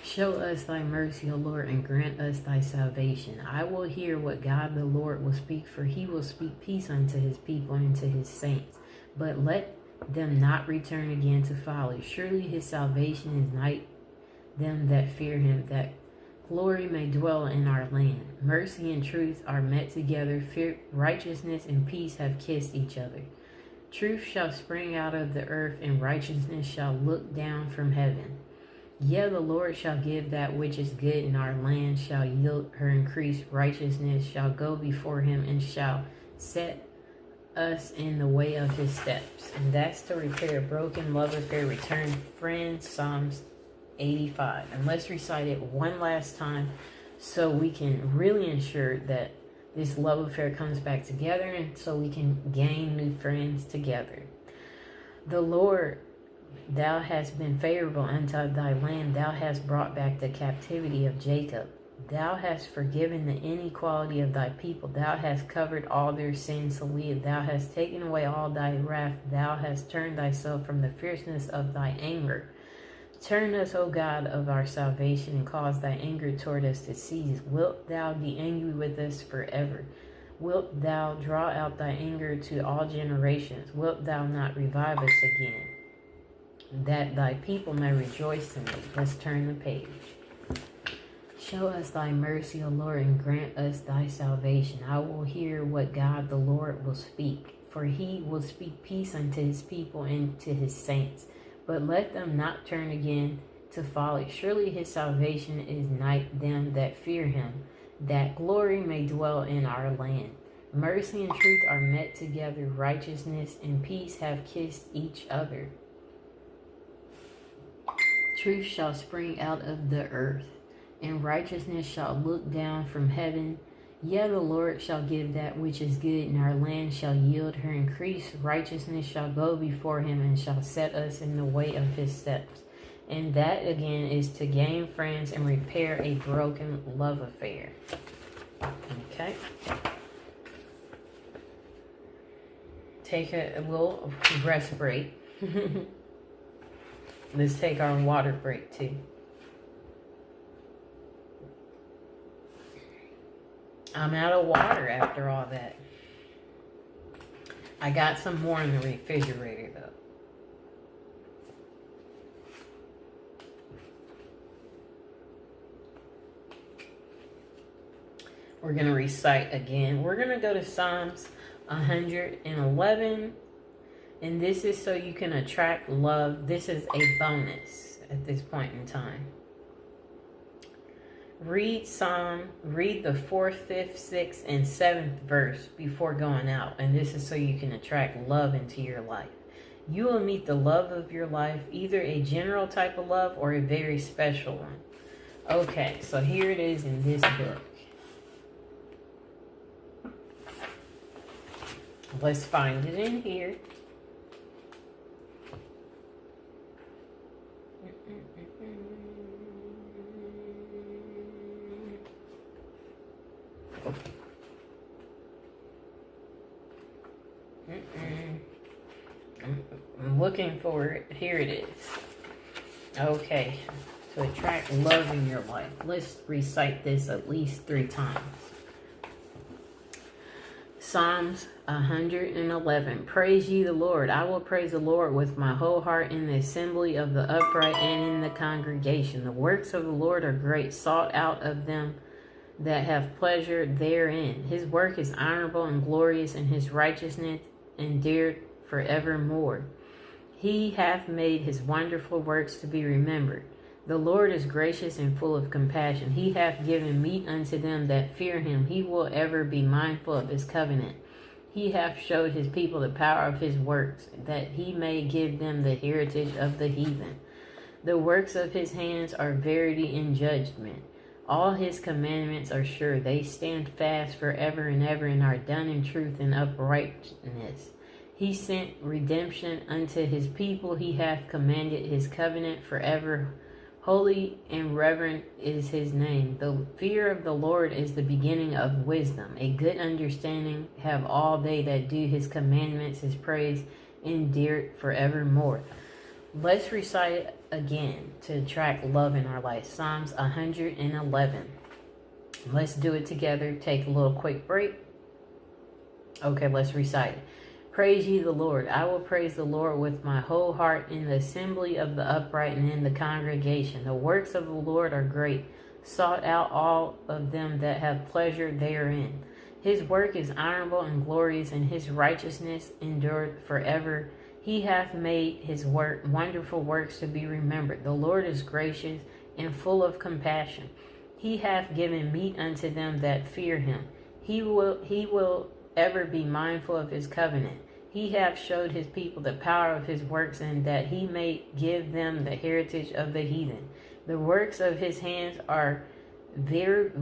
Show us thy mercy, O Lord, and grant us thy salvation. I will hear what God the Lord will speak, for he will speak peace unto his people and to his saints. But let them not return again to folly. Surely his salvation is nigh them that fear him, that glory may dwell in our land. Mercy and truth are met together. Righteousness and peace have kissed each other. Truth shall spring out of the earth, and righteousness shall look down from heaven. Yea, the Lord shall give that which is good, and our land shall yield her increase. Righteousness shall go before him, and shall set us in the way of his steps. And that's to repair a broken love affair, return friends, Psalms 85. And let's recite it one last time so we can really ensure that this love affair comes back together, and so we can gain new friends together. The Lord, thou hast been favorable unto thy land. Thou hast brought back the captivity of Jacob. Thou hast forgiven the inequality of thy people. Thou hast covered all their sins, Selah. Thou hast taken away all thy wrath. Thou hast turned thyself from the fierceness of thy anger. Turn us, O God of our salvation, and cause thy anger toward us to cease. Wilt thou be angry with us forever? Wilt thou draw out thy anger to all generations? Wilt thou not revive us again? that thy people may rejoice in thee. Let's turn the page. Show us thy mercy, O Lord, and grant us thy salvation. I will hear what God the Lord will speak, for he will speak peace unto his people and to his saints. But let them not turn again to folly. Surely his salvation is nigh them that fear him, that glory may dwell in our land. Mercy and truth are met together, righteousness and peace have kissed each other. Truth shall spring out of the earth, and righteousness shall look down from heaven. Yea, the Lord shall give that which is good, and our land shall yield her increase. Righteousness shall go before him, and shall set us in the way of his steps. And that again is to gain friends and repair a broken love affair. Okay. Take a little rest break. Let's take our water break too. I'm out of water after all that. I got some more in the refrigerator though. We're going to recite again. We're going to go to Psalms 111. And this is so you can attract love. This is a bonus at this point in time. Read the 4th, 5th, 6th, and 7th verse before going out. And this is so you can attract love into your life. You will meet the love of your life, either a general type of love or a very special one. Okay, so here it is in this book. Let's find it in here. I'm looking for it. Here it is. Okay. To attract love in your life. Let's recite this at least 3 times. Psalms 111. Praise ye the Lord. I will praise the Lord with my whole heart in the assembly of the upright and in the congregation. The works of the Lord are great, sought out of them that have pleasure therein. His work is honorable and glorious, and his righteousness endured forevermore. He hath made his wonderful works to be remembered. The Lord is gracious and full of compassion. He hath given meat unto them that fear him. He will ever be mindful of his covenant. He hath showed his people the power of his works, that he may give them the heritage of the heathen. The works of his hands are verity and judgment. All his commandments are sure. They stand fast forever and ever, and are done in truth and uprightness. He sent redemption unto his people. He hath commanded his covenant forever. Holy and reverent is his name. The fear of the Lord is the beginning of wisdom. A good understanding have all they that do his commandments. His praise endured forevermore. Let's recite it again to attract love in our life. Psalms 111. Let's do it together. Take a little quick break. Okay, let's recite it. Praise ye the Lord. I will praise the Lord with my whole heart in the assembly of the upright and in the congregation. The works of the Lord are great, sought out all of them that have pleasure therein. His work is honorable and glorious, and his righteousness endured forever. He hath made his wonderful works to be remembered. The Lord is gracious and full of compassion. He hath given meat unto them that fear him. He will ever be mindful of his covenant. He hath showed his people the power of his works, and that he may give them the heritage of the heathen. The works of his hands are verity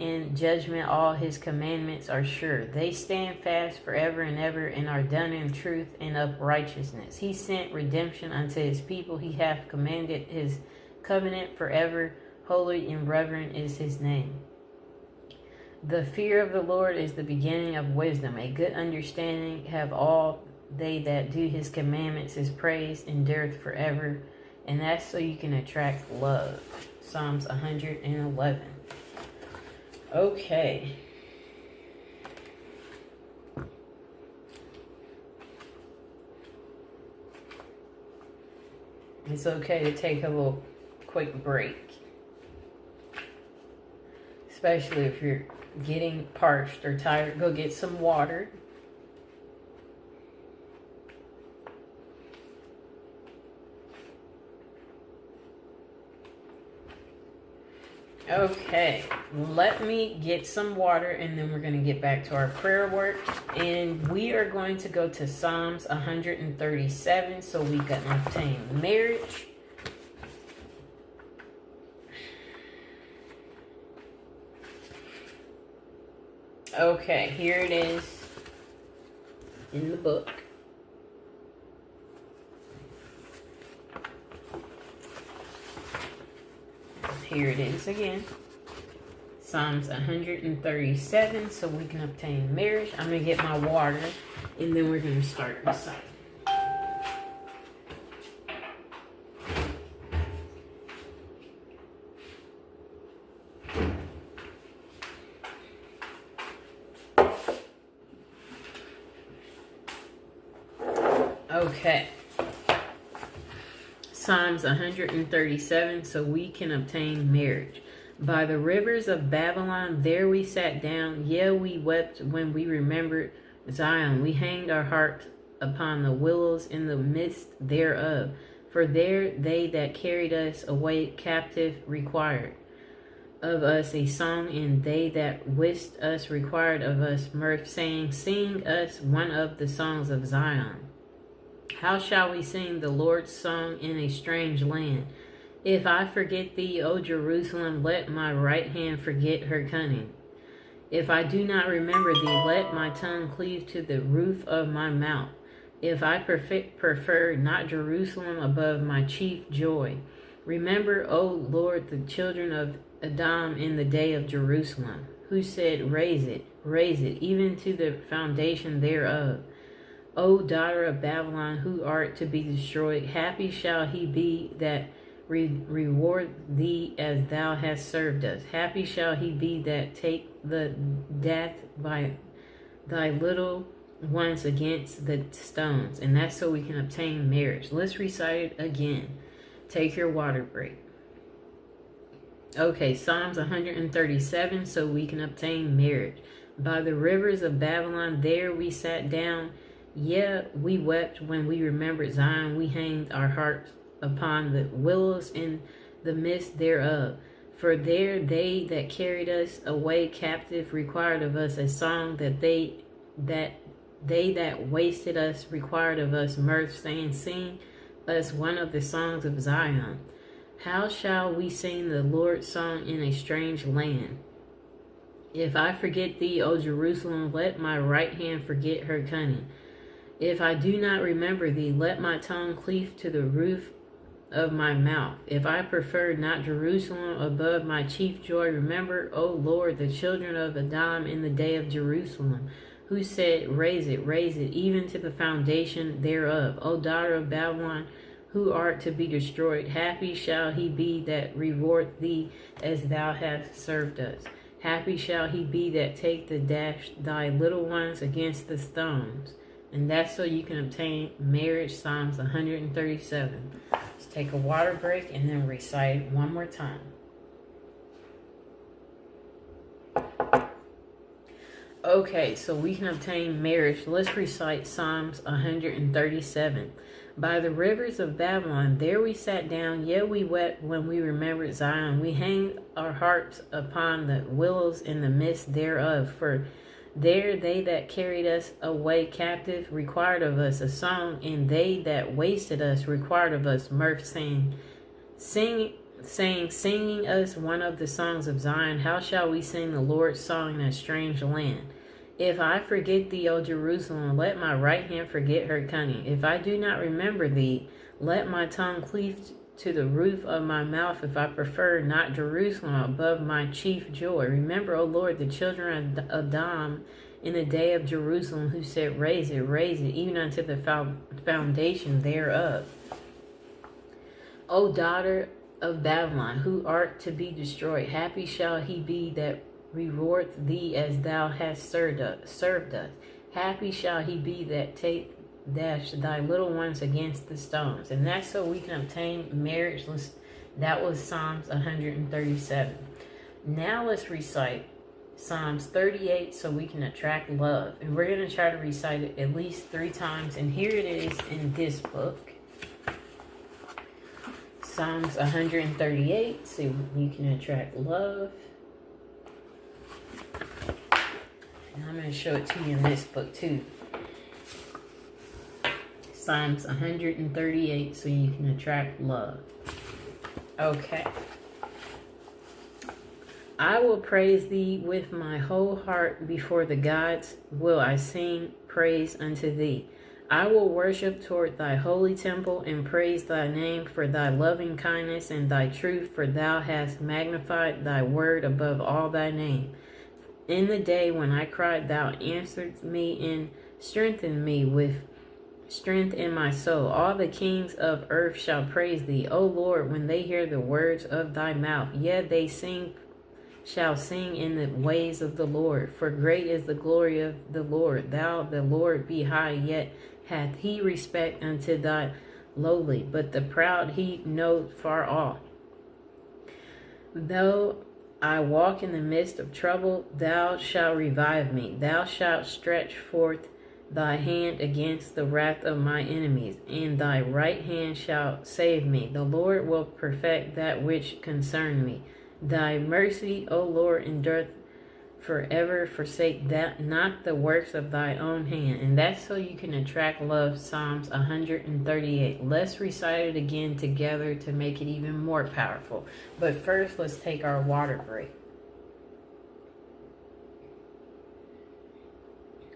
and judgment. All his commandments are sure. They stand fast forever and ever, and are done in truth and of righteousness. He sent redemption unto his people. He hath commanded his covenant forever. Holy and reverent is his name. The fear of the Lord is the beginning of wisdom. A good understanding have all they that do his commandments. His praise endureth forever. And that's so you can attract love. Psalms 111. Okay. It's okay to take a little quick break. Especially if you're getting parched or tired. Go get some water. Okay, let me get some water and then we're going to get back to our prayer work. And we are going to go to Psalms 137 so we can obtain marriage. Okay, here it is in the book. Here it is again. Psalms 137, so we can obtain marriage. I'm going to get my water, and then we're going to start reciting. Okay. Psalms 137, so we can obtain marriage. By the rivers of Babylon, there we sat down. Yeah, we wept when we remembered Zion. We hanged our hearts upon the willows in the midst thereof. For there they that carried us away captive required of us a song, and they that whisked us required of us mirth, saying, sing us one of the songs of Zion. How shall we sing the Lord's song in a strange land? If I forget thee, O Jerusalem, let my right hand forget her cunning. If I do not remember thee, let my tongue cleave to the roof of my mouth. If I prefer not Jerusalem above my chief joy. Remember, O Lord, the children of Edom in the day of Jerusalem, who said, raise it, even to the foundation thereof. O daughter of Babylon, who art to be destroyed, happy shall he be that reward thee as thou hast served us. Happy shall he be that take the death by thy little ones against the stones. And that's so we can obtain marriage. Let's recite it again. Take your water break. Okay, Psalms 137, so we can obtain marriage. By the rivers of Babylon, there we sat down. Yeah, we wept when we remembered Zion. We hanged our hearts upon the willows in the midst thereof. For there they that carried us away captive required of us a song, that they that wasted us required of us mirth, saying, sing us one of the songs of Zion. How shall we sing the Lord's song in a strange land? If I forget thee, O Jerusalem, let my right hand forget her cunning. If I do not remember thee, let my tongue cleave to the roof of my mouth. If I prefer not Jerusalem above my chief joy, remember, O Lord, the children of Edom in the day of Jerusalem, who said, raise it, even to the foundation thereof. O daughter of Babylon, who art to be destroyed, happy shall he be that reward thee as thou hast served us. Happy shall he be that take the dash thy little ones against the stones. And that's so you can obtain marriage. Psalms 137. Let's take a water break and then recite it one more time. Okay, so we can obtain marriage. Let's recite Psalms 137. By the rivers of Babylon, there we sat down. Yet we wept when we remembered Zion. We hanged our hearts upon the willows in the midst thereof. For there they that carried us away captive required of us a song, and they that wasted us required of us mirth, singing us one of the songs of Zion. How shall we sing the Lord's song in a strange land? If I forget thee, O Jerusalem, let my right hand forget her cunning. If I do not remember thee, let my tongue cleave to the roof of my mouth. If I prefer not Jerusalem above my chief joy. Remember, O Lord, the children of Edom in the day of Jerusalem, who said, raise it, even unto the foundation thereof. O daughter of Babylon, who art to be destroyed, happy shall he be that reward thee as thou hast served us. Happy shall he be that take dash thy little ones against the stones. And that's so we can obtain marriage. That was Psalms 137. Now let's recite Psalms 38 so we can attract love. And we're going to try to recite it at least 3 times. And here it is in this book. Psalms 138 so you can attract love. And I'm going to show it to you in this book too. Psalms 138 so you can attract love. Okay. I will praise thee with my whole heart before the gods. Will I sing praise unto thee? I will worship toward thy holy temple and praise thy name for thy loving kindness and thy truth, for thou hast magnified thy word above all thy name. In the day when I cried, thou answered me and strengthened me with strength in my soul. All the kings of earth shall praise thee, O Lord, when they hear the words of thy mouth. Yet they shall sing in the ways of the Lord. For great is the glory of the Lord. Thou, the Lord, be high, yet hath he respect unto thy lowly, but the proud he knoweth far off. Though I walk in the midst of trouble, thou shalt revive me. Thou shalt stretch forth thy hand against the wrath of my enemies, and thy right hand shall save me. The Lord will perfect that which concern me. Thy mercy, O Lord, endureth forever. Forsake that not the works of thy own hand. And that's so you can attract love. Psalms 138. Let's recite it again together to make it even more powerful. But first, let's take our water break.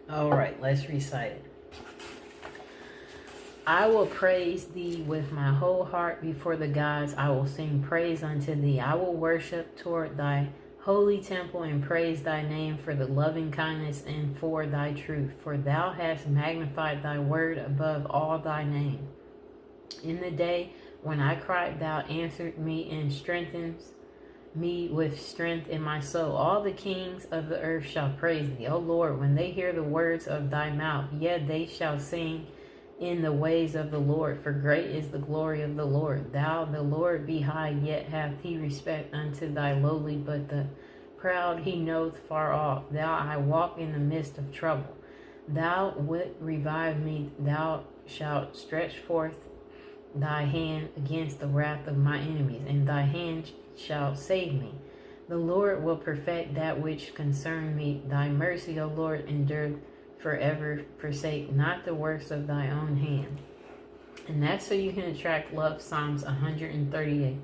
All right, let's recite it. I will praise thee with my whole heart before the gods. I will sing praise unto thee. I will worship toward thy holy temple and praise thy name for the loving kindness and for thy truth. For thou hast magnified thy word above all thy name. In the day when I cried, thou answered me and strengthened me with strength in my soul. All the kings of the earth shall praise thee, O Lord, when they hear the words of thy mouth. Yet they shall sing in the ways of the Lord, for great is the glory of the Lord. Thou, the Lord, be high, yet hath he respect unto thy lowly, but the proud he knoweth far off. Thou, I walk in the midst of trouble. Thou wilt revive me. Thou shalt stretch forth thy hand against the wrath of my enemies, and thy hand shall save me. The Lord will perfect that which concern me. Thy mercy, O Lord, endureth forever. Forsake not the works of thy own hand. And that's so you can attract love. Psalms 138.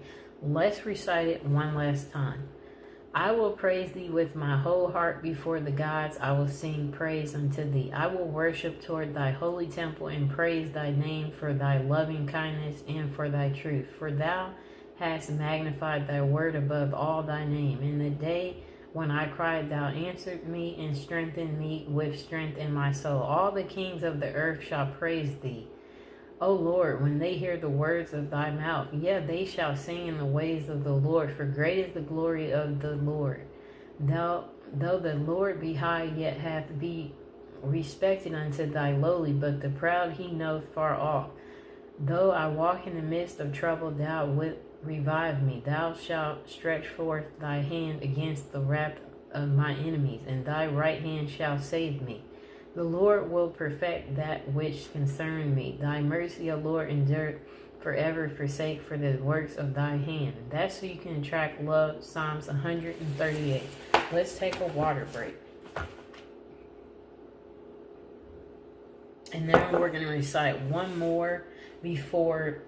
Let's recite it one last time. I will praise thee with my whole heart before the gods. I will sing praise unto thee. I will worship toward thy holy temple and praise thy name for thy loving kindness and for thy truth. For thou hast magnified thy word above all thy name. In the day when I cried, thou answered me and strengthened me with strength in my soul. All the kings of the earth shall praise thee, O Lord, when they hear the words of thy mouth. Yeah, they shall sing in the ways of the Lord, for great is the glory of the Lord. Though the Lord be high, yet hath be respected unto thy lowly, but the proud he knoweth far off. Though I walk in the midst of trouble, thou wilt revive me. Thou shalt stretch forth thy hand against the wrath of my enemies, and thy right hand shall save me. The Lord will perfect that which concern me. Thy mercy, O Lord, endure forever. Forsake for the works of thy hand. That's so you can attract love. Psalms 138. Let's take a water break. And then we're going to recite one more before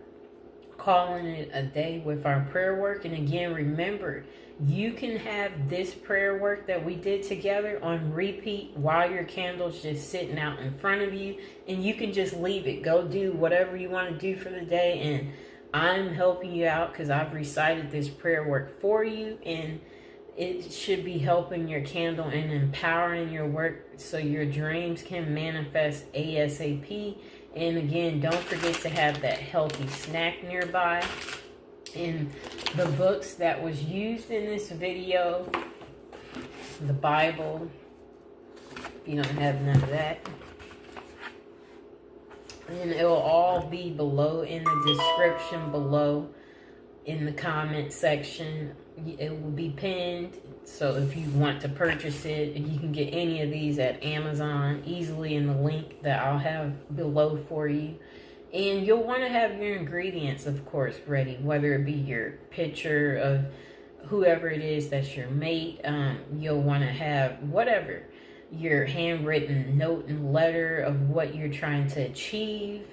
calling it a day with our prayer work. And again, remember, you can have this prayer work that we did together on repeat while your candle's just sitting out in front of you, and you can just leave it. Go do whatever you want to do for the day, and I'm helping you out because I've recited this prayer work for you, and it should be helping your candle and empowering your work so your dreams can manifest ASAP. And again, don't forget to have that healthy snack nearby. And the books that was used in this video, the Bible, if you don't have none of that, And it will all be below in the description below in the comment section. It will be pinned. So if you want to purchase it, you can get any of these at Amazon easily in the link that I'll have below for you. And you'll want to have your ingredients, of course, ready, whether it be your picture of whoever it is that's your mate. You'll want to have whatever, your handwritten note and letter of what you're trying to achieve,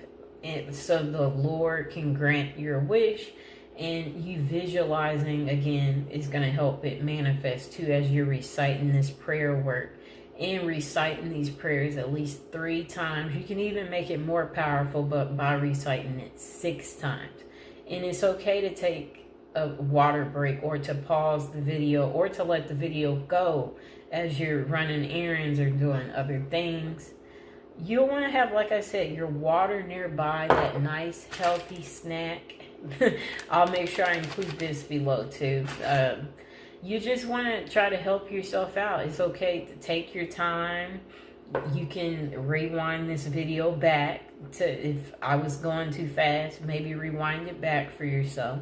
and so the Lord can grant your wish. And you visualizing again is going to help it manifest too, as you're reciting this prayer work and reciting these prayers at least 3 times. You can even make it more powerful, but by reciting it 6 times. And it's okay to take a water break, or to pause the video, or to let the video go as you're running errands or doing other things. You'll want to have, like I said, your water nearby, that nice healthy snack. I'll make sure I include this below too. You just want to try to help yourself out. It's okay to take your time. You can rewind this video back to, if I was going too fast, maybe rewind it back for yourself.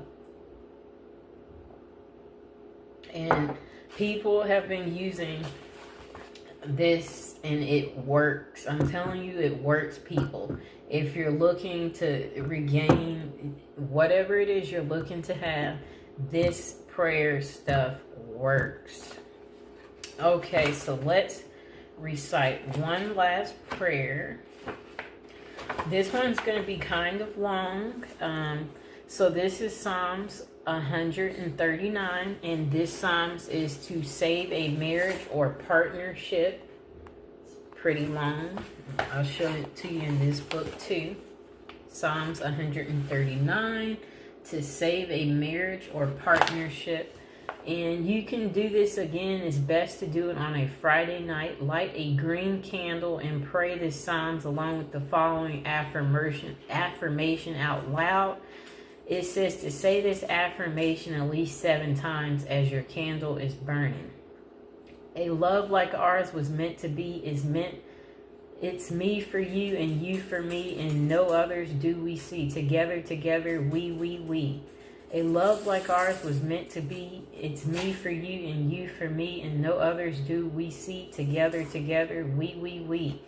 And people have been using this and it works. I'm telling you, it works, people. If you're looking to regain whatever it is you're looking to have, this prayer stuff works. Okay, so let's recite one last prayer. This one's going to be kind of long. So this is Psalms 139, and this Psalms is to save a marriage or partnership. It's pretty long. I'll show it to you in this book too. Psalms 139, to save a marriage or partnership. And you can do this again. It's best to do it on a Friday night. Light a green candle and pray this Psalms along with the following affirmation out loud. It says to say this affirmation at least 7 times as your candle is burning. A love like ours was meant to be, is meant. It's me for you and you for me, and no others do we see. Together, together, we. A love like ours was meant to be. It's me for you and you for me, and no others do we see. Together, together, we.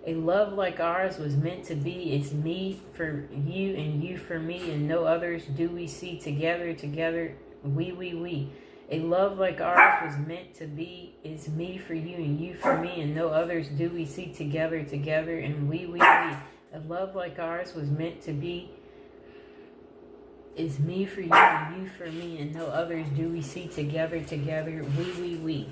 A love like ours was meant to be. It's me for you and you for me, and no others do we see. Together, together, we. A love like ours was meant to be. It's me for you and you for me, and no others do we see. Together, together, and we. A love like ours was meant to be. It's me for you and you for me, and no others do we see. Together, together, we.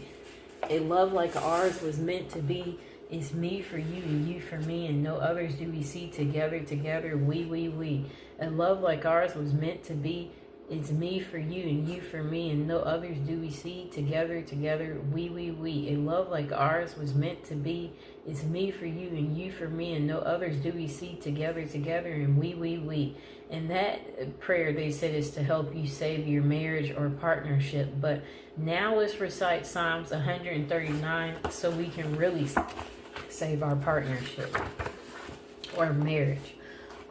A love like ours was meant to be. It's me for you and you for me, and no others do we see. Together, together, we. A love like ours was meant to be. It's me for you and you for me, and no others do we see. Together, together, we. A love like ours was meant to be. It's me for you and you for me, and no others do we see. Together, together, and we. And that prayer, they said, is to help you save your marriage or partnership. But now let's recite Psalms 139 so we can really save our partnership or marriage.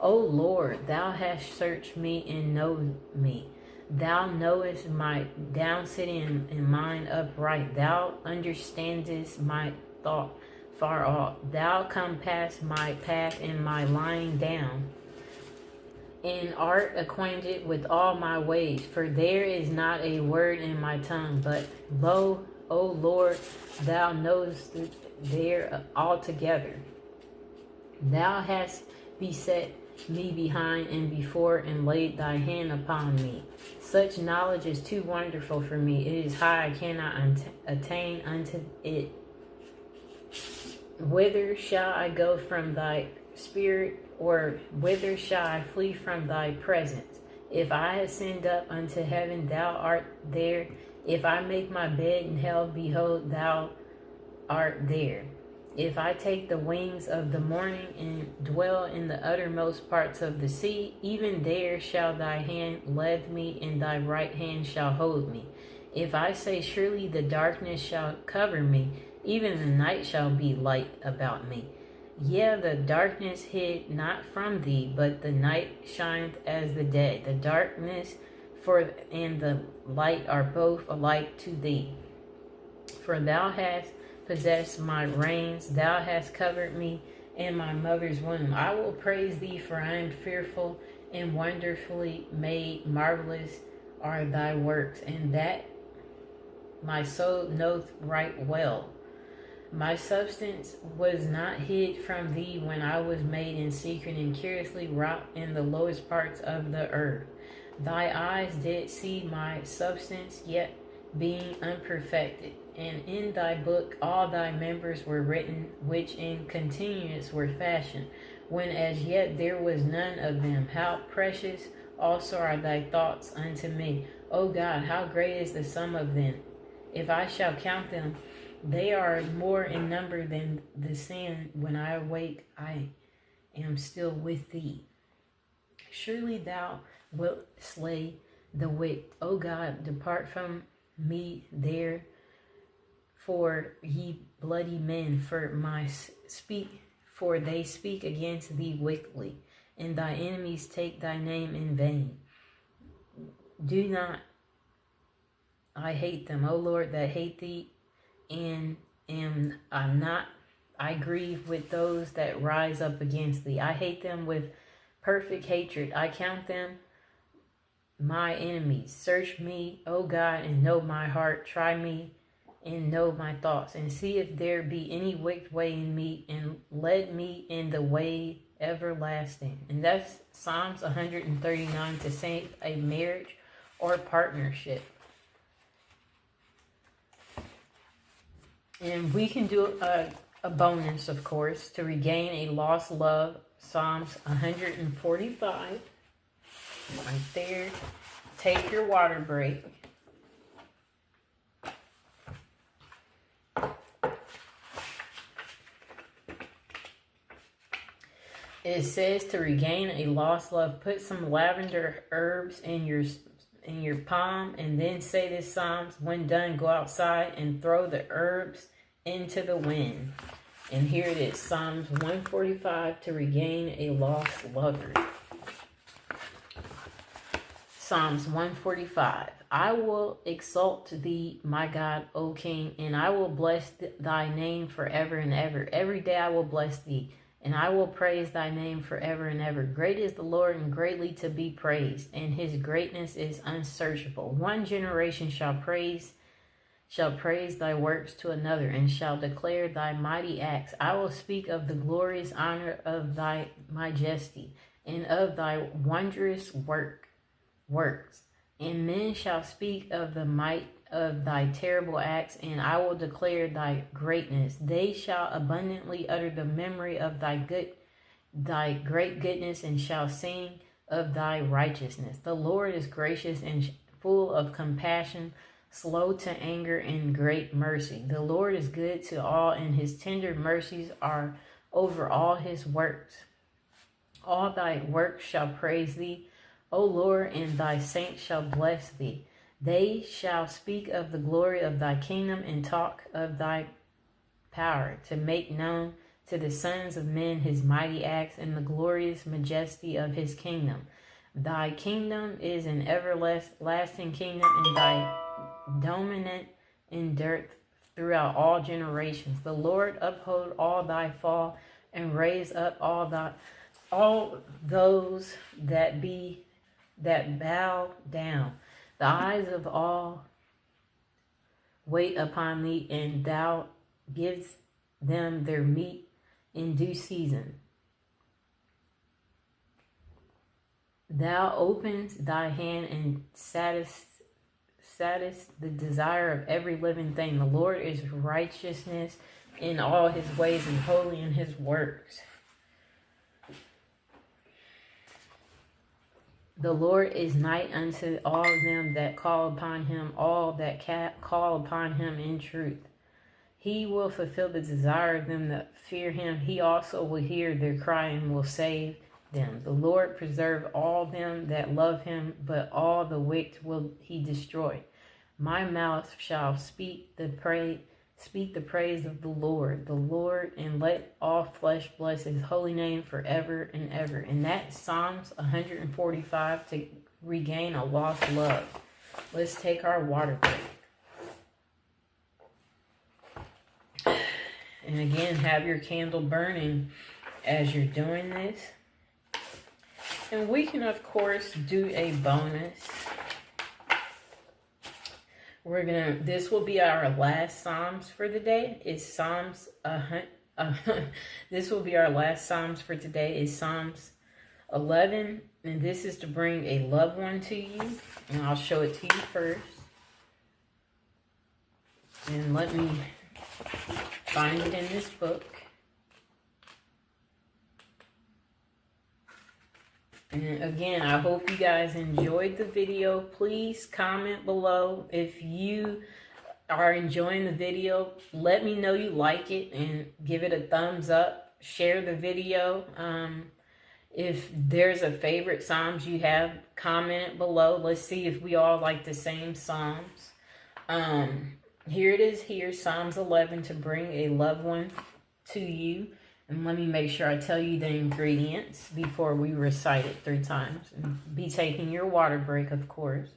O Lord, thou hast searched me and know me. Thou knowest my down sitting and mine upright. Thou understandest my thought far off. Thou compassest my path and my lying down, and art acquainted with all my ways. For there is not a word in my tongue, but lo, O Lord, thou knowest there altogether. Thou hast beset me behind and before, and laid thy hand upon me. Such knowledge is too wonderful for me. It is high, I cannot attain unto it. Whither shall I go from thy spirit, or whither shall I flee from thy presence? If I ascend up unto heaven, thou art there. If I make my bed in hell, behold, thou art there. If I take the wings of the morning and dwell in the uttermost parts of the sea, even there shall thy hand lead me, and thy right hand shall hold me. If I say, surely the darkness shall cover me, even the night shall be light about me. Yeah, the darkness hid not from thee, but the night shineth as the day. The darkness and the light are both alike to thee. For thou hast possessed my reins, thou hast covered me in my mother's womb. I will praise thee, for I am fearful and wonderfully made. Marvelous are thy works, and that my soul knoweth right well. My substance was not hid from thee when I was made in secret and curiously wrought in the lowest parts of the earth. Thy eyes did see my substance, yet being unperfected. And in thy book all thy members were written, which in continuance were fashioned, when as yet there was none of them. How precious also are thy thoughts unto me. O God, how great is the sum of them! If I shall count them, they are more in number than the sand. When I awake, I am still with thee. Surely thou wilt slay the wicked. O God, depart from me there, for ye bloody men, for they speak against thee wickedly, and thy enemies take thy name in vain. Do not I hate them, O Lord, that hate thee, and I grieve with those that rise up against thee. I hate them with perfect hatred. I count them my enemies. Search me, O God, and know my heart. Try me and know my thoughts, and see if there be any wicked way in me, and lead me in the way everlasting. And that's Psalms 139 to save a marriage or partnership. And we can do a bonus, of course, to regain a lost love. Psalms 145. Right there. Take your water break. It says to regain a lost love, put some lavender herbs in your palm, and then say this Psalms. When done, go outside and throw the herbs into the wind. And here it is, Psalms 145, to regain a lost lover. Psalms 145. I will exalt thee, my God, O King, and I will bless thy name forever and ever. Every day I will bless thee, and I will praise thy name forever and ever. Great is the Lord, and greatly to be praised, and his greatness is unsearchable. One generation shall praise thy works to another, and shall declare thy mighty acts. I will speak of the glorious honor of thy majesty, and of thy wondrous works. And men shall speak of the might of thy terrible acts, and I will declare thy greatness. They shall abundantly utter the memory of thy great goodness, and shall sing of thy righteousness. The Lord is gracious and full of compassion, slow to anger, and great mercy. The Lord is good to all, and his tender mercies are over all his works. All thy works shall praise thee, O Lord, and thy saints shall bless thee. They shall speak of the glory of thy kingdom, and talk of thy power, to make known to the sons of men his mighty acts, and the glorious majesty of his kingdom. Thy kingdom is an everlasting kingdom, and thy dominant endureth throughout all generations. The Lord uphold all thy fall, and raise up all those that bow down. The eyes of all wait upon thee, and thou givest them their meat in due season. Thou openest thy hand and saddest the desire of every living thing. The Lord is righteousness in all his ways, and holy in his works. The Lord is nigh unto all them that call upon him, all that call upon him in truth. He will fulfill the desire of them that fear him. He also will hear their cry and will save them. The Lord preserve all them that love him, but all the wicked will he destroy. My mouth shall speak the praise Speak the praise of the Lord, and let all flesh bless his holy name forever and ever. And that's Psalms 145 to regain a lost love. Let's take our water break. And again, have your candle burning as you're doing this. And we can, of course, do a bonus. This will be our last Psalms for the day. It's Psalms, this will be our last Psalms for today. It's Psalms 11. And this is to bring a loved one to you. And I'll show it to you first. And let me find it in this book. And again, I hope you guys enjoyed the video. Please comment below if you are enjoying the video. Let me know you like it and give it a thumbs up. Share the video. If there's a favorite Psalms you have, comment it below. Let's see if we all like the same Psalms. Here it is here, Psalms 11, to bring a loved one to you. And let me make sure I tell you the ingredients before we recite it 3 times. And be taking your water break, of course.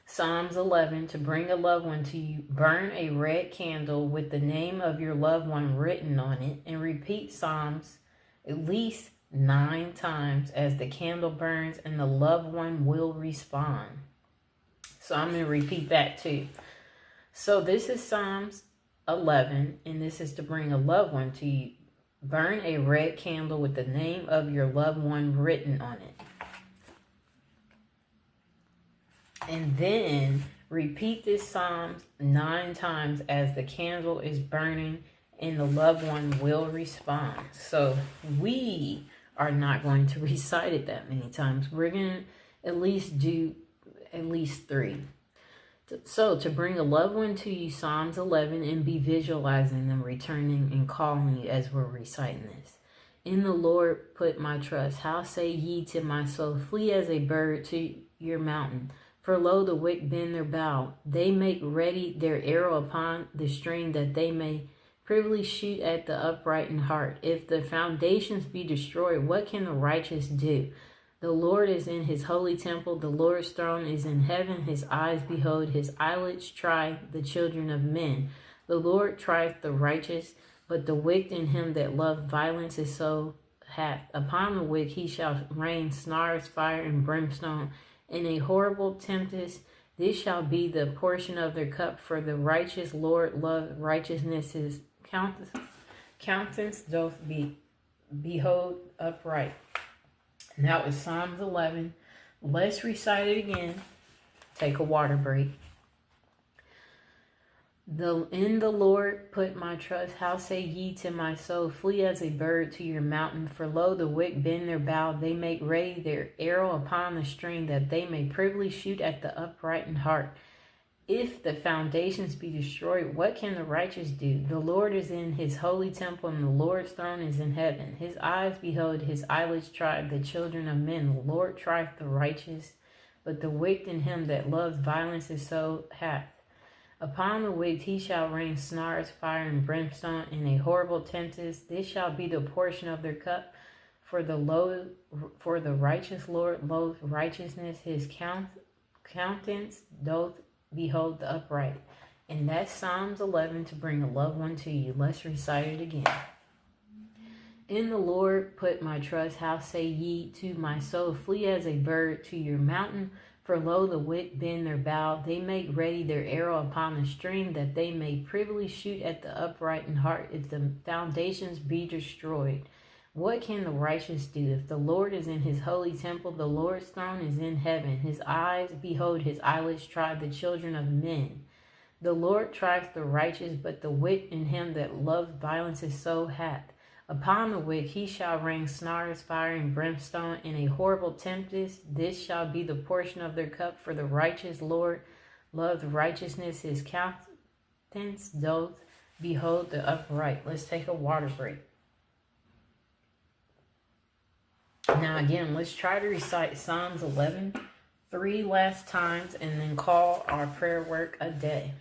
Psalms 11, to bring a loved one to you. Burn a red candle with the name of your loved one written on it. And repeat Psalms at least 9 times as the candle burns, and the loved one will respond. So I'm going to repeat that too. So this is Psalms 11, and this is to bring a loved one to you. Burn a red candle with the name of your loved one written on it. And then repeat this Psalms 9 times as the candle is burning, and the loved one will respond. So we are not going to recite it that many times. We're going to at least do at least 3. So, to bring a loved one to you, Psalms 11, and be visualizing them returning and calling you as we're reciting this. In the Lord put my trust. How say ye to my soul, flee as a bird to your mountain? For lo, the wicked bend their bow. They make ready their arrow upon the string, that they may privily shoot at the upright in heart. If the foundations be destroyed, what can the righteous do? The Lord is in his holy temple. The Lord's throne is in heaven. His eyes behold, his eyelids try the children of men. The Lord trieth the righteous, but the wicked in him that love violence is so hath. Upon the wicked he shall rain snares, fire, and brimstone, and a horrible tempest. This shall be the portion of their cup. For the righteous Lord love righteousness. His countenance doth behold upright. And that was Psalms 11. Let's recite it again. Take a water break. In the Lord put my trust. How say ye to my soul, flee as a bird to your mountain? For lo, the wicked bend their bow. They make ready their arrow upon the string, that they may privily shoot at the upright in heart. If the foundations be destroyed, what can the righteous do? The Lord is in his holy temple, and the Lord's throne is in heaven. His eyes behold, his eyelids try the children of men. The Lord trieth the righteous, but the wicked in him that loves violence is so hath. Upon the wicked he shall rain snares, fire, and brimstone, and a horrible tempest. This shall be the portion of their cup. For the righteous Lord loath righteousness. His countenance doth behold the upright. And that's Psalms 11, to bring a loved one to you. Let's recite it again. In the Lord put my trust. How say ye to my soul, flee as a bird to your mountain? For lo, the wicked bend their bow. They make ready their arrow upon the string, that they may privily shoot at the upright in heart. If the foundations be destroyed, what can the righteous do? If the Lord is in his holy temple, the Lord's throne is in heaven. His eyes behold, his eyelids try the children of men. The Lord trieth the righteous, but the wicked in him that loves violence is so hath. Upon the wicked he shall rain snares, fire, and brimstone, and a horrible tempest. This shall be the portion of their cup. For the righteous Lord loveth righteousness. His countenance doth behold the upright. Let's take a water break. Now again, let's try to recite Psalms 11 3 last times and then call our prayer work a day.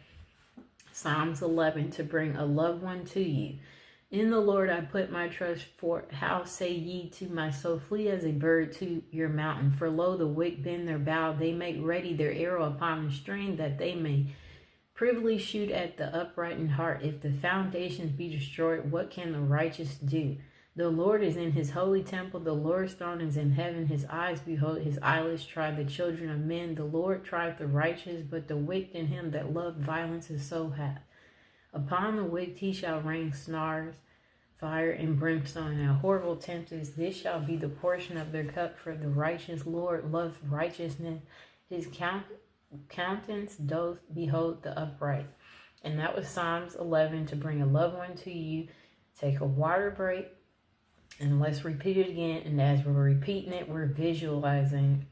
Psalms 11, to bring a loved one to you. In the Lord I put my trust, for how say ye to my soul, flee as a bird to your mountain? For lo, the wicked bend their bow, they make ready their arrow upon the string, that they may privily shoot at the upright in heart. If the foundations be destroyed, what can the righteous do? The Lord is in his holy temple, the Lord's throne is in heaven. His eyes behold, his eyelids try the children of men. The Lord trieth the righteous, but the wicked and him that love violence is so hath. Upon the wicked he shall rain snars, fire, and brimstone, and a horrible tempest. This shall be the portion of their cup. For the righteous Lord loveth righteousness. His countenance doth behold the upright. And that was Psalms 11, to bring a loved one to you. Take a water break, and let's repeat it again. And as we're repeating it, we're visualizing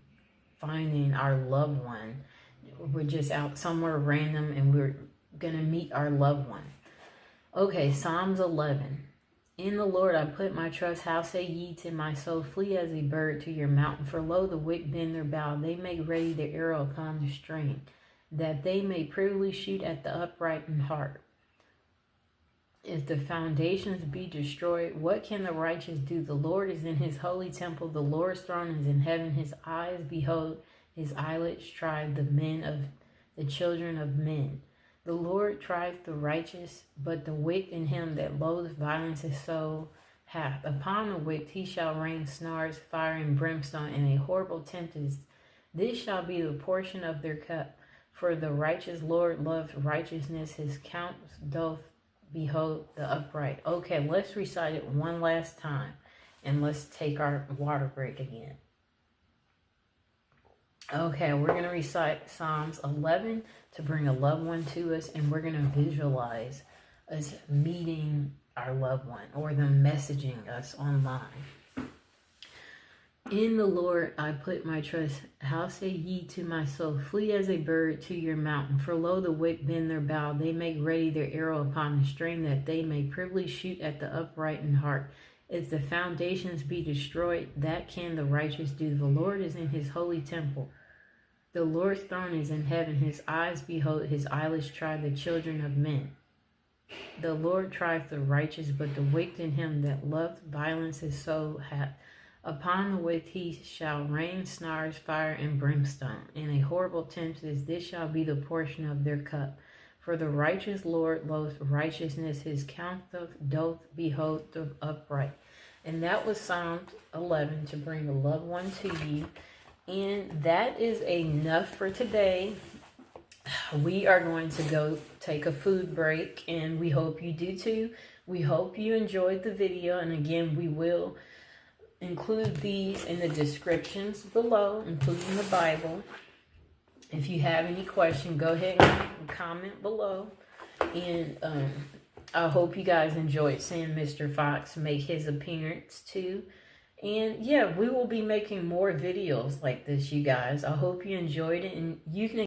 finding our loved one. We're just out somewhere random, and we're going to meet our loved one. Okay, Psalms 11. In the Lord I put my trust. How say ye to my soul, flee as a bird to your mountain? For lo, the wicked bend their bow, they make ready their arrow upon the string, that they may privily shoot at the upright in heart. If the foundations be destroyed, what can the righteous do? The Lord is in his holy temple, the Lord's throne is in heaven. His eyes behold, his eyelids try the children of men. The Lord trieth the righteous, but the wicked and him that loatheth violence is so hath. Upon the wicked he shall rain snars, fire, and brimstone, and a horrible tempest. This shall be the portion of their cup. For the righteous Lord loveth righteousness, his countenance doth behold the upright. Okay, let's recite it one last time, and let's take our water break again. Okay, we're going to recite Psalms 11 to bring a loved one to us, and we're going to visualize us meeting our loved one, or them messaging us online. In the Lord I put my trust. How say ye to my soul, flee as a bird to your mountain? For lo, the wicked bend their bow, they make ready their arrow upon the string, that they may privily shoot at the upright in heart. If the foundations be destroyed, that can the righteous do? The Lord is in his holy temple. The Lord's throne is in heaven. His eyes behold, his eyelids try the children of men. The Lord trieth the righteous, but the wicked and him that loveth violence is so hath. Upon the wicked he shall rain snars, fire, and brimstone, and a horrible tempest. This shall be the portion of their cup. For the righteous Lord loveth righteousness, his countenance doth behold the upright. And that was Psalms 11, to bring a loved one to you. And that is enough for today. We are going to go take a food break, and we hope you do too. We hope you enjoyed the video, and again, we will include these in the descriptions below, including the Bible. If you have any question, go ahead and comment below. And I hope you guys enjoyed seeing Mr. Fox make his appearance too. And yeah, we will be making more videos like this, you guys. I hope you enjoyed it, and you can